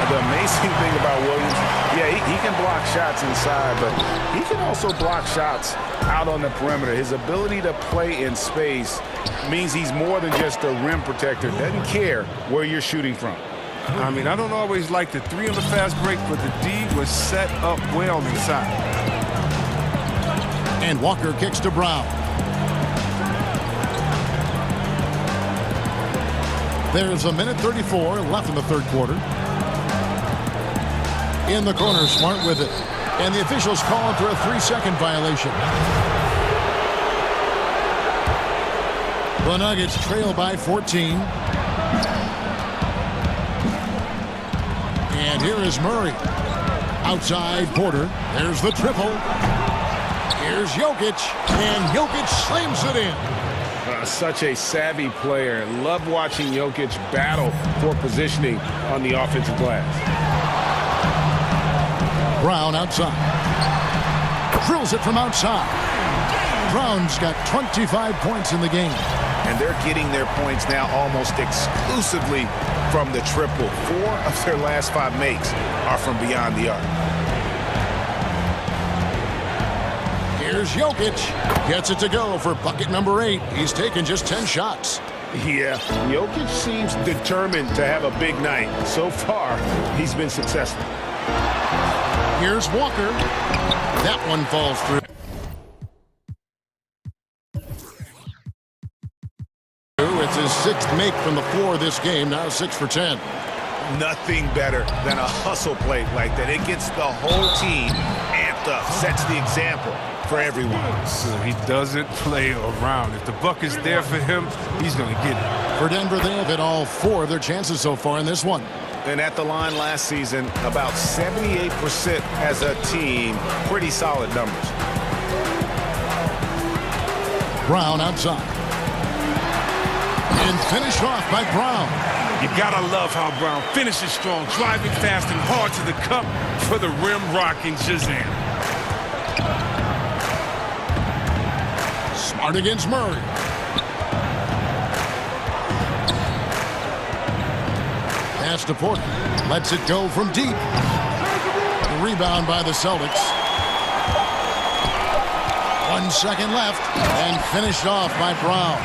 The amazing thing about Williams, he can block shots inside, but he can also block shots out on the perimeter. His ability to play in space means he's more than just a rim protector. Doesn't care where you're shooting from. I mean, I don't always like the 3 on the fast break, but the D was set up well inside. And Walker kicks to Brown. There's 1:34 left in the third quarter. In the corner, Smart with it. And the officials call for a 3-second violation. The Nuggets trail by 14. And here is Murray. Outside Porter. There's the triple. Here's Jokic. And Jokic slams it in. Such a savvy player. Love watching Jokic battle for positioning on the offensive glass. Brown outside. Drills it from outside. Brown's got 25 points in the game. And they're getting their points now almost exclusively from the triple. 4 of their last 5 makes are from beyond the arc. Here's Jokic. Gets it to go for bucket number 8. He's taken just 10 shots. Yeah, Jokic seems determined to have a big night. So far, he's been successful. Here's Walker. That one falls through. It's his 6th make from the floor this game. Now 6 for 10. Nothing better than a hustle play like that. It gets the whole team amped up, sets the example for everyone. So he doesn't play around. If the buck is there for him, he's going to get it. For Denver, they have hit all 4 of their chances so far in this one. And at the line last season, about 78% as a team. Pretty solid numbers. Brown outside. And finished off by Brown. You gotta love how Brown finishes strong, driving fast and hard to the cup for the rim-rocking Shazam. Smart against Murray. Pass to Porter. Lets it go from deep. The rebound by the Celtics. 1 second left, and finished off by Brown.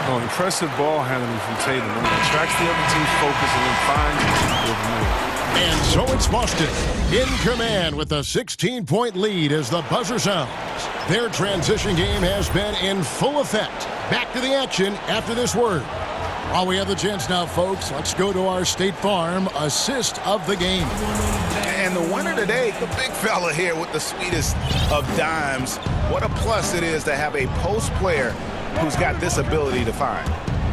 Oh, impressive ball handling from Tatum. It attracts the other team's focus and then finds the move. And so it's Boston in command with a 16-point lead as the buzzer sounds. Their transition game has been in full effect. Back to the action after this word. While we have the chance now, folks, let's go to our State Farm assist of the game. And the winner today, the big fella here with the sweetest of dimes. What a plus it is to have a post player who's got this ability to find.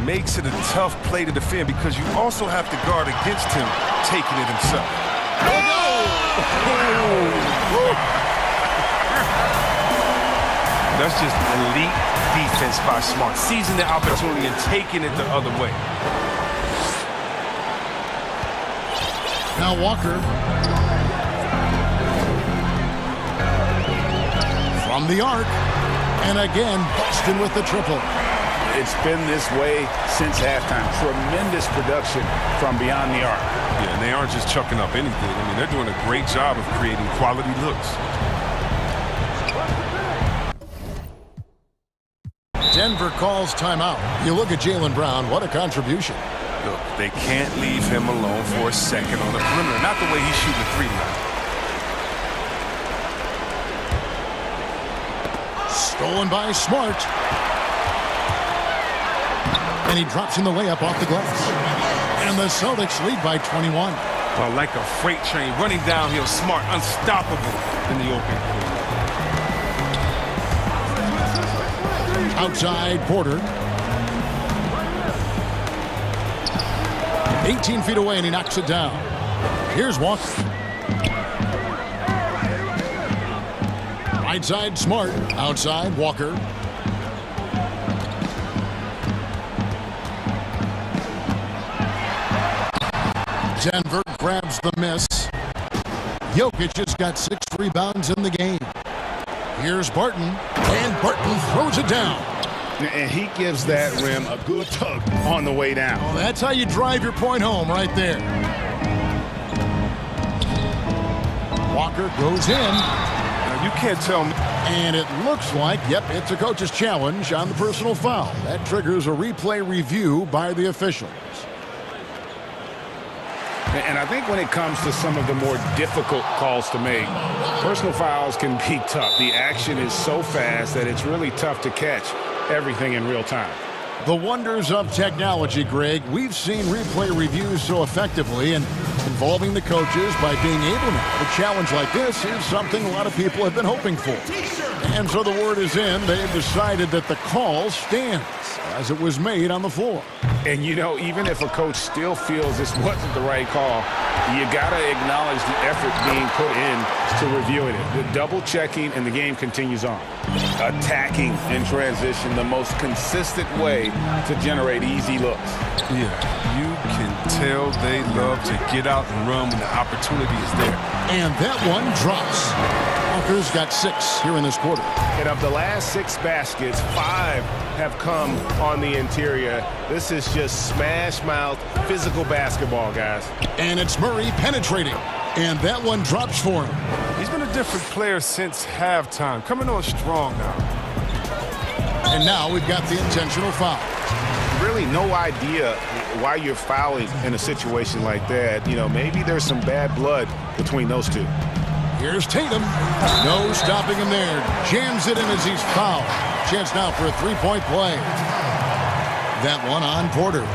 Makes it a tough play to defend because you also have to guard against him taking it himself. That's just elite defense by Smart, seizing the opportunity and taking it the other way. Now Walker. From the arc. And again, Boston with the triple. It's been this way since halftime. Tremendous production from beyond the arc. Yeah, and they aren't just chucking up anything. I mean, they're doing a great job of creating quality looks. Denver calls timeout. You look at Jaylen Brown, what a contribution. Look, they can't leave him alone for a second on the perimeter. Not the way he's shooting the three line. Stolen by Smart. And he drops in the layup off the glass. And the Celtics lead by 21. Well, like a freight train running downhill, Smart, unstoppable in the open court. Outside Porter. 18 feet away, and he knocks it down. Here's Walker. Right side Smart. Outside Walker. Denver grabs the miss. Jokic has got 6 rebounds in the game. Here's Barton, and Barton throws it down. And he gives that rim a good tug on the way down. Well, that's how you drive your point home right there. Walker goes in. Now you can't tell me. And it looks like, yep, it's a coach's challenge on the personal foul. That triggers a replay review by the officials. And I think when it comes to some of the more difficult calls to make, personal fouls can be tough. The action is so fast that it's really tough to catch everything in real time. The wonders of technology, Greg. We've seen replay reviews so effectively, and involving the coaches by being able to have a challenge like this is something a lot of people have been hoping for. And so the word is in. They've decided that the call stands as it was made on the floor. And, you know, even if a coach still feels this wasn't the right call, you got to acknowledge the effort being put in to reviewing it. The double checking, and the game continues on. Attacking in transition, the most consistent way to generate easy looks. Yeah, you can tell they love to get out and run when the opportunity is there. And that one drops. Walker's got 6 here in this quarter. And of the last 6 baskets, 5 have come on the interior. This is just smash-mouth physical basketball, guys. And it's Murray penetrating. And that one drops for him. He's been a different player since halftime, coming on strong now. And now we've got the intentional foul. Really no idea why you're fouling in a situation like that. You know, maybe there's some bad blood between those two. Here's Tatum. No stopping him there. Jams it in as he's fouled. Chance now for a 3-point play. That one on Porter.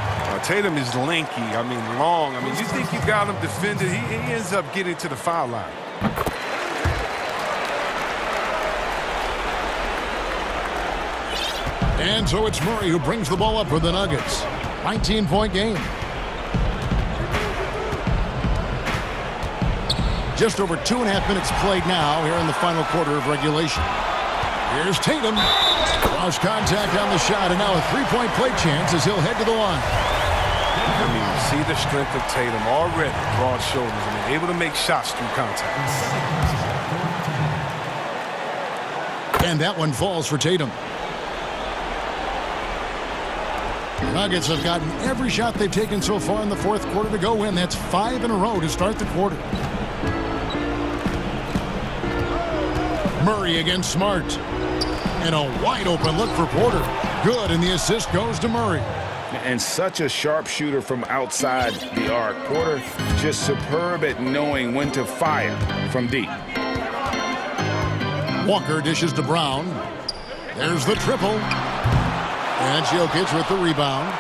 Tatum is lanky. I mean, long. I mean, you think you got him defended. He ends up getting to the foul line. And so it's Murray who brings the ball up for the Nuggets. 19-point game. Just over 2.5 minutes played now here in the final quarter of regulation. Here's Tatum. Lost contact on the shot, and now a 3-point play chance as he'll head to the line. I mean, see the strength of Tatum already. Broad shoulders. I mean, able to make shots through contact. And that one falls for Tatum. The Nuggets have gotten every shot they've taken so far in the fourth quarter to go in. That's 5 in a row to start the quarter. Murray against Smart. And a wide open look for Porter. Good, and the assist goes to Murray. And such a sharp shooter from outside the arc. Porter just superb at knowing when to fire from deep. Walker dishes to Brown. There's the triple. And Jokic with the rebound.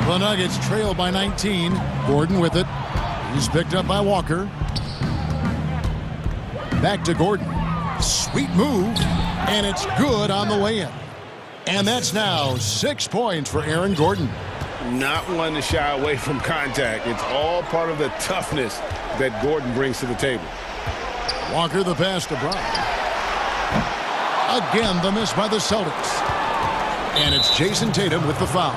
The Nuggets trail by 19. Gordon with it. He's picked up by Walker. Back to Gordon. Sweet move. And it's good on the way in. And that's now 6 points for Aaron Gordon. Not one to shy away from contact. It's all part of the toughness that Gordon brings to the table. Walker the pass to Brown. Again, the miss by the Celtics. And it's Jason Tatum with the foul.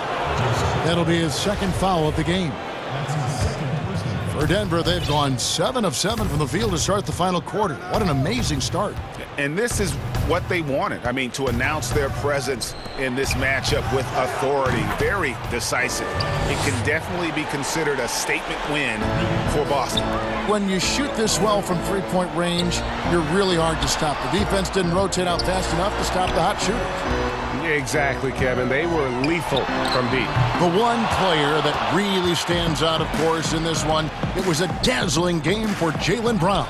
That'll be his second foul of the game. For Denver, they've gone 7 of 7 from the field to start the final quarter. What an amazing start. And this is what they wanted. I mean, to announce their presence in this matchup with authority. Very decisive. It can definitely be considered a statement win for Boston. When you shoot this well from three-point range, you're really hard to stop. The defense didn't rotate out fast enough to stop the hot shooters. Exactly, Kevin. They were lethal from deep. The one player that really stands out, of course, in this one, it was a dazzling game for Jaylen Brown.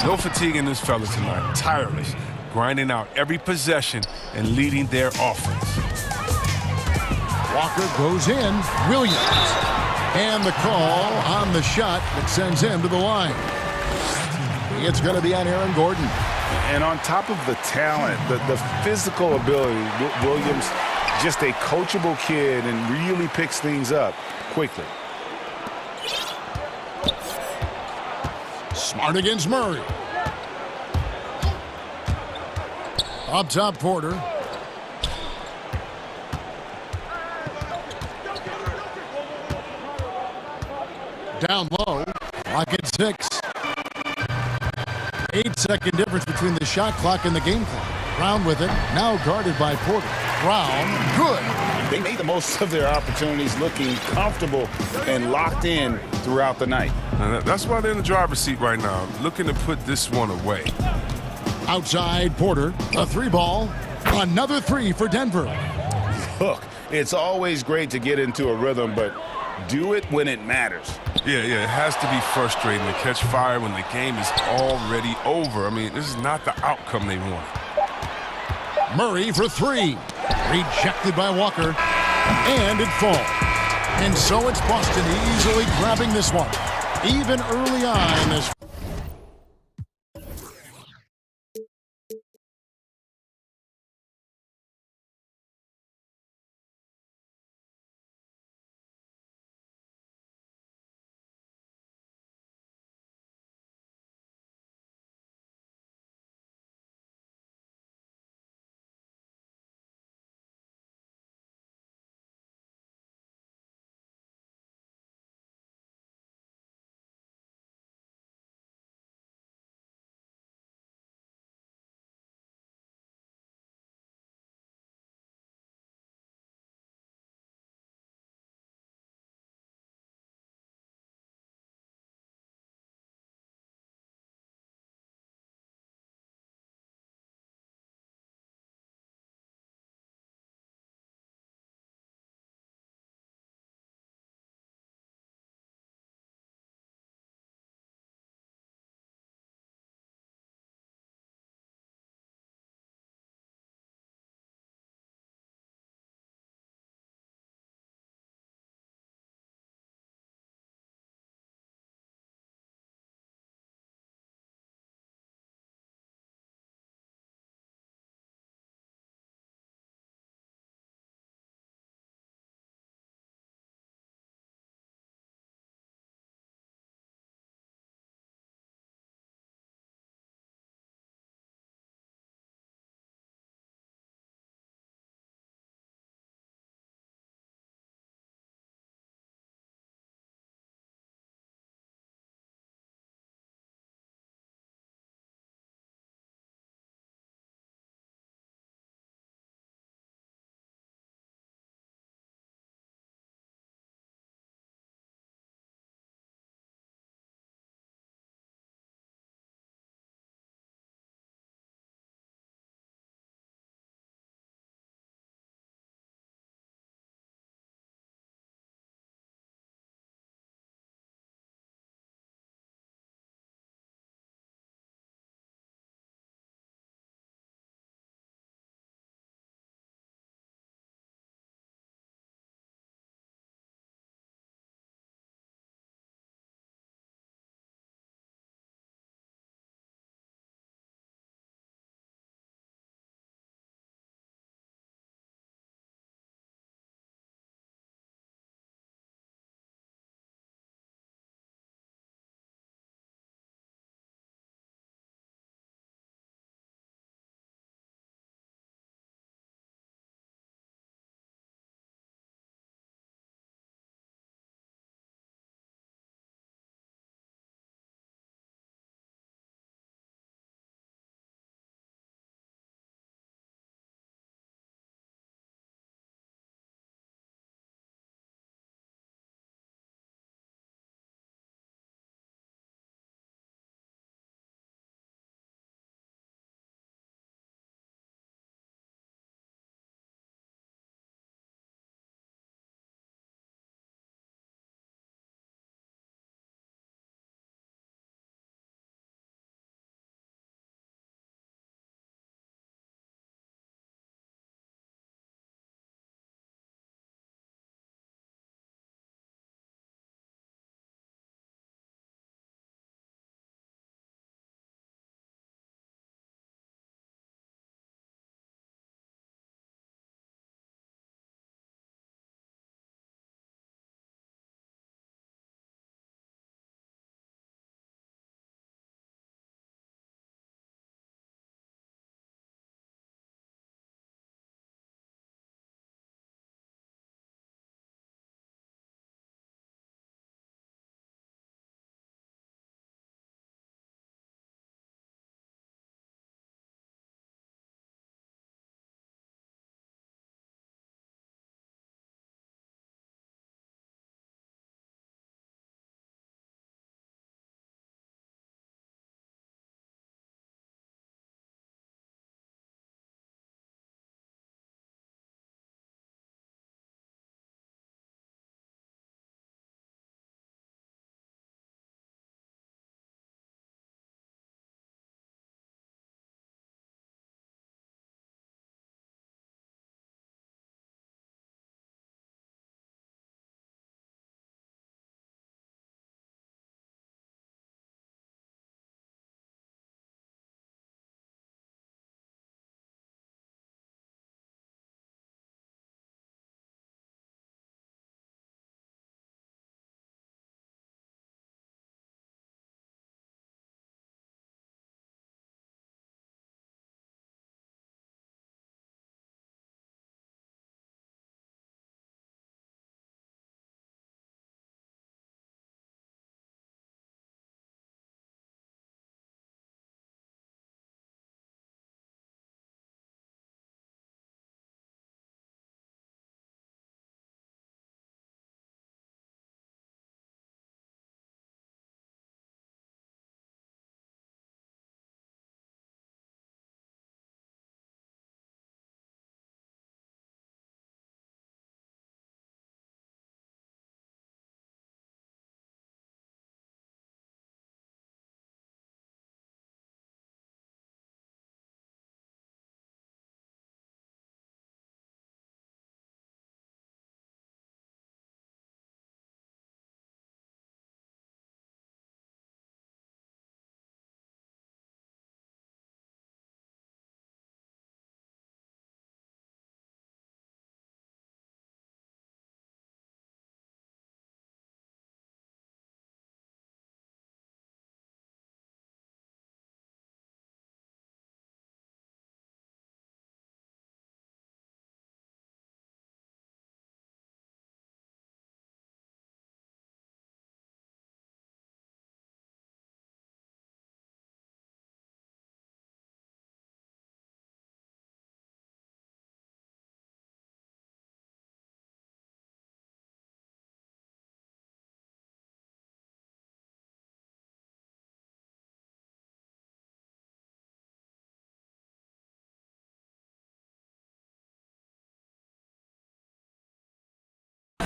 No fatigue in this fella tonight. Tireless, grinding out every possession and leading their offense. Walker goes in. Williams. And the call on the shot that sends him to the line. It's going to be on Aaron Gordon. And on top of the talent, the physical ability, Williams, just a coachable kid and really picks things up quickly. Smart against Murray. Up top, Porter. Down low. Clock at 6. 8-second difference between the shot clock and the game clock. Brown with it. Now guarded by Porter. Brown. Good. They made the most of their opportunities, looking comfortable and locked in throughout the night. And that's why they're in the driver's seat right now, looking to put this one away. Outside Porter. A 3-ball. Another 3 for Denver. Look, it's always great to get into a rhythm, but do it when it matters. Yeah, it has to be frustrating to catch fire when the game is already over. I mean, this is not the outcome they want. Murray for 3. Rejected by Walker. And it falls. And so it's Boston easily grabbing this one. Even early on in this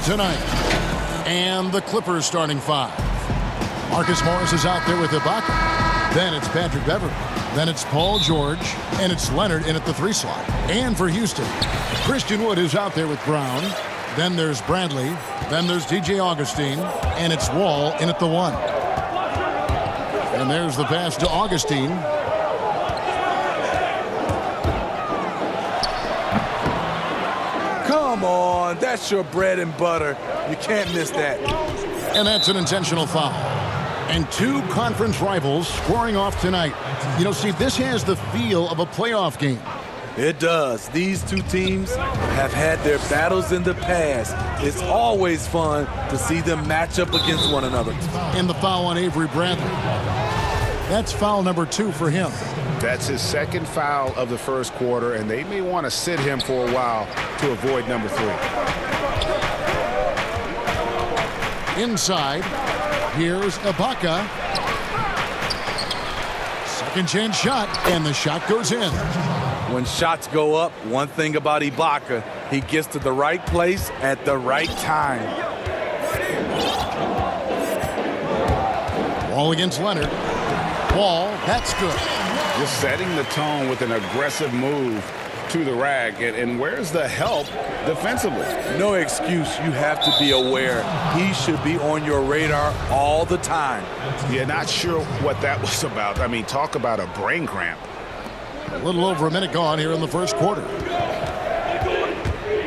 tonight. And the Clippers starting 5. Marcus Morris is out there with Ibaka. Then it's Patrick Beverley. Then it's Paul George. And it's Leonard in at the 3 slot. And for Houston, Christian Wood is out there with Brown. Then there's Bradley. Then there's DJ Augustine. And it's Wall in at the 1. And there's the pass to Augustine. Come on, that's your bread and butter. You can't miss that. And that's an intentional foul. And 2 conference rivals scoring off tonight. You know, see, this has the feel of a playoff game. It does. These 2 teams have had their battles in the past. It's always fun to see them match up against one another. And the foul on Avery Bradley. That's foul number 2 for him. That's his 2nd foul of the first quarter, and they may want to sit him for a while to avoid number 3. Inside, here's Ibaka. Second chance shot, and the shot goes in. When shots go up, one thing about Ibaka, he gets to the right place at the right time. Wall against Leonard. Wall, that's good. Just setting the tone with an aggressive move to the rack. And where's the help defensively? No excuse. You have to be aware. He should be on your radar all the time. Yeah, not sure what that was about. I mean, talk about a brain cramp. A little over a minute gone here in the first quarter.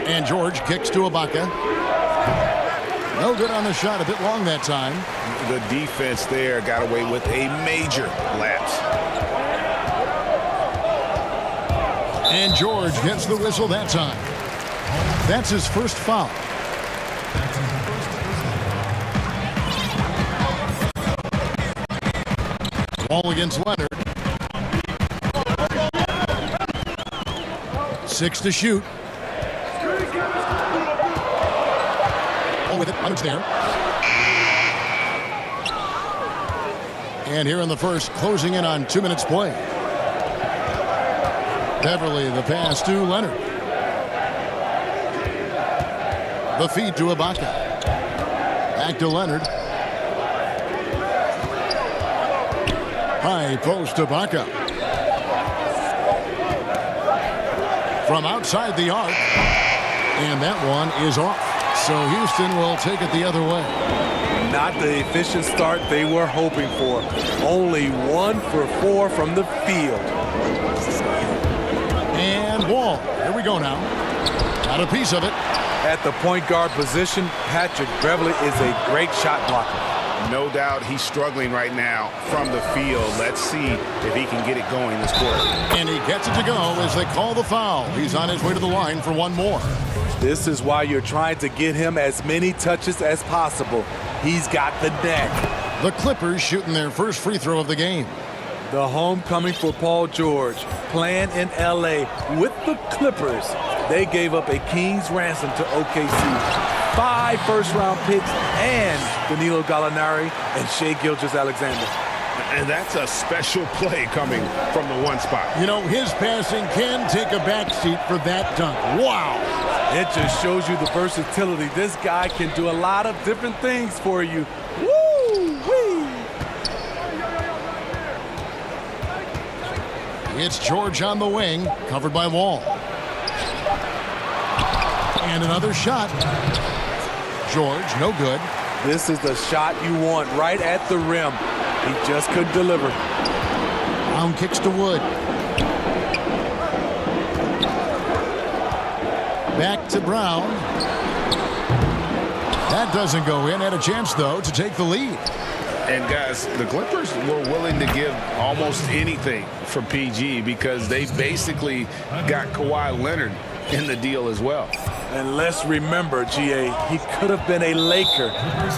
And George kicks to Ibaka. No good on the shot, a bit long that time. The defense there got away with a major lapse. And George gets the whistle that time. That's his first foul. Ball against Leonard. 6 to shoot. Oh, with it, Leonard's there. And here in the first, closing in on 2 minutes play. Beverly, the pass to Leonard. The feed to Ibaka. Back to Leonard. High post to Ibaka. From outside the arc. And that one is off. So Houston will take it the other way. Not the efficient start they were hoping for. Only 1 for 4 from the field. And Wall. Here we go now. Got a piece of it. At the point guard position, Patrick Beverley is a great shot blocker. No doubt he's struggling right now from the field. Let's see if he can get it going this quarter. And he gets it to go as they call the foul. He's on his way to the line for 1 more. This is why you're trying to get him as many touches as possible. He's got the neck. The Clippers shooting their first free throw of the game. The homecoming for Paul George, playing in L.A. with the Clippers. They gave up a king's ransom to OKC. 5 first-round picks and Danilo Gallinari and Shai Gilgeous-Alexander. And that's a special play coming from the 1 spot. You know, his passing can take a backseat for that dunk. Wow. It just shows you the versatility. This guy can do a lot of different things for you. Woo-wee! It's George on the wing, covered by Wall. And another shot. George, no good. This is the shot you want right at the rim. He just couldn't deliver. Brown kicks to Wood. Back to Brown. That doesn't go in. Had a chance, though, to take the lead. And, guys, the Clippers were willing to give almost anything for PG because they basically got Kawhi Leonard in the deal as well. And let's remember, GA, he could have been a Laker.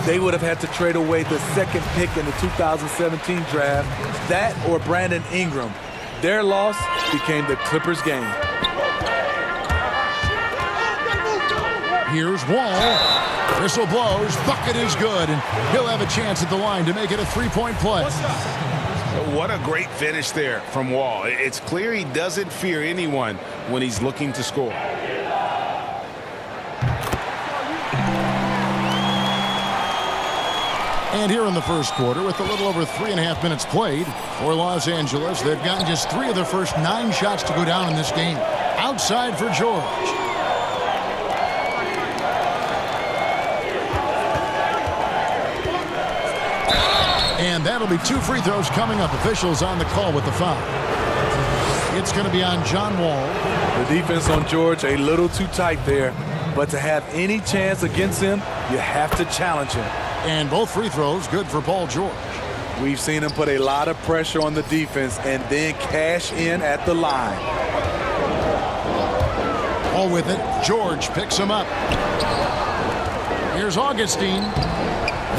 They would have had to trade away the 2nd pick in the 2017 draft. That or Brandon Ingram. Their loss became the Clippers' game. Here's Wall. Whistle blows. Bucket is good. And he'll have a chance at the line to make it a 3-point play. What a great finish there from Wall. It's clear he doesn't fear anyone when he's looking to score. And here in the first quarter, with a little over 3.5 minutes played for Los Angeles, they've gotten just 3 of their first 9 shots to go down in this game. Outside for George. And that'll be 2 free throws coming up. Officials on the call with the foul. It's going to be on John Wall. The defense on George a little too tight there, but to have any chance against him, you have to challenge him. And both free throws good for Paul George. We've seen him put a lot of pressure on the defense and then cash in at the line. All with it. George picks him up. Here's Augustine.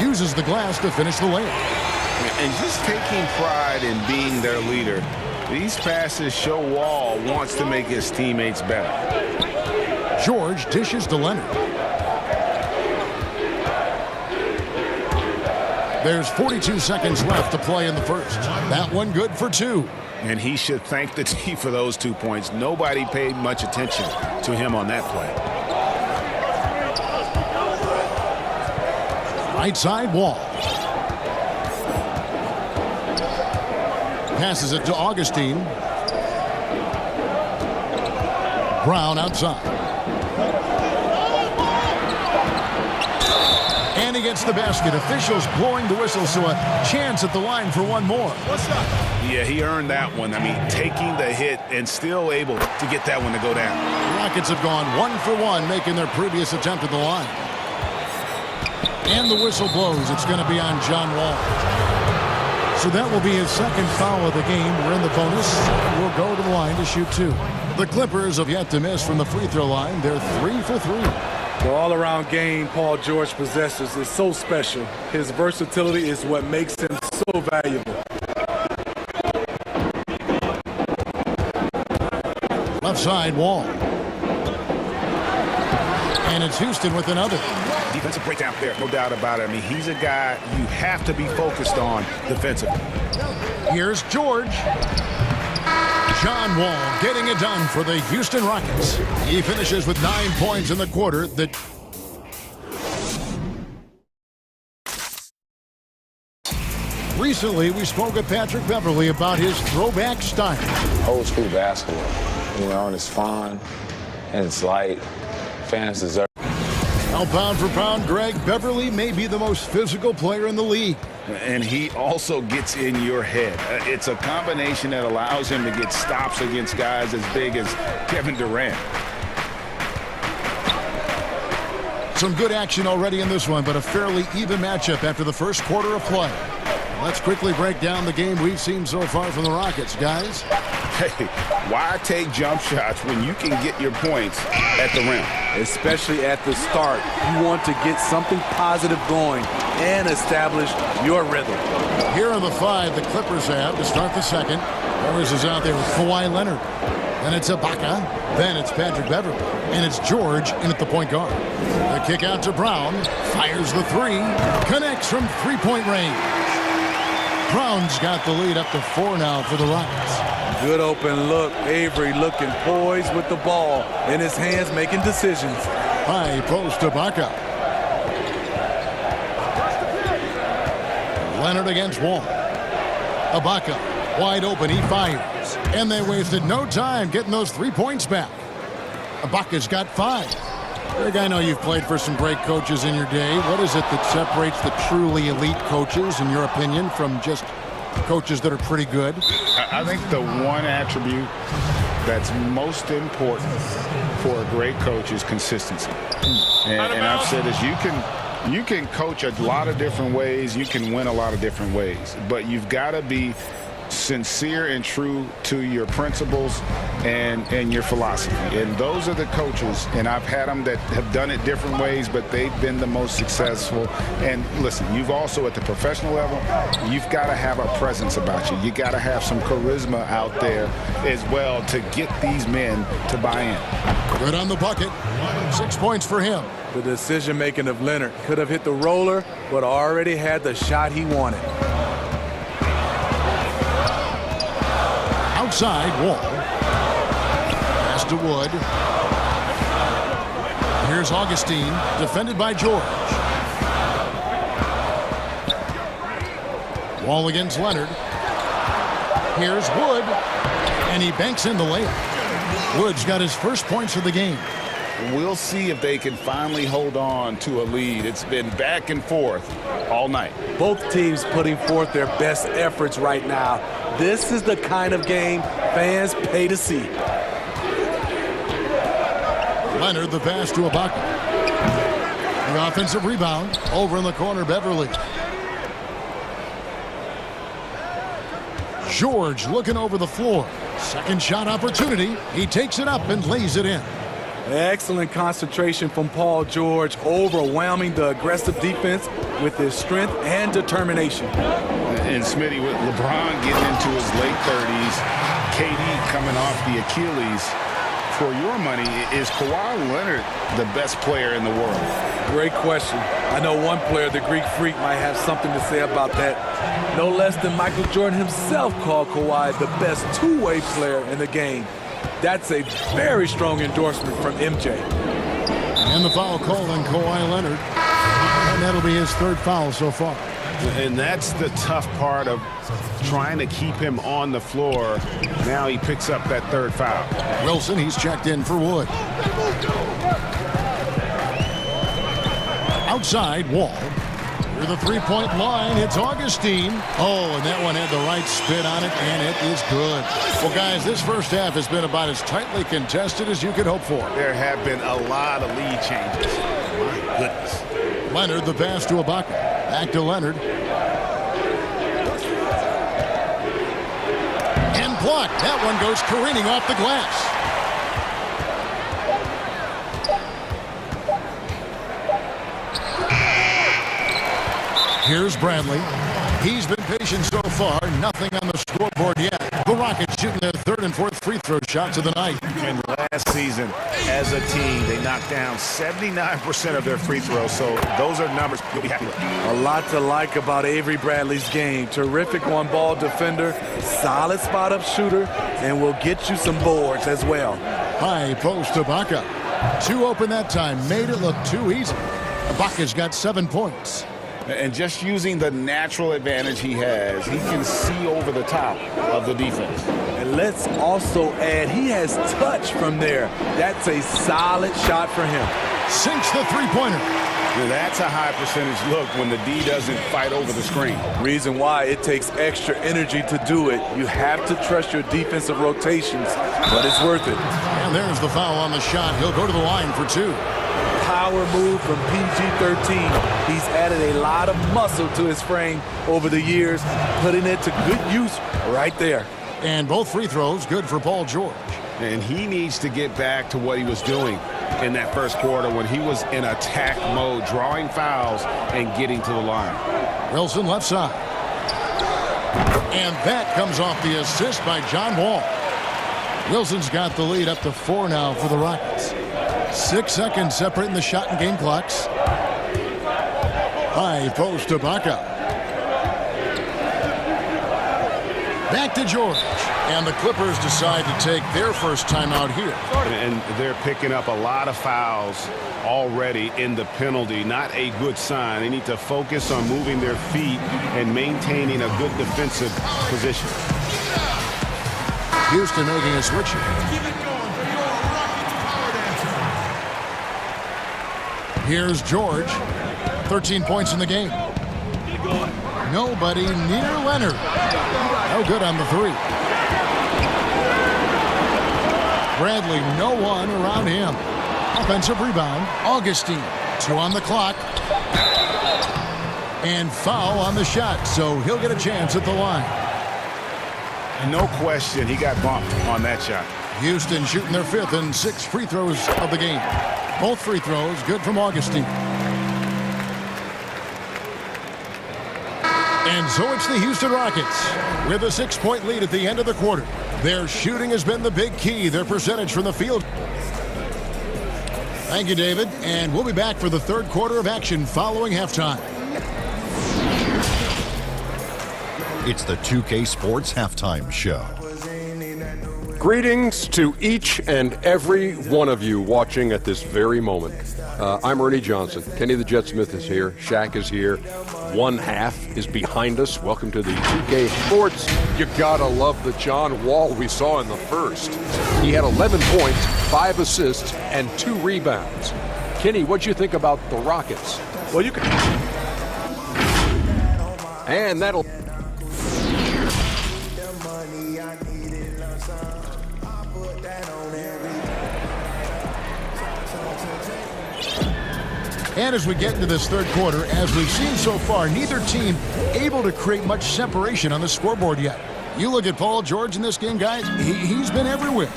Uses the glass to finish the layup. And just taking pride in being their leader. These passes show Wall wants to make his teammates better. George dishes to Leonard. There's 42 seconds left to play in the first. That one good for 2. And he should thank the team for those 2 points. Nobody paid much attention to him on that play. Right side, Wall. Passes it to Augustine. Brown outside. And he gets the basket. Officials blowing the whistle, so a chance at the line for one more. Yeah, he earned that one. I mean, taking the hit and still able to get that one to go down. The Rockets have gone 1 for 1, making their previous attempt at the line. And the whistle blows. It's going to be on John Wall. So that will be his second foul of the game. We're in the bonus. We'll go to the line to shoot 2. The Clippers have yet to miss from the free throw line. They're 3 for 3. The all-around game Paul George possesses is so special. His versatility is what makes him so valuable. Left side, Wall. And it's Houston with another. Defensive breakdown there, no doubt about it. I mean, he's a guy you have to be focused on defensively. Here's George. John Wall getting it done for the Houston Rockets. He finishes with 9 points in the quarter. Recently, we spoke with Patrick Beverley about his throwback style. Old school basketball, you know, and it's fun and it's light. Fans deserve. Now, pound for pound, Greg, Beverley may be the most physical player in the league. And he also gets in your head. It's a combination that allows him to get stops against guys as big as Kevin Durant. Some good action already in this one, but a fairly even matchup after the first quarter of play. Let's quickly break down the game we've seen so far from the Rockets, guys. Hey, why take jump shots when you can get your points at the rim? Especially at the start. You want to get something positive going and establish your rhythm. Here are the 5 the Clippers have to start the second. Morris is out there with Kawhi Leonard. Then it's Ibaka. Then it's Patrick Beverley. And it's George in at the point guard. The kick out to Brown. Fires the 3. Connects from 3-point range. Brown's got the lead up to 4 now for the Rockets. Good open look. Avery looking poised with the ball in his hands, making decisions. High post Ibaka. Leonard against Wall. Ibaka wide open. He fires. And they wasted no time getting those 3 points back. Ibaka's got 5. Greg, I know you've played for some great coaches in your day. What is it that separates the truly elite coaches, in your opinion, from just coaches that are pretty good? I think the one attribute that's most important for a great coach is consistency. And I've said this, you can coach a lot of different ways, you can win a lot of different ways, but you've got to be sincere and true to your principles and your philosophy. And those are the coaches, and I've had them that have done it different ways, but they've been the most successful. And listen, you've also at the professional level, you've got to have a presence about you. You got to have some charisma out there as well to get these men to buy in. Good on the bucket. 6 points for him. The decision-making of Leonard could have hit the roller, but already had the shot he wanted. Outside, Wall. Pass to Wood. Here's Augustine, defended by George. Wall against Leonard. Here's Wood, and he banks in the layup. Wood's got his first points of the game. We'll see if they can finally hold on to a lead. It's been back and forth all night. Both teams putting forth their best efforts right now. This is the kind of game fans pay to see. Leonard, the pass to Ibaka. The offensive rebound over in the corner, Beverly. George looking over the floor. Second shot opportunity. He takes it up and lays it in. Excellent concentration from Paul George, overwhelming the aggressive defense with his strength and determination. And Smitty, with LeBron getting into his late 30s, KD coming off the Achilles, for your money, is Kawhi Leonard the best player in the world? Great question. I know one player, the Greek Freak, might have something to say about that. No less than Michael Jordan himself called Kawhi the best two-way player in the game. That's a very strong endorsement from MJ. And the foul called on Kawhi Leonard. And that'll be his third foul so far. And that's the tough part of trying to keep him on the floor. Now he picks up that third foul. Wilson, he's checked in for Wood. Outside, Wall. Through the three-point line, it's Augustine. Oh, and that one had the right spin on it, and it is good. Well, guys, this first half has been about as tightly contested as you could hope for. There have been a lot of lead changes. My goodness. Leonard, the pass to Ibaka. Back to Leonard. And blocked. That one goes careening off the glass. Here's Bradley. He's been patient so far. Nothing on the scoreboard yet. The Rockets shooting their third and fourth free throw shots of the night. And last season, as a team, they knocked down 79% of their free throws. So those are numbers you'll be happy with. A lot to like about Avery Bradley's game. Terrific one-ball defender, solid spot-up shooter, and will get you some boards as well. High post Ibaka. Two open that time. Made it look too easy. Ibaka's got 7 points. And just using the natural advantage he has, he can see over the top of the defense. And let's also add, he has touch from there. That's a solid shot for him. Sinks the three-pointer. Now that's a high percentage look when the D doesn't fight over the screen. Reason why it takes extra energy to do it. You have to trust your defensive rotations, but it's worth it. And there's the foul on the shot. He'll go to the line for two. Power move from PG-13. He's added a lot of muscle to his frame over the years, putting it to good use right there. And both free throws good for Paul George. And he needs to get back to what he was doing in that first quarter when he was in attack mode, drawing fouls and getting to the line. Wilson left side. And that comes off the assist by John Wall. Wilson's got the lead up to 4 now for the Rockets. 6 seconds separating the shot and game clocks. High post to Ibaka. Back to George. And the Clippers decide to take their first timeout here. And they're picking up a lot of fouls already in the penalty. Not a good sign. They need to focus on moving their feet and maintaining a good defensive position. Houston making a switch here. Here's George. 13 points in the game. Nobody near Leonard. No good on the three. Bradley, no one around him. Offensive rebound. Augustine. 2 on the clock. And foul on the shot, so he'll get a chance at the line. No question, he got bumped on that shot. Houston shooting their 5th and 6th free throws of the game. Both free throws good from Augustine. And so it's the Houston Rockets with a 6-point lead at the end of the quarter. Their shooting has been the big key, their percentage from the field. Thank you, David. And we'll be back for the third quarter of action following halftime. It's the 2K Sports Halftime Show. Greetings to each and every one of you watching at this very moment. I'm Ernie Johnson. Kenny the Jet Smith is here. Shaq is here. One half is behind us. Welcome to the 2K Sports. You gotta love the John Wall we saw in the first. He had 11 points, 5 assists, and 2 rebounds. Kenny, what'd you think about the Rockets? Well, you can... And that'll... And as we get into this third quarter, as we've seen so far, neither team able to create much separation on the scoreboard yet. You look at Paul George in this game, guys, he's been everywhere.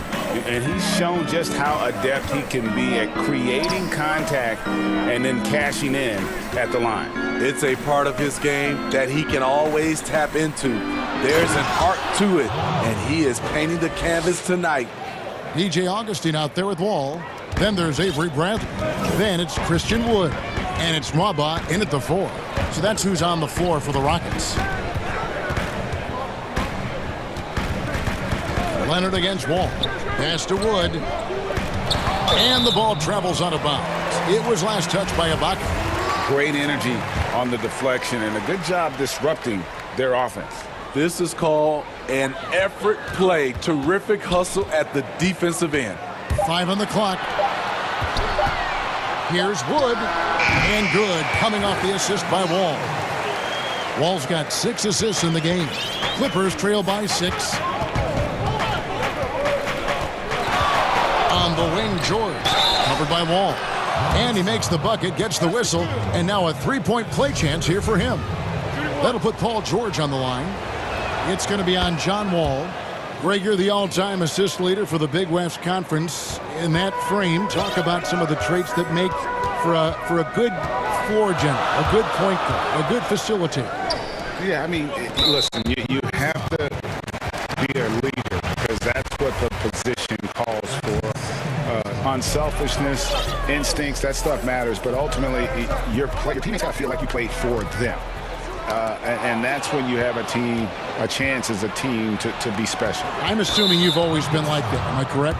And he's shown just how adept he can be at creating contact and then cashing in at the line. It's a part of his game that he can always tap into. There's an art to it, and he is painting the canvas tonight. DJ Augustine out there with Wall. Then there's Avery Bradley. Then it's Christian Wood. And it's Mwaba in at the 4. So that's who's on the floor for the Rockets. Leonard against Wall. Pass to Wood. And the ball travels out of bounds. It was last touched by Ibaka. Great energy on the deflection and a good job disrupting their offense. This is called an effort play. Terrific hustle at the defensive end. 5 on the clock. Here's Wood. And good, coming off the assist by Wall. Wall's got 6 assists in the game. Clippers trail by 6. On the wing, George. Covered by Wall. And he makes the bucket, gets the whistle, and now a 3-point play chance here for him. That'll put Paul George on the line. It's going to be on John Wall. Greg, you're the all-time assist leader for the Big West Conference. In that frame, talk about some of the traits that make for a good floor general, a good point guard, a good facilitator. Yeah, I mean, listen, you have to be a leader because that's what the position calls for. Unselfishness, instincts, that stuff matters, but ultimately your teammates got to feel like you played for them. And that's when you have a chance as a team to be special. I'm assuming you've always been like that. Am I correct?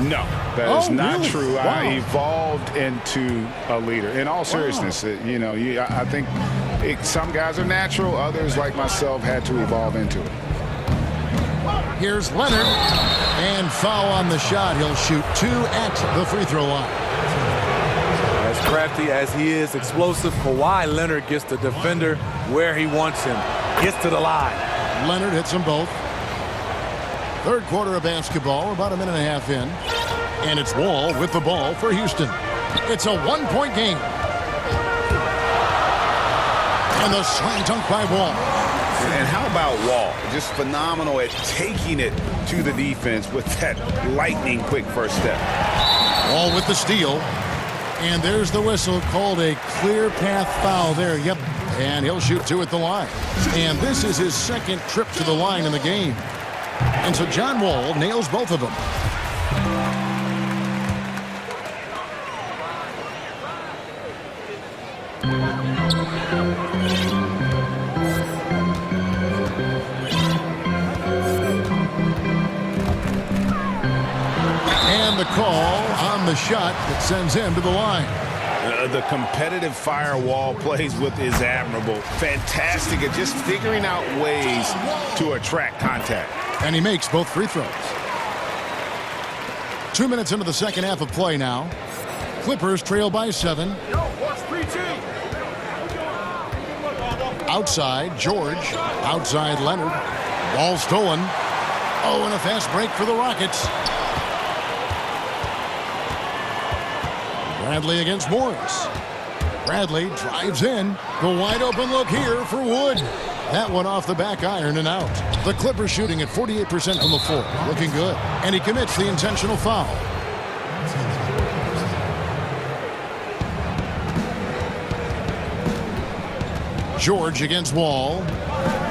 No, that is not really? true. Wow. I evolved into a leader. In all seriousness, I think some guys are natural. Others, like myself, had to evolve into it. Here's Leonard. And foul on the shot. He'll shoot 2 at the free throw line. As crafty as he is, explosive, Kawhi Leonard gets the defender where he wants him. Gets to the line. Leonard hits them both. Third quarter of basketball, about a minute and a half in. And it's Wall with the ball for Houston. It's a 1-point game. And the slam dunk by Wall. And how about Wall? Just phenomenal at taking it to the defense with that lightning quick first step. Wall with the steal. And there's the whistle, called a clear path foul there. Yep. And he'll shoot 2 at the line. And this is his second trip to the line in the game. And so John Wall nails both of them. And the call on the shot that sends him to the line. The competitive firewall plays with is admirable. Fantastic at just figuring out ways to attract contact. And he makes both free throws. 2 minutes into the second half of play now. Clippers trail by 7. Outside, George. Outside, Leonard. Ball stolen. Oh, and a fast break for the Rockets. Bradley against Morris. Bradley drives in. The wide open look here for Wood. That one off the back iron and out. The Clippers shooting at 48% from the floor. Looking good. And he commits the intentional foul. George against Wall.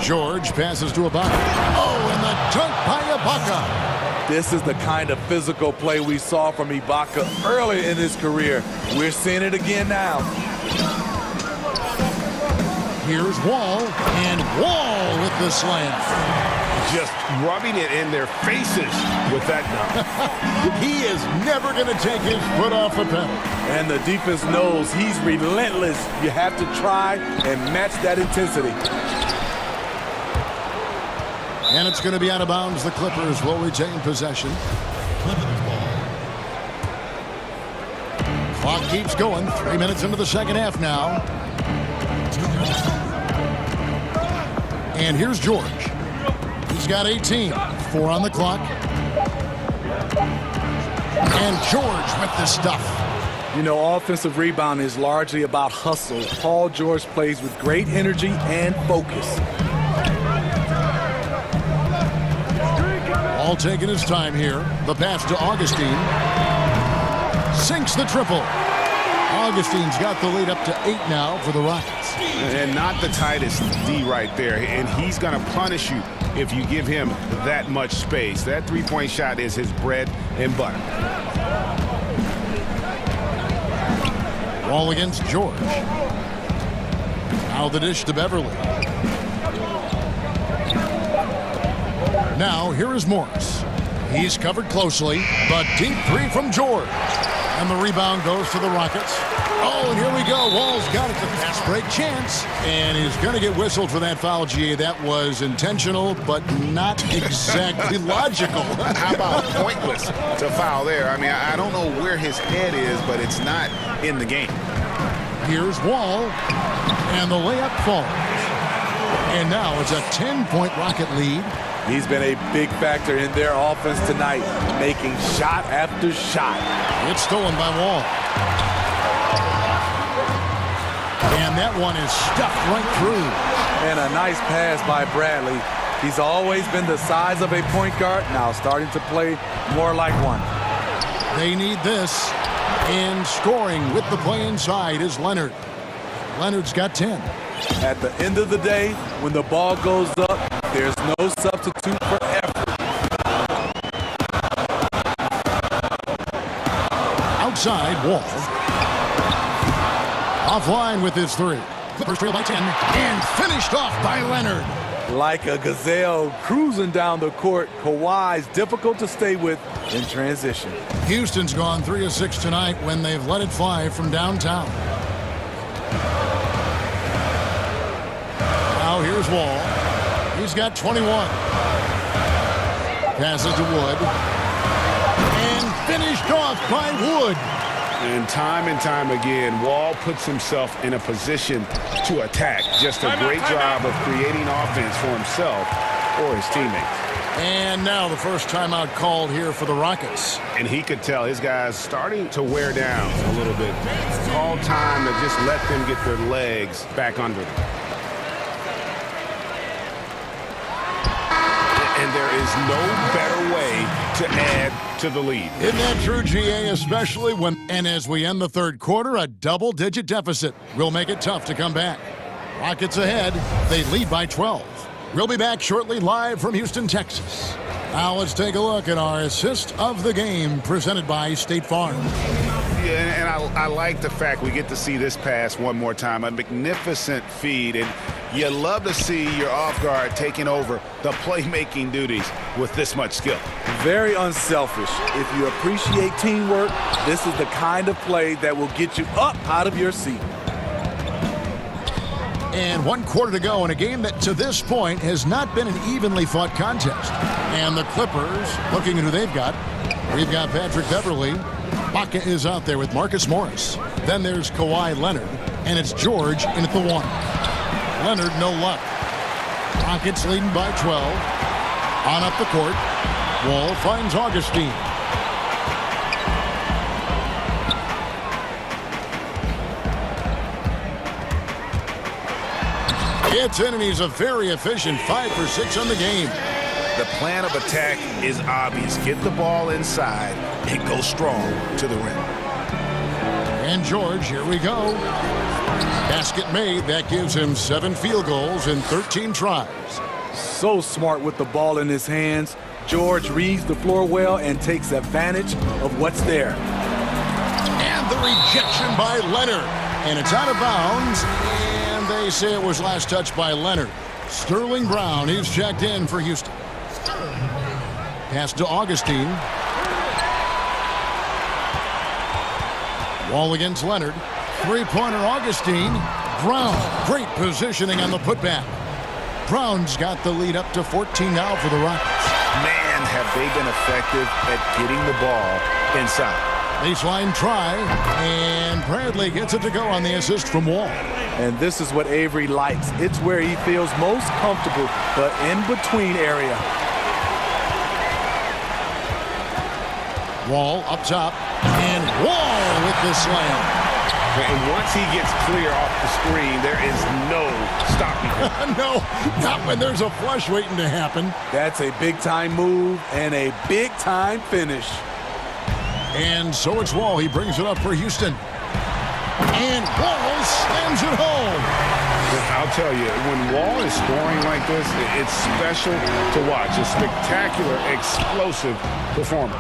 George passes to Ibaka. Oh, and the dunk by Ibaka. This is the kind of physical play we saw from Ibaka early in his career. We're seeing it again now. Here's Wall, and Wall with the slam. Just rubbing it in their faces with that dunk. He is never going to take his foot off the pedal. And the defense knows he's relentless. You have to try and match that intensity. And it's going to be out of bounds. The Clippers will retain possession. Clock keeps going. 3 minutes into the second half now. And here's George. He's got 18. 4 on the clock. And George with the stuff. You know, offensive rebound is largely about hustle. Paul George plays with great energy and focus. All taking his time here. The pass to Augustine. Sinks the triple. Augustine's got the lead up to 8 now for the Rockets. And not the tightest D right there. And he's going to punish you if you give him that much space. That three-point shot is his bread and butter. Ball against George. Now the dish to Beverly. Now here is Morris. He's covered closely. The deep three from George. And the rebound goes to the Rockets. Oh, and here we go. Wall's got it. The fast break chance. And he's going to get whistled for that foul, GA. That was intentional, but not exactly logical. How about pointless to foul there? I mean, I don't know where his head is, but it's not in the game. Here's Wall. And the layup falls. And now it's a 10-point Rocket lead. He's been a big factor in their offense tonight, making shot after shot. It's stolen by Wall. And that one is stuffed right through. And a nice pass by Bradley. He's always been the size of a point guard, now starting to play more like one. They need this. And scoring with the play inside is Leonard. Leonard's got 10. At the end of the day, when the ball goes up, there's no substitute for effort. Outside, Wall. Offline with his three. Clippers trail by 10. And finished off by Leonard. Like a gazelle cruising down the court, Kawhi's difficult to stay with in transition. Houston's gone 3 of 6 tonight when they've let it fly from downtown. Now here's Wall. He's got 21. Passes to Wood. And finished off by Wood. And time again, Wall puts himself in a position to attack. Just a great job of creating offense for himself or his teammates. And now the first timeout called here for the Rockets. And he could tell his guys starting to wear down a little bit. Call time to just let them get their legs back under them. And there is no better way to add to the lead. Isn't that true, GA, especially when, and as we end the third quarter, a double-digit deficit will make it tough to come back. Rockets ahead. They lead by 12. We'll be back shortly live from Houston, Texas. Now let's take a look at our assist of the game presented by State Farm. Yeah, and I like the fact we get to see this pass one more time. A magnificent feed, and you love to see your off guard taking over the playmaking duties with this much skill. Very unselfish. If you appreciate teamwork, this is the kind of play that will get you up out of your seat. And 1 quarter to go in a game that to this point has not been an evenly fought contest. And the Clippers, looking at who they've got, we've got Patrick Beverly. Baca is out there with Marcus Morris. Then there's Kawhi Leonard, and it's George in at the 1. Leonard, no luck. Rockets leading by 12. On up the court. Wall finds Augustine. Gets in, and he's a very efficient 5 for 6 on the game. The plan of attack is obvious. Get the ball inside and go strong to the rim. And George, here we go. Basket made. That gives him 7 field goals in 13 tries. So smart with the ball in his hands. George reads the floor well and takes advantage of what's there. And the rejection by Leonard. And it's out of bounds. And they say it was last touched by Leonard. Sterling Brown, he's checked in for Houston. Pass to Augustine. Wall against Leonard. Three-pointer Augustine. Brown, great positioning on the putback. Brown's got the lead up to 14 now for the Rockets. Man, have they been effective at getting the ball inside. Baseline try, and Bradley gets it to go on the assist from Wall. And this is what Avery likes. It's where he feels most comfortable, the in-between area. Wall up top, and Wall with the slam. And once he gets clear off the screen, there is no stopping him. No, not when there's a flush waiting to happen. That's a big-time move and a big-time finish. And so it's Wall. He brings it up for Houston. And Wall slams it home. I'll tell you, when Wall is scoring like this, it's special to watch. A spectacular, explosive performer.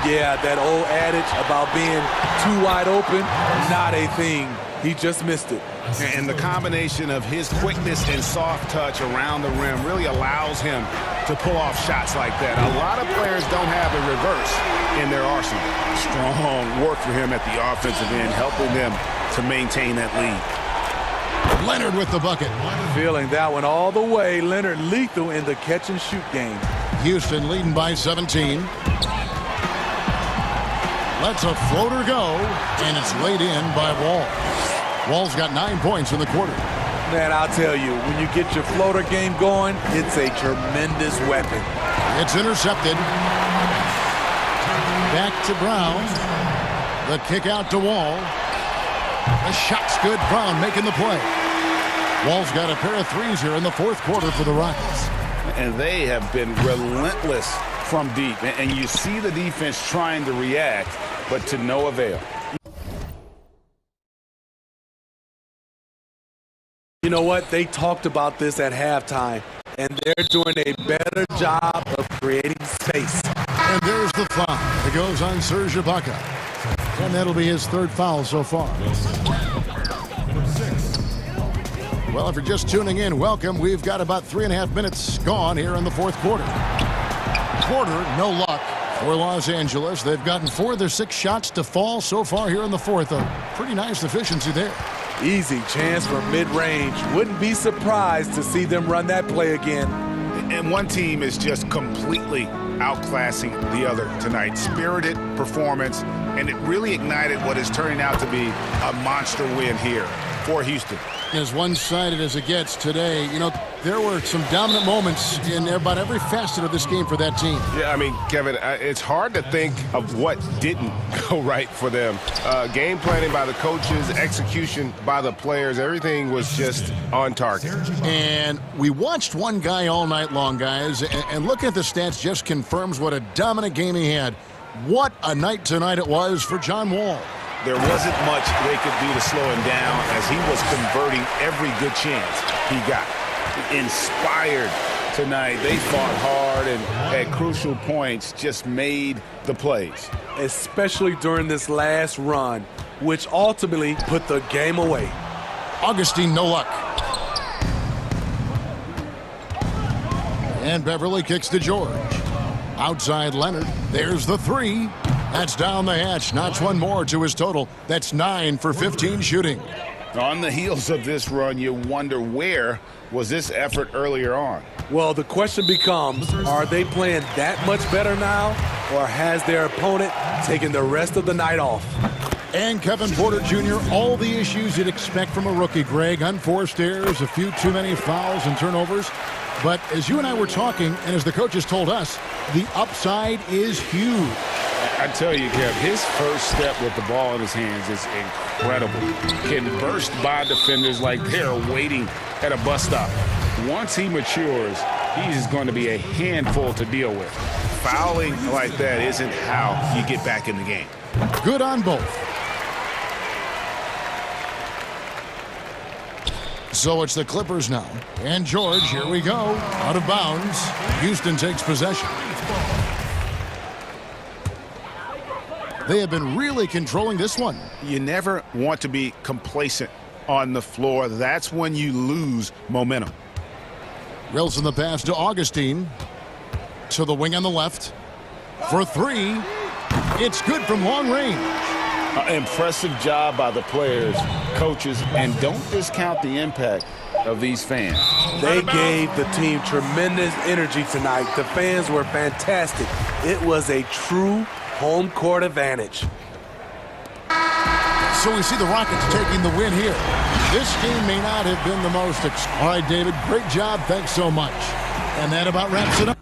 Yeah, that old adage about being too wide open, not a thing. He just missed it. And the combination of his quickness and soft touch around the rim really allows him to pull off shots like that. A lot of players don't have the reverse in their arsenal. Strong work for him at the offensive end, helping them to maintain that lead. Leonard with the bucket. Feeling that one all the way. Leonard lethal in the catch-and-shoot game. Houston leading by 17. Lets a floater go, and it's laid in by Wall. Wall's got 9 points in the quarter. Man, I'll tell you, when you get your floater game going, it's a tremendous weapon. It's intercepted. Back to Brown. The kick out to Wall. The shot's good. Brown making the play. Wall's got a pair of threes here in the fourth quarter for the Rockets. And they have been relentless from deep. And you see the defense trying to react, but to no avail. You know what? They talked about this at halftime, and they're doing a better job of creating space. And there's the foul. It goes on Serge Ibaka. And that'll be his third foul so far. Well, if you're just tuning in, welcome. We've got about 3.5 minutes gone here in the fourth quarter. No luck for Los Angeles. They've gotten 4 of their 6 shots to fall so far here in the fourth. A pretty nice efficiency there. Easy chance for mid-range. Wouldn't be surprised to see them run that play again. And one team is just completely outclassing the other tonight. Spirited performance, and it really ignited what is turning out to be a monster win here for Houston. As one-sided as it gets today, you know, there were some dominant moments in about every facet of this game for that team. Yeah, I mean, Kevin, it's hard to think of what didn't go right for them. Game planning by the coaches, execution by the players, everything was just on target. And we watched one guy all night long, guys, and looking at the stats just confirms what a dominant game he had. What a night tonight it was for John Wall. There wasn't much they could do to slow him down as he was converting every good chance he got. Inspired tonight. They fought hard and at crucial points just made the plays. Especially during this last run, which ultimately put the game away. Augustine, no luck. And Beverly kicks to George. Outside Leonard. There's the three. That's down the hatch. Notch one more to his total. That's 9 for 15 shooting. On the heels of this run, you wonder where was this effort earlier on? Well, the question becomes, are they playing that much better now, or has their opponent taken the rest of the night off? And Kevin Porter Jr., all the issues you'd expect from a rookie, Greg. Unforced errors, a few too many fouls and turnovers. But as you and I were talking, and as the coaches told us, the upside is huge. I tell you, Kev, his first step with the ball in his hands is incredible. Can burst by defenders like they're waiting at a bus stop. Once he matures, he's going to be a handful to deal with. Fouling like that isn't how you get back in the game. Good on both. So it's the Clippers now. And George, here we go. Out of bounds. Houston takes possession. They have been really controlling this one. You never want to be complacent on the floor. That's when you lose momentum. Wilson the pass to Augustine. to the wing on the left. For three, it's good from long range. Impressive job by the players, coaches, and don't discount the impact of these fans. They gave the team tremendous energy tonight. The fans were fantastic. It was a true home court advantage. So we see the Rockets taking the win here. This game may not have been the most. All right, David, great job. Thanks so much. And that about wraps it up.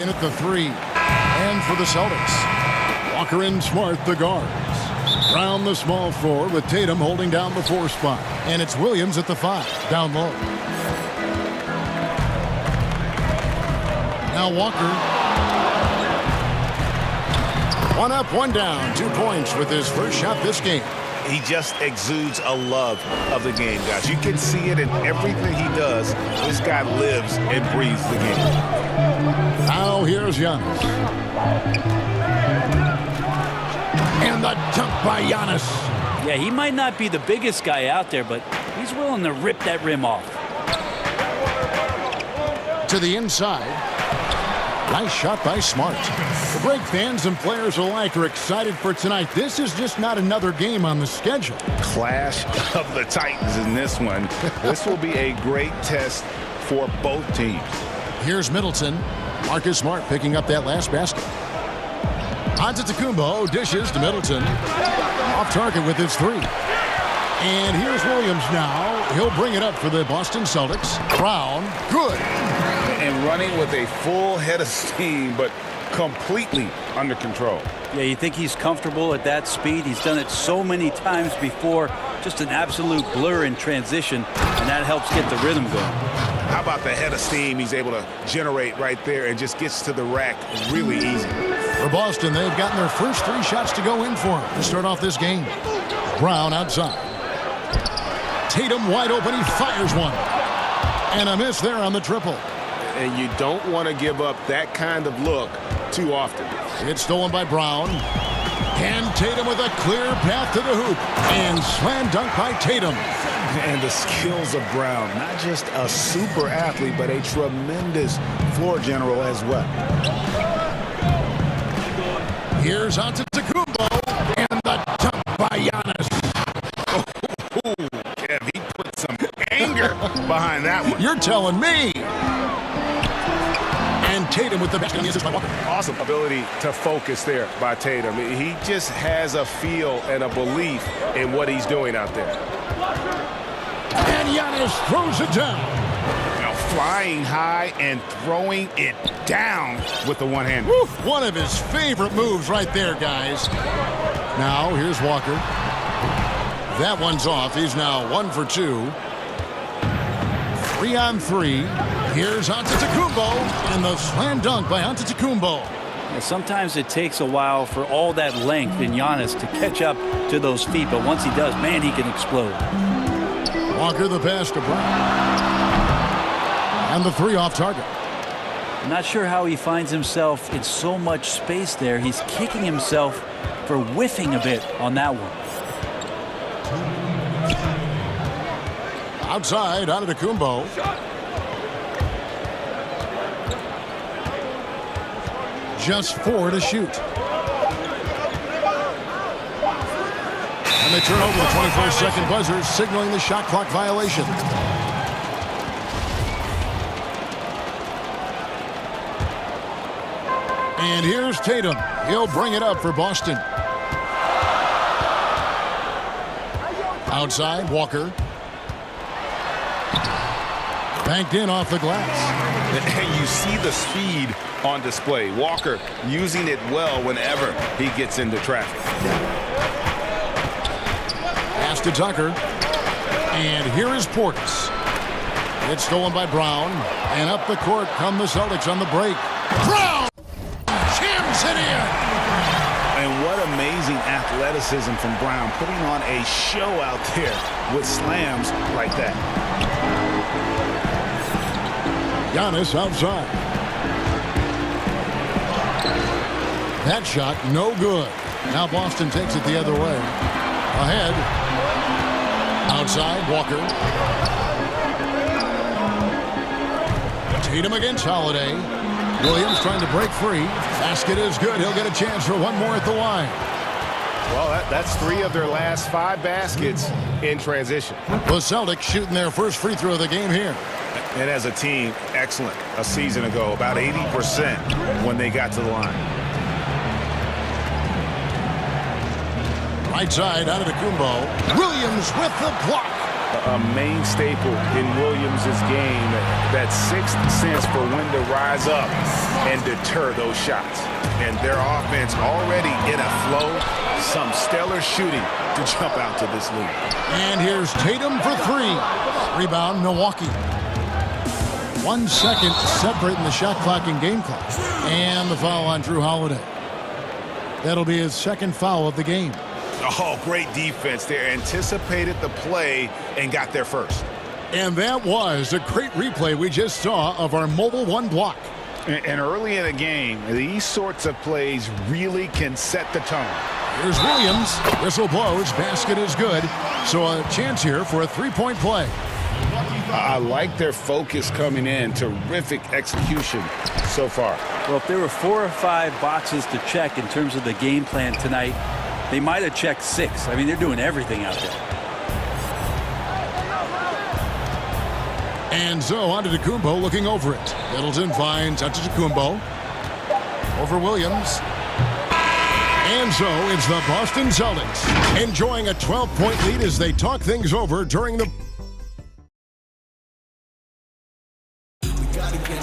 In at the 3. And for the Celtics, Walker and Smart, the guards. Brown, the small 4, with Tatum holding down the 4 spot. And it's Williams at the 5, down low. Now Walker. 1 up, 1 down. 2 points with his first shot this game. He just exudes a love of the game, guys. You can see it in everything he does. This guy lives and breathes the game. Now here's Giannis. And the dunk by Giannis. Yeah, he might not be the biggest guy out there, but he's willing to rip that rim off. To the inside. Nice shot by Smart. The break fans and players alike are excited for tonight. This is just not another game on the schedule. Clash of the Titans in this one. This will be a great test for both teams. Here's Middleton. Marcus Smart picking up that last basket. Antetokounmpo dishes to Middleton. Off target with his 3. And here's Williams now. He'll bring it up for the Boston Celtics. Brown, good. And running with a full head of steam, but completely under control. Yeah, you think he's comfortable at that speed. He's done it so many times before. Just an absolute blur in transition, and that helps get the rhythm going. How about the head of steam he's able to generate right there and just gets to the rack really easy. For Boston, they've gotten their first 3 shots to go in for him to start off this game. Brown outside. Tatum wide open. He fires one. And a miss there on the triple. And you don't want to give up that kind of look too often. It's stolen by Brown. And Tatum with a clear path to the hoop. And slam dunk by Tatum. And the skills of Brown, not just a super athlete, but a tremendous floor general as well. Here's Antetokounmpo. And the dunk by Giannis. Kev, he put some anger behind that one. You're telling me. And Tatum with the basket. Awesome ability to focus there by Tatum. He just has a feel and a belief in what he's doing out there. And Giannis throws it down. Now flying high and throwing it down with the one-hand. One of his favorite moves right there, guys. Now here's Walker. That one's off. He's now 1 for 2. 3 on 3. Here's Antetokounmpo, and the slam dunk by Antetokounmpo. Yeah, sometimes it takes a while for all that length in Giannis to catch up to those feet, but once he does, man, he can explode. Walker the pass to Brown. And the 3 off target. I'm not sure how he finds himself in so much space there. He's kicking himself for whiffing a bit on that one. Outside, Antetokounmpo. Just 4 to shoot. And they turn over the 24-second buzzer, signaling the shot clock violation. And here's Tatum. He'll bring it up for Boston. Outside, Walker. Banked in off the glass. And you see the speed on display. Walker using it well whenever he gets into traffic. Pass to Tucker. And here is Portis. It's stolen by Brown. And up the court come the Celtics on the break. Brown jams it in. And what amazing athleticism from Brown, putting on a show out there with slams like that. Giannis outside. That shot, no good. Now Boston takes it the other way. Ahead. Outside, Walker. Tatum against Holiday. Williams trying to break free. Basket is good. He'll get a chance for one more at the line. Well, that's 3 of their last 5 baskets in transition. The Celtics shooting their first free throw of the game here. And as a team, excellent a season ago, about 80% when they got to the line. Right side, Antetokounmpo. Williams with the block. a main staple in Williams' game, that sixth sense for when to rise up and deter those shots. And their offense already in a flow, some stellar shooting to jump out to this lead. And here's Tatum for three. Rebound, Milwaukee. 1 second separating the shot clock and game clock. And the foul on Drew Holiday. That'll be his second foul of the game. Oh, great defense there. Anticipated the play and got there first. And that was a great replay we just saw of our mobile one block. And early in a game, these sorts of plays really can set the tone. Here's Williams. Whistle blows. Basket is good. So a chance here for a three-point play. I like their focus coming in. Terrific execution so far. Well, if there were 4 or 5 boxes to check in terms of the game plan tonight, they might have checked 6. I mean, they're doing everything out there. And so Antetokounmpo looking over it. Middleton finds Antetokounmpo over Williams. And so it's the Boston Celtics enjoying a 12-point lead as they talk things over during the...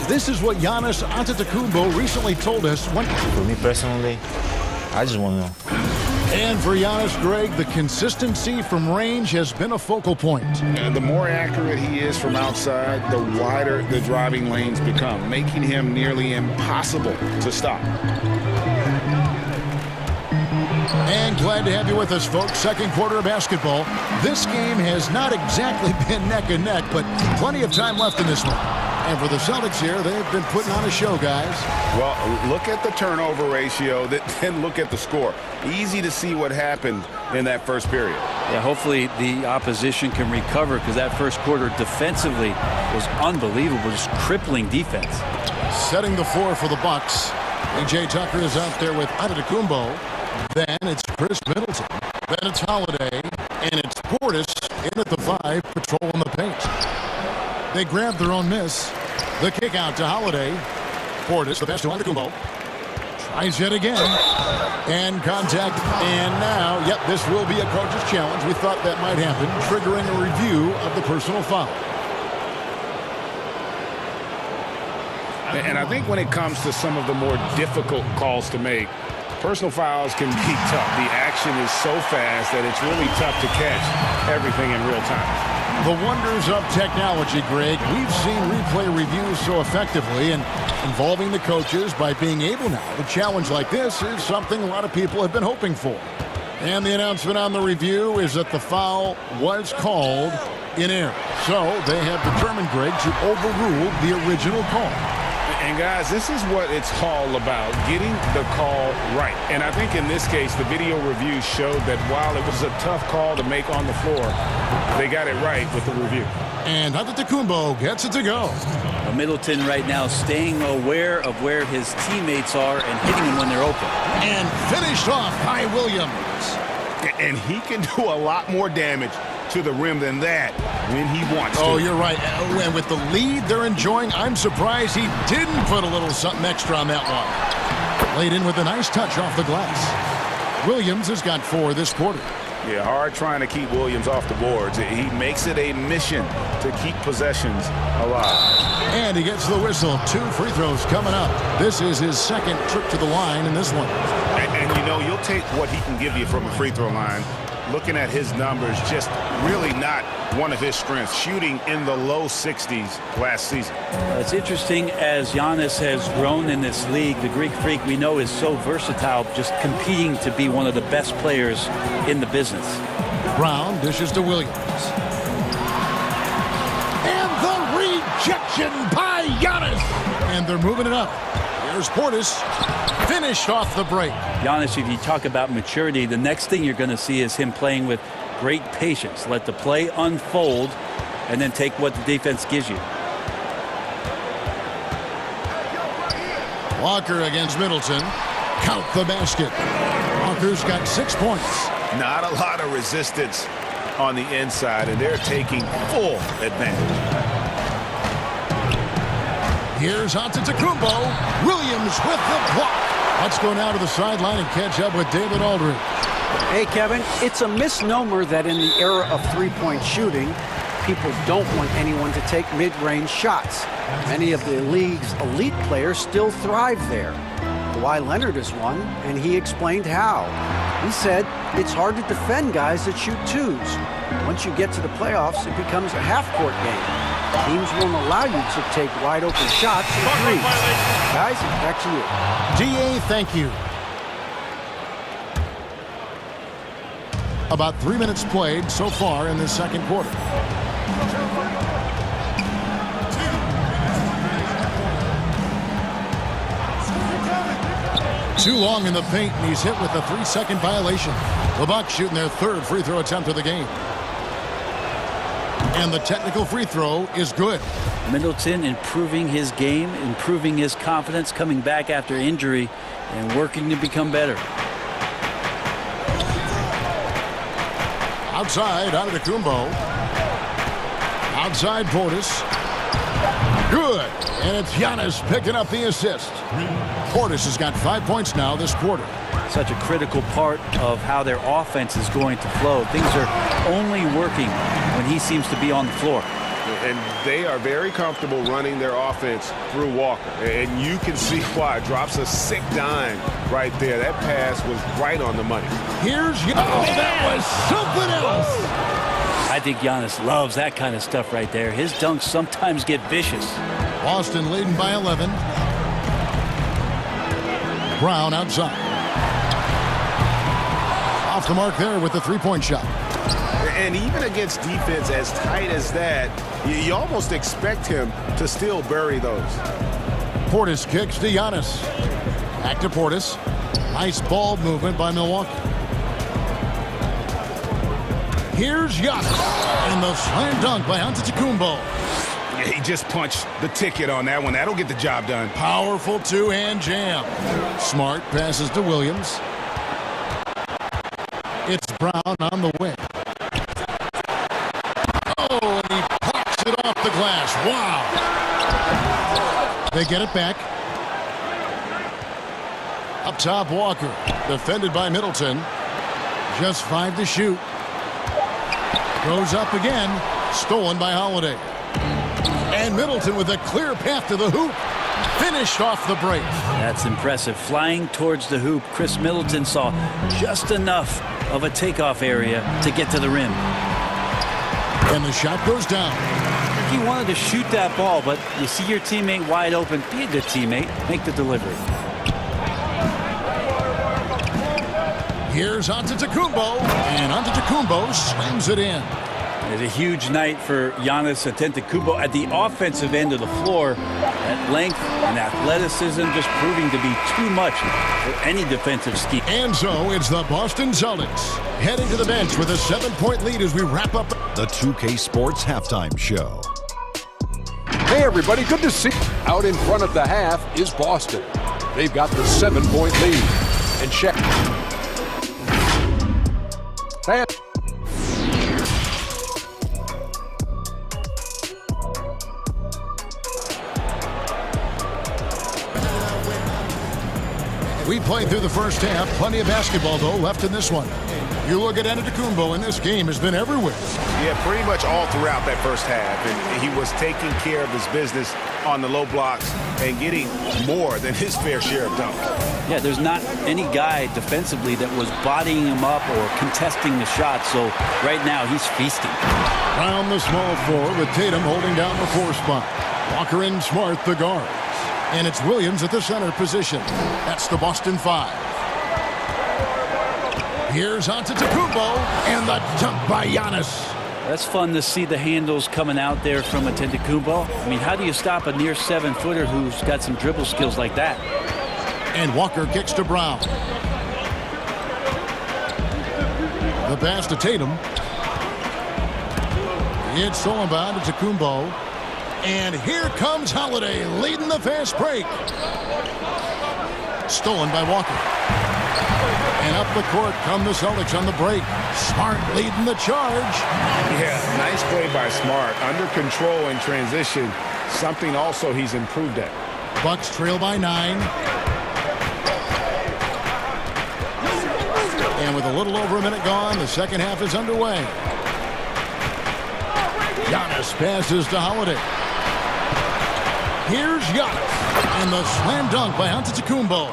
This is what Giannis Antetokounmpo recently told us when... For me personally, I just want to know. And for Giannis, Greg, the consistency from range has been a focal point. And the more accurate he is from outside, the wider the driving lanes become, making him nearly impossible to stop. And glad to have you with us, folks. Second quarter of basketball. This game has not exactly been neck and neck, but plenty of time left in this one. And for the Celtics here, they've been putting on a show, guys. Well, look at the turnover ratio, then look at the score. Easy to see what happened in that first period. Yeah, hopefully the opposition can recover because that first quarter defensively was unbelievable, just crippling defense. Setting the floor for the Bucks. PJ Tucker is out there with Antetokounmpo. Then it's Chris Middleton. Then it's Holiday. And it's Portis in at the 5, patrolling the paint. They grab their own miss. The kick out to Holiday. Portis, the best to Antetokounmpo. Tries yet again. And contact. And now, yep, this will be a coach's challenge. We thought that might happen, triggering a review of the personal foul. And I think when it comes to some of the more difficult calls to make, personal fouls can be tough. The action is so fast that it's really tough to catch everything in real time. The wonders of technology, Greg. We've seen replay reviews so effectively, and involving the coaches by being able now to challenge like this is something a lot of people have been hoping for. And the announcement on the review is that the foul was called in error. So they have determined, Greg, to overrule the original call. And guys, this is what it's all about, getting the call right. And I think in this case, the video review showed that while it was a tough call to make on the floor, they got it right with the review. And Antetokounmpo gets it to go. Middleton right now staying aware of where his teammates are and hitting them when they're open. And finished off by Williams. And he can do a lot more damage to the rim than that when he wants to. Oh, you're right. And with the lead they're enjoying, I'm surprised he didn't put a little something extra on that one. Laid in with a nice touch off the glass. Williams has got 4 this quarter. Yeah, hard trying to keep Williams off the boards. He makes it a mission to keep possessions alive. And he gets the whistle. 2 free throws coming up. This is his second trip to the line in this one. And you know, you'll take what he can give you from a free throw line. Looking at his numbers, just really not one of his strengths. Shooting in the low 60s last season. It's interesting as Giannis has grown in this league. The Greek Freak we know is so versatile, just competing to be one of the best players in the business. Brown dishes to Williams. And the rejection by Giannis. And they're moving it up. Here's Portis. Finished off the break. Giannis, if you talk about maturity, the next thing you're going to see is him playing with great patience. Let the play unfold and then take what the defense gives you. Walker against Middleton. Count the basket. Walker's got 6 points. Not a lot of resistance on the inside, and they're taking full advantage. Here's Antetokounmpo. Williams with the block. Let's go now to the sideline and catch up with David Aldridge. Hey, Kevin, it's a misnomer that in the era of three-point shooting, people don't want anyone to take mid-range shots. Many of the league's elite players still thrive there. Kawhi Leonard is one, and he explained how. He said it's hard to defend guys that shoot twos. Once you get to the playoffs, it becomes a half-court game. Teams won't allow you to take wide-open shots and threes. Guys, back to you. DA, thank you. About 3 minutes played so far in the second quarter. Too long in the paint, and he's hit with a 3-second violation. The Bucks shooting their third free throw attempt of the game. And the technical free throw is good. Middleton improving his game, improving his confidence, coming back after injury, and working to become better. Outside, Antetokounmpo. Outside, Portis. Good. And it's Giannis picking up the assist. Portis has got 5 points now this quarter. Such a critical part of how their offense is going to flow. Things are only working when he seems to be on the floor. And they are very comfortable running their offense through Walker. And you can see why. Drops a sick dime right there. That pass was right on the money. Here's Giannis. That was something else. I think Giannis loves that kind of stuff right there. His dunks sometimes get vicious. Boston leading by 11. Brown outside. Off the mark there with the three-point shot. And even against defense as tight as that, you almost expect him to still bury those. Portis kicks to Giannis. Back to Portis. Nice ball movement by Milwaukee. Here's Giannis. And the slam dunk by Antetokounmpo. Yeah, he just punched the ticket on that one. That'll get the job done. Powerful two-hand jam. Smart passes to Williams. It's Brown on the wing. Oh, and he pops it off the glass. Wow. They get it back. Up top, Walker. Defended by Middleton. Just 5 to shoot. Goes up again. Stolen by Holiday. And Middleton with a clear path to the hoop. Finished off the break. That's impressive. Flying towards the hoop, Chris Middleton saw just enough of a takeoff area to get to the rim. And the shot goes down. He wanted to shoot that ball, but you see your teammate wide open. Be a good teammate. Make the delivery. Here's Antetokounmpo, and Antetokounmpo slams it in. It's a huge night for Giannis Antetokounmpo at the offensive end of the floor. That length and athleticism just proving to be too much for any defensive scheme. And so it's the Boston Celtics heading to the bench with a 7-point lead as we wrap up the 2K Sports Halftime Show. Hey everybody, good to see you. Out in front of the half is Boston. They've got the 7-point lead. And check. We played through the first half. Plenty of basketball, though, left in this one. You look at Antetokounmpo, and this game has been everywhere. Yeah, pretty much all throughout that first half. And he was taking care of his business on the low blocks and getting more than his fair share of dunks. Yeah, there's not any guy defensively that was bodying him up or contesting the shot. So right now, he's feasting. Round the small floor with Tatum holding down the 4 spot. Walker and Smart, the guards. And it's Williams at the center position. That's the Boston 5. Here's Antetokounmpo, and the dunk by Giannis. That's fun to see the handles coming out there from Antetokounmpo. I mean, how do you stop a near 7-footer who's got some dribble skills like that? And Walker kicks to Brown. The pass to Tatum. It's stolen by Antetokounmpo. And here comes Holiday leading the fast break. Stolen by Walker. And up the court come the Celtics on the break. Smart leading the charge. Yeah, nice play by Smart. Under control in transition. Something also he's improved at. Bucks trail by 9. And with a little over a minute gone, the second half is underway. Giannis passes to Holiday. Here's Giannis. And the slam dunk by Antetokounmpo.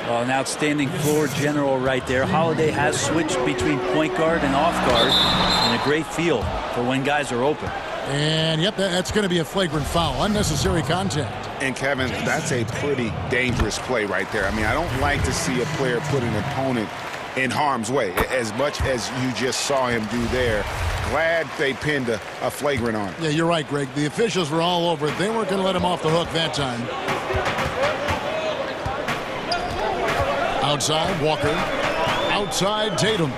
Well, an outstanding floor general right there. Holiday has switched between point guard and off guard, and a great feel for when guys are open. And, yep, that's going to be a flagrant foul. Unnecessary contact. And, Kevin, that's a pretty dangerous play right there. I mean, I don't like to see a player put an opponent in harm's way, as much as you just saw him do there. Glad they pinned a flagrant on him. Yeah, you're right, Greg. The officials were all over it. They weren't going to let him off the hook that time. Outside, Walker. Outside, Tatum.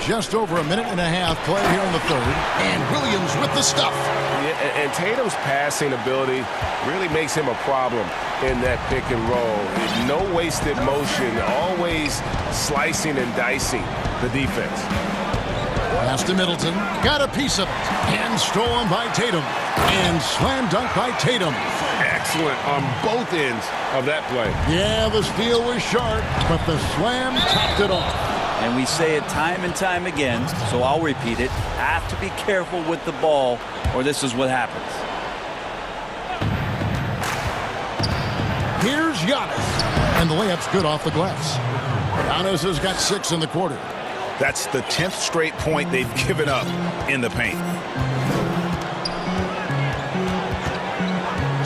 Just over a minute and a half play here in the third. And Williams with the stuff. Yeah, and Tatum's passing ability really makes him a problem in that pick and roll. No wasted motion, always slicing and dicing the defense. Pass to Middleton. Got a piece of it. And stolen by Tatum. And slam dunk by Tatum. Excellent on both ends of that play. Yeah, the steal was sharp, but the slam topped it off. And we say it time and time again, so I'll repeat it. Have to be careful with the ball, or this is what happens. Here's Giannis. And the layup's good off the glass. Giannis has got 6 in the quarter. That's the 10th straight point they've given up in the paint.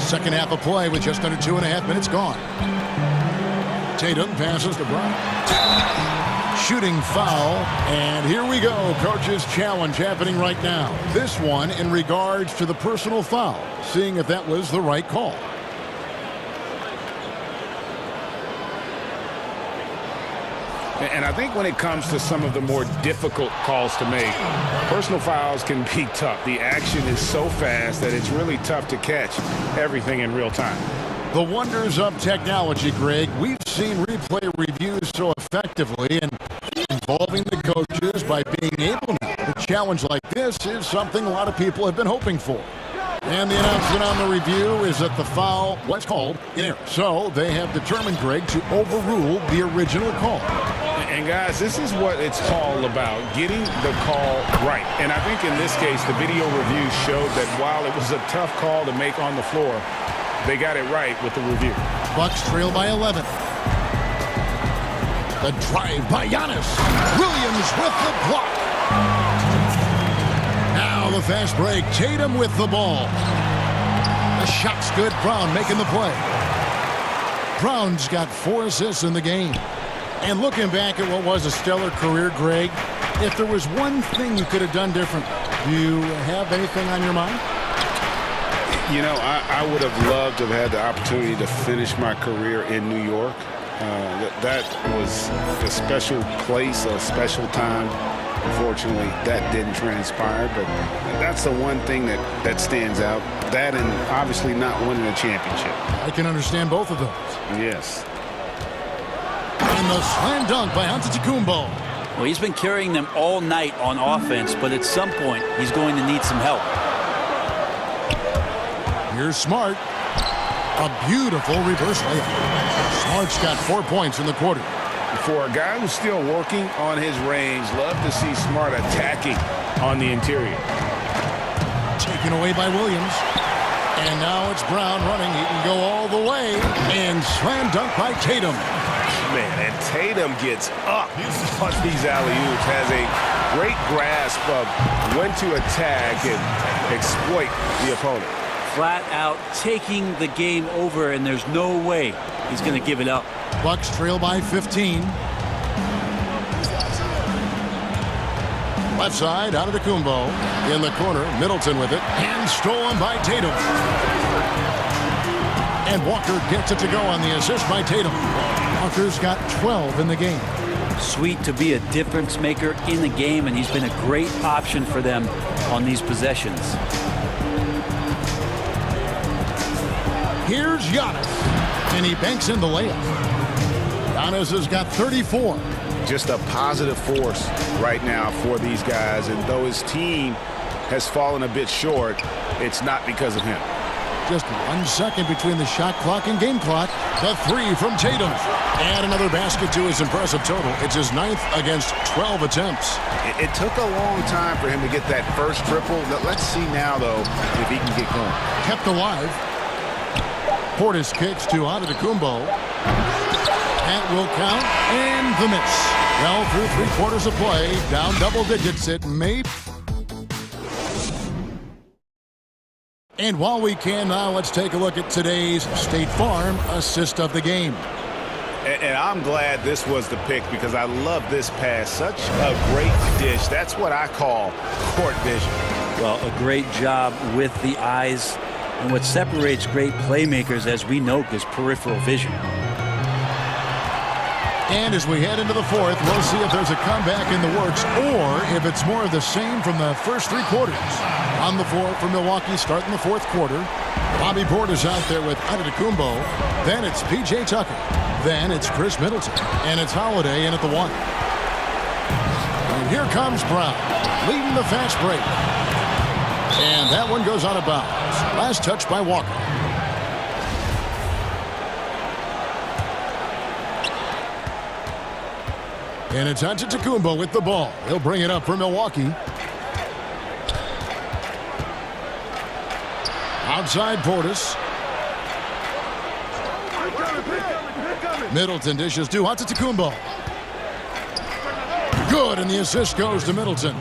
Second half of play with just under 2.5 minutes gone. Tatum passes to Brown. Shooting foul, and here we go. Coach's challenge happening right now. This one in regards to the personal foul, seeing if that was the right call. And I think when it comes to some of the more difficult calls to make, personal fouls can be tough. The action is so fast that it's really tough to catch everything in real time. The wonders of technology, Greg. We've seen replay reviews so effectively, and involving the coaches by being able to challenge like this is something a lot of people have been hoping for. And the announcement on the review is that the foul was called in error. So they have determined, Greg, to overrule the original call. And guys, this is what it's all about, getting the call right. And I think in this case, the video review showed that while it was a tough call to make on the floor, they got it right with the review. Bucks trail by 11. The drive by Giannis. Williams with the block. Now the fast break. Tatum with the ball. The shot's good. Brown making the play. Brown's got 4 assists in the game. And looking back at what was a stellar career, Greg, if there was one thing you could have done different, do you have anything on your mind? You know, I would have loved to have had the opportunity to finish my career in New York. That was a special place, a special time. Unfortunately, that didn't transpire, but that's the one thing that stands out. That and obviously not winning a championship. I can understand both of those. Yes. And the slam dunk by Antetokounmpo. Well, he's been carrying them all night on offense, but at some point, he's going to need some help. Here's Smart. A beautiful reverse layup. Smart's got 4 points in the quarter. For a guy who's still working on his range, love to see Smart attacking on the interior. Taken away by Williams. And now it's Brown running. He can go all the way. And slam dunk by Tatum. Man, and Tatum gets up on these alley-oops, has a great grasp of when to attack and exploit the opponent. Flat out taking the game over, and there's no way he's going to give it up. Bucks trail by 15. Left side, Antetokounmpo in the corner. Middleton with it. And stolen by Tatum. And Walker gets it to go on the assist by Tatum. Walker's got 12 in the game. Sweet to be a difference maker in the game, and he's been a great option for them on these possessions. Here's Giannis. And he banks in the layup. Giannis has got 34. Just a positive force right now for these guys. And though his team has fallen a bit short, it's not because of him. Just 1 second between the shot clock and game clock. The three from Tatum. And another basket to his impressive total. It's his 9th against 12 attempts. It took a long time for him to get that first triple. Let's see now, though, if he can get going. Kept alive. Portis kicks to Antetokounmpo. That will count. And the miss. Well, through 3 quarters of play, down double digits, it may. And while we can now, let's take a look at today's State Farm assist of the game. And I'm glad this was the pick because I love this pass. Such a great dish. That's what I call court vision. Well, a great job with the eyes. And what separates great playmakers, as we know, is peripheral vision. And as we head into the 4th, we'll see if there's a comeback in the works or if it's more of the same from the first 3 quarters. On the floor for Milwaukee starting the 4th quarter. Bobby Portis out there with Antetokounmpo. Then it's P.J. Tucker. Then it's Chris Middleton. And it's Holiday in at the 1. And here comes Brown, leading the fast break. And that one goes out of bounds. Last touch by Walker. And it's Antetokounmpo with the ball. He'll bring it up for Milwaukee. Outside Portis. Middleton dishes to Antetokounmpo. Good, and the assist goes to Middleton.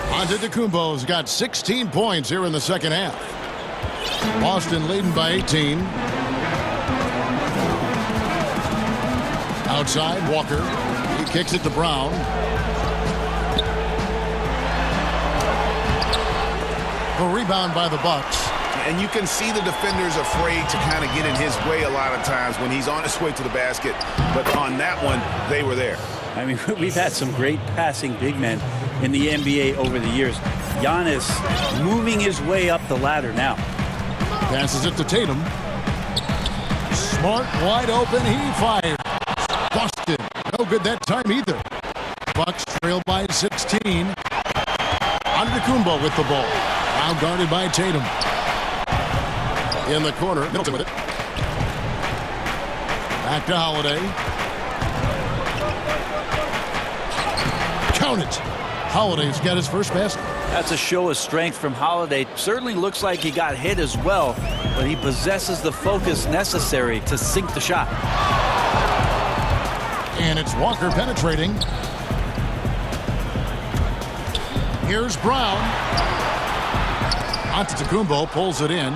Antetokounmpo's got 16 points here in the second half. Boston leading by 18. Outside, Walker. He kicks it to Brown. A rebound by the Bucks. And you can see the defenders afraid to kind of get in his way a lot of times when he's on his way to the basket. But on that one, they were there. I mean, we've had some great passing big men in the NBA over the years. Giannis moving his way up the ladder now. Passes it to Tatum. Smart, wide open, he fires. Busted. No good that time either. Bucks trail by 16. Antetokounmpo with the ball. Now guarded by Tatum. In the corner, Middleton with it. Back to Holiday. Count it. Holiday's got his first basket. That's a show of strength from Holiday. Certainly looks like he got hit as well, but he possesses the focus necessary to sink the shot. And it's Walker penetrating. Here's Brown. Antetokounmpo pulls it in.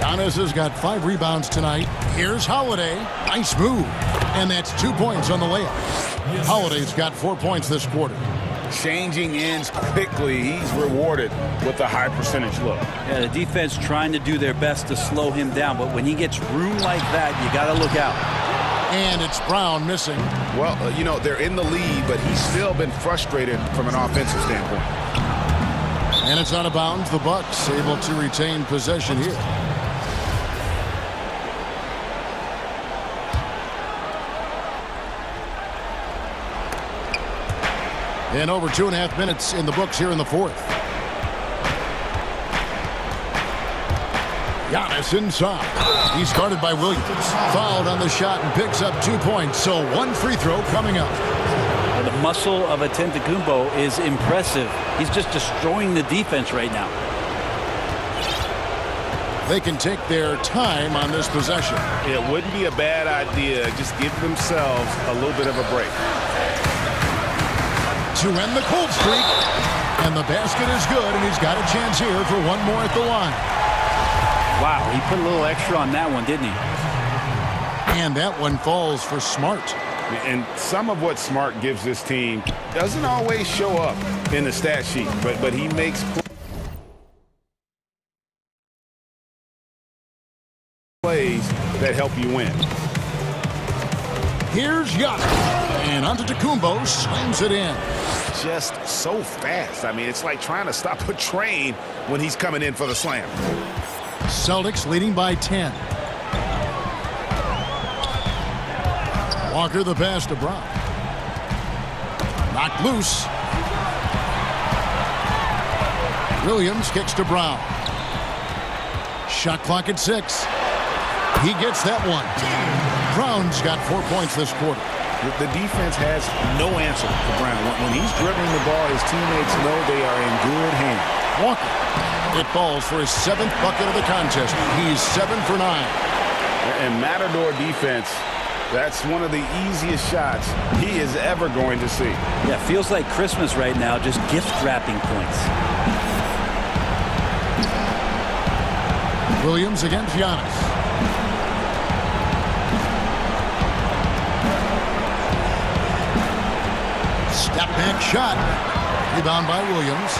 Giannis has got 5 rebounds tonight. Here's Holiday. Nice move. And that's 2 points on the layup. Holiday's got 4 points this quarter. Changing ends quickly. He's rewarded with a high percentage look. Yeah, the defense trying to do their best to slow him down, but when he gets room like that, you got to look out. And it's Brown missing. Well, you know, they're in the lead, but he's still been frustrated from an offensive standpoint. And it's out of bounds. The Bucks able to retain possession here. And over 2.5 minutes in the books here in the 4th. Giannis inside. He's guarded by Williams. Fouled on the shot and picks up 2 points. So 1 free throw coming up. The muscle of Antetokounmpo is impressive. He's just destroying the defense right now. They can take their time on this possession. It wouldn't be a bad idea. Just give themselves a little bit of a break. To end the cold streak. And the basket is good, and he's got a chance here for 1 more at the line. Wow, he put a little extra on that one, didn't he? And that one falls for Smart. And some of what Smart gives this team doesn't always show up in the stat sheet, but he makes plays that help you win. Here's Giannis. And Antetokounmpo slams it in. Just so fast. I mean, it's like trying to stop a train when he's coming in for the slam. Celtics leading by 10. Walker the pass to Brown. Knocked loose. Williams kicks to Brown. Shot clock at 6. He gets that one. Brown's got 4 points this quarter. The defense has no answer for Brown. When he's dribbling the ball, his teammates know they are in good hands. Walker. It falls for his 7th bucket of the contest. He's 7 for 9. And Matador defense, that's one of the easiest shots he is ever going to see. Yeah, feels like Christmas right now, just gift wrapping points. Williams against Giannis. Step back shot. Rebound by Williams.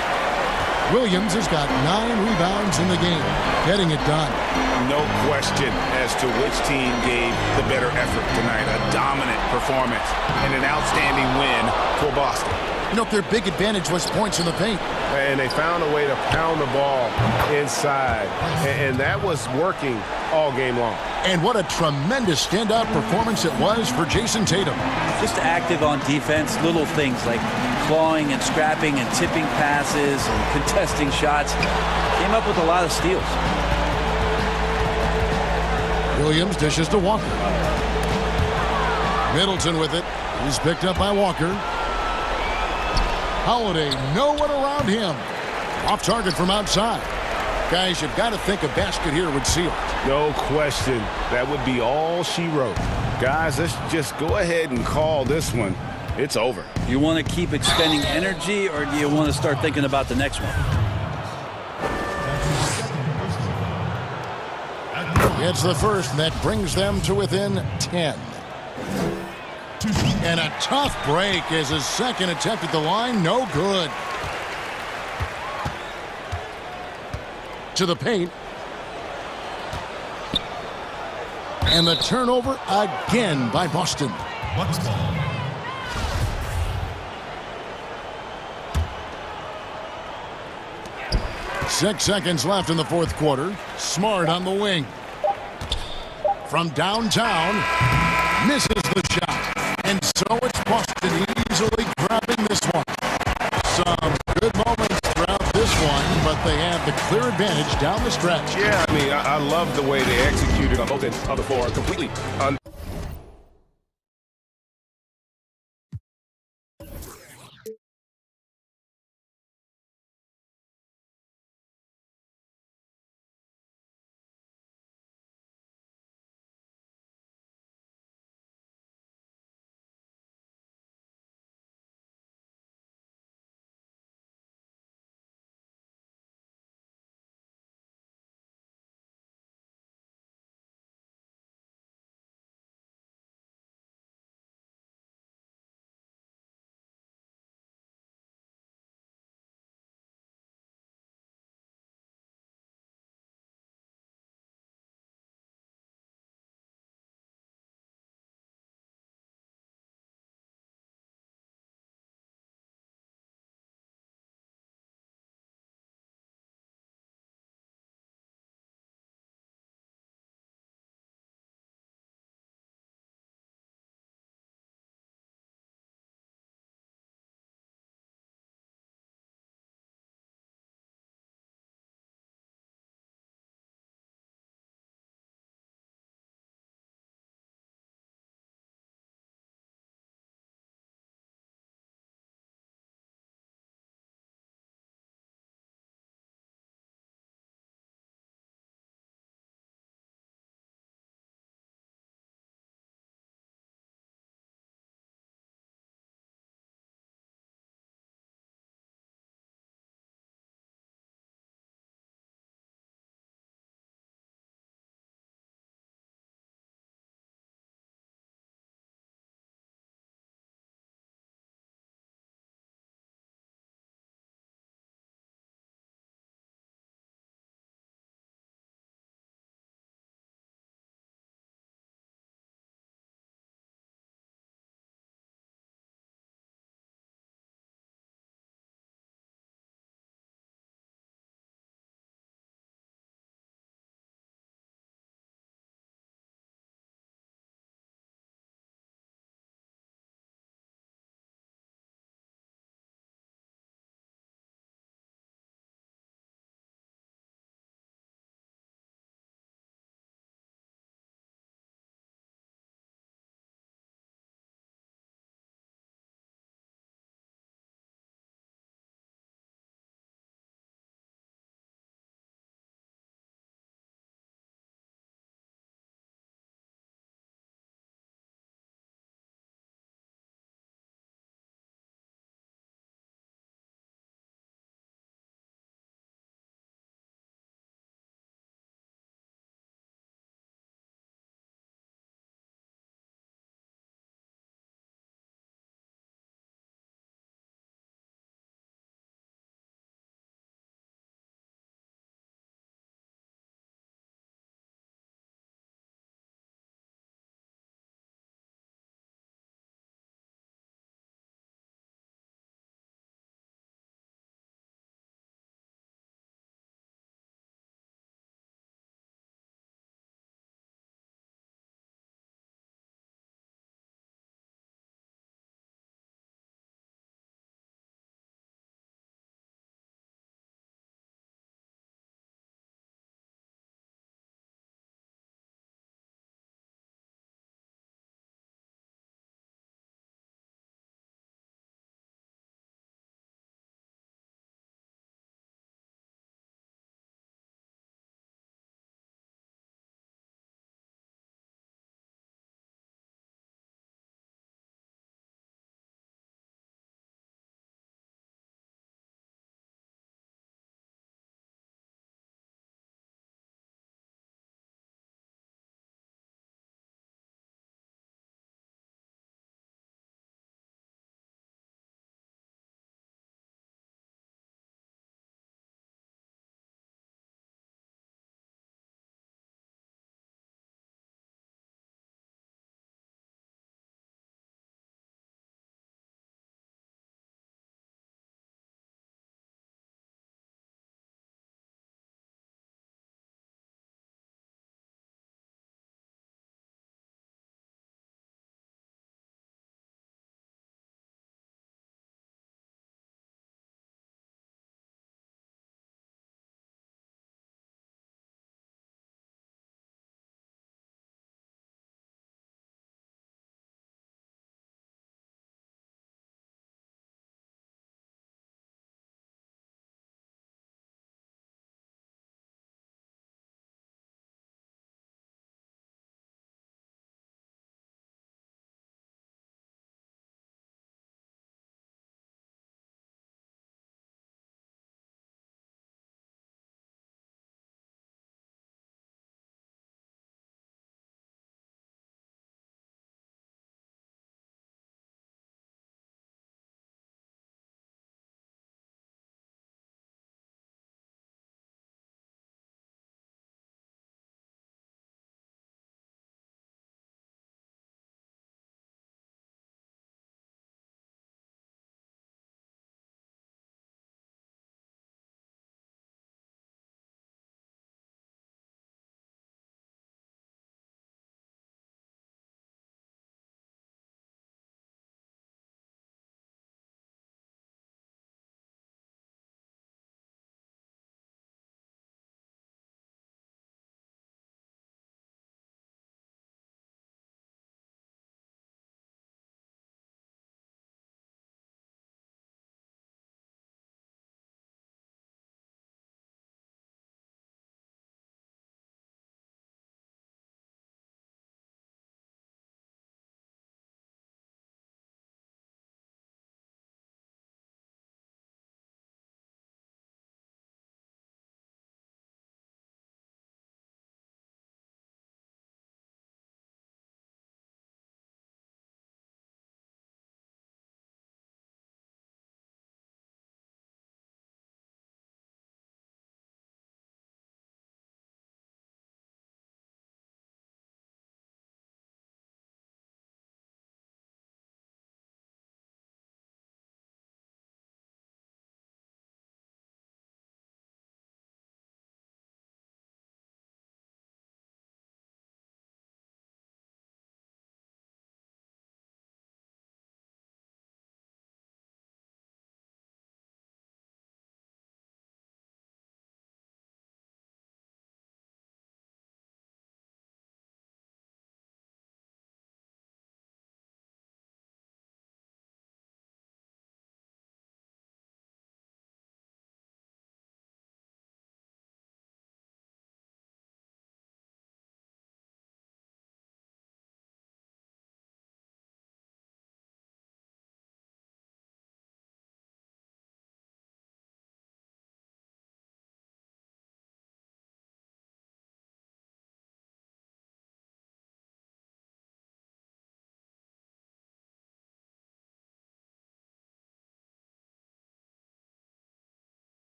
Williams has got 9 rebounds in the game, getting it done. No question as to which team gave the better effort tonight. A dominant performance and an outstanding win for Boston. You know, their big advantage was points in the paint. And they found a way to pound the ball inside. And that was working all game long. And what a tremendous standout performance it was for Jason Tatum. Just active on defense, little things like clawing and scrapping and tipping passes and contesting shots. Came up with a lot of steals. Williams dishes to Walker. Middleton with it. He's picked up by Walker. Holiday, no one around him. Off target from outside. Guys, you've got to think a basket here would seal it. No question. That would be all she wrote. Guys, let's just go ahead and call this one. It's over. You want to keep expending energy, or do you want to start thinking about the next one? It's the first, and that brings them to within 10. And a tough break as his second attempt at the line, no good. To the paint. And the turnover again by Boston. 6 seconds left in the fourth quarter. Smart on the wing. From downtown, misses the shot. And so it's Boston easily grabbing this one. Some good moments throughout this one, but they have the clear advantage down the stretch. Yeah, I mean, I love the way they executed on both ends of the floor. Completely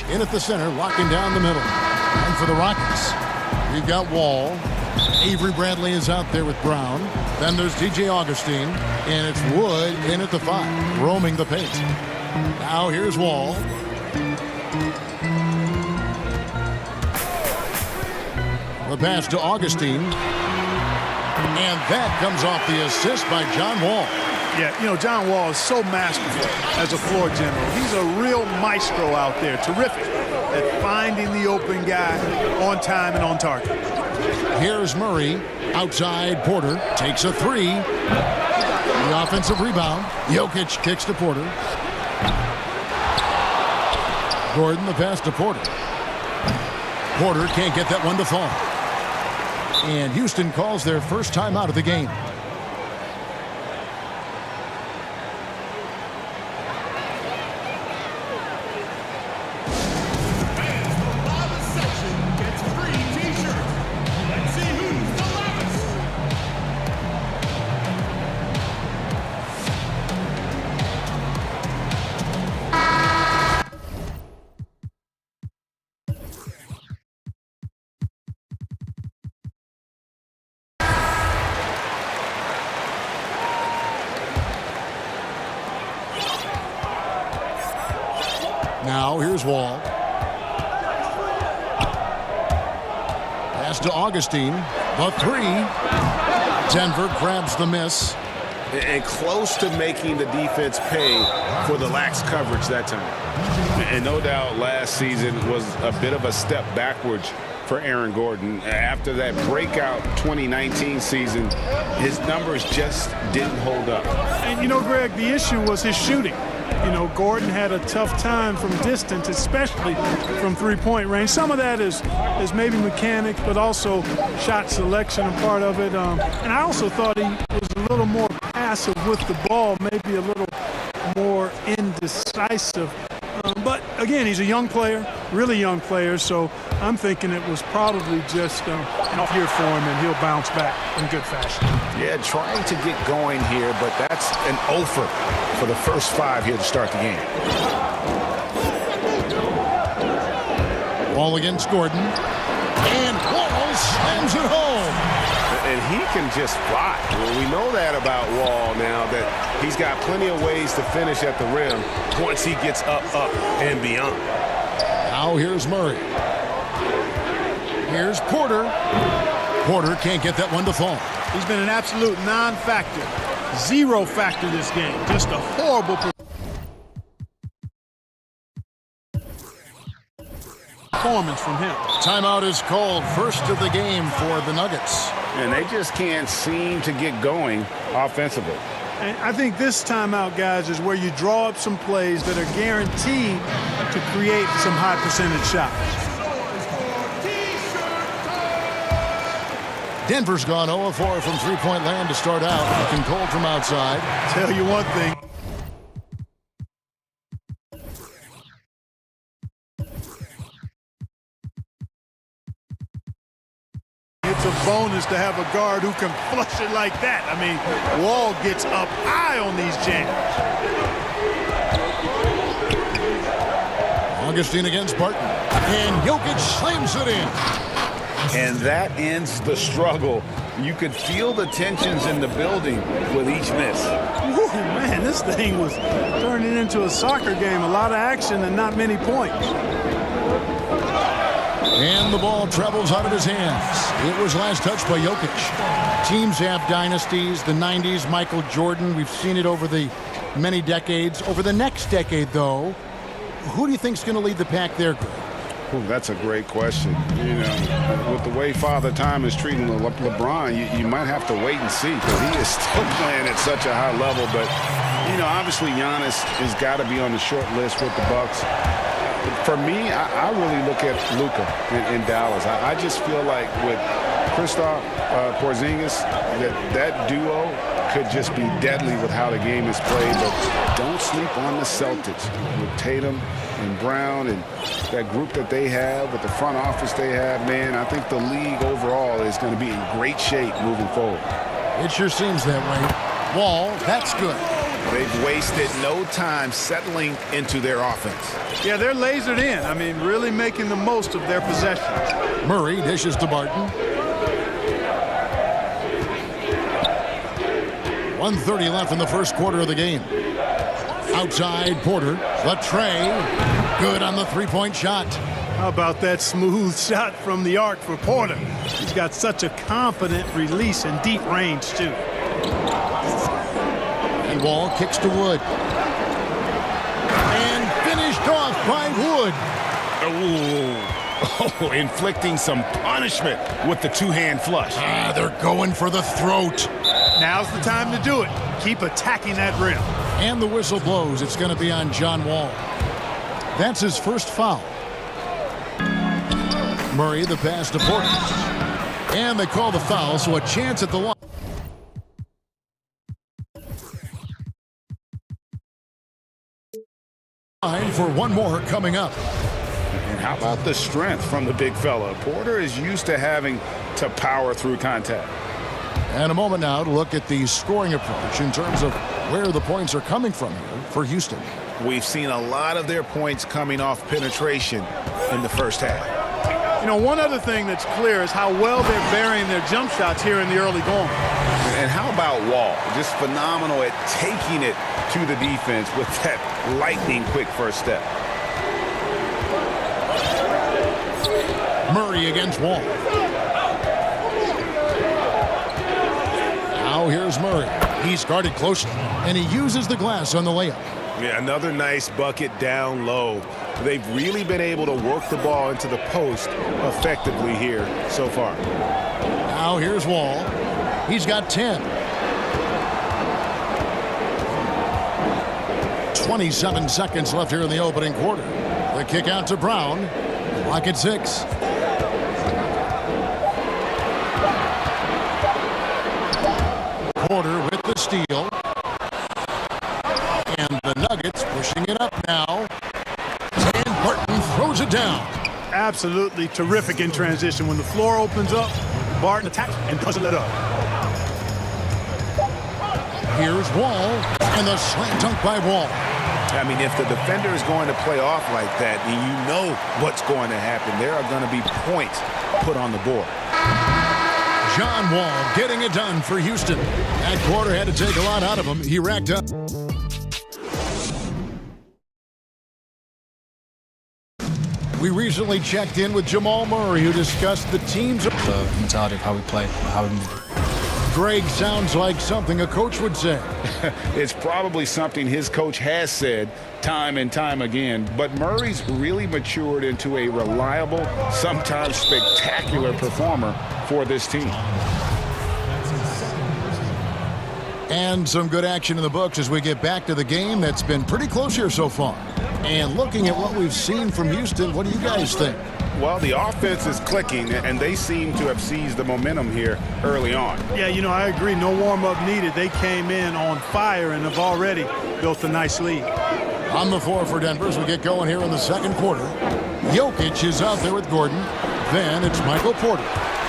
Jokic in at the center, locking down the middle. And for the Rockets, we've got Wall. Avery Bradley is out there with Brown. Then there's DJ Augustine, and it's Wood in at the 5, roaming the paint. Now here's Wall. The pass to Augustine. And that comes off the assist by John Wall. Yeah, you know, John Wall is so masterful as a floor general. He's a real maestro out there, terrific at finding the open guy on time and on target. Here's Murray, outside Porter, takes a 3. The offensive rebound. Jokic kicks to Porter. Gordon, the pass to Porter. Porter can't get that one to fall. And Houston calls their first timeout of the game. Now here's Wall. Pass to Augustine. The 3. Denver grabs the miss. And close to making the defense pay for the lax coverage that time. And no doubt last season was a bit of a step backwards for Aaron Gordon. After that breakout 2019 season, his numbers just didn't hold up. And you know, Greg, the issue was his shooting. You know, Gordon had a tough time from distance, especially from three-point range. Some of that is maybe mechanics, but also shot selection a part of it. And I also thought he was a little more passive with the ball, maybe a little more indecisive. But again, he's a young player, really young player, so I'm thinking it was probably just off here for him, and he'll bounce back in good fashion. Yeah, trying to get going here, but that's an offer for the first 5 here to start the game. Ball against Gordon. And Wall slams it home. And he can just fly. Well, we know that about Wall now, that he's got plenty of ways to finish at the rim once he gets up, and beyond. Now here's Murray. Here's Porter. Porter can't get that one to fall. He's been an absolute non-factor. Zero factor this game. Just a horrible performance from him. Timeout is called, first of the game for the Nuggets. And they just can't seem to get going offensively. And I think this timeout, guys, is where you draw up some plays that are guaranteed to create some high percentage shots. Denver's gone 0-4 from three-point land to start out. Looking cold from outside. Tell you one thing. It's a bonus to have a guard who can flush it like that. I mean, Wall gets up high on these jams. Augustine against Barton. And Jokic slams it in. And that ends the struggle. You could feel the tensions in the building with each miss. Woo, man, this thing was turning into a soccer game. A lot of action and not many points. And the ball travels out of his hands. It was last touched by Jokic. Teams have dynasties. The 90s, Michael Jordan. We've seen it over the many decades. Over the next decade, though, who do you think is going to lead the pack there, Greg? Ooh, that's a great question. You know, with the way Father Time is treating LeBron, you might have to wait and see, because he is still playing at such a high level. But, you know, obviously Giannis has got to be on the short list with the Bucks. For me, I really look at Luka in Dallas. I just feel like with Kristaps Porzingis, that duo could just be deadly with how the game is played. But don't sleep on the Celtics with Tatum and Brown and that group that they have, with the front office they have. Man, I think the league overall is going to be in great shape moving forward. It sure seems that way. Wall, that's good. They've wasted no time settling into their offense. Yeah, they're lasered in. I mean, really making the most of their possessions. Murray dishes to Barton. 1:30 left in the first quarter of the game. Outside, Porter. The tray. Good on the three-point shot. How about that smooth shot from the arc for Porter? He's got such a confident release in deep range, too. And Wall kicks to Wood. And finished off by Wood. Oh, inflicting some punishment with the two-hand flush. They're going for the throat. Now's the time to do it. Keep attacking that rim. And the whistle blows. It's going to be on John Wall. That's his first foul. Murray, the pass to Porter. And they call the foul, so a chance at the line. For one more coming up. And how about the strength from the big fella? Porter is used to having to power through contact. And a moment now to look at the scoring approach in terms of where the points are coming from here for Houston. We've seen a lot of their points coming off penetration in the first half. You know, one other thing that's clear is how well they're burying their jump shots here in the early going. And how about Wall? Just phenomenal at taking it to the defense with that lightning quick first step. Murray against Wall. Now here's Murray. He's guarded closely, and he uses the glass on the layup. Yeah, another nice bucket down low. They've really been able to work the ball into the post effectively here so far. Now here's Wall. He's got 10. 27 seconds left here in the opening quarter. The kick out to Brown. Clock at 6. Porter with the steal. And the Nuggets pushing it up now. And Barton throws it down. Absolutely terrific in transition. When the floor opens up, Barton attacks and doesn't let up. Here's Wall, and the slam dunk by Wall. I mean, if the defender is going to play off like that, then you know what's going to happen. There are going to be points put on the board. John Wall getting it done for Houston. That quarter had to take a lot out of him. He racked up. We recently checked in with Jamal Murray, who discussed the team's mentality of how we play, how we move. Greg, sounds like something a coach would say. It's probably something his coach has said time and time again, but Murray's really matured into a reliable, sometimes spectacular performer for this team. And some good action in the books as we get back to the game that's been pretty close here so far. And looking at what we've seen from Houston, what do you guys think? Well, the offense is clicking, and they seem to have seized the momentum here early on. Yeah, you know, I agree. No warm-up needed. They came in on fire and have already built a nice lead. On the floor for Denver as we get going here in the second quarter. Jokic is out there with Gordon. Then it's Michael Porter.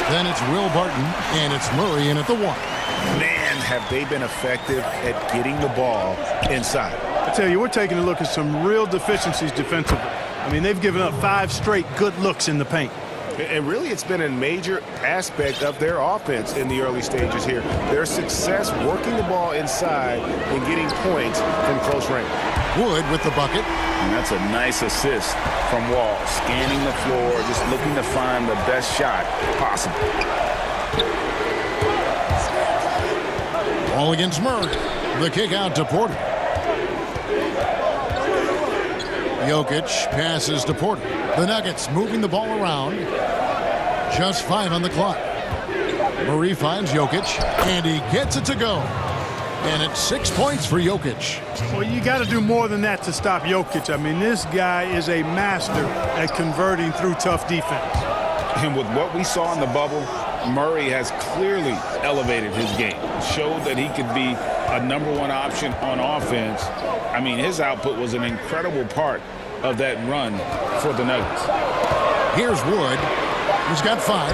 Then it's Will Barton, and it's Murray in at the 1. Man, have they been effective at getting the ball inside. I tell you, we're taking a look at some real deficiencies defensively. I mean, they've given up 5 straight good looks in the paint. And really, it's been a major aspect of their offense in the early stages here. Their success working the ball inside and getting points from close range. Wood with the bucket. And that's a nice assist from Wall. Scanning the floor, just looking to find the best shot possible. Ball against Murray. The kick out to Porter. Jokic passes to Porter. The Nuggets moving the ball around. Just 5 on the clock. Murray finds Jokic, and he gets it to go. And it's 6 points for Jokic. Well, you got to do more than that to stop Jokic. I mean, this guy is a master at converting through tough defense. And with what we saw in the bubble, Murray has clearly elevated his game. Showed that he could be a #1 option on offense. I mean, his output was an incredible part of that run for the Nuggets. Here's Wood. He's got 5.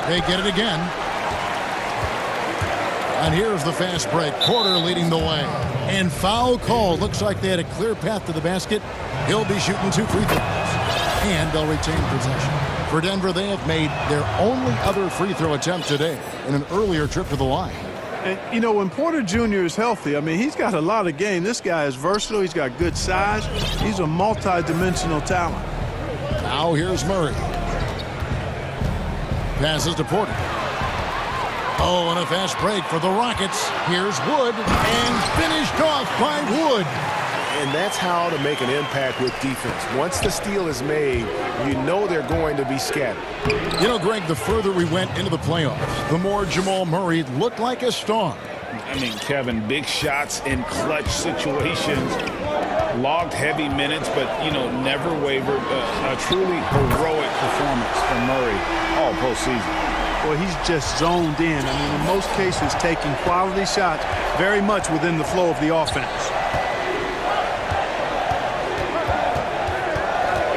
They get it again. And here's the fast break. Porter leading the way. And foul call. Looks like they had a clear path to the basket. He'll be shooting 2 free throws. And they'll retain possession. For Denver, they have made their only other free throw attempt today in an earlier trip to the line. And, you know, when Porter Jr. is healthy, I mean, he's got a lot of game. This guy is versatile. He's got good size. He's a multi-dimensional talent. Now here's Murray. Passes to Porter. Oh, and a fast break for the Rockets. Here's Wood, and finished off by Wood. And that's how to make an impact with defense. Once the steal is made, you know they're going to be scattered. You know, Greg, the further we went into the playoffs, the more Jamal Murray looked like a star. I mean, Kevin, big shots in clutch situations, logged heavy minutes, but, you know, never wavered. A truly heroic performance from Murray all postseason. Well, he's just zoned in. I mean, in most cases, taking quality shots very much within the flow of the offense.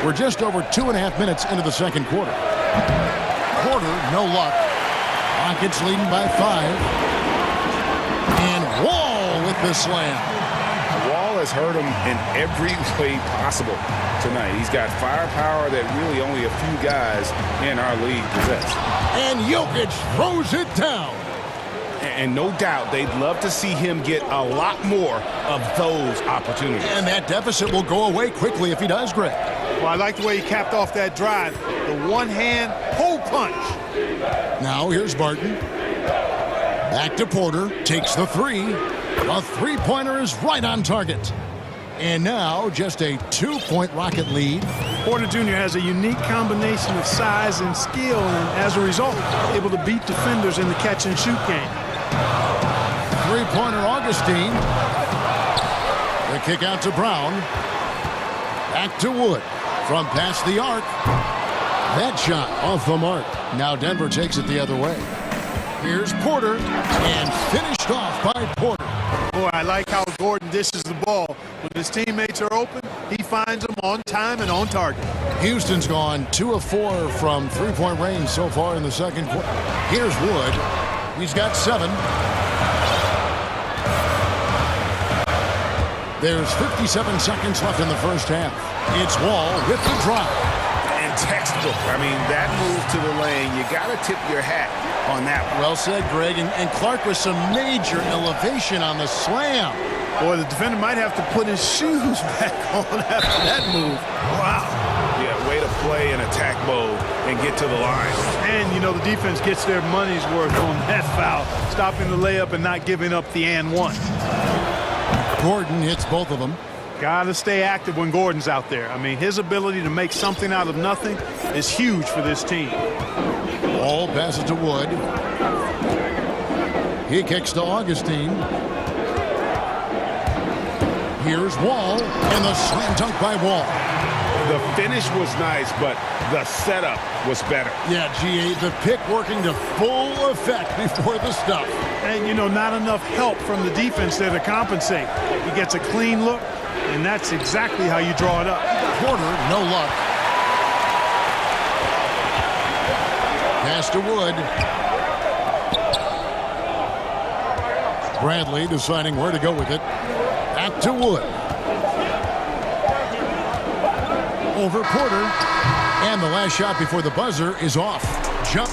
We're just over 2.5 minutes into the second quarter. Porter, no luck. Rockets leading by 5. And Wall with the slam. Wall has hurt him in every way possible tonight. He's got firepower that really only a few guys in our league possess. And Jokic throws it down. And no doubt they'd love to see him get a lot more of those opportunities. And that deficit will go away quickly if he does, Greg. Well, I like the way he capped off that drive. The one-hand hole punch. Now here's Barton. Back to Porter. Takes the 3. A three-pointer is right on target. And now just a 2-point Rocket lead. Porter Jr. has a unique combination of size and skill, and as a result, able to beat defenders in the catch-and-shoot game. Three-pointer Augustine. The kick out to Brown. Back to Wood. From past the arc. That shot off the mark. Now Denver takes it the other way. Here's Porter. And finished off by Porter. Boy, I like how Gordon dishes the ball. When his teammates are open, he finds them on time and on target. Houston's gone 2 of 4 from three-point range so far in the second quarter. Here's Wood. He's got 7. There's 57 seconds left in the first half. It's Wall with the drive. And textbook. I mean, that move to the lane, you got to tip your hat on that one. Well said, Greg. And Clark with some major elevation on the slam. Boy, the defender might have to put his shoes back on after that move. Wow. Yeah, way to play in attack mode and get to the line. And, you know, the defense gets their money's worth on that foul, stopping the layup and not giving up the and one. Gordon hits both of them. Got to stay active when Gordon's out there. I mean, his ability to make something out of nothing is huge for this team. Ball passes to Wood. He kicks to Augustine. Here's Wall, and the slam dunk by Wall. The finish was nice, but the setup was better. Yeah, GA, the pick working to full effect before the stuff. And, you know, not enough help from the defense there to compensate. He gets a clean look, and that's exactly how you draw it up. Porter, no luck. Pass to Wood. Bradley deciding where to go with it. Back to Wood. Over Porter. And the last shot before the buzzer is off. Jump.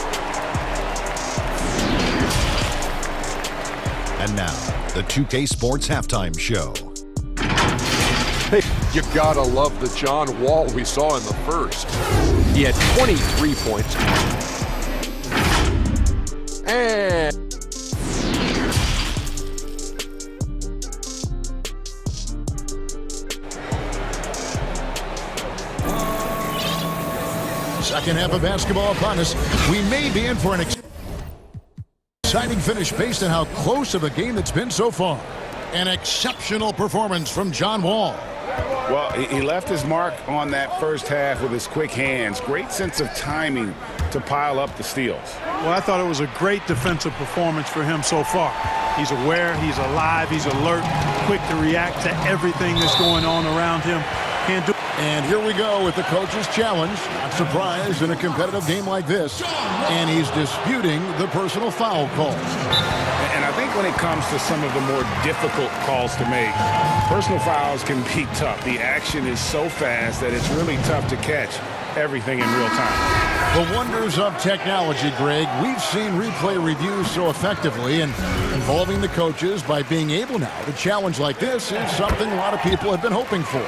And now, the 2K Sports Halftime Show. Hey, you gotta love the John Wall we saw in the first. He had 23 points. And second half of basketball upon us. We may be in for an exciting finish based on how close of a game it's been so far. An exceptional performance from John Wall. Well, he left his mark on that first half with his quick hands. Great sense of timing to pile up the steals. Well, I thought it was a great defensive performance for him so far. He's aware, he's alive, he's alert, quick to react to everything that's going on around him. Can't do And here we go with the coach's challenge. Not surprised in a competitive game like this. And he's disputing the personal foul call. And I think when it comes to some of the more difficult calls to make, personal fouls can be tough. The action is so fast that it's really tough to catch everything in real time. The wonders of technology, Greg. We've seen replay reviews so effectively, and involving the coaches by being able now to challenge like this is something a lot of people have been hoping for.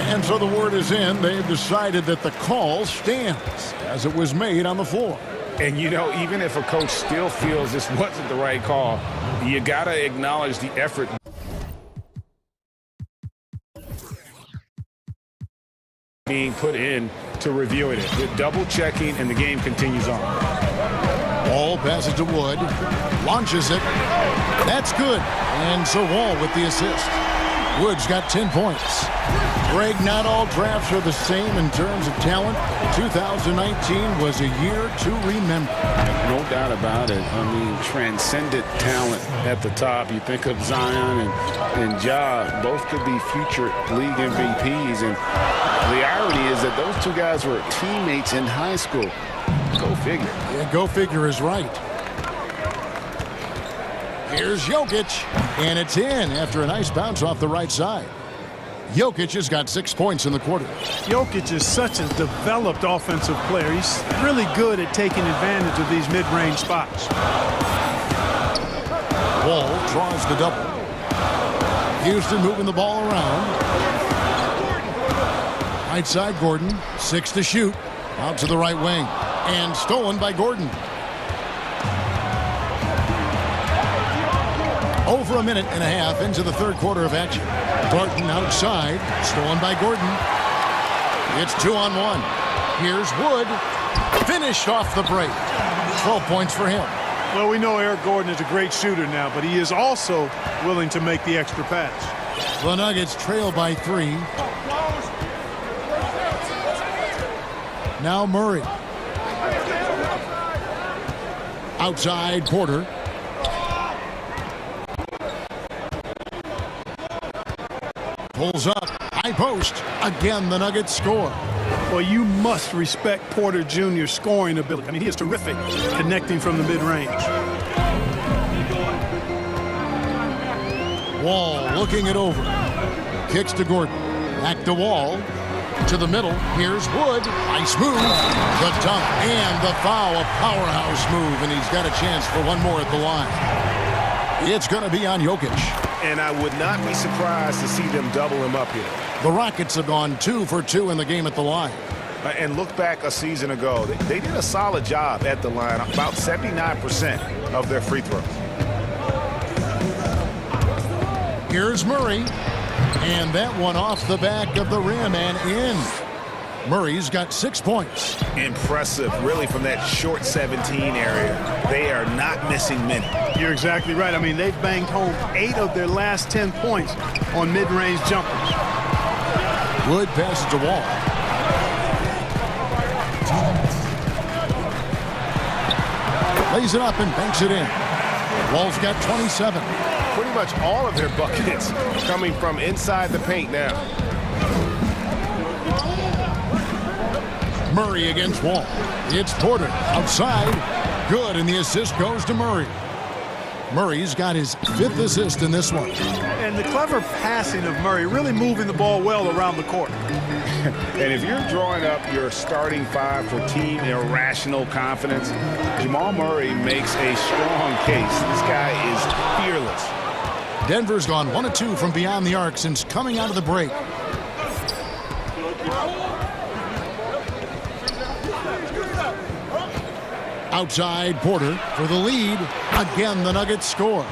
And so the word is in. They've decided that the call stands as it was made on the floor. And, you know, even if a coach still feels this wasn't the right call, you got to acknowledge the effort being put in to reviewing it. With double checking, and the game continues on. Wall passes to Wood. Launches it. That's good. And so Wall with the assist. Wood's got 10 points. Greg, not all drafts are the same in terms of talent. 2019 was a year to remember. No doubt about it. I mean, transcendent talent at the top. You think of Zion and Ja, both could be future league MVPs. And the irony is that those two guys were teammates in high school. Go figure. Yeah, go figure is right. Here's Jokic, and it's in after a nice bounce off the right side. Jokic has got 6 points in the quarter. Jokic is such a developed offensive player. He's really good at taking advantage of these mid-range spots. Wall draws the double. Houston moving the ball around. Right side, Gordon. 6 to shoot. Out to the right wing. And stolen by Gordon. Over a minute and a half into the third quarter of action. Barton outside. Stolen by Gordon. It's 2-on-1. Here's Wood. Finished off the break. 12 points for him. Well, we know Eric Gordon is a great shooter now, but he is also willing to make the extra pass. The Nuggets trail by 3. Now Murray. Outside, Porter. Pulls up, high post. Again, the Nuggets score. Well, you must respect Porter Jr.'s scoring ability. I mean, he is terrific connecting from the mid-range. Wall looking it over. Kicks to Gordon. Back to Wall. To the middle. Here's Wood. Nice move. The dunk and the foul. A powerhouse move, and he's got a chance for one more at the line. It's going to be on Jokic. And I would not be surprised to see them double him up here. The Rockets have gone 2 for 2 in the game at the line. And look back a season ago. They did a solid job at the line. About 79% of their free throws. Here's Murray. And that one off the back of the rim and in. Murray's got 6 points. Impressive, really, from that short 17 area. They are not missing many. You're exactly right. I mean, they've banged home 8 of their last 10 points on mid-range jumpers. Wood passes to Wall. Lays it up and banks it in. Wall's got 27. Pretty much all of their buckets coming from inside the paint now. Murray against Wall. It's Porter outside. Good, and the assist goes to Murray. Murray's got his 5th assist in this one. And the clever passing of Murray, really moving the ball well around the court. And if you're drawing up your starting 5 for team irrational confidence, Jamal Murray makes a strong case. This guy is fearless. Denver's gone 1 of 2 from beyond the arc since coming out of the break. Outside, Porter for the lead. Again, the Nuggets score.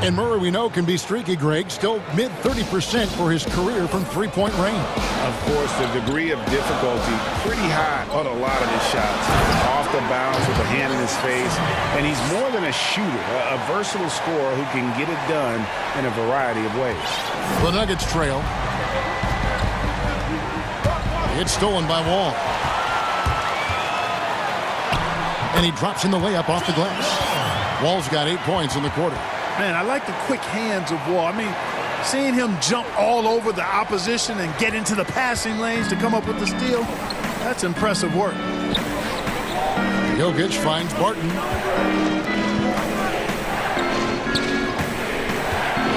And Murray, we know, can be streaky, Greg. Still mid-30% for his career from three-point range. Of course, the degree of difficulty pretty high on a lot of his shots. Off the bounce with a hand in his face. And he's more than a shooter, a versatile scorer who can get it done in a variety of ways. The Nuggets trail. It's stolen by Wall. And he drops in the layup off the glass. Wall's got 8 points in the quarter. Man, I like the quick hands of Wall. I mean, Seeing him jump all over the opposition and get into the passing lanes to come up with the steal, that's impressive work. Jokic finds Barton.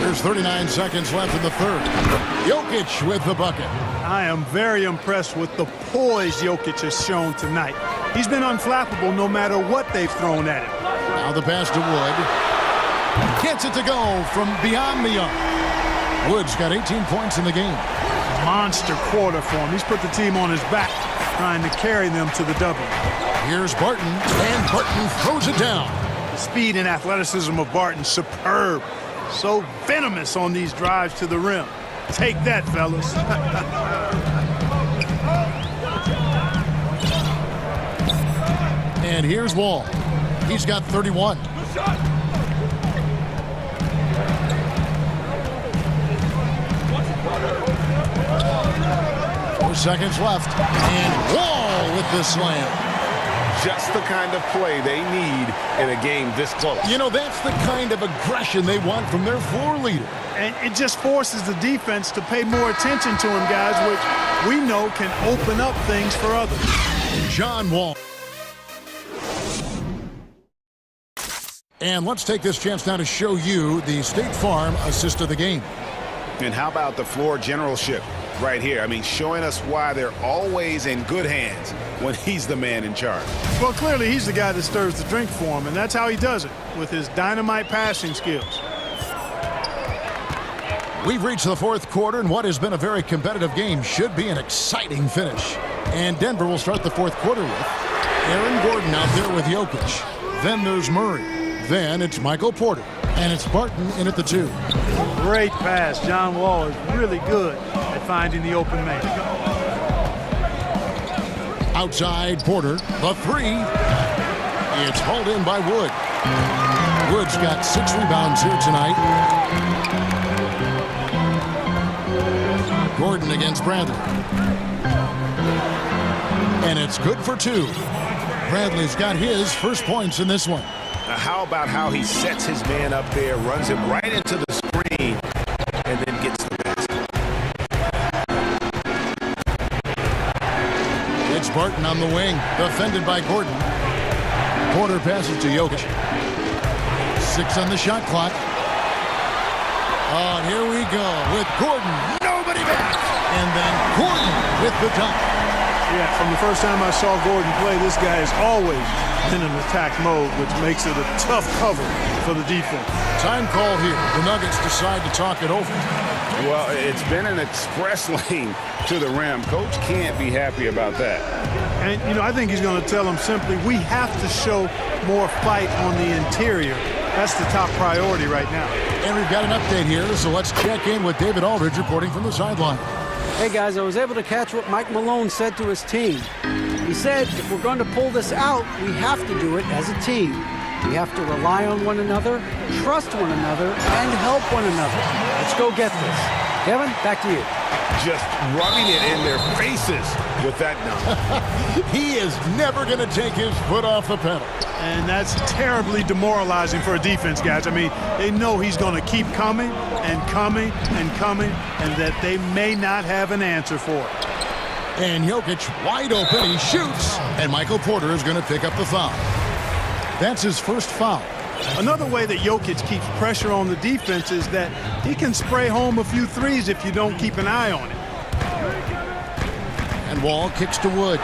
There's 39 seconds left in the third. Jokic with the bucket. I am very impressed with the poise Jokic has shown tonight. He's been unflappable no matter what they've thrown at him. Now the pass to Wood. Gets it to go from beyond the arc. Wood's got 18 points in the game. Monster quarter for him. He's put the team on his back, trying to carry them to the W. Here's Barton, and Barton throws it down. The speed and athleticism of Barton, superb. So venomous on these drives to the rim. Take that, fellas. And here's Wall. He's got 31. 4 seconds left. And Wall with the slam. Just the kind of play they need in a game this close. You know, that's the kind of aggression they want from their floor leader. And it just forces the defense to pay more attention to him, guys, which we know can open up things for others. John Wall. And let's take this chance now to show you the State Farm assist of the game. And how about the floor generalship right here? I mean, showing us why they're always in good hands when he's the man in charge. Well, clearly he's the guy that stirs the drink for him, and that's how he does it, with his dynamite passing skills. We've reached the fourth quarter, and what has been a very competitive game should be an exciting finish. And Denver will start the fourth quarter with Aaron Gordon out there with Jokic. Then there's Murray. Then it's Michael Porter. And it's Barton in at the 2. Great pass. John Wall is really good at finding the open man. Outside Porter, the 3. It's hauled in by Wood. Wood's got 6 rebounds here tonight. Gordon against Bradley. And it's good for 2. Bradley's got his first points in this one. How about how he sets his man up there, runs him right into the screen, and then gets the basket. It's Barton on the wing, defended by Gordon. Porter passes to Jokic. 6 on the shot clock. Oh, here we go with Gordon. Nobody back. And then Gordon with the dunk. Yeah, from the first time I saw Gordon play, this guy has always been in attack mode, which makes it a tough cover for the defense. Time call here. The Nuggets decide to talk it over. Well, it's been an express lane to the rim. Coach can't be happy about that. And, you know, I think he's going to tell them simply, we have to show more fight on the interior. That's the top priority right now. And we've got an update here, so let's check in with David Aldridge reporting from the sideline. Hey, guys, I was able to catch what Mike Malone said to his team. He said, if we're going to pull this out, we have to do it as a team. We have to rely on one another, trust one another, and help one another. Let's go get this. Kevin, back to you. Just rubbing it in their faces with that number. He is never going to take his foot off the pedal. And that's terribly demoralizing for a defense, guys. I mean, they know he's going to keep coming and coming and coming, and that they may not have an answer for it. And Jokic wide open. He shoots, and Michael Porter is going to pick up the foul. That's his first foul. Another way that Jokic keeps pressure on the defense is that he can spray home a few threes if you don't keep an eye on it. And Wall kicks to Wood.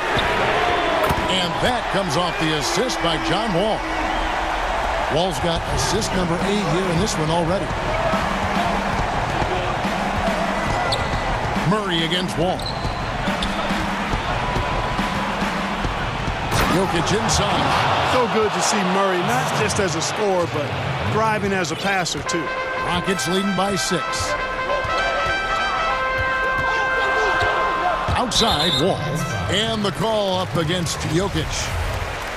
And that comes off the assist by John Wall. Wall's got assist number 8 here in this one already. Murray against Wall. Jokic inside. So good to see Murray, not just as a scorer, but thriving as a passer, too. Rockets leading by 6. Outside, Wall. And the call up against Jokic.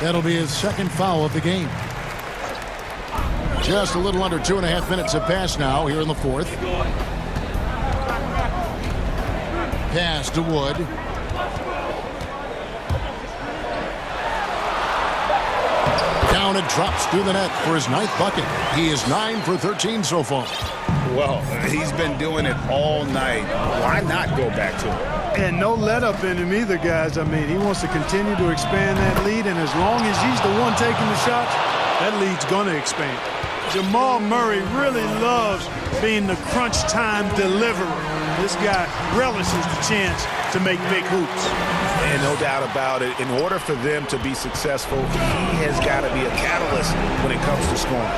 That'll be his second foul of the game. Just a little under 2.5 minutes have passed now here in the fourth. Pass to Wood. Down it drops through the net for his 9th bucket. He is 9 for 13 so far. Well, he's been doing it all night. Why not go back to it? And no let up in him either, guys. I mean, he wants to continue to expand that lead, and as long as he's the one taking the shots, that lead's going to expand. Jamal Murray really loves being the crunch time deliverer. This guy relishes the chance to make big hoops. And no doubt about it, in order for them to be successful, he has got to be a catalyst when it comes to scoring.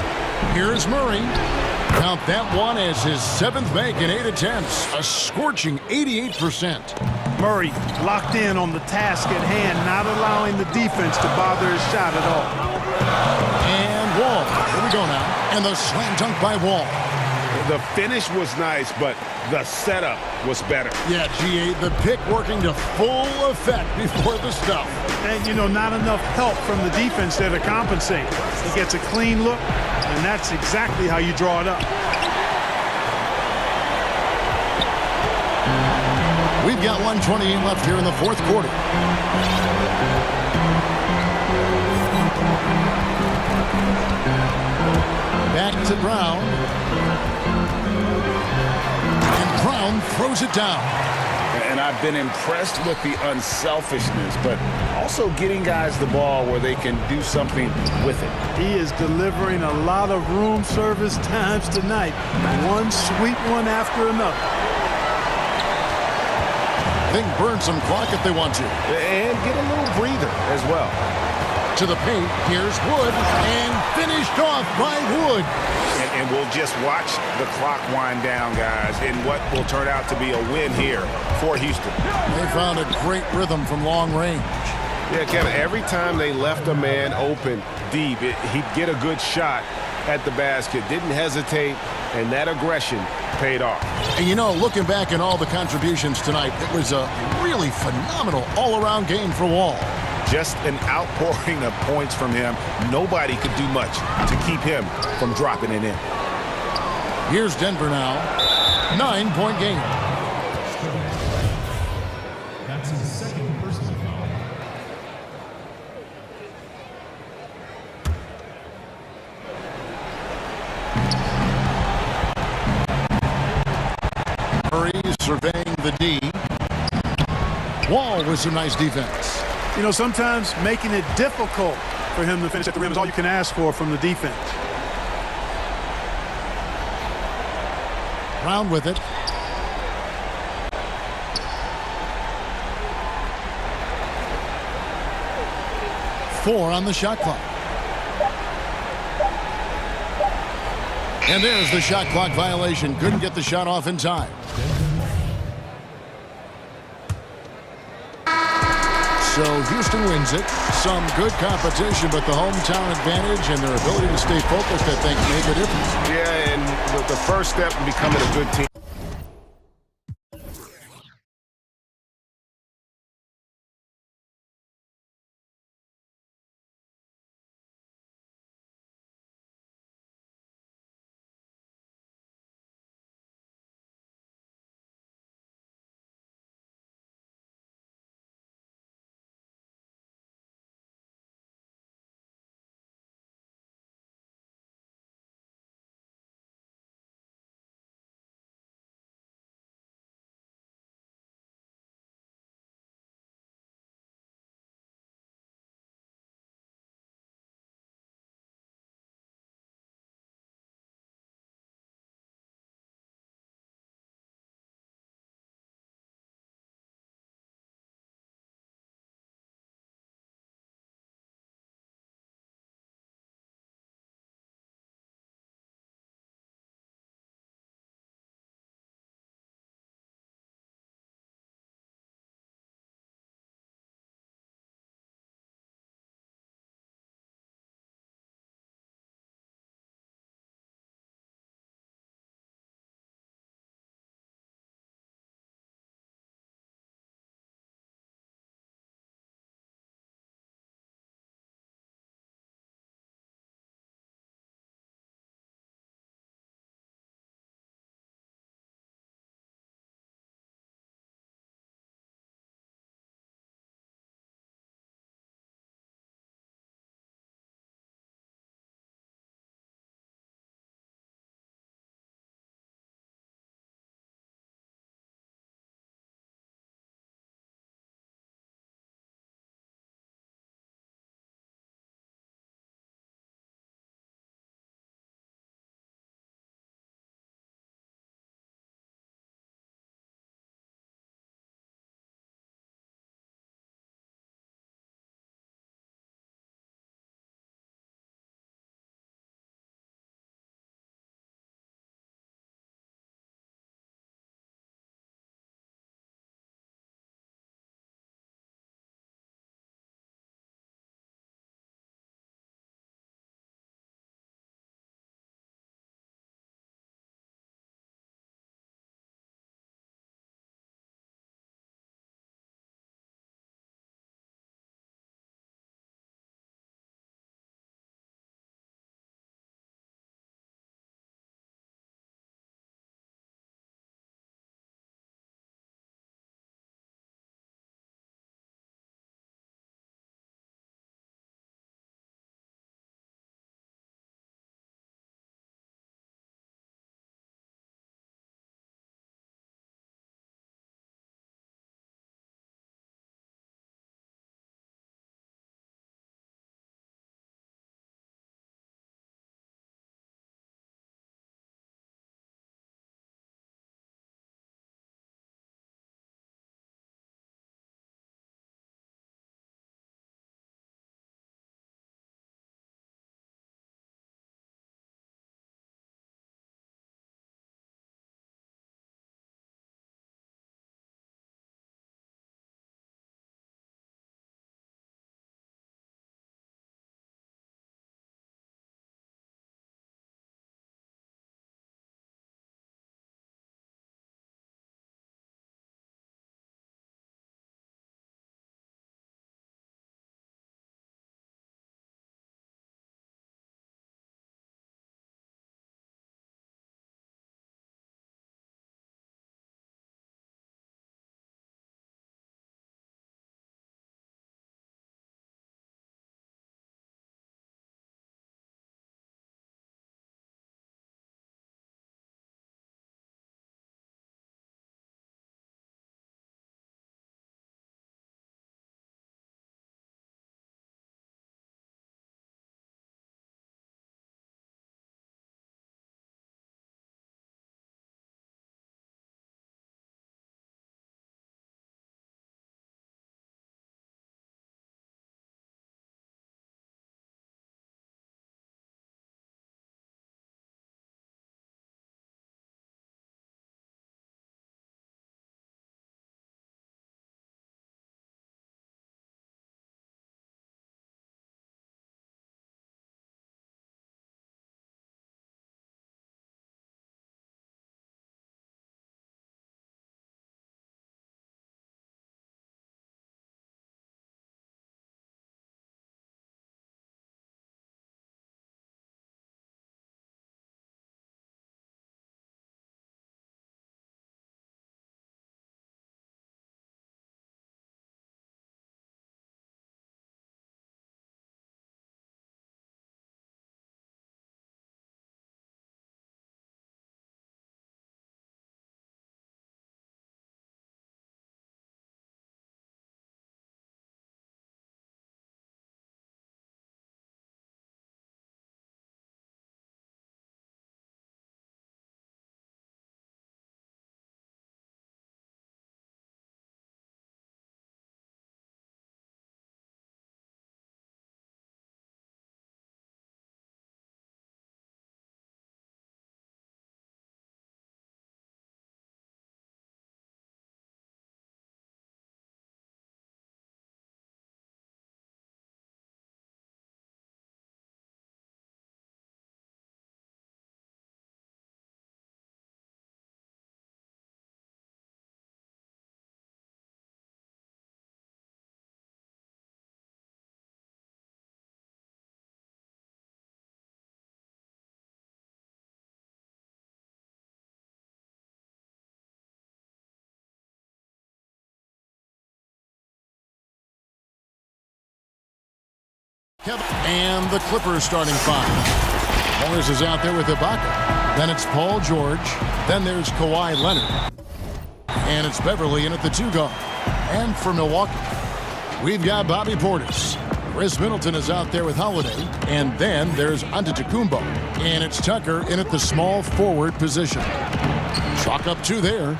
Here's Murray. Count that one as his 7th make in 8 attempts, a scorching 88%. Murray locked in on the task at hand, not allowing the defense to bother his shot at all. And Wall. Here we go now. And the slam dunk by Wall. The finish was nice, but the setup was better. Yeah, G8, the pick working to full effect before the stuff. And, you know, not enough help from the defense there to compensate. He gets a clean look, and that's exactly how you draw it up. We've got 1:28 left here in the 4th quarter. Back to Brown. And Brown throws it down. And I've been impressed with the unselfishness, but also getting guys the ball where they can do something with it. He is delivering a lot of room service times tonight. One sweet one after another. They can burn some clock if they want to. And get a little breather as well. To the paint, here's Wood, and finished off by Wood. And we'll just watch the clock wind down, guys, in what will turn out to be a win here for Houston. They found a great rhythm from long range. Yeah, Kevin, every time they left a man open deep, he'd get a good shot at the basket, didn't hesitate, and that aggression paid off. And you know, looking back at all the contributions tonight, it was a really phenomenal all-around game for Wall. Just an outpouring of points from him. Nobody could do much to keep him from dropping it in. Here's Denver now. 9-point game. That's his 2nd personal foul. Murray surveying the D. Wall with some nice defense. You know, sometimes making it difficult for him to finish at the rim is all you can ask for from the defense. Brown with it. Four on the shot clock. And there's the shot clock violation. Couldn't get the shot off in time. So Houston wins it. Some good competition, but the hometown advantage and their ability to stay focused, I think, make a difference. Yeah, and the first step in becoming a good team. And the Clippers starting five. Morris is out there with Ibaka. Then it's Paul George. Then there's Kawhi Leonard. And it's Beverly in at the 2 guard. And for Milwaukee, we've got Bobby Portis. Chris Middleton is out there with Holiday. And then there's Antetokounmpo. And it's Tucker in at the small forward position. Chalk up 2 there.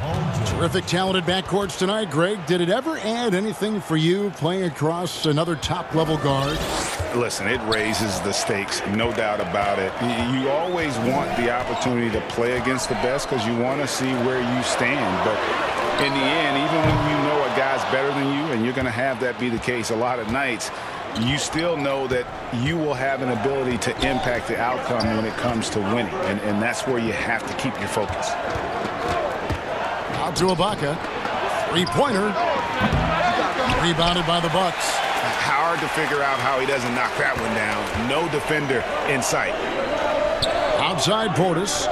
Terrific, talented backcourts tonight. Greg, did it ever add anything for you playing across another top-level guard? Listen, it raises the stakes, no doubt about it. You always want the opportunity to play against the best because you want to see where you stand. But in the end, even when you know a guy's better than you, and you're going to have that be the case a lot of nights, you still know that you will have an ability to impact the outcome when it comes to winning. And that's where you have to keep your focus. Out to Ibaka. Three-pointer. Rebounded by the Bucks. Hard to figure out how he doesn't knock that one down. No defender in sight. Outside Portis.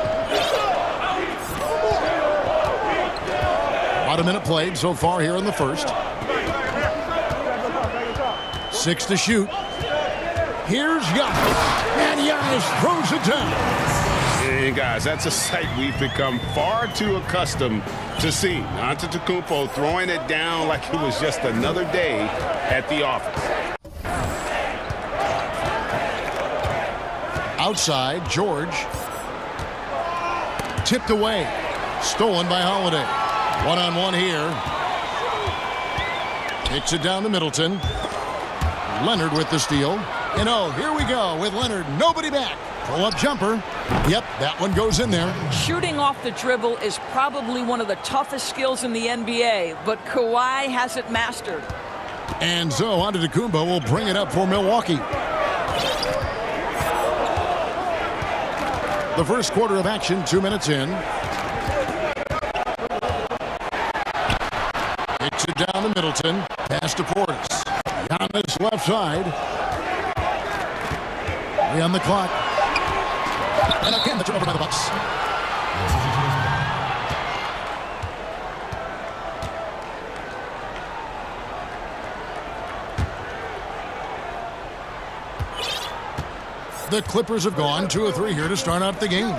About a minute played so far here in the first. 6 to shoot. Here's Giannis. And Giannis throws it down. And guys, that's a sight we've become far too accustomed to seeing. Antetokounmpo throwing it down like it was just another day at the office. Outside, George. Tipped away. Stolen by Holiday. One-on-one here. Kicks it down to Middleton. Leonard with the steal. And oh, here we go with Leonard. Nobody back. Pull-up jumper. Yep, that one goes in there. Shooting off the dribble is probably one of the toughest skills in the NBA, but Kawhi has it mastered. And so Antetokounmpo will bring it up for Milwaukee. The first quarter of action, 2 minutes in. Kicks it down to Middleton. Pass to Portis. Giannis left side. 3 on the clock. And again, the turnover by the Bucks. The Clippers have gone 2 of 3 here to start out the game.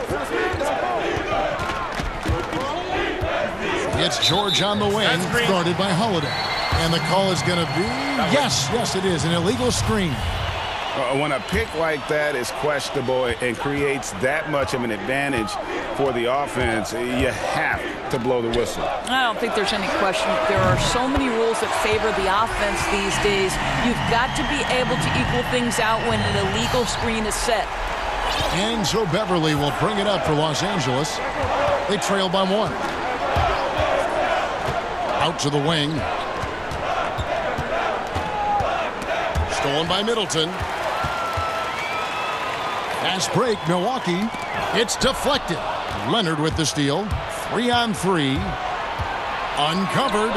It's George on the wing, guarded by Holiday. And the call is going to be, yes, it is, an illegal screen. When a pick like that is questionable and creates that much of an advantage for the offense, you have to blow the whistle. I don't think there's any question. There are so many rules that favor the offense these days. You've got to be able to equal things out when an illegal screen is set. And so Beverly will bring it up for Los Angeles. They trail by 1. Out to the wing. Stolen by Middleton. Fast break, Milwaukee. It's deflected. Leonard with the steal. 3 on 3. Uncovered.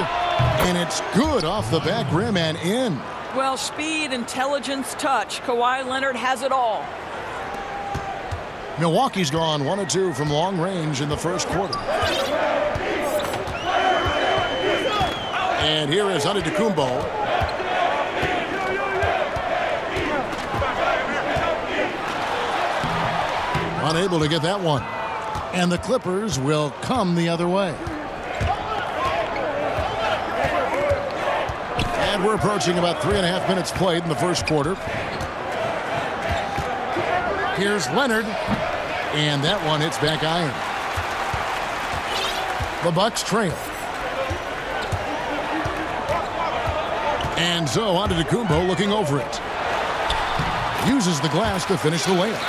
And it's good off the back rim and in. Well, speed, intelligence, touch. Kawhi Leonard has it all. Milwaukee's gone 1 of 2 from long range in the first quarter. And here is Antetokounmpo. Unable to get that one. And the Clippers will come the other way. And we're approaching about 3.5 minutes played in the first quarter. Here's Leonard. And that one hits back iron. The Bucks trail. And so Antetokounmpo looking over it. Uses the glass to finish the layup.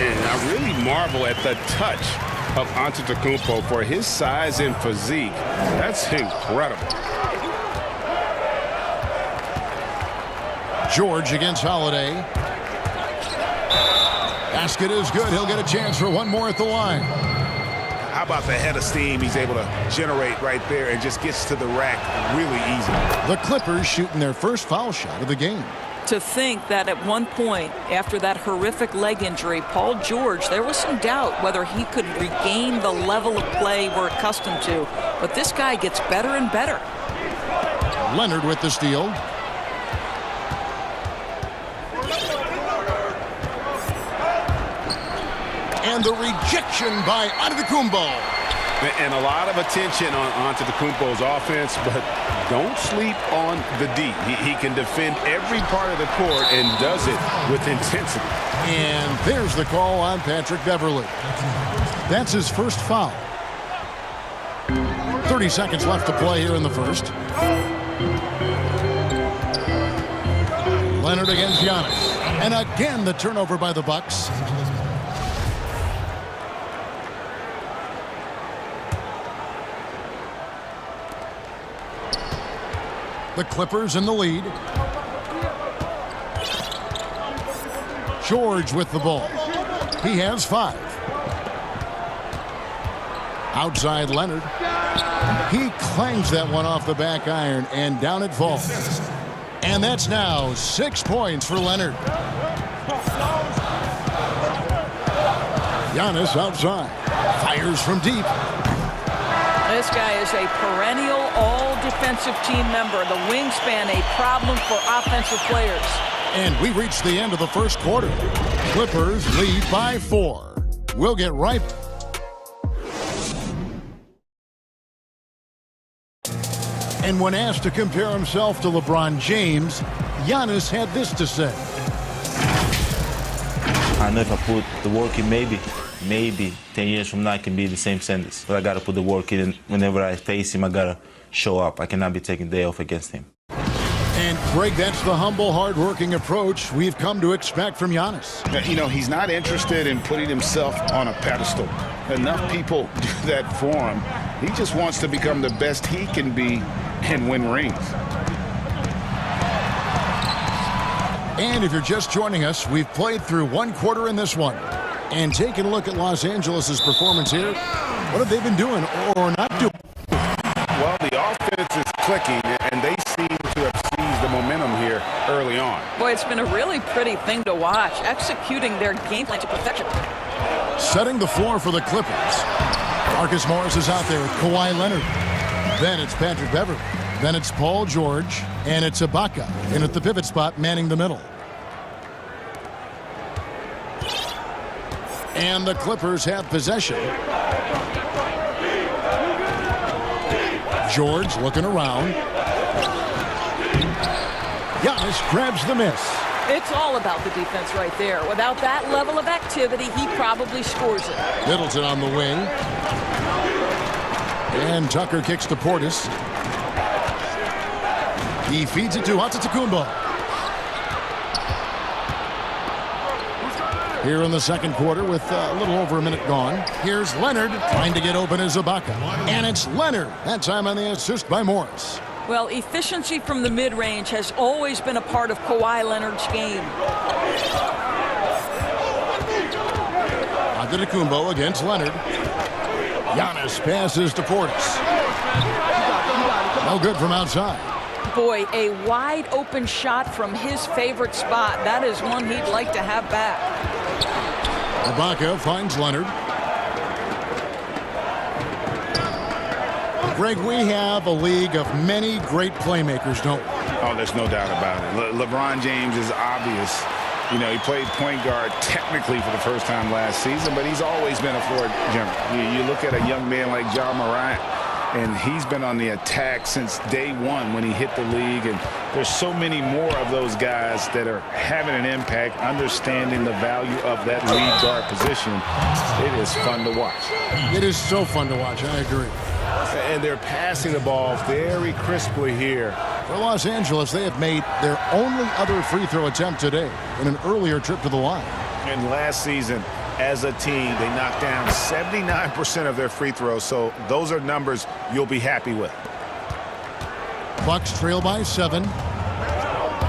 And I really marvel at the touch of Antetokounmpo for his size and physique. That's incredible. George against Holiday. Basket is good. He'll get a chance for one more at the line. How about the head of steam he's able to generate right there and just gets to the rack really easy. The Clippers shooting their first foul shot of the game. To think that at one point, after that horrific leg injury, Paul George, there was some doubt whether he could regain the level of play we're accustomed to. But this guy gets better and better. And the rejection by Antetokounmpo. And a lot of attention on Antetokounmpo's offense, but don't sleep on the D. He can defend every part of the court and does it with intensity. And there's the call on Patrick Beverley. That's his first foul. 30 seconds left to play here in the first. Leonard against Giannis. And again, the turnover by the Bucks. The Clippers in the lead. George with the ball. He has 5. Outside Leonard. He clangs that one off the back iron, and down it falls. And that's now 6 points for Leonard. Giannis outside. Fires from deep. This guy is a perennial all-defensive team member. The wingspan, a problem for offensive players. And we reached the end of the first quarter. Clippers lead by 4. We'll get right. And when asked to compare himself to LeBron James, Giannis had this to say. I know if I put the work in, maybe 10 years from now I can be the same sentence. But I got to put the work in, and whenever I face him, I got to show up. I cannot be taking day off against him. And, Greg, that's the humble, hard-working approach we've come to expect from Giannis. You know, he's not interested in putting himself on a pedestal. Enough people do that for him. He just wants to become the best he can be and win rings. And if you're just joining us, we've played through 1 quarter in this one. And taking a look at Los Angeles' performance here, what have they been doing or not doing? Well, the offense is clicking, and they seem to have seized the momentum here early on. Boy, it's been a really pretty thing to watch, executing their game plan to perfection. Setting the floor for the Clippers. Marcus Morris is out there with Kawhi Leonard. Then it's Patrick Beverley. Then it's Paul George. And it's Ibaka in at the pivot spot, manning the middle. And the Clippers have possession. George looking around. Giannis grabs the miss. It's all about the defense right there. Without that level of activity, he probably scores it. Middleton on the wing. And Tucker kicks to Portis. He feeds it to Antetokounmpo. Here in the second quarter with a little over a minute gone. Here's Leonard trying to get open as Ibaka. And it's Leonard. That time on the assist by Morris. Well, efficiency from the mid-range has always been a part of Kawhi Leonard's game. Antetokounmpo against Leonard. Giannis passes to Portis. No good from outside. Boy, a wide open shot from his favorite spot. That is one he'd like to have back. Ibaka finds Leonard. Greg, we have a league of many great playmakers, don't we? Oh, there's no doubt about it. LeBron James is obvious. You know, he played point guard technically for the first time last season, but he's always been a floor jumper. You look at a young man like Ja Morant, and he's been on the attack since day one when he hit the league. And there's so many more of those guys that are having an impact, understanding the value of that lead guard position. It is fun to watch. It is so fun to watch. I agree. And they're passing the ball very crisply here. For Los Angeles, they have made their only other free throw attempt today in an earlier trip to the line. And last season, as a team, they knocked down 79% of their free throws, so those are numbers you'll be happy with. Bucks trail by 7.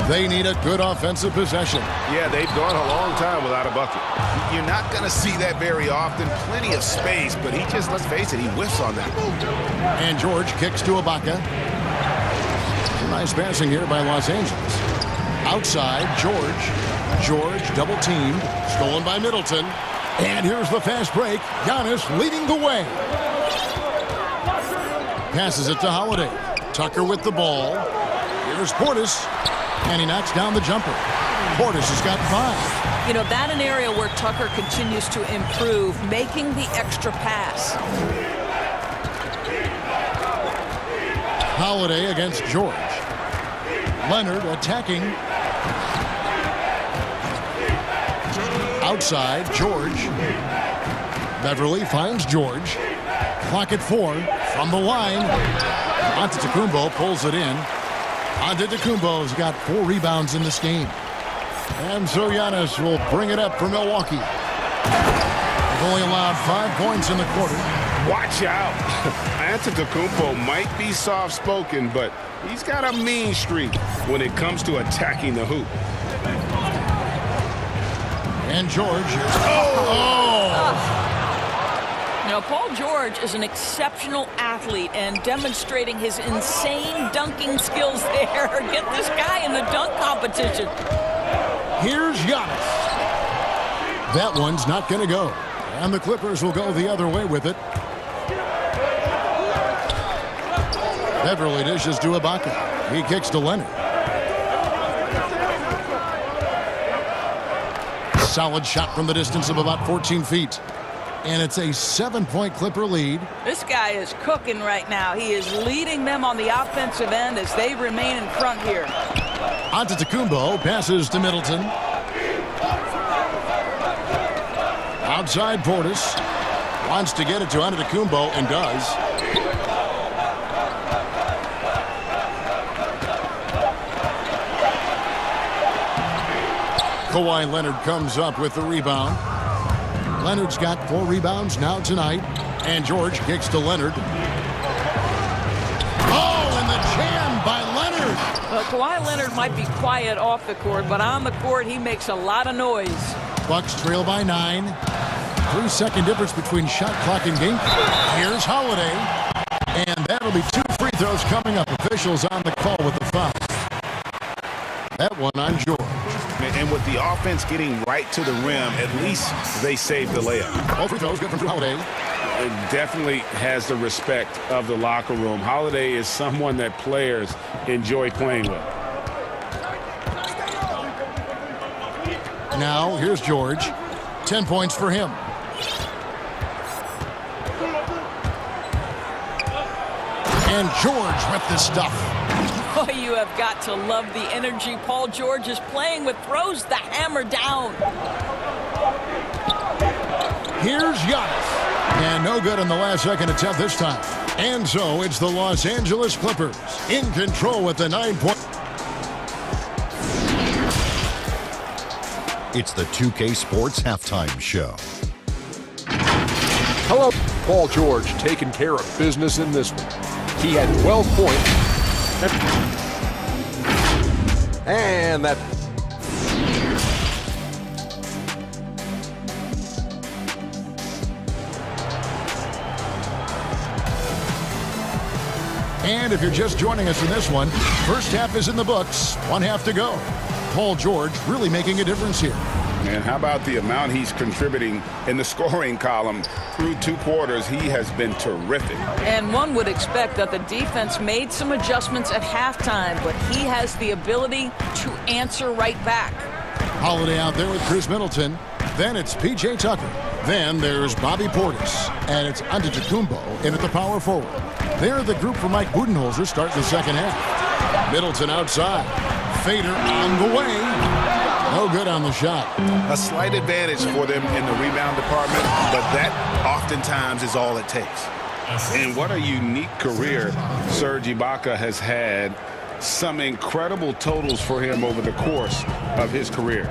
They need a good offensive possession. Yeah, they've gone a long time without a bucket. You're not going to see that very often. Plenty of space, but he just, let's face it, he whiffs on that. And George kicks to Ibaka. Nice passing here by Los Angeles. Outside, George. George double teamed. Stolen by Middleton. And here's the fast break. Giannis leading the way. Passes it to Holiday. Tucker with the ball. Here's Portis. And he knocks down the jumper. Portis has got 5. You know, that an area where Tucker continues to improve, making the extra pass. Holiday against George. Leonard attacking. Outside, George. Beverly finds George. Clock at 4 from the line. Antetokounmpo pulls it in. Antetokounmpo's got 4 rebounds in this game. And so Giannis will bring it up for Milwaukee. They've only allowed 5 points in the quarter. Watch out. Antetokounmpo might be soft-spoken, but he's got a mean streak when it comes to attacking the hoop. And George. Now, Paul George is an exceptional athlete and demonstrating his insane dunking skills there. Get this guy in the dunk competition. Here's Giannis. That one's not going to go. And the Clippers will go the other way with it. Beverly dishes to Ibaka. He kicks to Leonard. Solid shot from the distance of about 14 feet. And it's a 7-point Clipper lead. This guy is cooking right now. He is leading them on the offensive end as they remain in front here. Antetokounmpo passes to Middleton. Outside Portis. Wants to get it to Antetokounmpo and does. Kawhi Leonard comes up with the rebound. Leonard's got 4 rebounds now tonight. And George kicks to Leonard. Oh, and the jam by Leonard. Well, Kawhi Leonard might be quiet off the court, but on the court, he makes a lot of noise. Bucks trail by 9. 3-second difference between shot clock and game. Here's Holiday. And that'll be 2 free throws coming up. Officials on the call with the foul. That one on George. And with the offense getting right to the rim, at least they saved the layup. All free throws good from Holiday. It definitely has the respect of the locker room. Holiday is someone that players enjoy playing with. Now, here's George. 10 points for him. And George with the stuff. Oh, you have got to love the energy Paul George is playing with. Throws the hammer down. Here's Giannis. And no good on the last second attempt this time. And so it's the Los Angeles Clippers in control with the 9-point. It's the 2K Sports Halftime Show. Hello, Paul George taking care of business in this one. He had 12 points. And that. And if you're just joining us in this one, first half is in the books. 1 half to go. Paul George really making a difference here. And how about the amount he's contributing in the scoring column through 2 quarters? He has been terrific. And one would expect that the defense made some adjustments at halftime, but he has the ability to answer right back. Holiday out there with Chris Middleton. Then it's P.J. Tucker. Then there's Bobby Portis. And it's Antetokounmpo in at the power forward. They're the group for Mike Budenholzer starting the second half. Middleton outside. Fader on the way. No good on the shot. A slight advantage for them in the rebound department, but that oftentimes is all it takes. And what a unique career Serge Ibaka has had. Some incredible totals for him over the course of his career.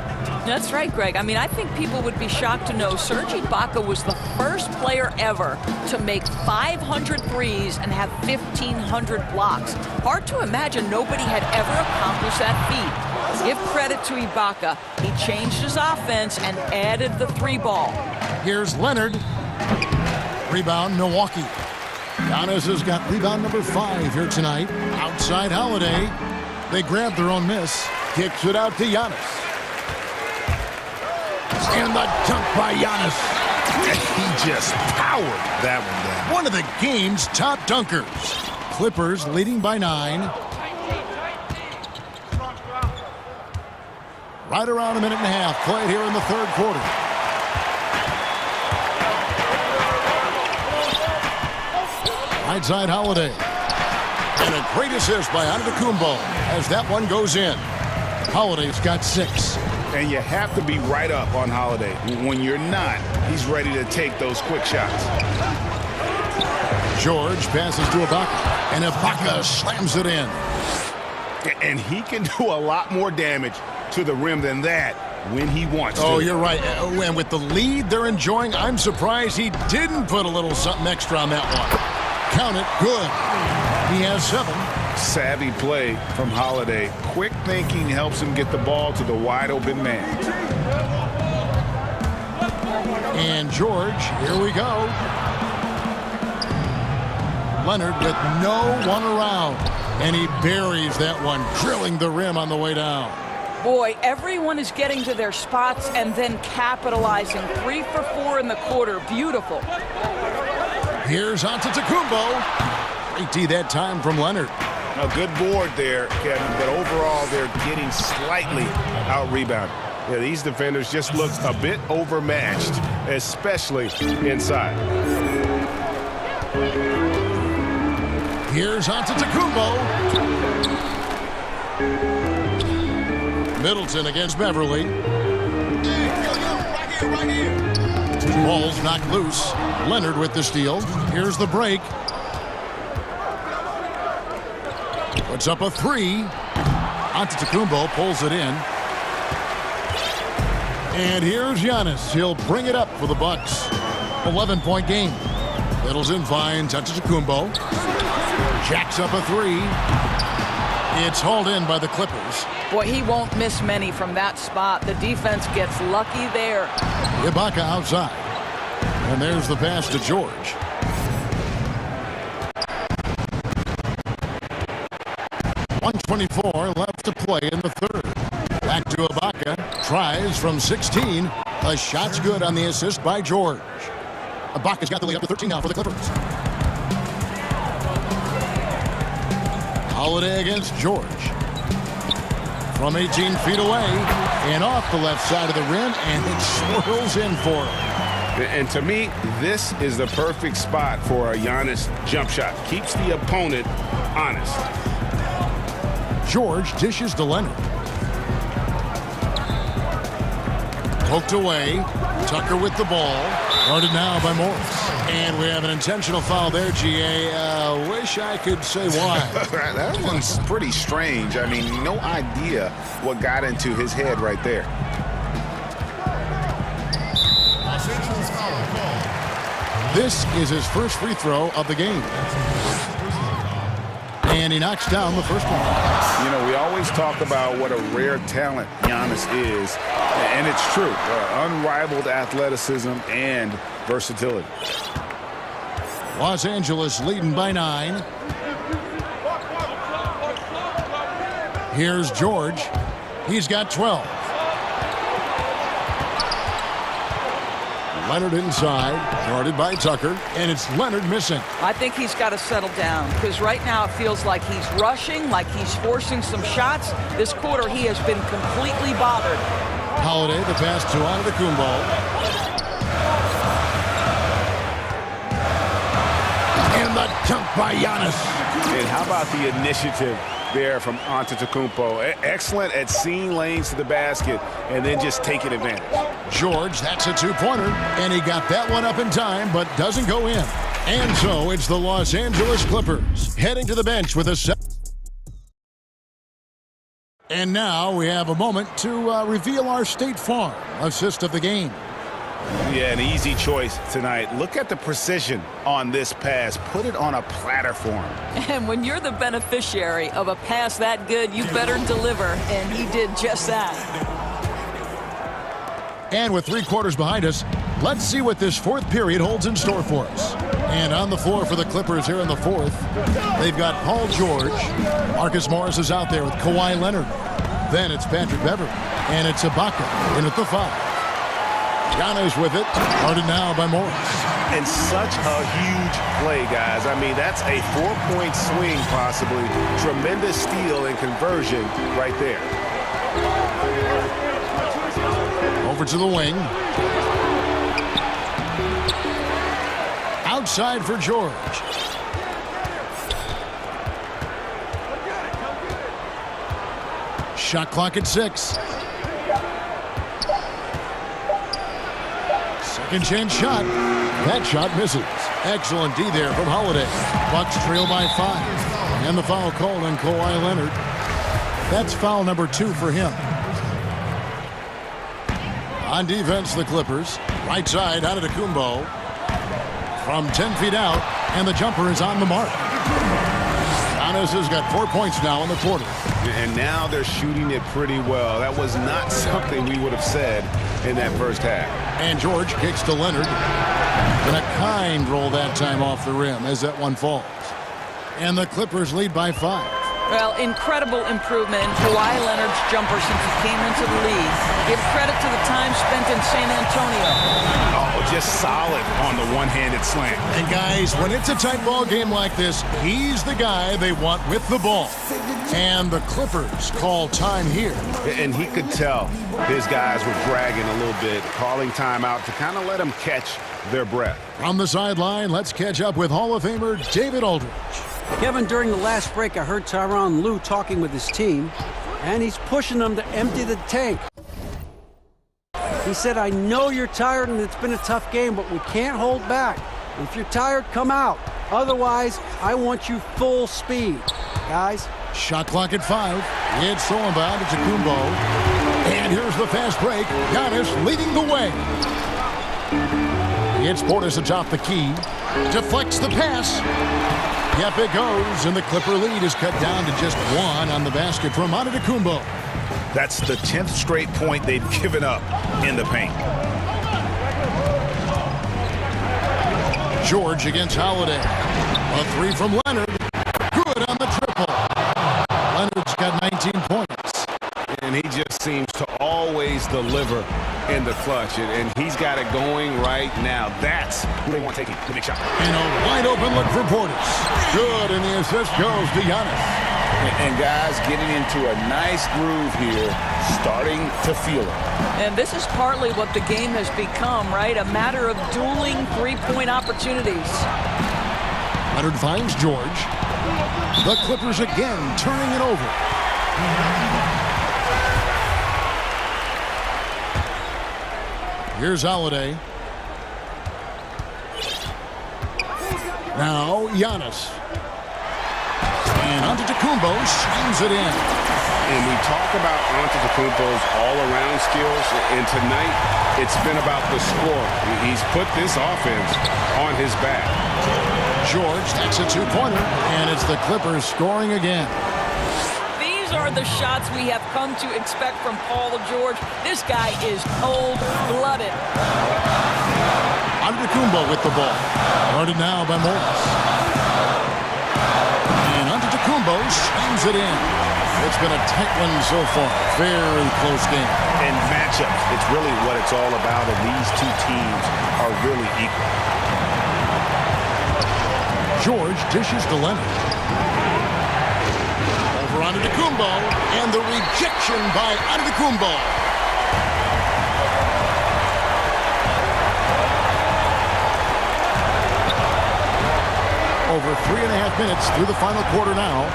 That's right, Greg. I mean, I think people would be shocked to know Serge Ibaka was the first player ever to make 500 threes and have 1,500 blocks. Hard to imagine nobody had ever accomplished that feat. Give credit to Ibaka. He changed his offense and added the 3-ball. Here's Leonard. Rebound, Milwaukee. Giannis has got rebound number 5 here tonight. Outside Holiday. They grab their own miss. Kicks it out to Giannis. And the dunk by Giannis. He just powered that one down. One of the game's top dunkers. Clippers leading by 9. Right around a minute and a half played here in the third quarter. Right side Holiday. And a great assist by Antetokounmpo as that one goes in. Holiday's got 6. And you have to be right up on Holiday. When you're not, he's ready to take those quick shots. George passes to Ibaka, and Ibaka slams it in. And he can do a lot more damage to the rim than that when he wants to. Oh, you're right. And with the lead they're enjoying, I'm surprised he didn't put a little something extra on that one. Count it. Good. He has 7. Savvy play from Holiday. Quick thinking helps him get the ball to the wide open man. And George, here we go. Leonard with no one around. And he buries that one, drilling the rim on the way down. Boy, everyone is getting to their spots and then capitalizing. 3 for 4 in the quarter. Beautiful. Here's Antetokounmpo. Great D that time from Leonard. A good board there, Kevin, but overall they're getting slightly out-rebounded. Yeah, these defenders just look a bit overmatched, especially inside. Here's Antetokounmpo. Middleton against Beverly. Right here. Ball's knocked loose. Leonard with the steal. Here's the break. Puts up a 3. Antetokounmpo pulls it in. And here's Giannis. He'll bring it up for the Bucks. 11-point game. Middleton finds Antetokounmpo. Jacks up a 3. It's hauled in by the Clippers. Boy, he won't miss many from that spot. The defense gets lucky there. Ibaka outside. And there's the pass to George. .124 left to play in the third. Back to Ibaka. Tries from 16. A shot's good on the assist by George. Ibaka's got the lead up to 13 now for the Clippers. Holiday against George. From 18 feet away and off the left side of the rim, and it swirls in for him. And to me, this is the perfect spot for a Giannis jump shot. Keeps the opponent honest. George dishes to Leonard. Poked away. Tucker with the ball. Guarded now by Morris. And we have an intentional foul there, GA. Wish I could say why. That one's pretty strange. I mean, no idea what got into his head right there. This is his first free throw of the game. And he knocks down the first one. You know, we always talk about what a rare talent Giannis is. And it's true. Unrivaled athleticism and versatility. Los Angeles leading by 9. Here's George. He's got 12. Leonard inside, guarded by Tucker, and it's Leonard missing. I think he's got to settle down because right now it feels like he's rushing, like he's forcing some shots. This quarter he has been completely bothered. Holiday, the pass to Antetokounmpo. And the dunk by Giannis. And how about the initiative there from Antetokounmpo? Excellent at seeing lanes to the basket and then just taking advantage. George, that's a 2-pointer, and he got that one up in time, but doesn't go in. And so it's the Los Angeles Clippers heading to the bench with a set. And now we have a moment to reveal our State Farm assist of the game. Yeah, an easy choice tonight. Look at the precision on this pass. Put it on a platter for him. And when you're the beneficiary of a pass that good, you better deliver, and he did just that. And with 3 quarters behind us, let's see what this fourth period holds in store for us. And on the floor for the Clippers here in the fourth, they've got Paul George. Marcus Morris is out there with Kawhi Leonard. Then it's Patrick Beverly. And it's Ibaka in at the 5. Giannis with it, guarded now by Morris. And such a huge play, guys. I mean, that's a 4-point swing, possibly. Tremendous steal and conversion right there. Over to the wing. Outside for George. Shot clock at 6. Second chance shot. That shot misses. Excellent D there from Holiday. Bucks trail by 5. And the foul called on Kawhi Leonard. That's foul number 2 for him. On defense, the Clippers. Right side, Antetokounmpo. From 10 feet out, and the jumper is on the mark. Giannis has got 4 points now in the quarter. And now they're shooting it pretty well. That was not something we would have said in that first half. And George kicks to Leonard. And a kind roll that time off the rim as that one falls. And the Clippers lead by 5. Well, incredible improvement in Kawhi Leonard's jumper since he came into the league. Give credit to the time spent in San Antonio. Oh, just solid on the one-handed slam. And guys, when it's a tight ball game like this, he's the guy they want with the ball. And the Clippers call time here. And he could tell his guys were dragging a little bit, calling timeout to kind of let them catch their breath. From the sideline, let's catch up with Hall of Famer David Aldridge. Kevin, during the last break, I heard Tyronn Lue talking with his team, and he's pushing them to empty the tank. He said, I know you're tired and it's been a tough game, but we can't hold back. If you're tired, come out. Otherwise, I want you full speed. Guys. Shot clock at 5. It's thrown by Antetokounmpo. And here's the fast break. Giannis leading the way. It's Portis atop the key. Deflects the pass. Yep, it goes, and the Clipper lead is cut down to just 1 on the basket from Antetokounmpo. That's the 10th straight point they've given up in the paint. George against Holiday. A 3 from Leonard. Good on the triple. Leonard's got 19 points. And he just seems to always deliver in the clutch, and he's got it going right now. That's who they want taking the big shot. And a wide open look for Portis. Good, and the assist goes to Giannis. And guys getting into a nice groove here, starting to feel it. And this is partly what the game has become, right? A matter of dueling three-point opportunities. Leonard finds George. The Clippers again turning it over. Here's Holiday. Now Giannis. And Antetokounmpo shines it in. And we talk about Antetokounmpo's all-around skills, and tonight it's been about the score. He's put this offense on his back. George takes a 2-pointer, and it's the Clippers scoring again. These are the shots we have come to expect from Paul George. This guy is cold-blooded. Antetokounmpo with the ball. Guarded now by Morris. And Antetokounmpo shines it in. It's been a tight one so far. Very close game. And matchups, it's really what it's all about, and these two teams are really equal. George dishes to Leonard. Over Antetokounmpo, and the rejection by Antetokounmpo. Over 3.5 minutes through the final quarter now.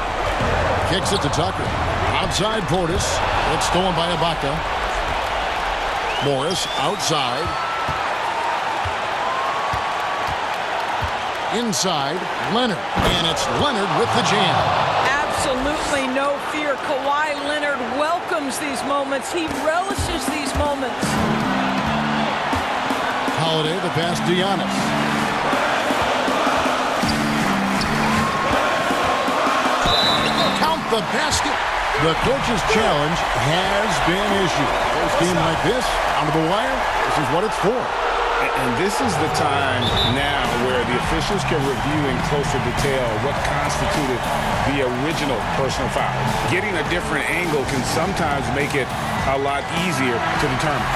Kicks it to Tucker. Outside Portis. It's stolen by Ibaka. Morris outside. Inside, Leonard. And it's Leonard with the jam. Absolutely no fear. Kawhi Leonard welcomes these moments. He relishes these moments. Holiday, the pass to Giannis. Count the basket. The coach's challenge has been issued. First game like this, out of the wire, this is what it's for. And this is the time now where the officials can review in closer detail what constituted the original personal foul. Getting a different angle can sometimes make it a lot easier to determine.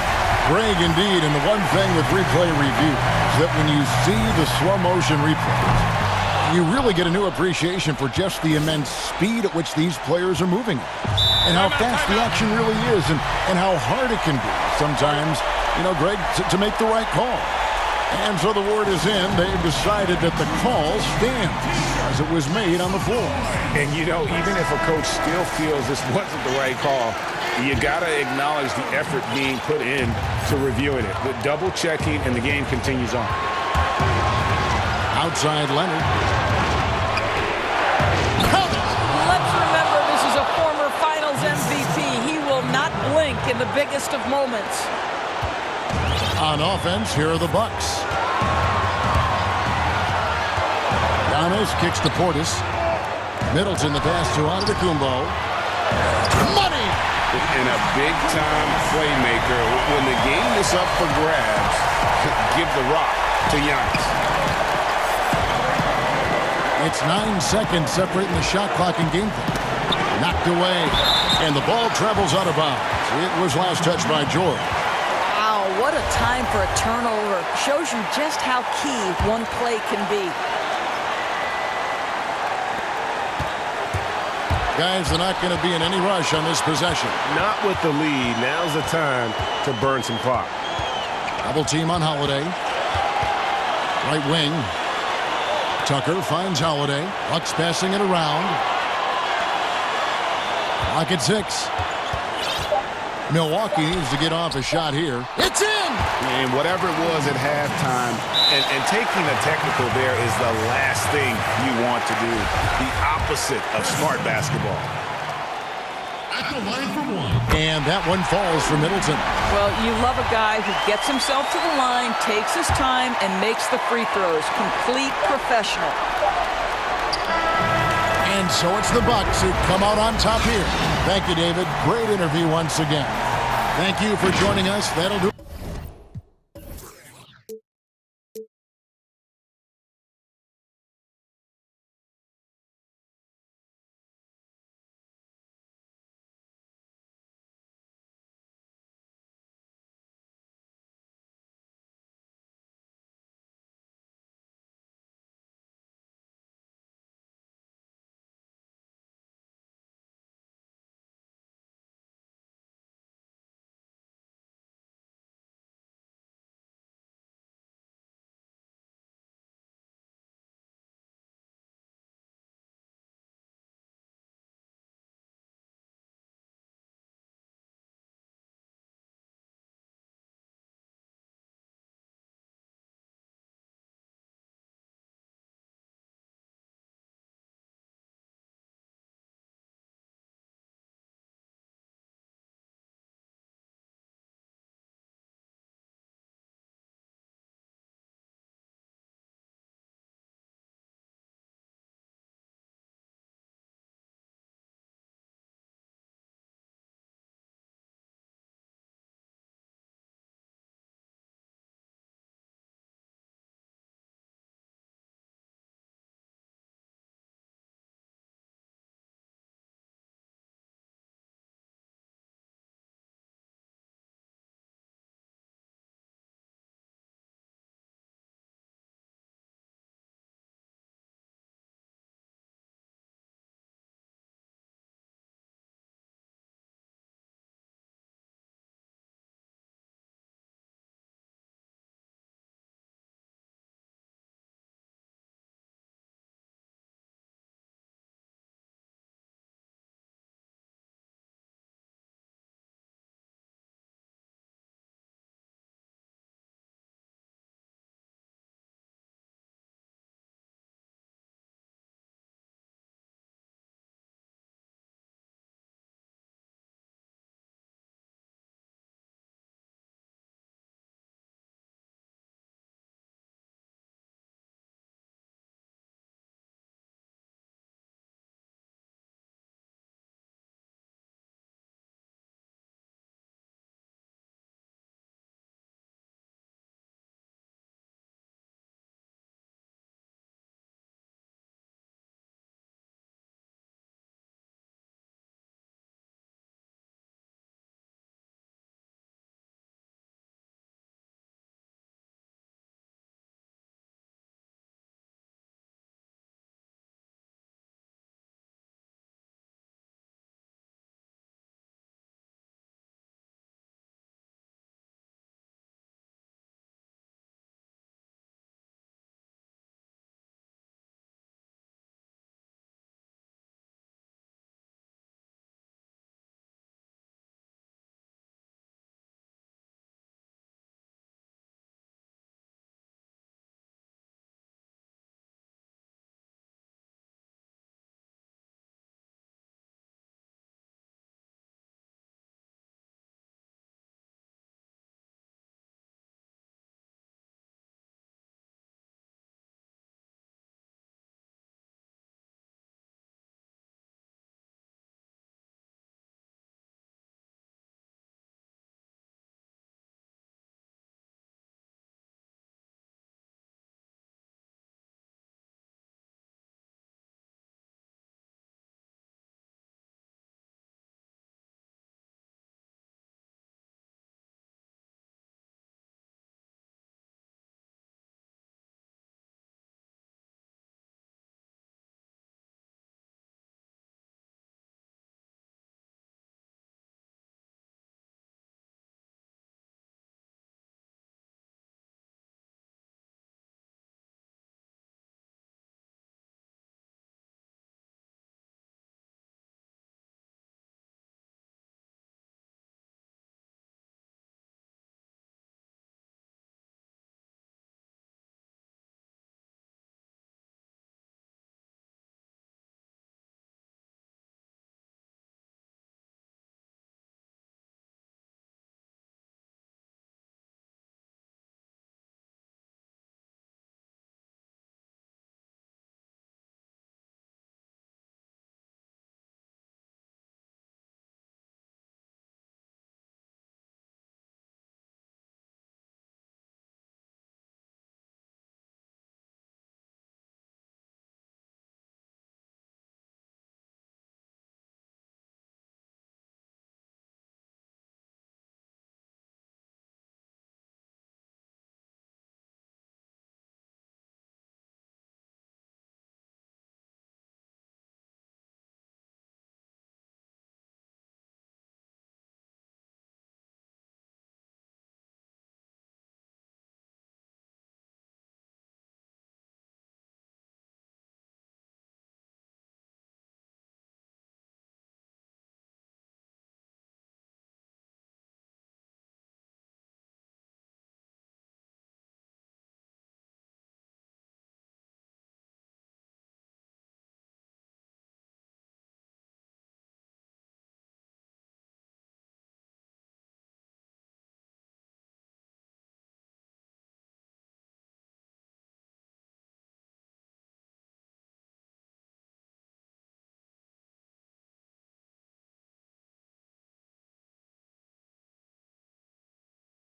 Greg, indeed, and the one thing with replay review is that when you see the slow motion replays, you really get a new appreciation for just the immense speed at which these players are moving and how fast the action really is and how hard it can be sometimes you know, Greg, to make the right call. And so the word is in. They've decided that the call stands as it was made on the floor. And, you know, even if a coach still feels this wasn't the right call, you got to acknowledge the effort being put in to reviewing it. The double checking, and the game continues on. Outside Leonard. Let's remember this is a former Finals MVP. He will not blink in the biggest of moments. On offense, here are the Bucks. Giannis kicks to Portis. Middleton the pass to Antetokounmpo. Money! And a big-time playmaker. When the game is up for grabs, give the rock to Giannis. It's 9 seconds separating the shot clock and game clock. Knocked away, and the ball travels out of bounds. It was last touched by George. What a time for a turnover. Shows you just how key one play can be. Guys, they're not going to be in any rush on this possession. Not with the lead. Now's the time to burn some clock. Double team on Holiday. Right wing. Tucker finds Holiday. Bucks passing it around. Clock at 6. Milwaukee needs to get off a shot here. It's in! And whatever it was at halftime, and taking a technical there is the last thing you want to do. The opposite of smart basketball. At the line for one. And that one falls for Middleton. Well, you love a guy who gets himself to the line, takes his time, and makes the free throws. Complete professional. And so it's the Bucks who come out on top here. Thank you, David. Great interview once again. Thank you for joining us. That'll do.